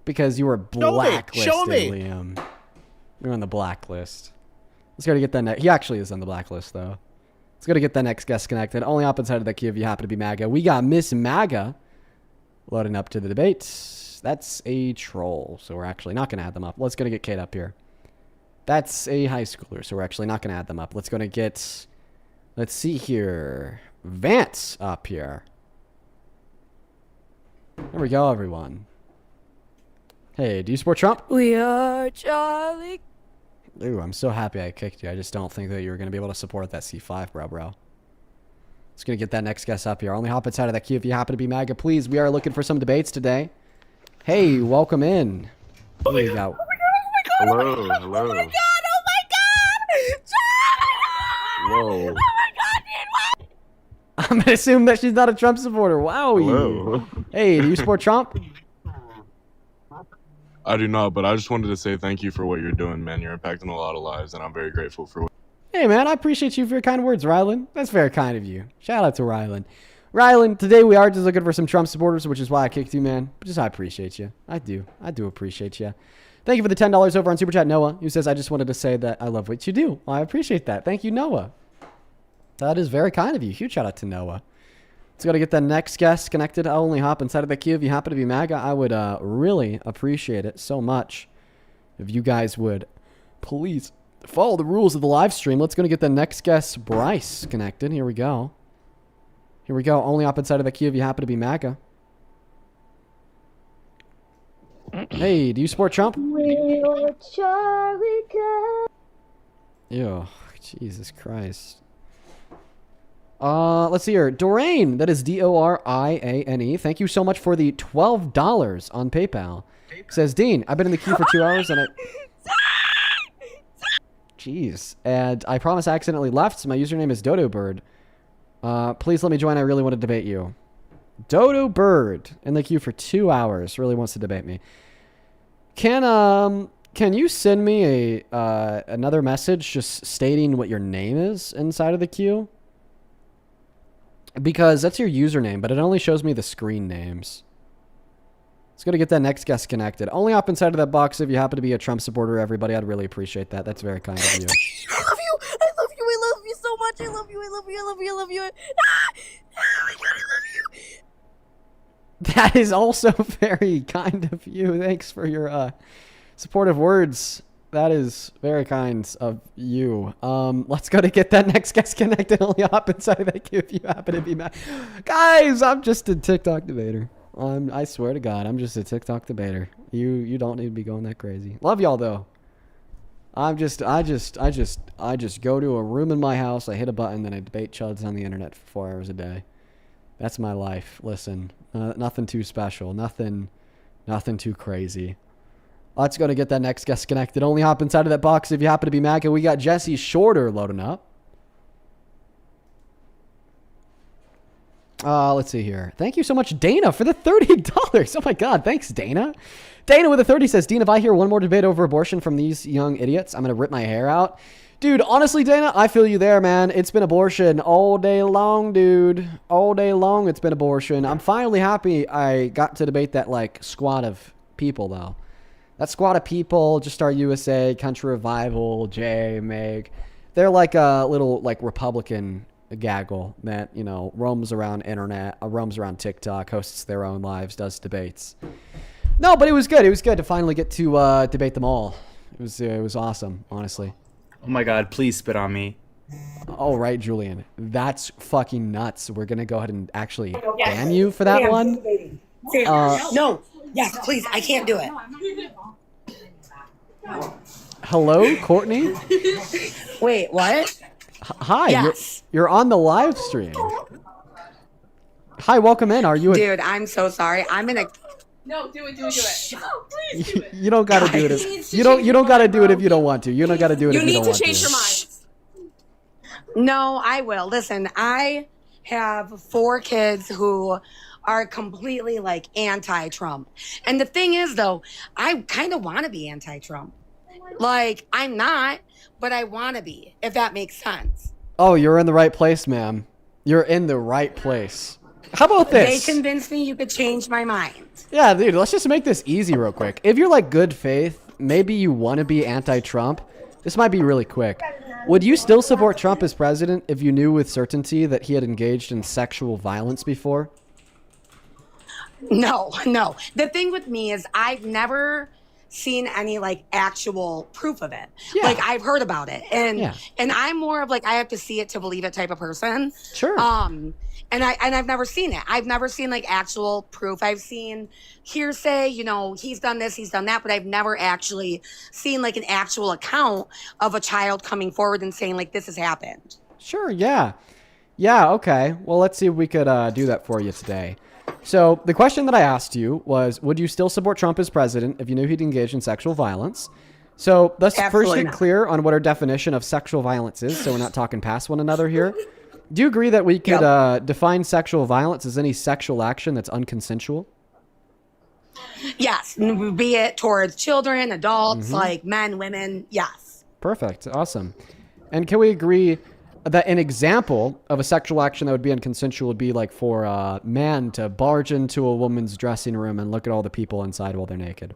Because you were Show me. blacklisted, Show me. Liam. You're on the blacklist. Let's go to get that next. He actually is on the blacklist, though. Let's go to get that next guest connected. Only opposite side of the queue if you happen to be MAGA. We got Miss MAGA loading up to the debate. That's a troll, so we're actually not going to add them up. Let's go to get Kate up here. That's a high schooler, so we're actually not going to add them up. Let's go to get, let's see here, Vance up here. There we go, everyone. Hey, do you support Trump? We are Charlie. Ooh, I'm so happy I kicked you. I just don't think that you were going to be able to support that C5, bro. Let's going to get that next guest up here. Only hop inside of that queue if you happen to be MAGA. Please, we are looking for some debates today. Hey, welcome in. Who we got? Hello, hello. Whoa. I'm going to assume that she's not a Trump supporter. Wow. Hello. Hey, do you support Trump? I do not, but I just wanted to say thank you for what you're doing, man. You're impacting a lot of lives, and I'm very grateful for what. Hey, man, I appreciate you for your kind words, Rylan. That's very kind of you. Shout out to Rylan. Rylan, today we are just looking for some Trump supporters, which is why I kicked you, man. But just I appreciate you. I do. I do appreciate you. Thank you for the $10 over on Super Chat, Noah, who says, I just wanted to say that I love what you do. Well, I appreciate that. Thank you, Noah. That is very kind of you. Huge shout out to Noah. Let's go to get the next guest connected. I'll only hop inside of the queue. If you happen to be MAGA, I would really appreciate it so much if you guys would please follow the rules of the live stream. Let's go to get the next guest, Bryce, connected. Here we go. Here we go. Only hop inside of the queue if you happen to be MAGA. Hey, do you support Trump? Ew, Jesus Christ. Let's see here. Dorane, that is Doriane. Thank you so much for the $12 on PayPal. Says, Dean, I've been in the queue for 2 hours and I... Jeez. And I promise I accidentally left, so my username is Dodo Bird. Please let me join. I really want to debate you. Dodo Bird in the queue for 2 hours. Really wants to debate me. Can you send me another message just stating what your name is inside of the queue? Because that's your username, but it only shows me the screen names. Let's go to get that next guest connected. Only hop inside of that box if you happen to be a Trump supporter, everybody. I'd really appreciate that. That's very kind of you. I love you. I love you. I love you so much. I love you. I love you. I love you. I love you. Oh my God, I love you. That is also very kind of you. Thanks for your supportive words. That is very kind of you. Let's go to get that next guest connected. Only hop inside of that queue if you happen to be mad. Guys, I'm just a TikTok debater. I swear to God, I'm just a TikTok debater. You don't need to be going that crazy. Love y'all though. I just go to a room in my house, I hit a button, then I debate chuds on the internet for 4 hours a day. That's my life. Listen, nothing too special, nothing too crazy. Let's go to get that next guest connected. Only hop inside of that box if you happen to be MAGA. We got Jesse Shorter loading up. Let's see here. Thank you so much, Dana, for the $30. Oh my God, thanks, Dana. Dana with a 30 says, Dean, if I hear one more debate over abortion from these young idiots, I'm going to rip my hair out. Dude, honestly, Dana, I feel you there, man. It's been abortion all day long, dude. All day long it's been abortion. I'm finally happy I got to debate that, like, squad of people, though. That squad of people, Just Start USA, Country Revival, Jay, Meg. They're like a little, like, Republican gaggle that, you know, roams around internet, roams around TikTok, hosts their own lives, does debates. No, but it was good. It was good to finally get to debate them all. It was awesome, honestly. Oh my God, please spit on me. All right, Julian. That's fucking nuts. We're going to go ahead and actually ban you for that one. No. Yes, please. I can't do it. Hello, Courtney? Wait, what? Hi. Yes. You're on the live stream. Hi, welcome in. Are you Dude, I'm so sorry. I'm in a... No, do it. No, please. You don't got to do it. You don't got to do it if you don't want to. You don't got to do it if you don't want to. You need to change your mind. No, I will. Listen, I have 4 kids who are completely like anti-Trump. And the thing is, though, I kind of want to be anti-Trump. Like, I'm not, but I want to be, if that makes sense. Oh, you're in the right place, ma'am. You're in the right place. How about this? They convinced me you could change my mind. Yeah, dude, let's just make this easy real quick. If you're like good faith, maybe you want to be anti-Trump, this might be really quick. Would you still support Trump as president if you knew with certainty that he had engaged in sexual violence before? No. The thing with me is I've never seen any like actual proof of it. Yeah. Like I've heard about it. And I'm more of like I have to see it to believe it type of person. Sure. And I've never seen it. I've never seen like actual proof. I've seen hearsay, you know, he's done this, he's done that, but I've never actually seen like an actual account of a child coming forward and saying like this has happened. Sure, yeah. Yeah, okay. Well, let's see if we could do that for you today. So the question that I asked you was, would you still support Trump as president if you knew he'd engaged in sexual violence? So let's first get clear on what our definition of sexual violence is, so we're not talking past one another here. Do you agree that we could define sexual violence as any sexual action that's unconsensual? Yes, be it towards children, adults, like men, women, yes. Perfect, awesome. And can we agree that an example of a sexual action that would be unconsensual would be like for a man to barge into a woman's dressing room and look at all the people inside while they're naked?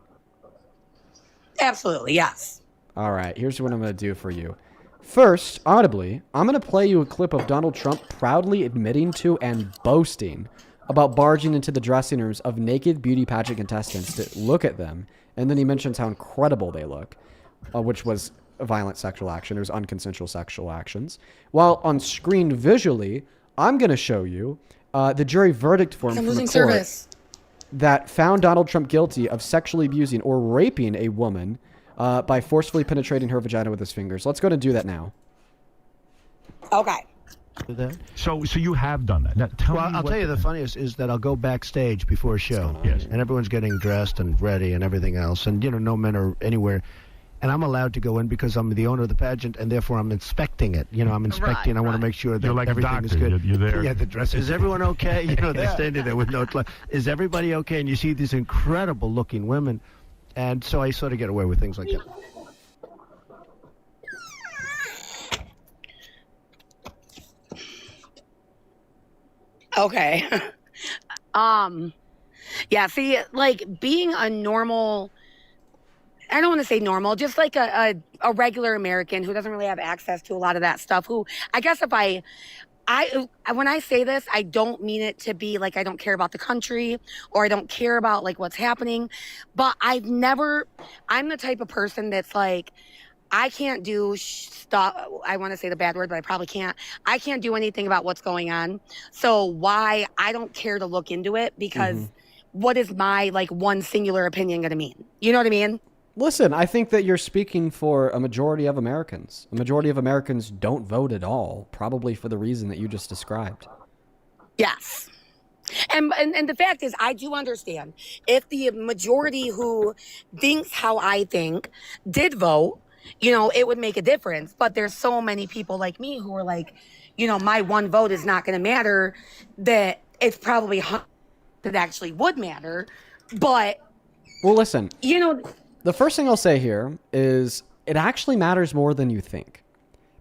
Absolutely, yes. All right, here's what I'm going to do for you. First, audibly, I'm going to play you a clip of Donald Trump proudly admitting to and boasting about barging into the dressing rooms of naked beauty pageant contestants to look at them. And then he mentions how incredible they look, which was a violent sexual action. It was unconsensual sexual actions. While on screen visually, I'm going to show you the jury verdict form from the court that found Donald Trump guilty of sexually abusing or raping a woman by forcefully penetrating her vagina with his fingers. Let's go and do that now. Okay. So you have done that. Now, I'll tell you the funniest is that I'll go backstage before a show, and everyone's getting dressed and ready and everything else, and no men are anywhere, and I'm allowed to go in because I'm the owner of the pageant, and therefore I'm inspecting it. I'm inspecting. I want to make sure that like everything is good. You're there. Yeah, the dress. Is everyone okay? They're standing there with no. Is everybody okay? And you see these incredible looking women, and so I sort of get away with things like that. Okay. Yeah, see, like being a normal, I don't want to say normal, just like a regular American who doesn't really have access to a lot of that stuff, who I guess if I when I say this, I don't mean it to be like I don't care about the country or I don't care about like what's happening, but I'm the type of person that's like, I can't do stuff. I want to say the bad word, but I probably can't. I can't do anything about what's going on. So why I don't care to look into it, because what is my like one singular opinion going to mean? You know what I mean? Listen, I think that you're speaking for a majority of Americans. A majority of Americans don't vote at all, probably for the reason that you just described. Yes. And the fact is, I do understand if the majority who thinks how I think did vote, it would make a difference. But there's so many people like me who are like, my one vote is not going to matter, that it's probably that actually would matter. But, well, listen, the first thing I'll say here is it actually matters more than you think.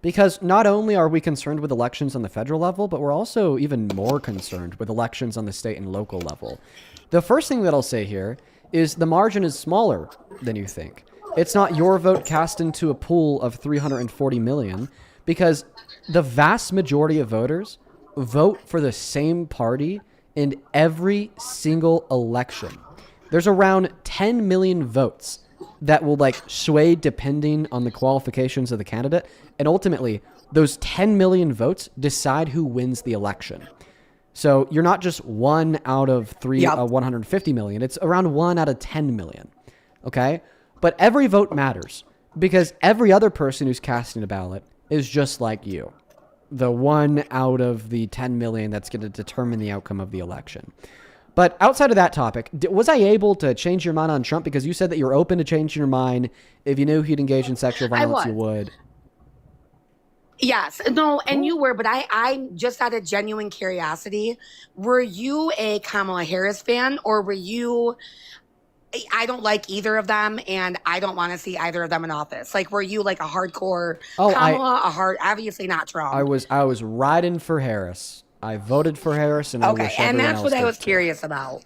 Because not only are we concerned with elections on the federal level, but we're also even more concerned with elections on the state and local level. The first thing that I'll say here is the margin is smaller than you think. It's not your vote cast into a pool of 340 million, because the vast majority of voters vote for the same party in every single election. There's around 10 million votes that will sway depending on the qualifications of the candidate. And ultimately, those 10 million votes decide who wins the election. So you're not just 1 out of 150 million. It's around 1 out of 10 million. Okay? But every vote matters, because every other person who's casting a ballot is just like you. The 1 out of the 10 million that's going to determine the outcome of the election. But outside of that topic, was I able to change your mind on Trump? Because you said that you're open to changing your mind. If you knew he'd engage in sexual violence, you would. Yes. No, and you were, but I just out of genuine curiosity, were you a Kamala Harris fan, or were you, I don't like either of them, and I don't want to see either of them in office? Like, were you like a hardcore Kamala, obviously not Trump? I was riding for Harris. I voted for Harris, and I wish everyone and that's else what I was did too. curious about.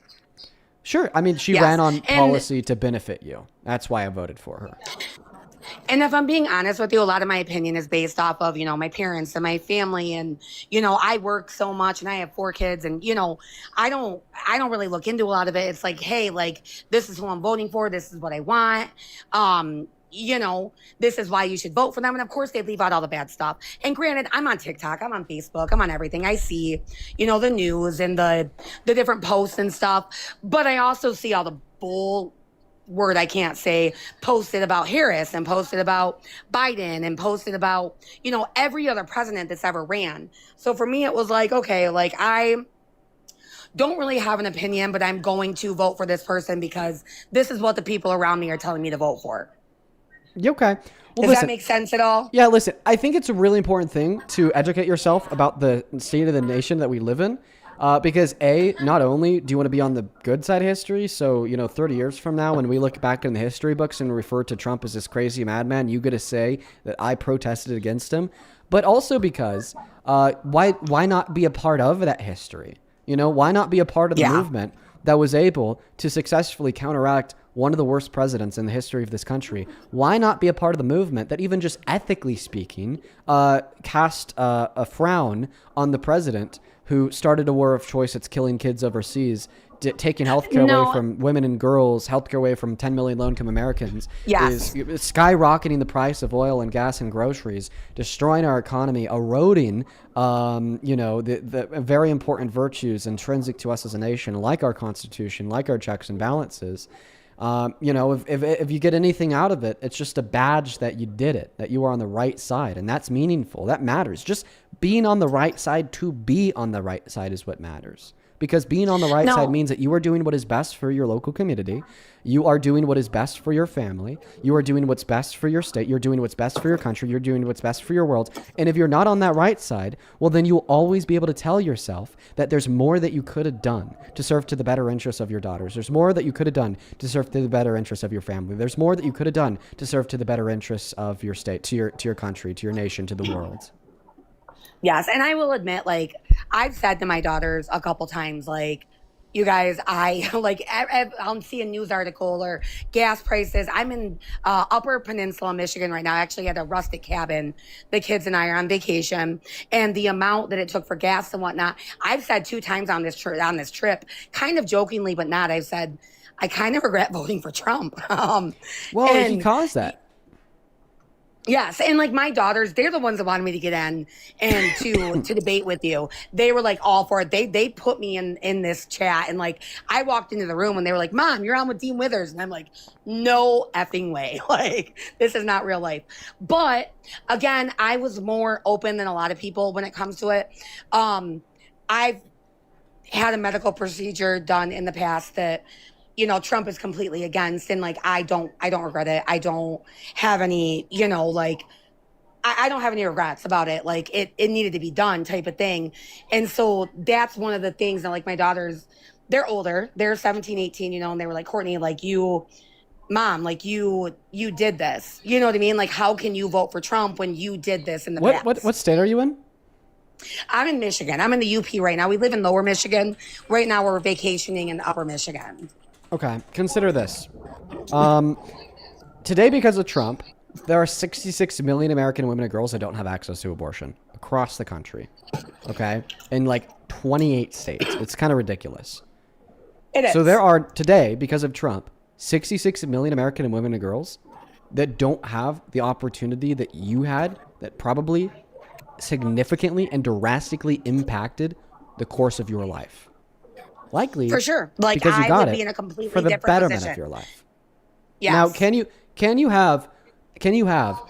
Sure. I mean, she ran on policy to benefit you. That's why I voted for her. And if I'm being honest with you, a lot of my opinion is based off of, my parents and my family. And, I work so much and I have 4 kids, and, I don't really look into a lot of it. It's like, hey, this is who I'm voting for. This is what I want. This is why you should vote for them. And of course they leave out all the bad stuff. And granted, I'm on TikTok, I'm on Facebook, I'm on everything. I see, the news and the different posts and stuff. But I also see all the bull word I can't say posted about Harris, and posted about Biden, and posted about, every other president that's ever ran. So for me, it was like, okay, I don't really have an opinion, but I'm going to vote for this person because this is what the people around me are telling me to vote for. Okay. Well, Does that make sense at all? Yeah, listen, I think it's a really important thing to educate yourself about the state of the nation that we live in. Because not only do you want to be on the good side of history, so, 30 years from now, when we look back in the history books and refer to Trump as this crazy madman, you get to say that I protested against him, but also because, why not be a part of that history? Why not be a part of the movement that was able to successfully counteract one of the worst presidents in the history of this country, why not be a part of the movement that even just ethically speaking cast a frown on the president who started a war of choice that's killing kids overseas, taking healthcare away from women and girls, healthcare away from 10 million low-income Americans, is skyrocketing the price of oil and gas and groceries, destroying our economy, eroding, the very important virtues intrinsic to us as a nation, like our Constitution, like our checks and balances. If you get anything out of it, it's just a badge that you did it, that you are on the right side, and that's meaningful. That matters. Just being on the right side to be on the right side is what matters. Because being on the right side means that you are doing what is best for your local community. You are doing what is best for your family. You are doing what's best for your state. You're doing what's best for your country. You're doing what's best for your world. And if you're not on that right side, well, then you'll always be able to tell yourself that there's more that you could have done to serve to the better interests of your daughters. There's more that you could have done to serve to the better interests of your family. There's more that you could have done to serve to the better interests of your state, to your country, to your nation, to the world. Yes, and I will admit, like, I've said to my daughters a couple times, like, you guys, I'll see a news article or gas prices. I'm in Upper Peninsula, Michigan right now. I actually had a rustic cabin. The kids and I are on vacation, and the amount that it took for gas and whatnot. I've said 2 times on this trip, kind of jokingly, but not. I've said I kind of regret voting for Trump. He caused that. Yes, and like my daughters, they're the ones that wanted me to get in and to debate with you. They were like all for it. They put me in this chat, and like I walked into the room and they were like, "Mom, you're on with Dean Withers," and I'm like, "No effing way! Like this is not real life." But again, I was more open than a lot of people when it comes to it. I've had a medical procedure done in the past that, Trump is completely against, and like I don't regret it. I don't have any, I don't have any regrets about it. Like it needed to be done type of thing. And so that's one of the things that like my daughters, they're older, they're 17, 18, and they were like, "Courtney, like Mom, like you did this. You know what I mean? Like, how can you vote for Trump when you did this in the past?" What state are you in? I'm in Michigan. I'm in the UP right now. We live in Lower Michigan. Right now we're vacationing in Upper Michigan. Okay, consider this. Today, because of Trump, there are 66 million American women and girls that don't have access to abortion across the country. Okay? In like 28 states. It's kind of ridiculous. It is. So there are, today, because of Trump, 66 million American women and girls that don't have the opportunity that you had, that probably significantly and drastically impacted the course of your life. Likely, for sure. Like because you I got would it be in a completely for the different betterment position of your life. Yes. Now, can you have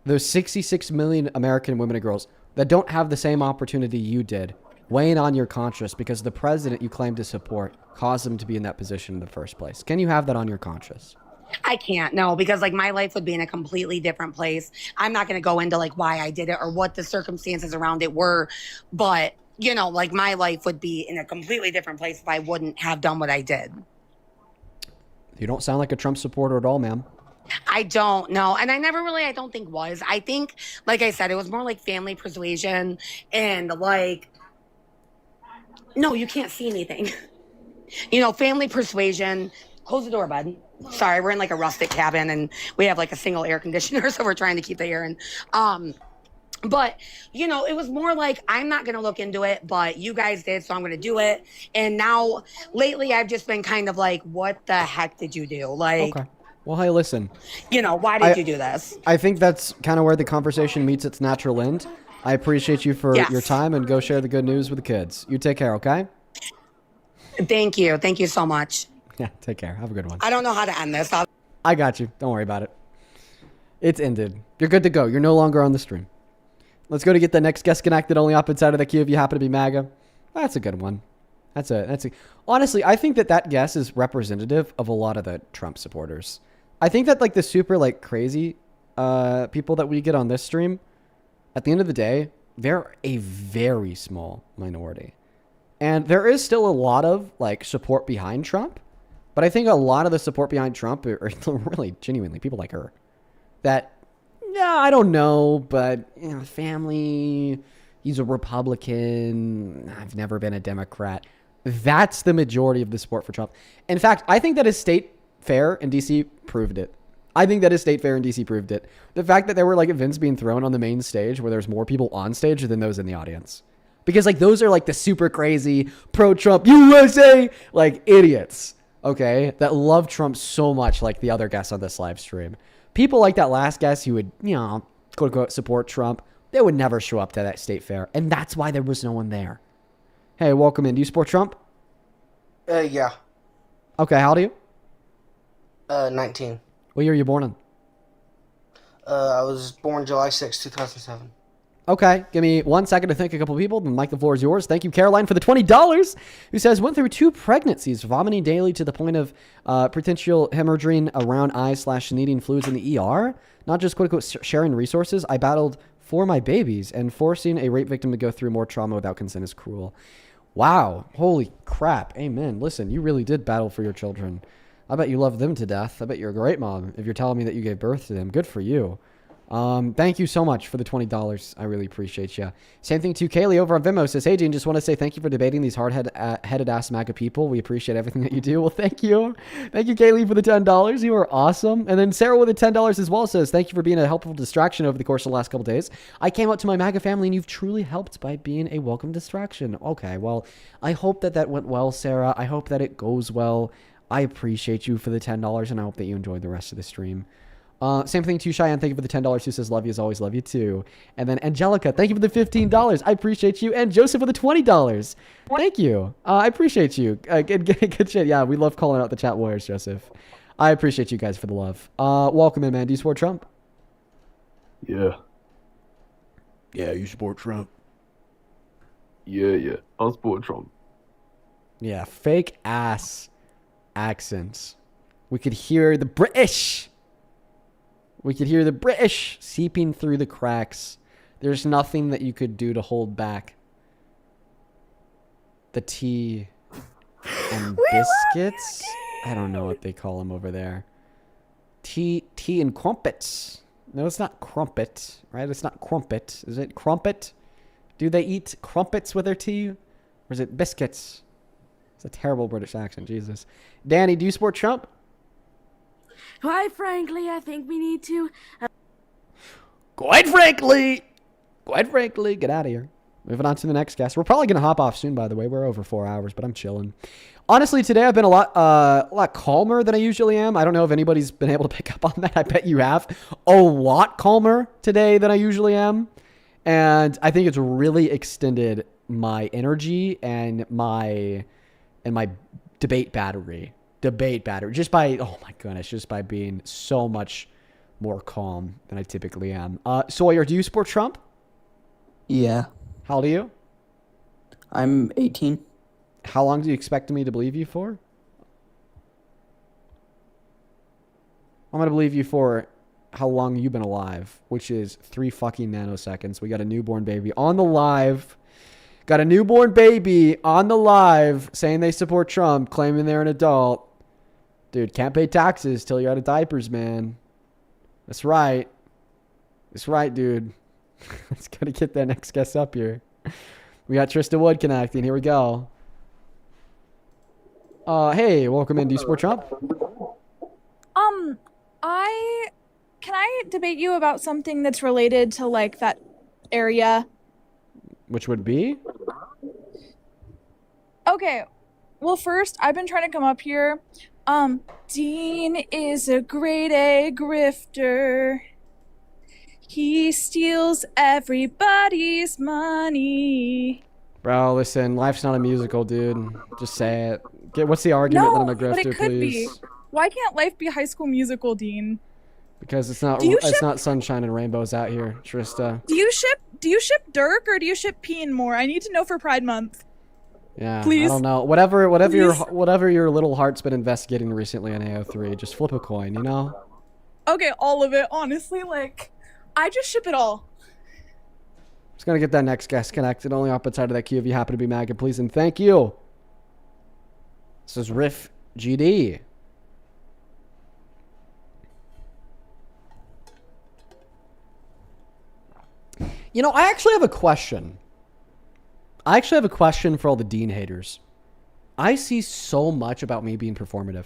those 66 million American women and girls that don't have the same opportunity you did weighing on your conscience because the president you claim to support caused them to be in that position in the first place? Can you have that on your conscience? I can't, no, because like my life would be in a completely different place. I'm not going to go into like why I did it or what the circumstances around it were, but like my life would be in a completely different place if I wouldn't have done what I did. You don't sound like a Trump supporter at all, ma'am. I don't know. And I never really, I don't think was. I think, like I said, it was more like family persuasion and like, no, you can't see anything. Family persuasion. Close the door, bud. Sorry, we're in like a rustic cabin and we have like a single air conditioner, so we're trying to keep the air in. But, it was more like, I'm not going to look into it, but you guys did, so I'm going to do it. And now, lately, I've just been kind of like, what the heck did you do? Like, okay. Well, hey, listen. Why did you do this? I think that's kind of where the conversation meets its natural end. I appreciate you for your time, and go share the good news with the kids. You take care, okay? Thank you. Thank you so much. Yeah, take care. Have a good one. I don't know how to end this. I got you. Don't worry about it. It's ended. You're good to go. You're no longer on the stream. Let's go to get the next guest connected. Only opposite side of the queue if you happen to be MAGA. That's a good one. Honestly, I think that guess is representative of a lot of the Trump supporters. I think that like the super like crazy people that we get on this stream, at the end of the day, they're a very small minority. And there is still a lot of like support behind Trump. But I think a lot of the support behind Trump are really genuinely people like her that, yeah, I don't know, but family, he's a Republican. I've never been a Democrat. That's the majority of the support for Trump. In fact, I think that his state fair in DC proved it. I think that his state fair in DC proved it. The fact that there were like events being thrown on the main stage where there's more people on stage than those in the audience. Because like those are like the super crazy pro-Trump USA like idiots, okay, that love Trump so much, like the other guests on this live stream. People like that last guest who would, you know, quote unquote support Trump, they would never show up to that state fair. And that's why there was no one there. Hey, welcome in. Do you support Trump? Yeah. Okay, how old are you? 19. What year are you born in? I was born July 6, 2007. Okay, give me 1 second to thank a couple people. Mike, the floor is yours. Thank you, Caroline, for the $20, who says, went through 2 pregnancies, vomiting daily to the point of potential hemorrhaging around eyes / needing fluids in the ER. Not just quote unquote sharing resources. I battled for my babies, and forcing a rape victim to go through more trauma without consent is cruel. Wow. Holy crap. Amen. Listen, you really did battle for your children. I bet you love them to death. I bet you're a great mom if you're telling me that you gave birth to them. Good for you. Thank you so much for the $20. I really appreciate you. Same thing to Kaylee over on Venmo. Says, hey, Gene, just want to say thank you for debating these hard-headed ass MAGA people. We appreciate everything that you do. Well, thank you. Thank you, Kaylee, for the $10. You are awesome. And then Sarah with the $10 as well says, thank you for being a helpful distraction over the course of the last couple days. I came out to my MAGA family, and you've truly helped by being a welcome distraction. Okay, well, I hope that that went well, Sarah. I hope that it goes well. I appreciate you for the $10, and I hope that you enjoyed the rest of the stream. Same thing to you, Cheyenne. Thank you for the $10. Who says, love you as always, love you too. And then Angelica, thank you for the $15. I appreciate you. And Joseph for the $20. Thank you. I appreciate you. Good shit. Yeah, we love calling out the chat warriors, Joseph. I appreciate you guys for the love. Welcome in, man. Do you support Trump? Yeah. Yeah, you support Trump. Yeah. I support Trump. Yeah, fake ass accents. We could hear the British. We could hear the British seeping through the cracks. There's nothing that you could do to hold back the tea and biscuits. I don't know what they call them over there. Tea and crumpets. No, it's not crumpet, right? It's not crumpet. Is it crumpet? Do they eat crumpets with their tea? Or is it biscuits? It's a terrible British accent, Jesus. Danny, do you support Trump? Quite frankly, I think we need to. Quite frankly, get out of here. Moving on to the next guest. We're probably going to hop off soon, by the way. We're over 4 hours, but I'm chilling. Honestly, today I've been a lot calmer than I usually am. I don't know if anybody's been able to pick up on that. I bet you have. A lot calmer today than I usually am. And I think it's really extended my energy and my debate battery. Just by, oh my goodness, just by being so much more calm than I typically am. Sawyer, do you support Trump? Yeah. How old are you? I'm 18. How long do you expect me to believe you for? I'm going to believe you for how long you've been alive, which is 3 fucking nanoseconds. We got a newborn baby on the live. Got a newborn baby on the live saying they support Trump, claiming they're an adult. Dude, can't pay taxes till you're out of diapers, man. That's right. That's right, dude. Let's gotta get that next guest up here. We got Trista Wood connecting. Here we go. Hey, welcome in. Do you support Trump? Can I debate you about something that's related to like that area? Which would be? Okay. Well, first, I've been trying to come up here. Dean is a grade A grifter. He steals everybody's money. Bro, listen, life's not a musical, dude. Just say it. What's the argument that I'm a grifter, but it could please? be. Why can't life be High School Musical, Dean? Because it's not sunshine and rainbows out here, Trista. Do you ship Dirk or do you ship Peen more? I need to know for Pride Month. Yeah, Please? I don't know. Whatever Please? your little heart's been investigating recently on AO3, just flip a coin, you know? Okay, all of it, honestly, like, I just ship it all. Just gonna get that next guest connected. Only up outside of that queue if you happen to be MAGA, please, and thank you. This is Riff GD. You know, I actually have a question. For all the Dean haters. I see so much about me being performative.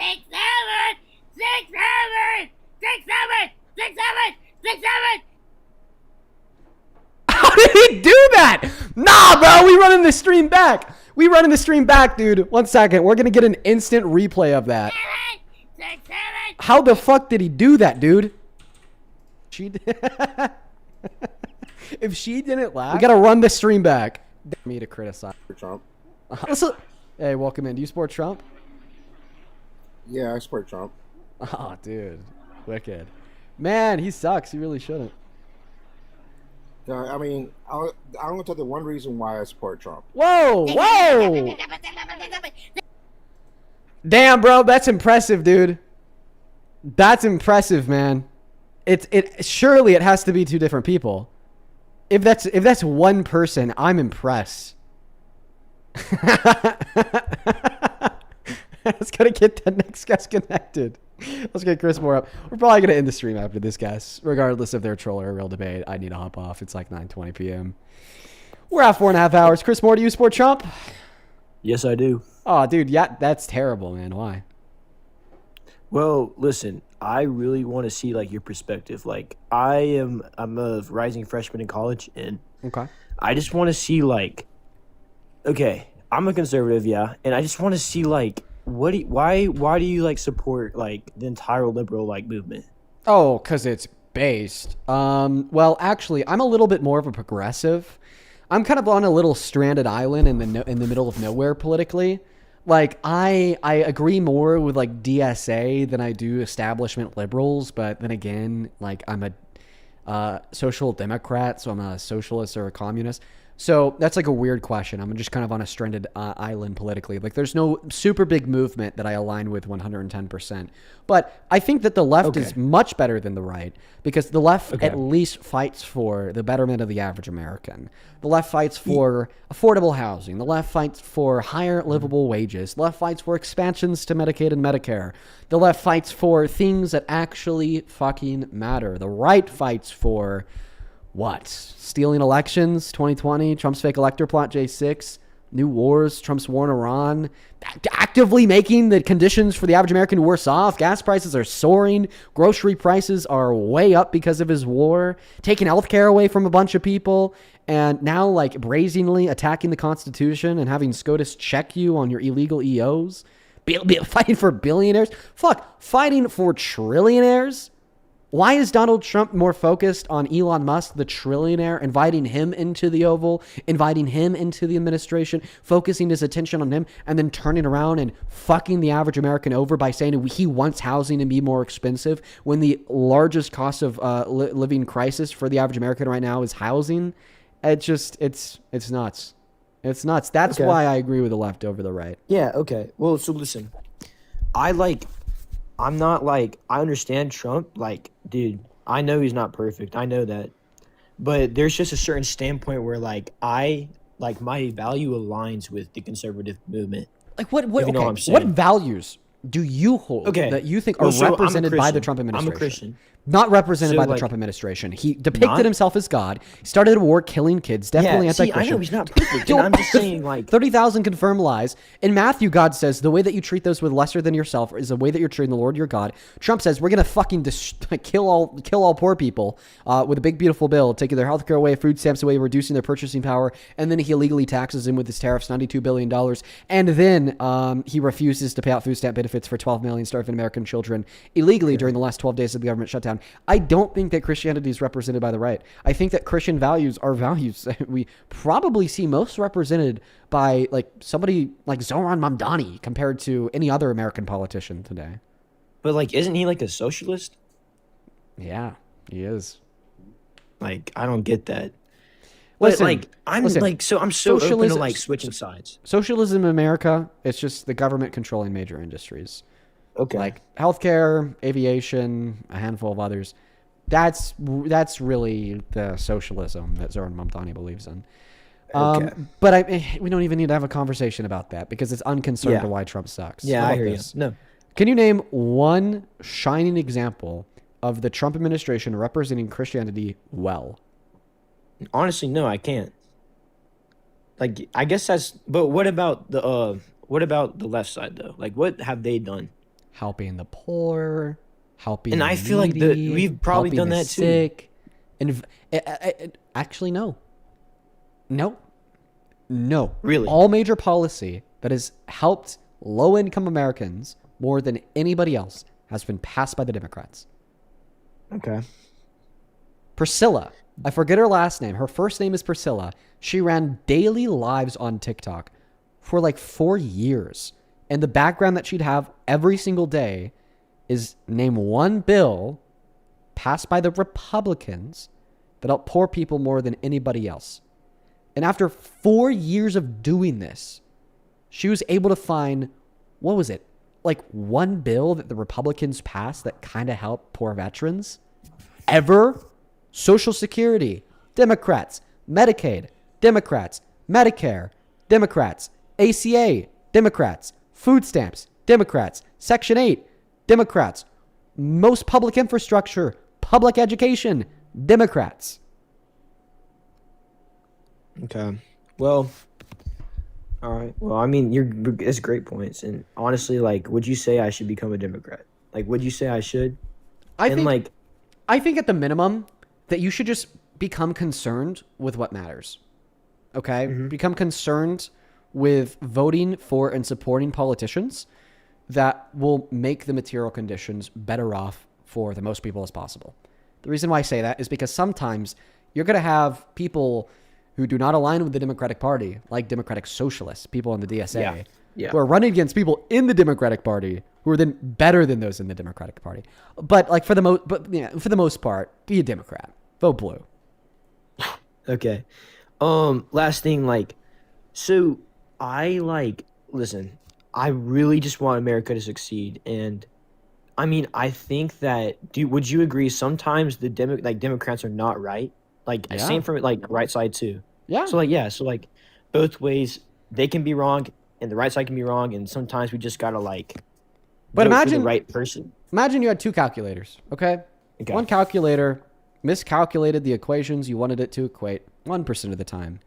6, 7, 6, 7, 6, 7, 6, 7, 6, 7. How did he do that? Nah, bro, we running the stream back. We running the stream back, dude. 1 second. We're gonna get an instant replay of that. 7, 6, 7. How the fuck did he do that, dude? She did. If she didn't laugh, we gotta run the stream back. Me to criticize Trump. Hey, welcome in. Do you support Trump? Yeah, I support Trump. Oh, dude, wicked. Man, he sucks. He really shouldn't. I mean, I'm gonna tell you one reason why I support Trump. Whoa, whoa! Damn, bro, that's impressive, dude. That's impressive, man. It surely it has to be two different people. If that's one person, I'm impressed. Let's gotta get the next guest connected. Let's get Chris Moore up. We're probably gonna end the stream after this, guys. Regardless if they're a troll or a real debate, I need to hop off. It's like 9:20 p.m. We're at 4.5 hours. Chris Moore, do you support Trump? Yes, I do. Oh, dude, yeah, that's terrible, man. Why? Well, listen, I really want to see like your perspective. Like, I'm a rising freshman in college, and okay, I just want to see like, okay, I'm a conservative, yeah, and I just want to see like, why do you like support like the entire liberal like movement? Oh, because it's based. Well, actually, I'm a little bit more of a progressive. I'm kind of on a little stranded island in the middle of nowhere politically. Like, I agree more with like DSA than I do establishment liberals, but then again, like I'm a social democrat, so I'm a socialist or a communist. So that's like a weird question. I'm just kind of on a stranded island politically. Like, there's no super big movement that I align with 110%. But I think that the left is much better than the right, because the left at least fights for the betterment of the average American. The left fights for affordable housing. The left fights for higher livable wages. The left fights for expansions to Medicaid and Medicare. The left fights for things that actually fucking matter. The right fights for what? Stealing elections, 2020, Trump's fake elector plot, J6, new wars, Trump's war in Iran, actively making the conditions for the average American worse off. Gas prices are soaring. Grocery prices are way up because of his war, taking healthcare away from a bunch of people, and now like brazenly attacking the Constitution and having SCOTUS check you on your illegal EOs. Fighting for billionaires. Fuck, fighting for trillionaires. Why is Donald Trump more focused on Elon Musk, the trillionaire, inviting him into the Oval, inviting him into the administration, focusing his attention on him, and then turning around and fucking the average American over by saying he wants housing to be more expensive when the largest cost of living crisis for the average American right now is housing? It's nuts. It's nuts. That's why I agree with the left over the right. Yeah, okay. Well, so listen. I'm not like, I understand Trump. Like, dude, I know he's not perfect. I know that. But there's just a certain standpoint where like my value aligns with the conservative movement. Like what you know what I'm saying. What values do you hold that you think are represented by the Trump administration? I'm a Christian. Not represented by the Trump administration. He depicted himself as God. He started a war killing kids. Definitely anti-Christian. I know he's not perfect. And I'm just saying, like 30,000 confirmed lies. In Matthew, God says the way that you treat those with lesser than yourself is the way that you're treating the Lord your God. Trump says we're gonna fucking kill all poor people with a big beautiful bill, taking their healthcare away, food stamps away, reducing their purchasing power, and then he illegally taxes them with his tariffs, $92 billion, and then he refuses to pay out food stamp benefits for 12 million starving American children illegally during the last 12 days of the government shutdown. I don't think that Christianity is represented by the right. I think that Christian values are values we probably see most represented by like somebody like Zoran Mamdani compared to any other American politician today. But like, isn't he like a socialist? Yeah, he is. Like, I don't get that. Listen, like, I'm so open to like switching sides. Socialism in America, it's just the government controlling major industries. Okay. Like healthcare, aviation, a handful of others. That's really the socialism that Zoran Mamdani believes in. But we don't even need to have a conversation about that because it's unconcerned to why Trump sucks. Yeah, I hear you. No. Can you name one shining example of the Trump administration representing Christianity well? Honestly, no, I can't. Like, I guess that's. But what about the left side though? Like, what have they done? Helping the poor, helping. And I feel like we've probably done that sick. Too. And actually, no. Really, all major policy that has helped low-income Americans more than anybody else has been passed by the Democrats. Okay. Priscilla, I forget her last name. Her first name is Priscilla. She ran daily lives on TikTok for like 4 years. And the background that she'd have every single day is name one bill passed by the Republicans that help poor people more than anybody else. And after 4 years of doing this, she was able to find, what was it? Like one bill that the Republicans passed that kind of helped poor veterans ever. Social Security, Democrats. Medicaid, Democrats. Medicare, Democrats. ACA, Democrats. Food stamps, Democrats. Section 8, Democrats. Most public infrastructure, public education, Democrats. Okay. Well, all right. Well, I mean, it's great points. And honestly, like, would you say I should become a Democrat? Like, would you say I should? I think at the minimum that you should just become concerned with what matters. Okay? Become concerned with voting for and supporting politicians that will make the material conditions better off for the most people as possible. The reason why I say that is because sometimes you're going to have people who do not align with the Democratic Party, like Democratic Socialists, people in the DSA, who are running against people in the Democratic Party who are then better than those in the Democratic Party. But like for the most part, be a Democrat. Vote blue. Okay. Last thing, like, so listen, I really just want America to succeed. And I mean, I think that, would you agree sometimes the Democrats are not right? Like, same for like right side too. Yeah. So like both ways they can be wrong and the right side can be wrong. And sometimes we just gotta but vote for imagine the right person. Imagine you had two calculators, okay? One calculator miscalculated the equations you wanted it to equate 1% of the time.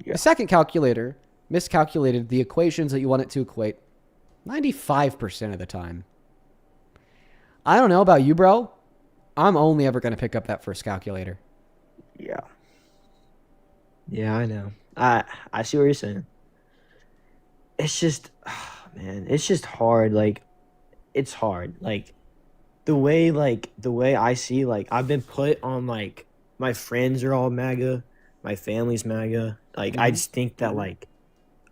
The second calculator miscalculated the equations that you want it to equate 95% of the time. I don't know about you, bro. I'm only ever going to pick up that first calculator. Yeah. Yeah, I know. I see what you're saying. It's just, man, it's just hard. Like, it's hard. Like, the way I see, like, I've been put on, like, my friends are all MAGA, my family's MAGA. Like, I just think that, like,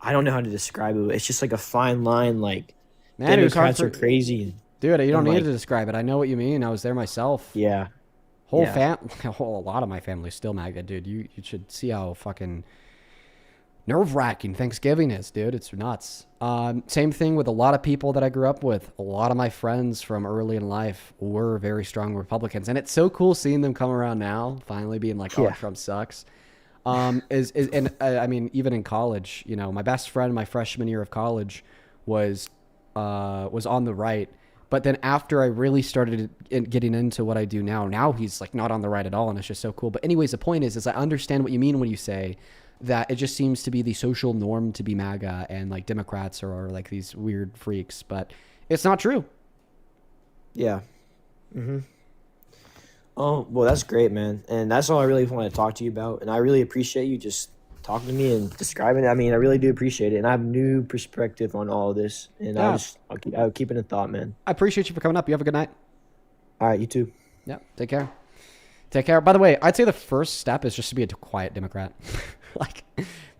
I don't know how to describe it. It's just like a fine line. Like, Man, Democrats are crazy. Dude, you don't and, need to describe it. I know what you mean. I was there myself. Yeah. A lot of my family's still MAGA, dude. You should see how fucking nerve-wracking Thanksgiving is, dude. It's nuts. Same thing with a lot of people that I grew up with. A lot of my friends from early in life were very strong Republicans, and it's so cool seeing them come around now, finally being like, "Oh, Trump sucks." I mean, even in college, you know, my best friend my freshman year of college was on the right. But then after I really started getting into what I do now he's like not on the right at all. And it's just so cool. But anyways, the point is I understand what you mean when you say that it just seems to be the social norm to be MAGA and like Democrats are like these weird freaks, but it's not true. Yeah. Oh, well, that's great, man. And that's all I really want to talk to you about. And I really appreciate you just talking to me and describing it. I mean, I really do appreciate it. And I have a new perspective on all of this. And I'll keep it in thought, man. I appreciate you for coming up. You have a good night. All right, you too. Yeah, take care. Take care. By the way, I'd say the first step is just to be a quiet Democrat. Like,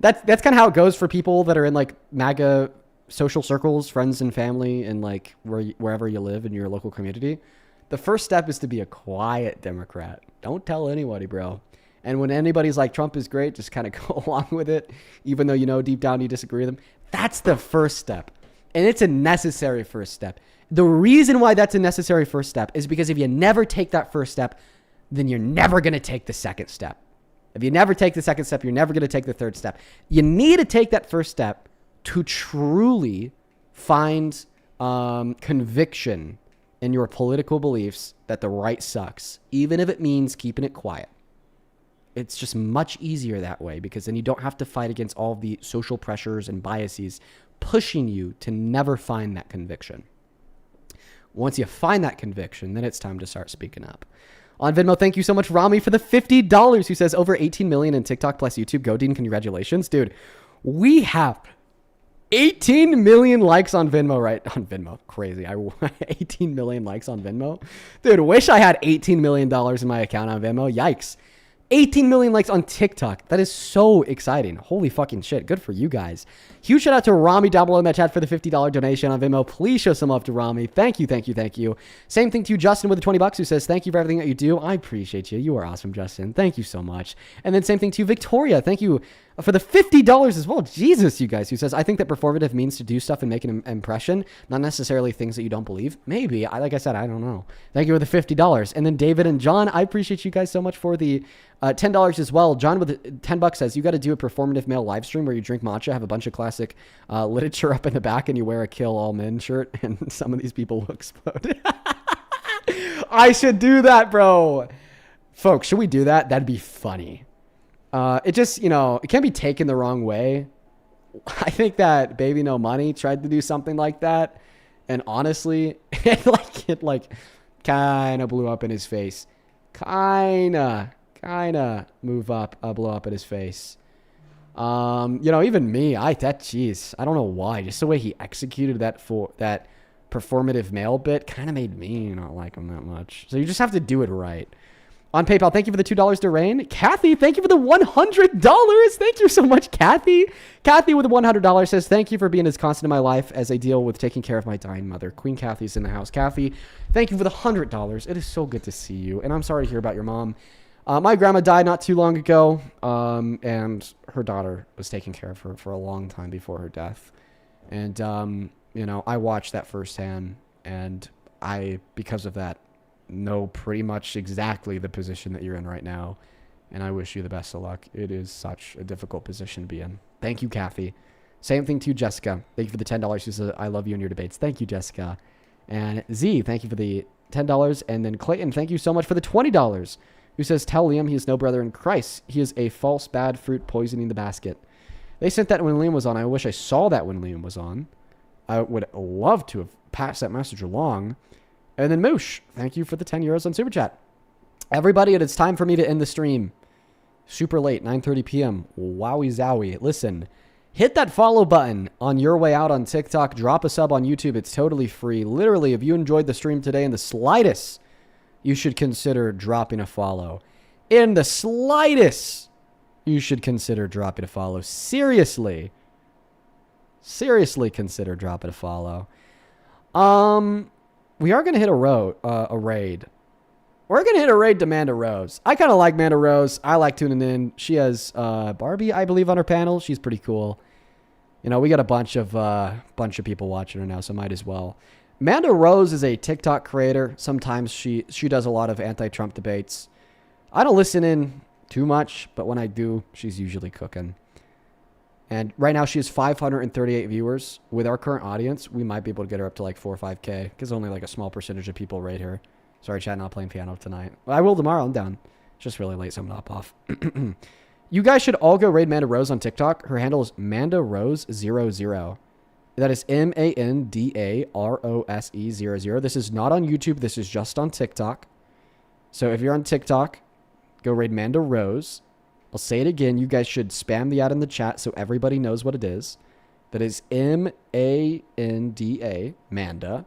that's kind of how it goes for people that are in like MAGA social circles, friends and family, and like wherever you live in your local community. The first step is to be a quiet Democrat. Don't tell anybody, bro. And when anybody's like, Trump is great, just kind of go along with it, even though you know deep down you disagree with them. That's the first step. And it's a necessary first step. The reason why that's a necessary first step is because if you never take that first step, then you're never going to take the second step. If you never take the second step, you're never going to take the third step. You need to take that first step to truly find conviction in your political beliefs that the right sucks, even if it means keeping it quiet. It's just much easier that way because then you don't have to fight against all the social pressures and biases pushing you to never find that conviction. Once you find that conviction, then it's time to start speaking up. On Venmo, thank you so much, Rami, for the $50 who says over 18 million in TikTok plus YouTube. Go, Dean, congratulations. Dude, we have 18 million likes on Venmo. Crazy. 18 million likes on Venmo. Dude, wish I had $18 million in my account on Venmo. Yikes. 18 million likes on TikTok. That is so exciting. Holy fucking shit. Good for you guys. Huge shout out to Rami down below in that chat for the $50 donation on Venmo. Please show some love to Rami. Thank you, thank you, thank you. Same thing to Justin with the $20 who says, thank you for everything that you do. I appreciate you. You are awesome, Justin. Thank you so much. And then same thing to Victoria. Thank you for the $50 as well. Jesus, you guys, who says, I think that performative means to do stuff and make an impression, not necessarily things that you don't believe. Maybe. Like I said, I don't know. Thank you for the $50. And then David and John, I appreciate you guys so much for the $10 as well. John with $10 says, you got to do a performative male live stream where you drink matcha, have a bunch of classic literature up in the back, and you wear a Kill All Men shirt, and some of these people will explode. I should do that, bro. Folks, should we do that? That'd be funny. It just, it can't be taken the wrong way. I think that Baby No Money tried to do something like that, and honestly, it kind of blew up in his face. Kind of blow up in his face. Even me, jeez, I don't know why. Just the way he executed that performative male bit kind of made me not like him that much. So you just have to do it right. On PayPal, thank you for the $2 to Rain. Kathy, thank you for the $100. Thank you so much, Kathy. Kathy with the $100 says, thank you for being as constant in my life as I deal with taking care of my dying mother. Queen Kathy's in the house. Kathy, thank you for the $100. It is so good to see you. And I'm sorry to hear about your mom. My grandma died not too long ago, and her daughter was taking care of her for a long time before her death. And, I watched that firsthand, and I, because of that, know pretty much exactly the position that you're in right now, and I wish you the best of luck. It is such a difficult position to be in. Thank you, Kathy. Same thing to Jessica. Thank you for the $10. She says, I love you in your debates. Thank you, Jessica. And Z, thank you for the $10. And then Clayton, thank you so much for the $20. Who says, tell Liam he is no brother in Christ. He is a false bad fruit poisoning the basket. They sent that when Liam was on. I wish I saw that when Liam was on. I would love to have passed that message along. And then Moosh, thank you for the 10 euros on Super Chat. Everybody, it is time for me to end the stream. Super late, 9:30 p.m. Wowie zowie. Listen, hit that follow button on your way out on TikTok. Drop a sub on YouTube. It's totally free. Literally, if you enjoyed the stream today in the slightest, you should consider dropping a follow. In the slightest, you should consider dropping a follow. Seriously consider dropping a follow. We are going to hit a raid. We're going to hit a raid to Manda Rose. I kind of like Manda Rose. I like tuning in. She has Barbie, I believe, on her panel. She's pretty cool. We got a bunch of people watching her now, so might as well. Manda Rose is a TikTok creator. Sometimes she does a lot of anti-Trump debates. I don't listen in too much, but when I do, she's usually cooking. And right now she has 538 viewers. With our current audience, we might be able to get her up to like 4 or 5K because only like a small percentage of people rate her. Sorry, chat, not playing piano tonight. I will tomorrow. I'm down. It's just really late, so I'm gonna hop off. You guys should all go raid Manda Rose on TikTok. Her handle is MandaRose00. That is MandaRose00. This is not on YouTube. This is just on TikTok. So if you're on TikTok, go raid Manda Rose. I'll say it again. You guys should spam the ad in the chat so everybody knows what it is. That is MANDA, Manda,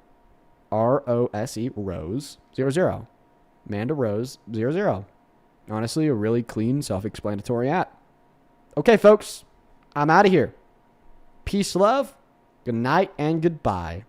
ROSE, Rose, 00. Manda Rose, 00. Honestly, a really clean, self-explanatory ad. Okay, folks. I'm out of here. Peace, love, good night, and goodbye.